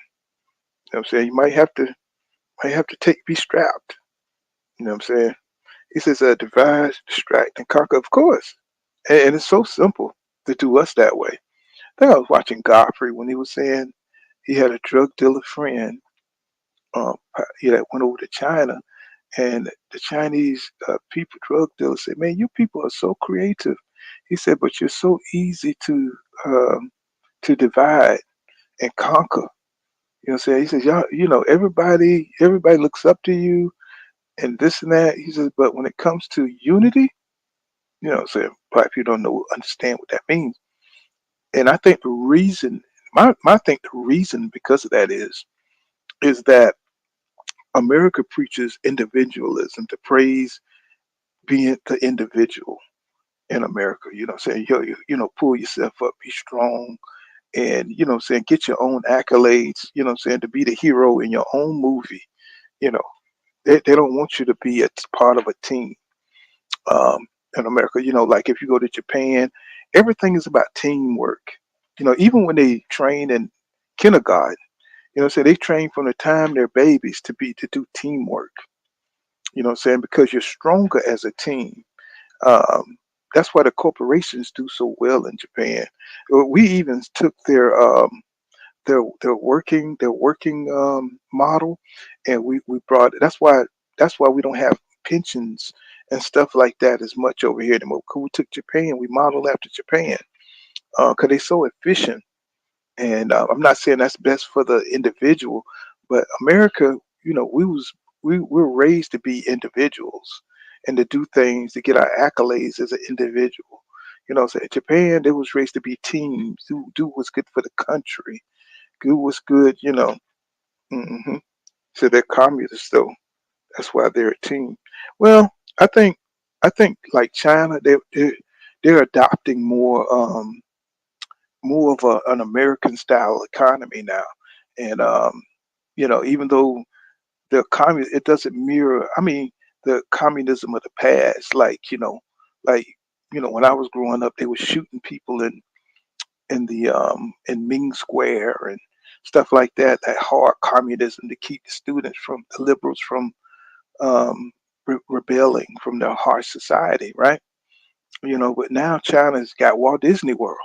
[SPEAKER 5] You know what I'm saying? You might have to be strapped. You know what I'm saying? He says, divide, distract, and conquer, of course. And it's so simple to do us that way. I think I was watching Godfrey when he was saying he had a drug dealer friend that went over to China, and the Chinese people, drug dealers, said, "Man, you people are so creative." He said, "But you're so easy to divide and conquer." You know what I'm saying? He says, "Y'all, everybody looks up to you and this and that." He says, "But when it comes to unity, black people don't understand what that means." And I think the reason, my think the reason because of that is that America preaches individualism, to praise being the individual in America. Saying, pull yourself up, be strong, and saying, get your own accolades. Saying, to be the hero in your own movie. You know, they don't want you to be a part of a team. In America, like if you go to Japan, everything is about teamwork. Even when they train in kindergarten, so they train from the time they're babies to do teamwork. Because you're stronger as a team. Um, that's why the corporations do so well in Japan. We even took their working model, and we brought. That's why we don't have pensions and stuff like that as much over here anymore. 'Cause we took Japan, we modeled after Japan, because they're so efficient. And I'm not saying that's best for the individual, but America, we were raised to be individuals and to do things to get our accolades as an individual. So in Japan, they was raised to be teams, do what's good for the country, do what's good. hmm So they're communists, though. That's why they're a team. Well, I think I think like China, they're adopting more of an American style economy now, and even though it doesn't mirror. I mean, the communism of the past. Like when I was growing up, they were shooting people in Ming Square and stuff like that. That hard communism to keep the liberals from rebelling from their harsh society, right? But now China's got Walt Disney World.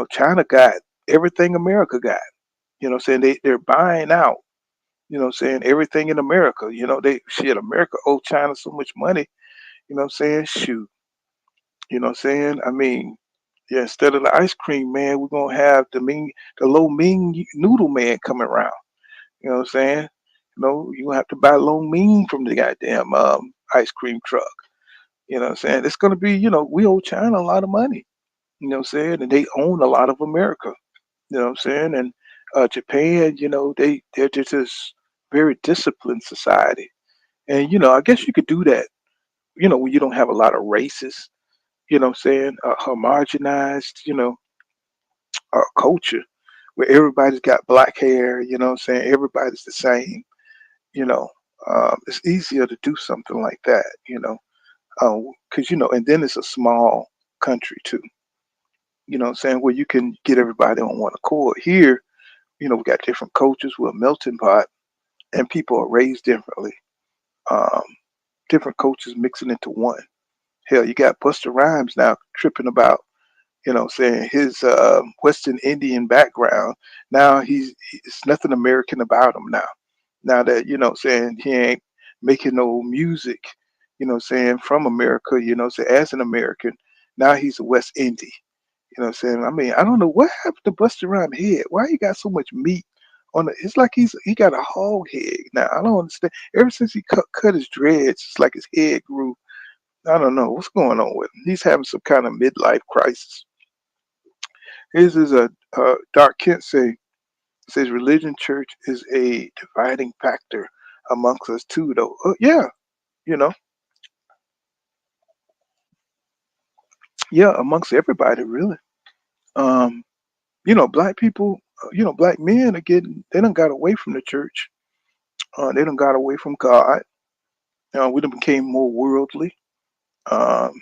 [SPEAKER 5] China got everything America got. Saying they're buying out. Saying everything in America. America owe China so much money. Saying shoot. Saying I mean, yeah. Instead of the ice cream man, we're gonna have the low Ming noodle man coming around. Saying. You gonna have to buy lo mein from the goddamn ice cream truck. Saying? It's gonna be, we owe China a lot of money. Saying? And they own a lot of America. Saying? And Japan, they're just this very disciplined society. And I guess you could do that, when you don't have a lot of races, saying, homogenized, culture where everybody's got black hair, saying everybody's the same, you know. It's easier to do something like that, because and then it's a small country too, saying, where you can get everybody on one accord. Here, we got different cultures, we're a melting pot, and people are raised differently. Um, Different cultures mixing into one. Hell, you got Buster Rhymes now tripping about, saying his Western Indian background. Now it's nothing American about him now. Now that, saying he ain't making no music, saying from America, say as an American, now he's a West Indie. Saying, I mean, I don't know what happened to Buster Rhymes' head. Why he got so much meat on it? It's like he got a hog head. Now I don't understand. Ever since he cut his dreads, it's like his head grew. I don't know what's going on with him. He's having some kind of midlife crisis. His is Dark Kent says religion church is a dividing factor amongst us too, though. Yeah, you know, yeah, amongst everybody really. Um, black people, black men are they done got away from the church. They done got away from God. We done became more worldly, um,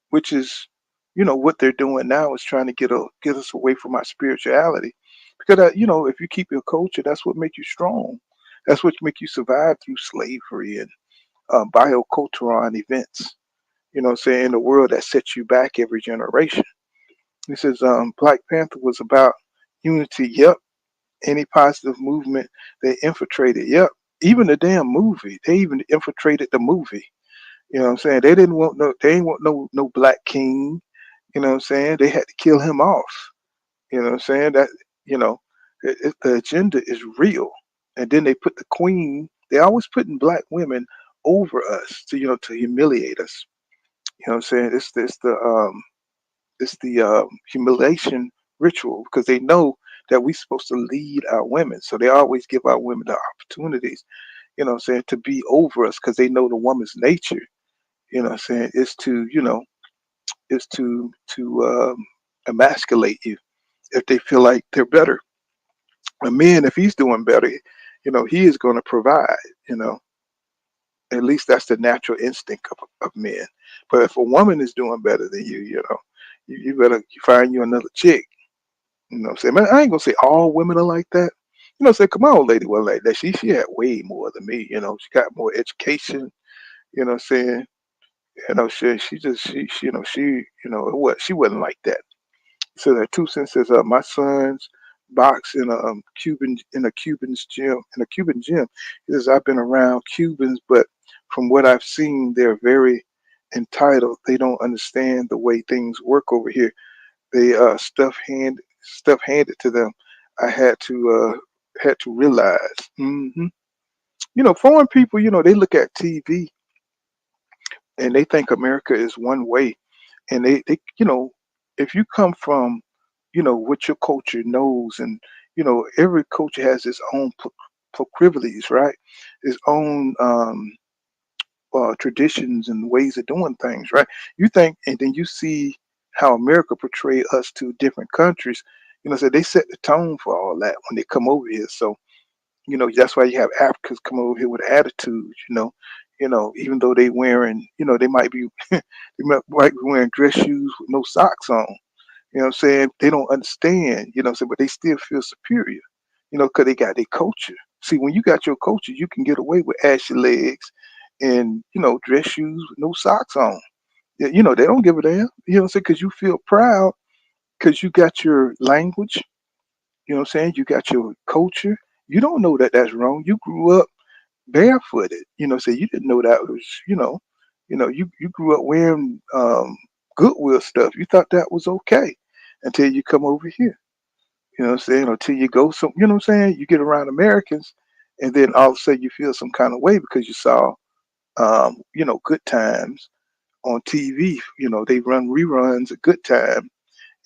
[SPEAKER 5] which is, what they're doing now is trying to get us away from our spirituality. Because, if you keep your culture, that's what makes you strong. That's what make you survive through slavery and biocultural events. Saying in a world that sets you back every generation. He says Black Panther was about unity. Yep. Any positive movement they infiltrated. Yep. Even the damn movie. They even infiltrated the movie. You know what I'm saying? They ain't want no black king. You know what I'm saying? They had to kill him off. You know what I'm saying? That, you know, the agenda is real. And then they put the queen, they always putting black women over us to humiliate us. You know what I'm saying? It's the humiliation ritual because they know that we're supposed to lead our women. So they always give our women the opportunities, what I'm saying, to be over us because they know the woman's nature, what I'm saying, is to emasculate you if they feel like they're better. A man, if he's doing better, he is going to provide, you know. At least that's the natural instinct of men. But if a woman is doing better than you, you better find you another chick. You know what I'm saying? Man, I ain't gonna say all women are like that. Say, come on, lady, well, like that. She had way more than me, she got more education, what I'm saying? She wasn't like that. So that 2 cents says, my sons box in a Cuban gym. He says, I've been around Cubans, but from what I've seen, they're very entitled. They don't understand the way things work over here. They stuff handed to them. I had to realize. Foreign people, they look at TV and they think America is one way, and they if you come from what your culture knows, and every culture has its own proclivities, right, its own traditions and ways of doing things, right. You think, and then you see how America portray us to different countries, so they set the tone for all that when they come over here. So that's why you have Africans come over here with attitudes, even though they wearing, they might be wearing dress shoes with no socks on, You know what I'm saying? They don't understand, you know what I'm saying, but they still feel superior, you know, because they got their culture. See, when you got your culture, you can get away with ashy legs and, you know, dress shoes with no socks on. Yeah, you know, they don't give a damn, you know what I'm saying, because you feel proud because you got your language, you know what I'm saying, you got your culture. You don't know that that's wrong. You grew up barefooted, you know, so you didn't know that was, you grew up wearing Goodwill stuff. You thought that was okay until you come over here, you know what I'm saying, until you go some, you know what I'm saying, you get around Americans, and then all of a sudden you feel some kind of way because you saw, Good Times on TV. You know, they run reruns of Good Time,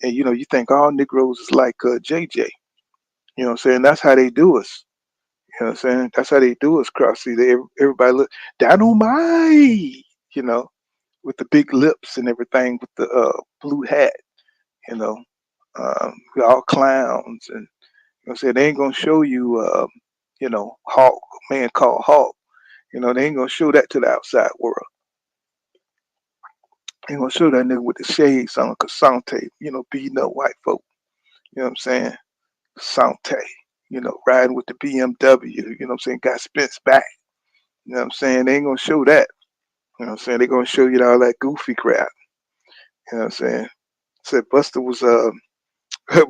[SPEAKER 5] and you think all Negroes is like JJ. You know what I'm saying? That's how they do us. You know what I'm saying? That's how they do us, Crossy. Everybody look dynamite, you know, with the big lips and everything, with the blue hat, you know. We all clowns, and you know what I'm saying, they ain't gonna show you, Hawk, a man called Hawk. You know, they ain't gonna show that to the outside world. They ain't gonna show that nigga with the shades on, Casante, beating up white folk. You know what I'm saying? Sante, riding with the BMW, you know what I'm saying, got Spence back. You know what I'm saying? They ain't gonna show that. You know what I'm saying? They're gonna show you all that goofy crap. You know what I'm saying? Said Buster was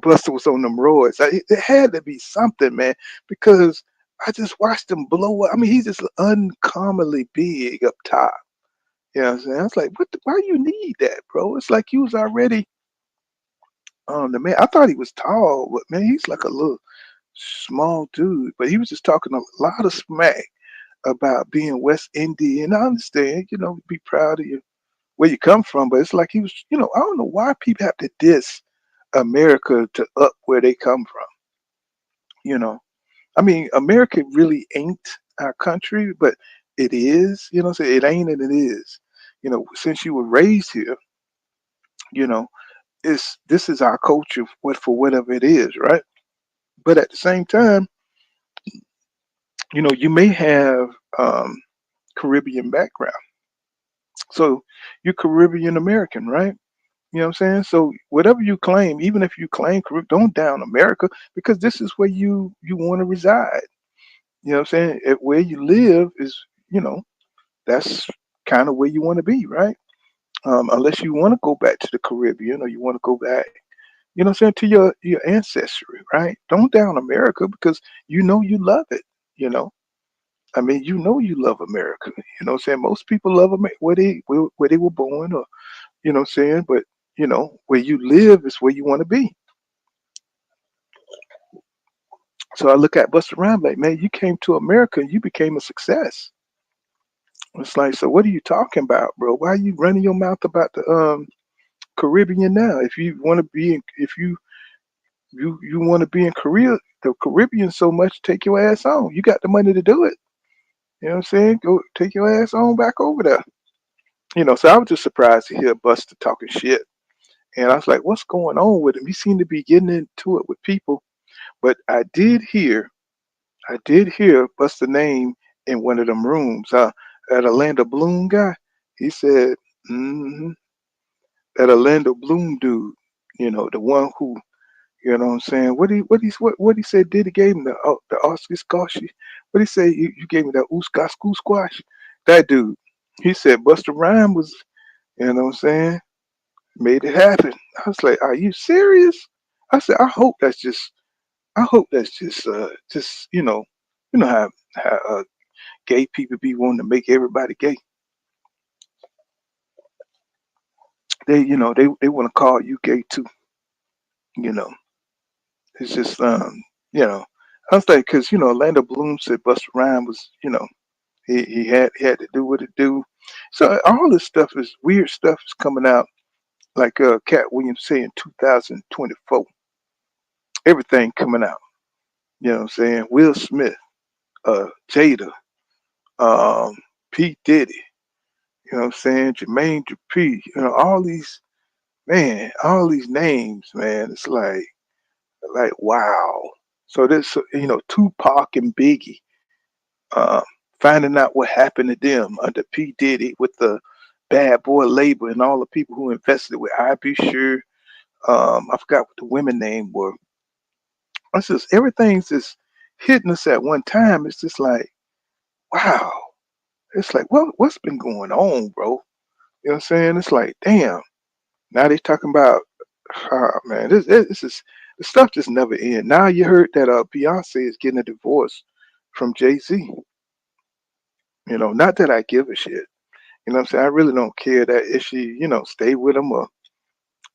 [SPEAKER 5] Buster was on them roids. It had to be something, man, because I just watched him blow up. I mean, he's just uncommonly big up top. You know what I'm saying? I was like, why you need that, bro? It's like you was already on the man. I thought he was tall, but man, he's like a little small dude. But he was just talking a lot of smack about being West Indian. I understand, be proud of where you come from, but it's like he was, I don't know why people have to diss America to up where they come from. You know, I mean, America really ain't our country, but it is. You know, what I'm saying, it ain't and it is. You know, since you were raised here, you know, this is our culture for whatever it is, right? But at the same time, you may have Caribbean background, so you're Caribbean American, right? You know what I'm saying? So whatever you claim, even if you claim Caribbean, don't down America, because this is where you want to reside. You know what I'm saying? Where you live is, that's kind of where you want to be, right? Unless you want to go back to the Caribbean, or you want to go back, you know what I'm saying, to your ancestry, right? Don't down America, because you love it. You know, I mean, you love America. You know what I'm saying? Most people love America where they were born, or you know what I'm saying, but where you live is where you want to be. So I look at Busta Rhymes like, man, you came to America and you became a success. It's like, so what are you talking about, bro? Why are you running your mouth about the Caribbean now? If you want to be in, if you want to be in Korea, the Caribbean so much, take your ass on. You got the money to do it. You know what I'm saying? Go take your ass on back over there. So I was just surprised to hear Buster talking shit. And I was like, what's going on with him? He seemed to be getting into it with people. But I did hear Buster name in one of them rooms. That Orlando Bloom guy. He said, mm that Orlando Bloom dude. The one who, you know what I'm saying? What he said? Did he gave him the Oscar Squash? What he say? You gave me that Ooska Squash. That dude. He said Buster Rhyme was, you know what I'm saying, made it happen. I was like, are you serious? I said, I hope that's just how gay people be wanting to make everybody gay. They want to call you gay too. You know, it's just you know. I was like, because Orlando Bloom said Busta Rhymes was, he had to do what it do. So all this stuff is weird stuff is coming out, like Cat Williams said in 2024. Everything coming out. You know what I'm saying? Will Smith, Jada, um, P Diddy. You know what I'm saying? Jermaine Dupri. All these names, man. It's like wow. So this, Tupac and Biggie, uh, finding out what happened to them under P Diddy with the bad boy label and all the people who invested with IB Sure, I forgot what the women name were. It's just everything's just hitting us at one time. It's just like, wow. It's like, what's been going on, bro? You know what I'm saying? It's like, damn. Now they talking about, man, this is the stuff just never end. Now you heard that Beyonce is getting a divorce from Jay-Z. You know, not that I give a shit. You know what I'm saying? I really don't care that if she, stay with him or,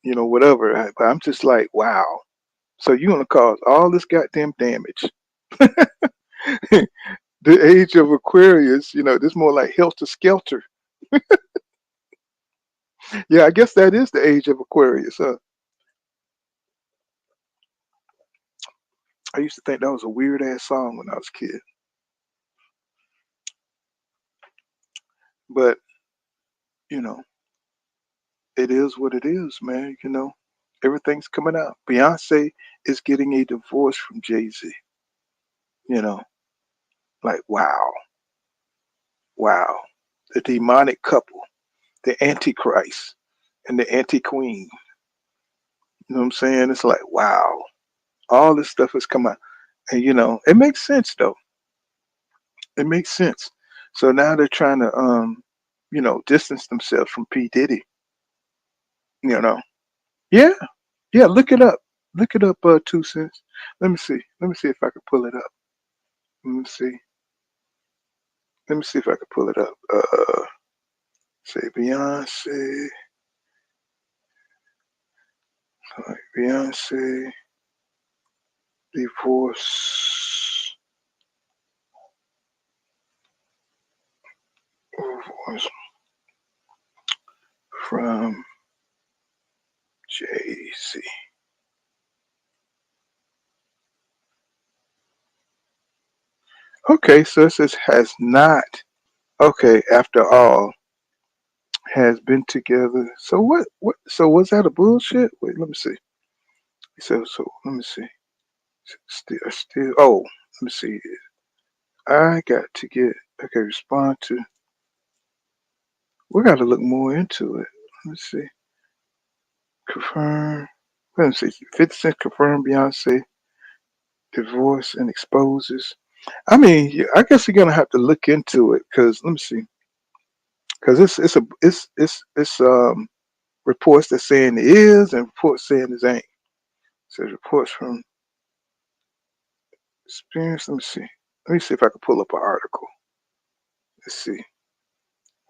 [SPEAKER 5] whatever. But I'm just like, wow. So you're gonna cause all this goddamn damage. The age of Aquarius, this more like helter skelter. Yeah, I guess that is the age of Aquarius. I used to think that was a weird ass song when I was a kid. But, you know, it is what it is, man. Everything's coming out. Beyonce is getting a divorce from Jay-Z. You know, like, wow, wow. The demonic couple, the Antichrist and the Anti-Queen. You know what I'm saying? It's like, wow. All this stuff has come out. And, it makes sense, though. It makes sense. So now they're trying to, distance themselves from P. Diddy. You know, yeah, yeah. Look it up. Look it up. 2 cents. Let me see. Let me see if I can pull it up. Let me see. Let me see if I can pull it up. Say Beyonce. Beyonce divorce. Divorce from Jay-Z. Okay, so it says has not. Okay, after all, has been together. So what? What? So was that a bullshit? Wait, let me see. So let me see. Still. Oh, let me see. I got to get. Okay, respond to. We got to look more into it. Let me see. Confirm. Let me see. 50 Cent confirmed Beyonce divorce and exposes. I mean, yeah, I guess you're gonna have to look into it because let me see. Because it's reports that saying it is and reports saying it ain't. It says reports from experience. Let me see if I can pull up an article. Let's see.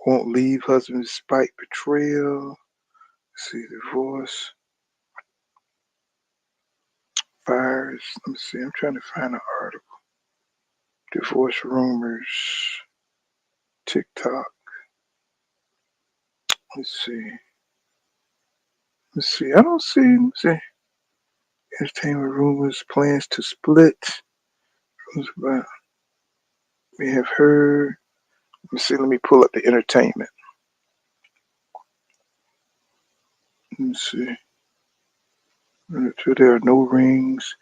[SPEAKER 5] Won't leave husband despite betrayal. Let's see, divorce, fires. Let me see. I'm trying to find an article. Divorce rumors. TikTok. Let's see. Let's see. I don't see. Let's see. Entertainment rumors, plans to split. Rumors about we have heard. Let me see. Let me pull up the entertainment. Let me see. There are no rings.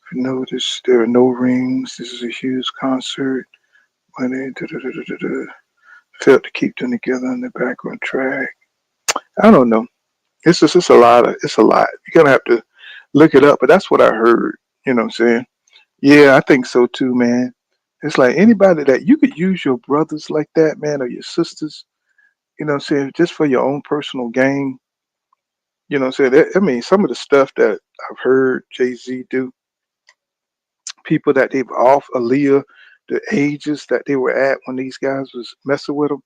[SPEAKER 5] If you notice, there are no rings. This is a huge concert. Money, failed to keep them together on the background track. I don't know. It's a lot of it's a lot. You're gonna have to look it up, but that's what I heard. You know what I'm saying? Yeah, I think so too, man. It's like anybody that you could use your brothers like that, man, or your sisters, what I'm saying, just for your own personal gain. You know what I'm saying? I mean, some of the stuff that I've heard Jay-Z do, people that they've off Aaliyah, the ages that they were at when these guys was messing with them,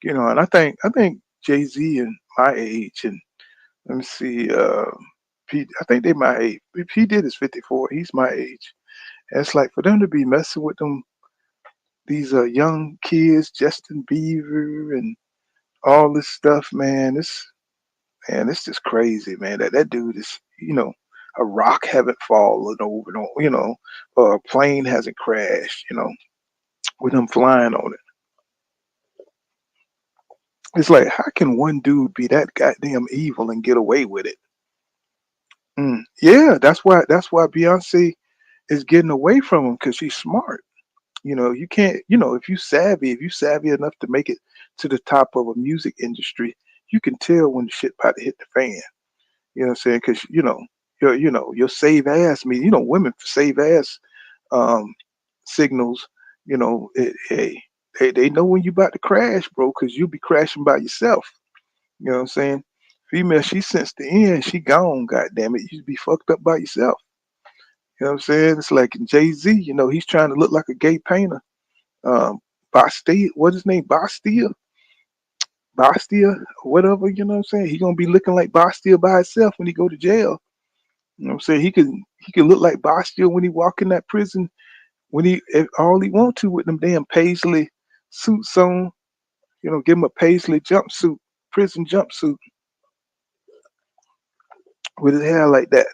[SPEAKER 5] and I think Jay-Z and my age and let me see, I think they my age. If he did is 54, he's my age. And it's like for them to be messing with them these young kids, Justin Bieber and all this stuff, man. It's just crazy, man. That dude is, a rock haven't fallen over, or a plane hasn't crashed, with him flying on it. It's like, how can one dude be that goddamn evil and get away with it? Yeah, that's why Beyonce is getting away from him because she's smart. You can't, if you savvy enough to make it to the top of a music industry, you can tell when the shit about to hit the fan. You know what I'm saying? Because your save ass mean women save ass um, signals. Hey, they know when you about to crash, bro, because you be crashing by yourself. You know what I'm saying? Female, she sensed the end, she gone. God damn it, you be fucked up by yourself. You know what I'm saying? It's like in Jay-Z. He's trying to look like a gay painter. Bastille, what his name? Bastia, whatever. You know what I'm saying? He gonna be looking like Bastia by himself when he go to jail. You know what I'm saying? He can look like Bastia when he walk in that prison when if all he want to with them damn paisley suits on. Give him a paisley jumpsuit, prison jumpsuit with his hair like that.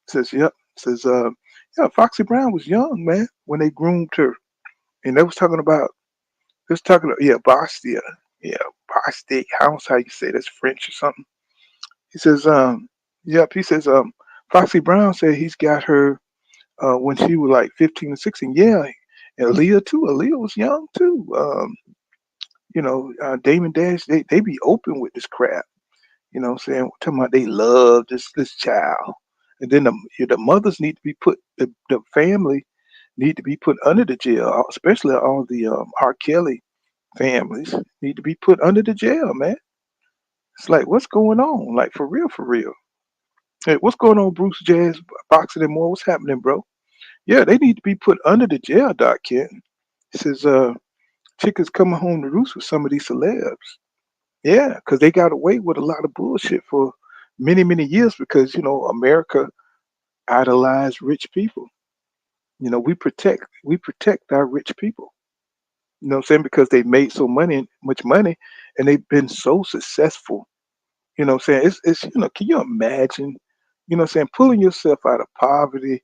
[SPEAKER 5] Says yep. Says yeah, Foxy Brown was young, man, when they groomed her. And they was talking about yeah, Bastia. Yeah, Bastia. I don't know how you say that's French or something. He says, yep, he says, Foxy Brown said he's got her when she was like 15 or 16. Yeah. And Aaliyah too. Aaliyah was young too. Damon Dash, they be open with this crap. You know what I'm saying? Talking about they love this child. And then the mothers need to be put, the family need to be put under the jail, especially all the R. Kelly families need to be put under the jail, man. It's like, what's going on? Like, for real, for real. Hey, what's going on, Bruce Jazz, Boxing and More? What's happening, bro? Yeah, they need to be put under the jail, Doc Kent. He says, chickens coming home to roost with some of these celebs. Yeah, because they got away with a lot of bullshit for many, many years because, America idolized rich people. We protect our rich people. You know what I'm saying? Because they made much money, and they've been so successful. You know what I'm saying? It's can you imagine, what I'm saying, pulling yourself out of poverty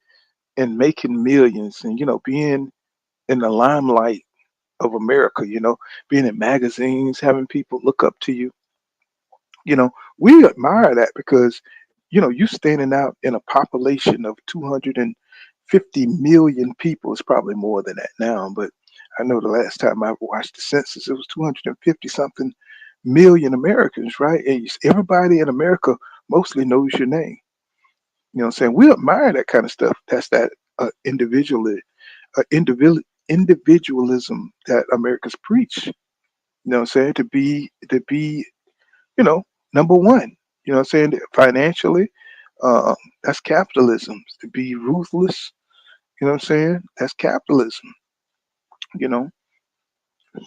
[SPEAKER 5] and making millions and, being in the limelight of America, being in magazines, having people look up to you. We admire that because, you standing out in a population of 250 million people. It's probably more than that now, but I know the last time I watched the census, it was 250 something million Americans, right? And everybody in America mostly knows your name. You know what I'm saying? We admire that kind of stuff. That's that individualism that Americans preach. You know what I'm saying? To be you know, number one. You know what I'm saying? Financially, that's capitalism. To be ruthless, you know what I'm saying? That's capitalism, you know.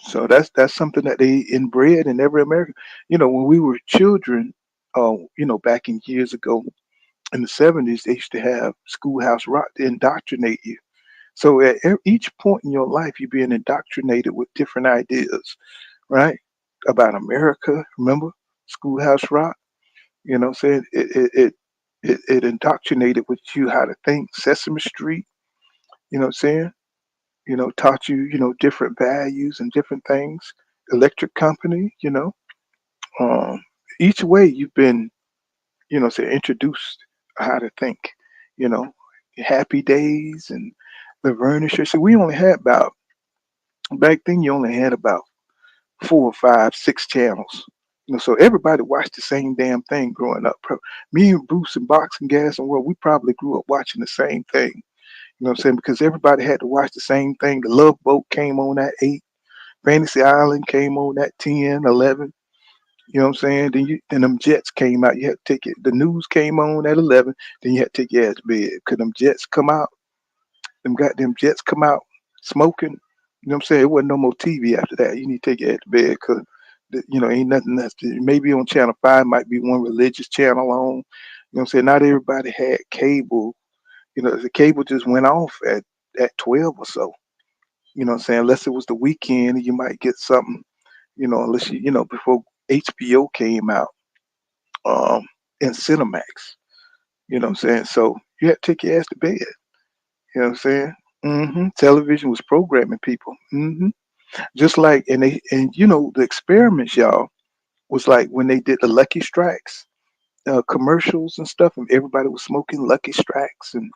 [SPEAKER 5] So that's something that they inbred in every American. When we were children, back in years ago in the 70s, they used to have Schoolhouse Rock to indoctrinate you. So at each point in your life, you're being indoctrinated with different ideas, right? About America. Remember Schoolhouse Rock? You know what I'm saying? It indoctrinated with you how to think. Sesame Street, you know what I'm saying? Taught you, different values and different things. Electric Company, Um, each way you've been, say introduced how to think, you know, Happy Days and the Show. So we only had about back then you only had about 4 or 5, 6 channels. So everybody watched the same damn thing growing up. Me and Bruce and Boxing Gas and World, we probably grew up watching the same thing. You know what I'm saying? Because everybody had to watch the same thing. The Love Boat came on at 8. Fantasy Island came on at 10, 11. You know what I'm saying? Then them Jets came out. You had to take it. The news came on at 11. Then you had to take your ass to bed. Because them Jets come out. Them goddamn Jets come out smoking. You know what I'm saying? It wasn't no more TV after that. You need to take your ass to bed because, ain't nothing else. Maybe on Channel 5 might be one religious channel on. You know what I'm saying? Not everybody had cable. The cable just went off at 12 or so. You know what I'm saying? Unless it was the weekend, you might get something, unless before HBO came out, in Cinemax. You know what I'm saying? So you had to take your ass to bed. You know what I'm saying? Television was programming people. Just like, the experiments, y'all, was like when they did the Lucky Strikes commercials and stuff, and everybody was smoking Lucky Strikes and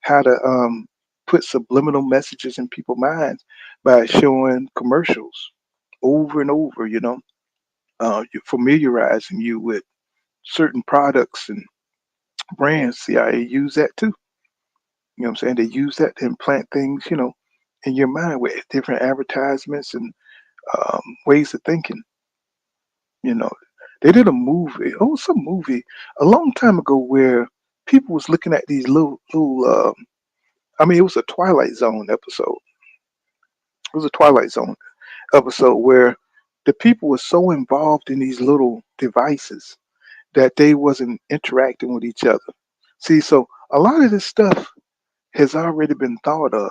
[SPEAKER 5] how to put subliminal messages in people's minds by showing commercials over and over, you familiarizing you with certain products and brands, CIA use that too. You know what I'm saying? They use that to implant things, in your mind with different advertisements and ways of thinking. You know, they did a movie. Oh, some movie a long time ago where people was looking at these little. I mean, it was a Twilight Zone episode. It was a Twilight Zone episode where the people were so involved in these little devices that they wasn't interacting with each other. See, so a lot of this stuff has already been thought of.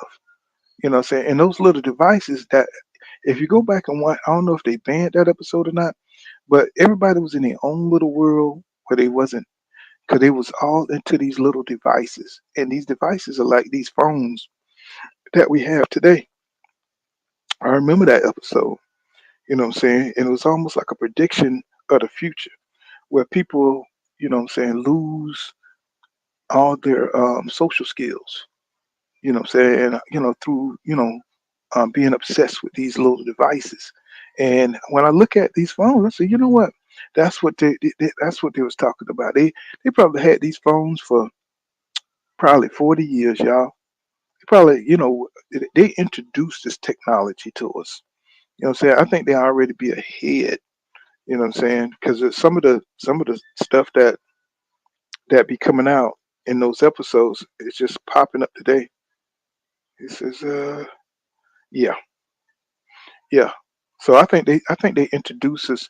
[SPEAKER 5] You know what I'm saying? And those little devices that if you go back and watch, I don't know if they banned that episode or not, but everybody was in their own little world where they wasn't, because they was all into these little devices. And these devices are like these phones that we have today. I remember that episode, you know what I'm saying? And it was almost like a prediction of the future where people, you know what I'm saying, lose all their social skills, you know what I'm saying? And, through, being obsessed with these little devices. And when I look at these phones, I say, you know what? That's what that's what they was talking about. They probably had these phones for probably 40 years, y'all. They probably, they introduced this technology to us. You know what I'm saying? I think they already be ahead, you know what I'm saying? Because some of the stuff that be coming out in those episodes is just popping up today. It says, yeah, yeah. So I think they introduce us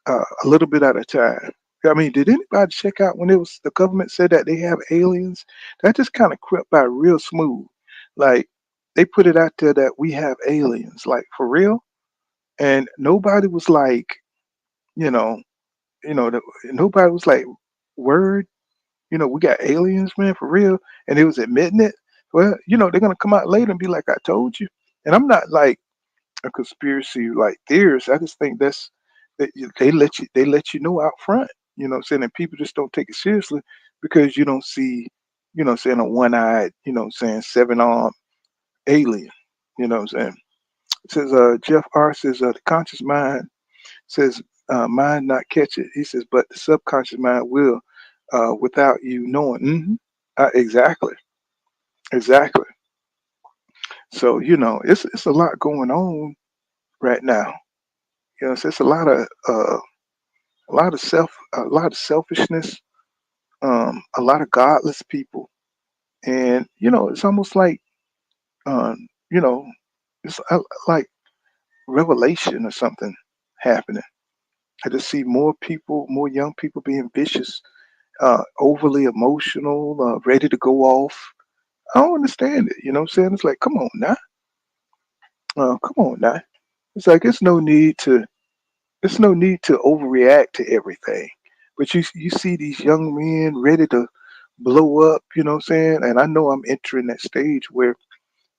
[SPEAKER 5] a little bit at a time. I mean, did anybody check out when it was the government said that they have aliens? That just kind of crept by real smooth. Like they put it out there that we have aliens, like for real, and nobody was like, you know, nobody was like, word, we got aliens, man, for real, and they was admitting it. Well, they're gonna come out later and be like, I told you, and I'm not like a conspiracy like theorist. I just think they let you know out front. You know what I'm saying? And people just don't take it seriously because you don't see, what I'm saying, a one-eyed, what I'm saying, seven-armed alien. You know what I'm saying? It says Jeff R says the conscious mind says mind not catch it. He says, but the subconscious mind will without you knowing. Exactly, exactly. So it's a lot going on right now. So it's a lot of selfishness, a lot of godless people, and it's almost like, um, you know, it's like revelation or something happening. I just see more people, more young people being vicious, overly emotional, ready to go off. I don't understand it. You know what I'm saying? It's like, come on now, come on now. It's like it's no need to overreact to everything. But you see these young men ready to blow up, you know what I'm saying? And I know I'm entering that stage where,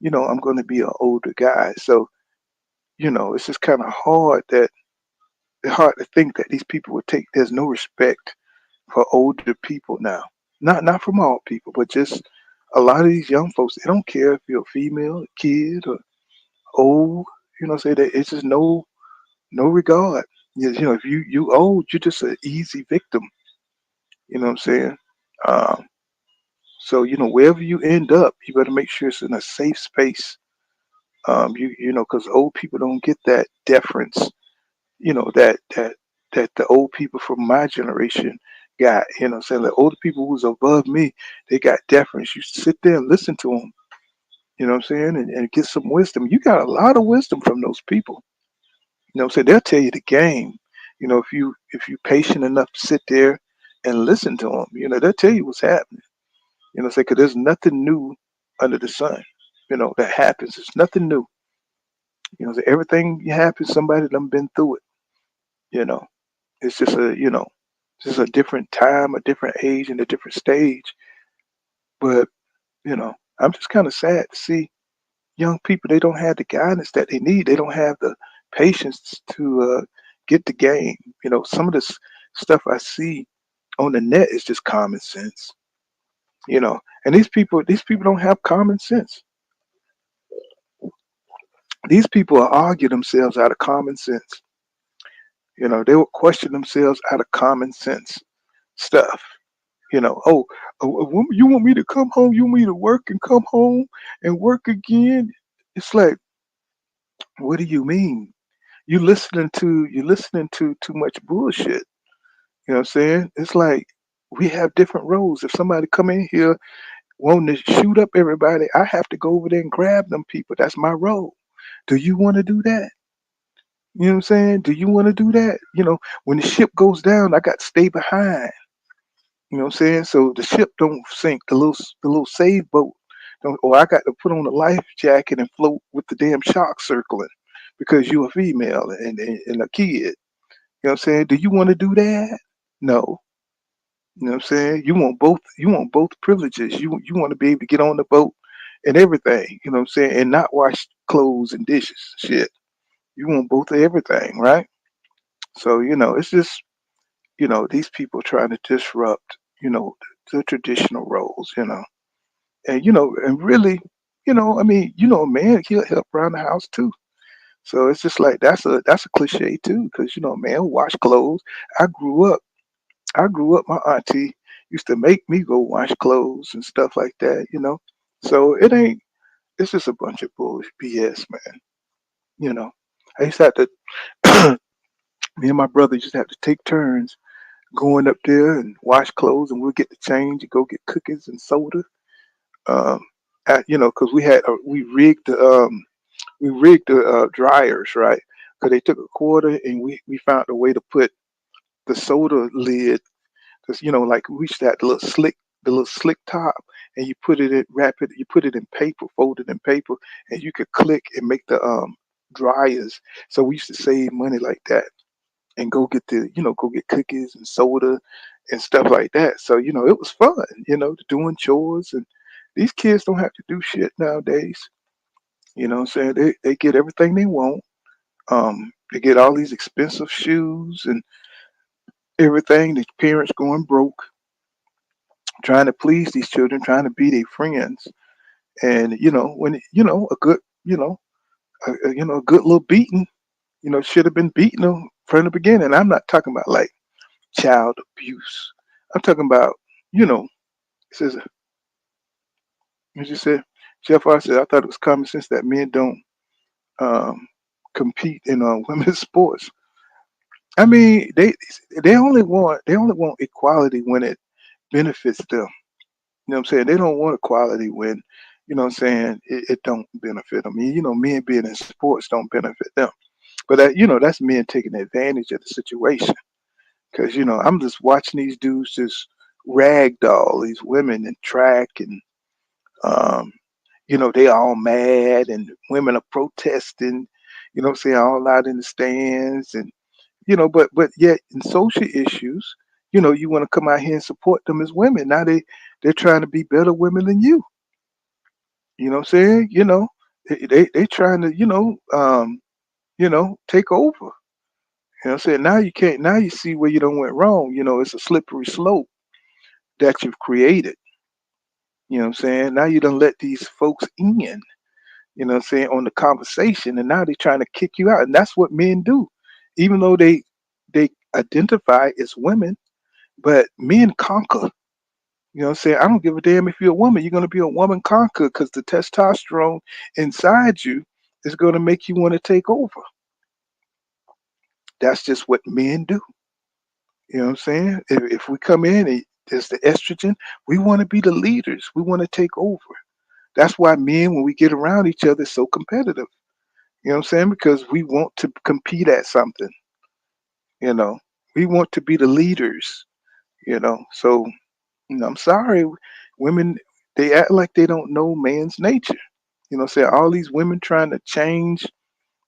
[SPEAKER 5] I'm gonna be an older guy. So, it's just kinda hard to think that these people would take there's no respect for older people now. Not from all people, but just a lot of these young folks, they don't care if you're a female, a kid, or old, say that it's just no regard. If you old, you're just an easy victim. You know what I'm saying? Um, so wherever you end up, you better make sure it's in a safe space. Because old people don't get that deference. That the old people from my generation got. What I'm saying, the older people who's above me, they got deference. You sit there and listen to them. You know what I'm saying, and get some wisdom. You got a lot of wisdom from those people. So they'll tell you the game. If you patient enough to sit there and listen to them, they'll tell you what's happening. Say because there's nothing new under the sun. That happens. It's nothing new. So everything happens. Somebody done been through it. You know, it's just a different time, a different age, and a different stage. But I'm just kind of sad to see young people. They don't have the guidance that they need. They don't have the patience to get the game. Some of this stuff I see on the net is just common sense. And these people don't have common sense. These people will argue themselves out of common sense. They will question themselves out of common sense. stuff. You want me to come home? You want me to work and come home and work again? It's like, what do you mean? You listening to too much bullshit. You know what I'm saying? It's like we have different roles. If somebody come in here wanting to shoot up everybody, I have to go over there and grab them people. That's my role. Do you want to do that? You know what I'm saying? Do you want to do that? When the ship goes down, I got to stay behind. You know what I'm saying? So the ship don't sink. The little save boat don't. Or I got to put on a life jacket and float with the damn shark circling because you're a female and a kid. You know what I'm saying? Do you want to do that? No. You know what I'm saying? You want both. You want both privileges. You want to be able to get on the boat and everything. You know what I'm saying? And not wash clothes and dishes. Shit. You want both of everything, right? So it's just these people trying to disrupt the traditional roles. And really, I mean, a man he'll help around the house too. So it's just like that's a cliche too, because a man will wash clothes. I grew up. I grew up. My auntie used to make me go wash clothes and stuff like that. So it ain't. It's just a bunch of bullshit BS, man. You know. I used to have to. Me and my brother used to have to take turns going up there and wash clothes, and we'll get the change and go get cookies and soda. Um, because we rigged the dryers, right? Because they took a quarter, and we found a way to put the soda lid. Because like we used to have the little slick top, and you put it in paper, folded in paper, and you could click and make the dryers. So we used to save money like that and go get cookies and soda and stuff like that. So it was fun, doing chores, and these kids don't have to do shit nowadays. You know what I'm saying? They get everything they want. They get all these expensive shoes and everything. The parents going broke, trying to please these children, trying to be their friends. And when a good a good little beating, should have been beaten them from the beginning. I'm not talking about like child abuse. I'm talking about, it says, as you said, Jeff R said, I thought it was common sense that men don't um, compete in women's sports. I mean, they only want equality when it benefits them. You know what I'm saying? They don't want equality when, what I'm saying, it don't benefit them. I mean, men being in sports don't benefit them. But that's men taking advantage of the situation. Because I'm just watching these dudes just ragdoll these women in track, and um, they all mad, and women are protesting. What I'm saying, all out in the stands, and but yet in social issues, you want to come out here and support them as women. Now they're trying to be better women than you. You know what I'm saying? They trying to take over. You know what I'm saying? Now you can't. Now you see where you don't went wrong. It's a slippery slope that you've created. You know what I'm saying? Now you don't let these folks in, what I'm saying, on the conversation, and now they're trying to kick you out. And that's what men do. Even though they identify as women, but men conquer. You know what I'm saying? I don't give a damn if you're a woman. You're gonna be a woman conquer because the testosterone inside you is gonna make you want to take over. That's just what men do. You know what I'm saying? If we come in and there's the estrogen, we want to be the leaders. We want to take over. That's why men, when we get around each other, is so competitive. You know what I'm saying? Because we want to compete at something. You know, we want to be the leaders. So I'm sorry, women, they act like they don't know man's nature. Say all these women trying to change,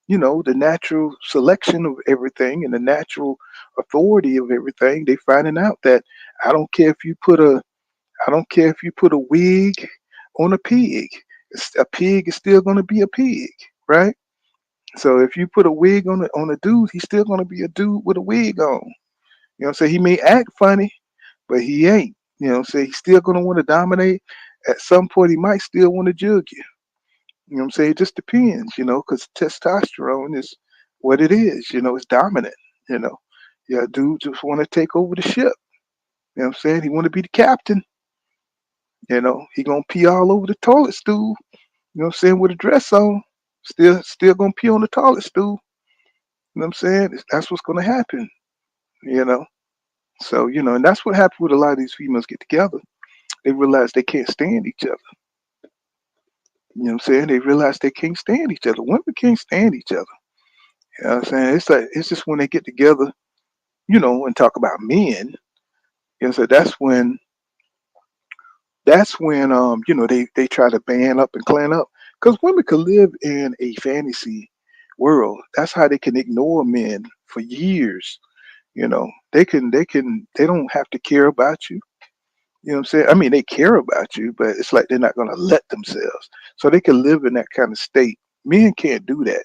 [SPEAKER 5] the natural selection of everything and the natural authority of everything. They finding out that I don't care if you put a I don't care if you put a wig on a pig. A pig is still going to be a pig, right? So if you put a wig on a dude, he's still going to be a dude with a wig on. He may act funny, but he ain't. He's still going to want to dominate. At some point, he might still want to jug you. It just depends, because testosterone is what it is. It's dominant. You know, yeah, dudes just want to take over the ship. You know what I'm saying? He want to be the captain. You know, he gonna pee all over the toilet stool. You know what I'm saying? With a dress on, still gonna pee on the toilet stool. You know what I'm saying? That's what's gonna happen. You know. So and that's what happened with a lot of these females get together. They realize they can't stand each other. You know what I'm saying? They realize they can't stand each other. Women can't stand each other. You know what I'm saying? It's just when they get together, and talk about men. So that's when they try to band up and clan up because women could live in a fantasy world. That's how they can ignore men for years. They don't have to care about you. You know what I'm saying? I mean, they care about you, but it's like they're not going to let themselves. So they can live in that kind of state. Men can't do that.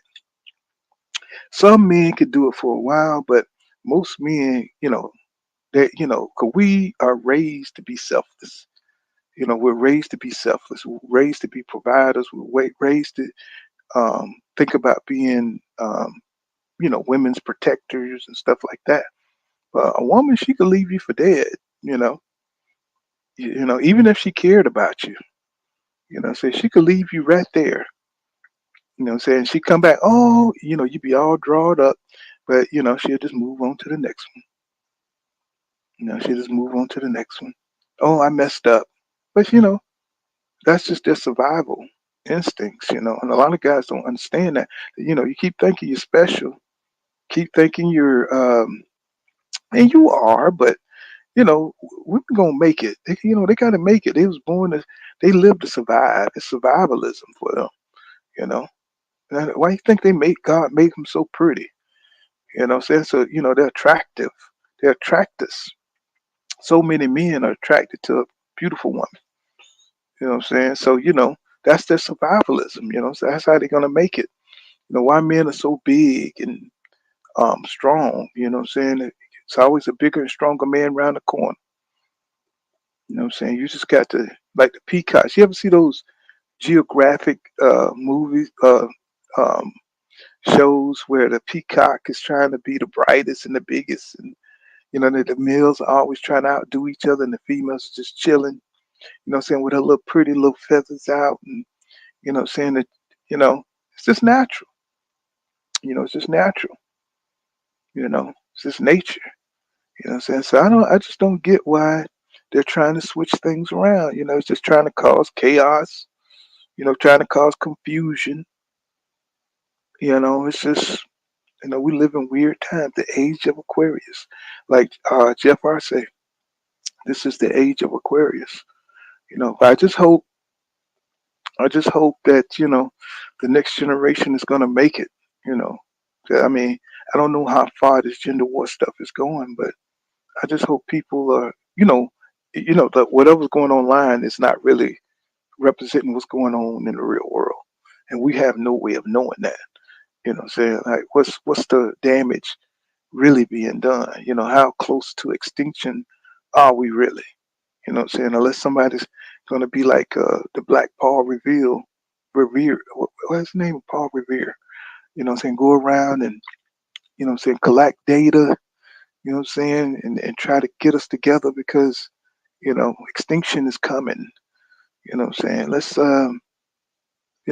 [SPEAKER 5] Some men can do it for a while, but most men, cause we are raised to be selfless. We're raised to be selfless. We're raised to be providers. We're raised to think about being, women's protectors and stuff like that. But a woman, she could leave you for dead. You know, even if she cared about you. So she could leave you right there. You know what I'm saying? She come back, oh, you be all drawed up, but she'll just move on to the next one. She'll just move on to the next one. Oh, I messed up. But that's just their survival instincts, and a lot of guys don't understand that. You keep thinking you're special, keep thinking and you are, but women gonna make it. They gotta make it. They was born to, they live to survive. It's survivalism for them, you know. And why you think they make God make them so pretty? What I'm saying? So, they're attractive. They attract us. So many men are attracted to a beautiful woman. You know what I'm saying? So, that's their survivalism, so that's how they're gonna make it. Why men are so big and strong, what I'm saying? It's always a bigger and stronger man around the corner. You know what I'm saying? You just got to, like the peacocks. You ever see those geographic movies, um, shows where the peacock is trying to be the brightest and the biggest, and the males are always trying to outdo each other, and the females are just chilling. What I'm saying, with her little pretty little feathers out, and what I'm saying, that it's just natural. It's just natural. It's just nature. What I'm saying. So I just don't get why they're trying to switch things around. It's just trying to cause chaos. Trying to cause confusion. It's just we live in weird times, the age of Aquarius. Like Jeff R say, this is the age of Aquarius. I just hope that, the next generation is gonna make it, you know. I mean, I don't know how far this gender war stuff is going, but I just hope people are, that whatever's going online is not really representing what's going on in the real world. And we have no way of knowing that. What I'm saying? Like what's the damage really being done? How close to extinction are we really? What I'm saying? Unless somebody's gonna be like the Black Paul Revere. What's his name? Paul Revere. What I'm saying? Go around and what I'm saying, collect data, what I'm saying, and try to get us together because, extinction is coming. What I'm saying? Let's what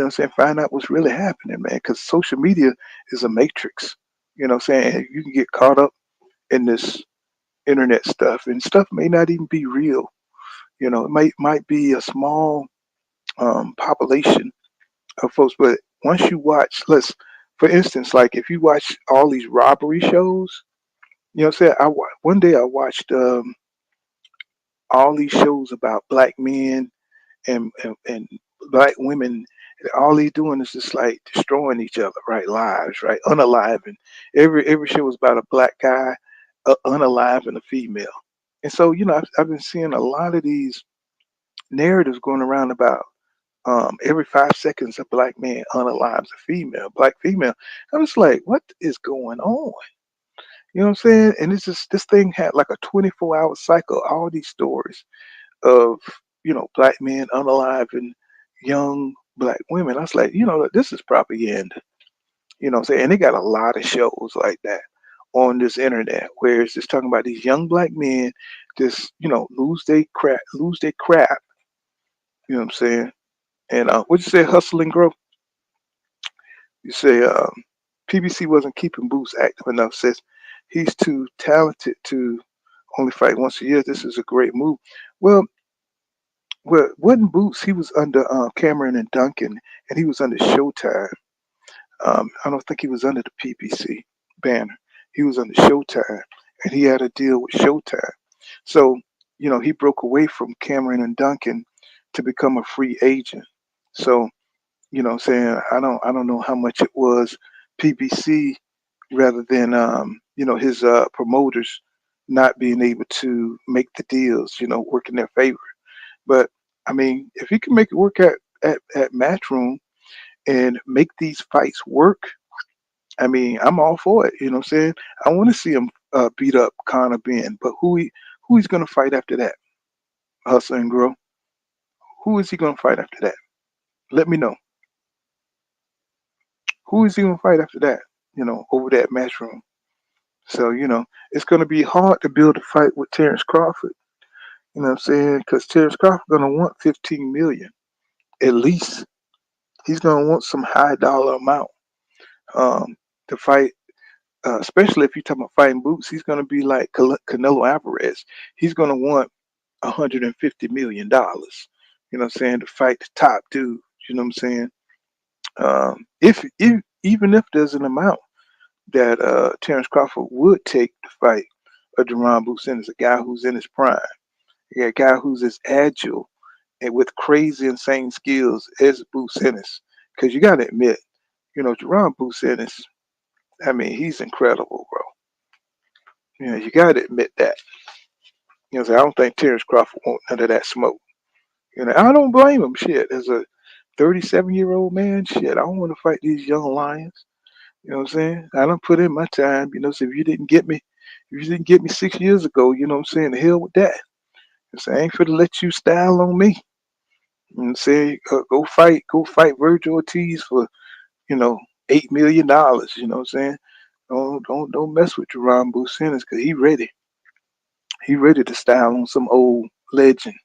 [SPEAKER 5] I'm saying, find out what's really happening, man, because social media is a matrix. What I'm saying? You can get caught up in this internet stuff, and stuff may not even be real. It might be a small population of folks, but once you watch, for instance, like if you watch all these robbery shows, what I'm saying, one day I watched all these shows about black men and black women. And all they doing is just like destroying each other, right? Lives, right? Unaliving. Every show was about a black guy, unaliving a female. And so, I've been seeing a lot of these narratives going around about every 5 seconds a black man unalives a female, black female. I was like, what is going on? You know what I'm saying? And it's just this thing had like a 24-hour cycle, all these stories of, black men unaliving young black women. I was like, this is propaganda. What I'm saying? And they got a lot of shows like that on this internet where it's just talking about these young black men just, lose their crap. You know what I'm saying? And what'd you say, hustle and grow? You say PBC wasn't keeping Boots active enough. Says he's too talented to only fight once a year. This is a great move. Well, wasn't Boots? He was under Cameron and Duncan, and he was under Showtime. I don't think he was under the PBC banner. He was under Showtime, and he had a deal with Showtime. So, he broke away from Cameron and Duncan to become a free agent. So, what I'm saying, I don't know how much it was PBC rather than his promoters not being able to make the deals, work in their favor. But I mean, if he can make it work at Matchroom and make these fights work, I mean, I'm all for it. You know what I'm saying? I want to see him beat up Connor Benn, but who he's gonna fight after that? Hustle and grow. Who is he gonna fight after that? Let me know. Who is he gonna fight after that? Over that Matchroom. So it's gonna be hard to build a fight with Terrence Crawford. You know what I'm saying? Because Terrence Crawford gonna want 15 million at least. He's gonna want some high dollar amount to fight. Especially if you're talking about fighting Boots, he's gonna be like Canelo Alvarez. He's gonna want $150 million. You know what I'm saying, to fight the top dude. You know what I'm saying? If even if there's an amount that Terrence Crawford would take to fight a Jaron Boots Ennis, a guy who's in his prime, a guy who's as agile and with crazy insane skills as Boots Ennis. Because you gotta admit, Jaron Boots Ennis, I mean, he's incredible, bro. You gotta admit that. So I don't think Terrence Crawford wants none of that smoke. I don't blame him. Shit, as a 37-year-old man, shit, I don't want to fight these young lions. You know what I'm saying? I don't put in my time. So if you didn't get me 6 years ago, you know what I'm saying? The hell with that. So I ain't finna let you style on me. You know what I'm saying? Go fight Virgil Ortiz for, $8 million. You know what I'm saying? Don't mess with Jaron Boots Ennis because he ready. He ready to style on some old legend.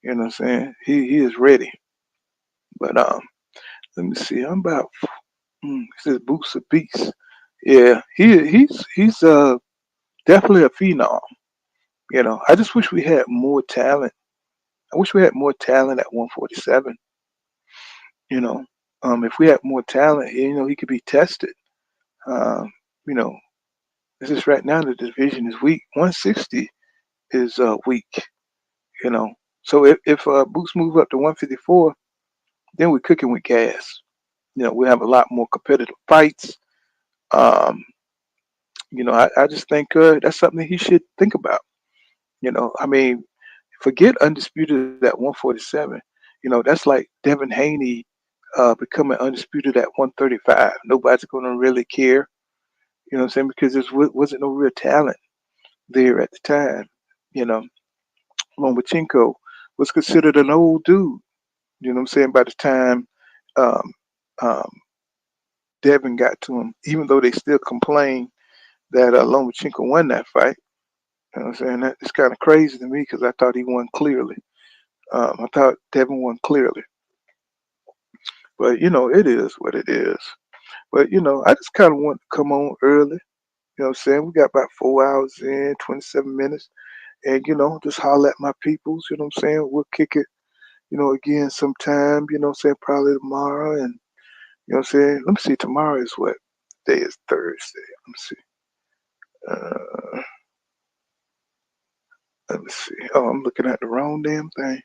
[SPEAKER 5] You know what I'm saying? He is ready. But let me see. I'm about. He says Boots a beast. Yeah, he's definitely a phenom. I just wish we had more talent. I wish we had more talent at 147. You know, if we had more talent, he could be tested. Um, you know, it's just right now the division is weak. 160 is weak. You know, so if Boots move up to 154, then we're cooking with gas. We have a lot more competitive fights. Um, I just think that's something he should think about. I mean, forget undisputed at 147. That's like Devin Haney becoming undisputed at 135. Nobody's going to really care. You know what I'm saying? Because there wasn't no real talent there at the time. You know, Lomachenko was considered an old dude. You know what I'm saying? By the time um, um, Devin got to him, even though they still complain that Lomachenko won that fight. You know what I'm saying? It's kind of crazy to me because I thought he won clearly. I thought Devin won clearly. But, it is what it is. But, I just kind of want to come on early. You know what I'm saying? We got about 4 hours in, 27 minutes. And, just holler at my peoples. You know what I'm saying? We'll kick it, again sometime. You know what I'm saying? Probably tomorrow. And, you know what I'm saying? Let me see. Tomorrow is what? Today is Thursday. Uh, let me see. Oh, I'm looking at the wrong damn thing.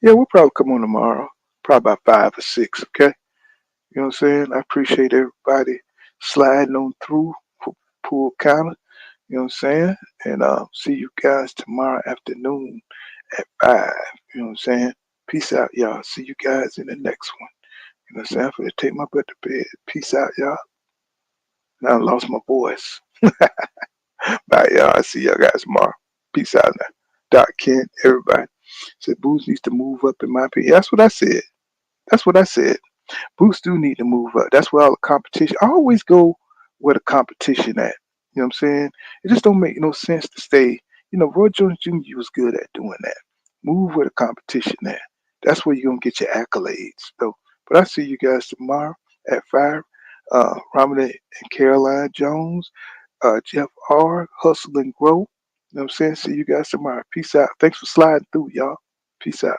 [SPEAKER 5] Yeah, we'll probably come on tomorrow. Probably about 5 or 6, okay? You know what I'm saying? I appreciate everybody sliding on through for Pool Counter. You know what I'm saying? And see you guys tomorrow afternoon at 5. You know what I'm saying? Peace out, y'all. See you guys in the next one. You know what I'm saying? I'm going to take my butt to bed. Peace out, y'all. Now I lost my voice. Bye, y'all. I see y'all guys tomorrow. Peace out now. Doc Kent, everybody. Said Boots needs to move up in my opinion. That's what I said. That's what I said. Boots do need to move up. That's where all the competition. I always go where the competition at. You know what I'm saying? It just don't make no sense to stay. Roy Jones Jr. was good at doing that. Move where the competition at. That's where you're gonna get your accolades. So, but I see you guys tomorrow at 5. Romney and Caroline Jones, Jeff R. Hustle and Grow. You know what I'm saying? See you guys tomorrow. Peace out. Thanks for sliding through, y'all. Peace out.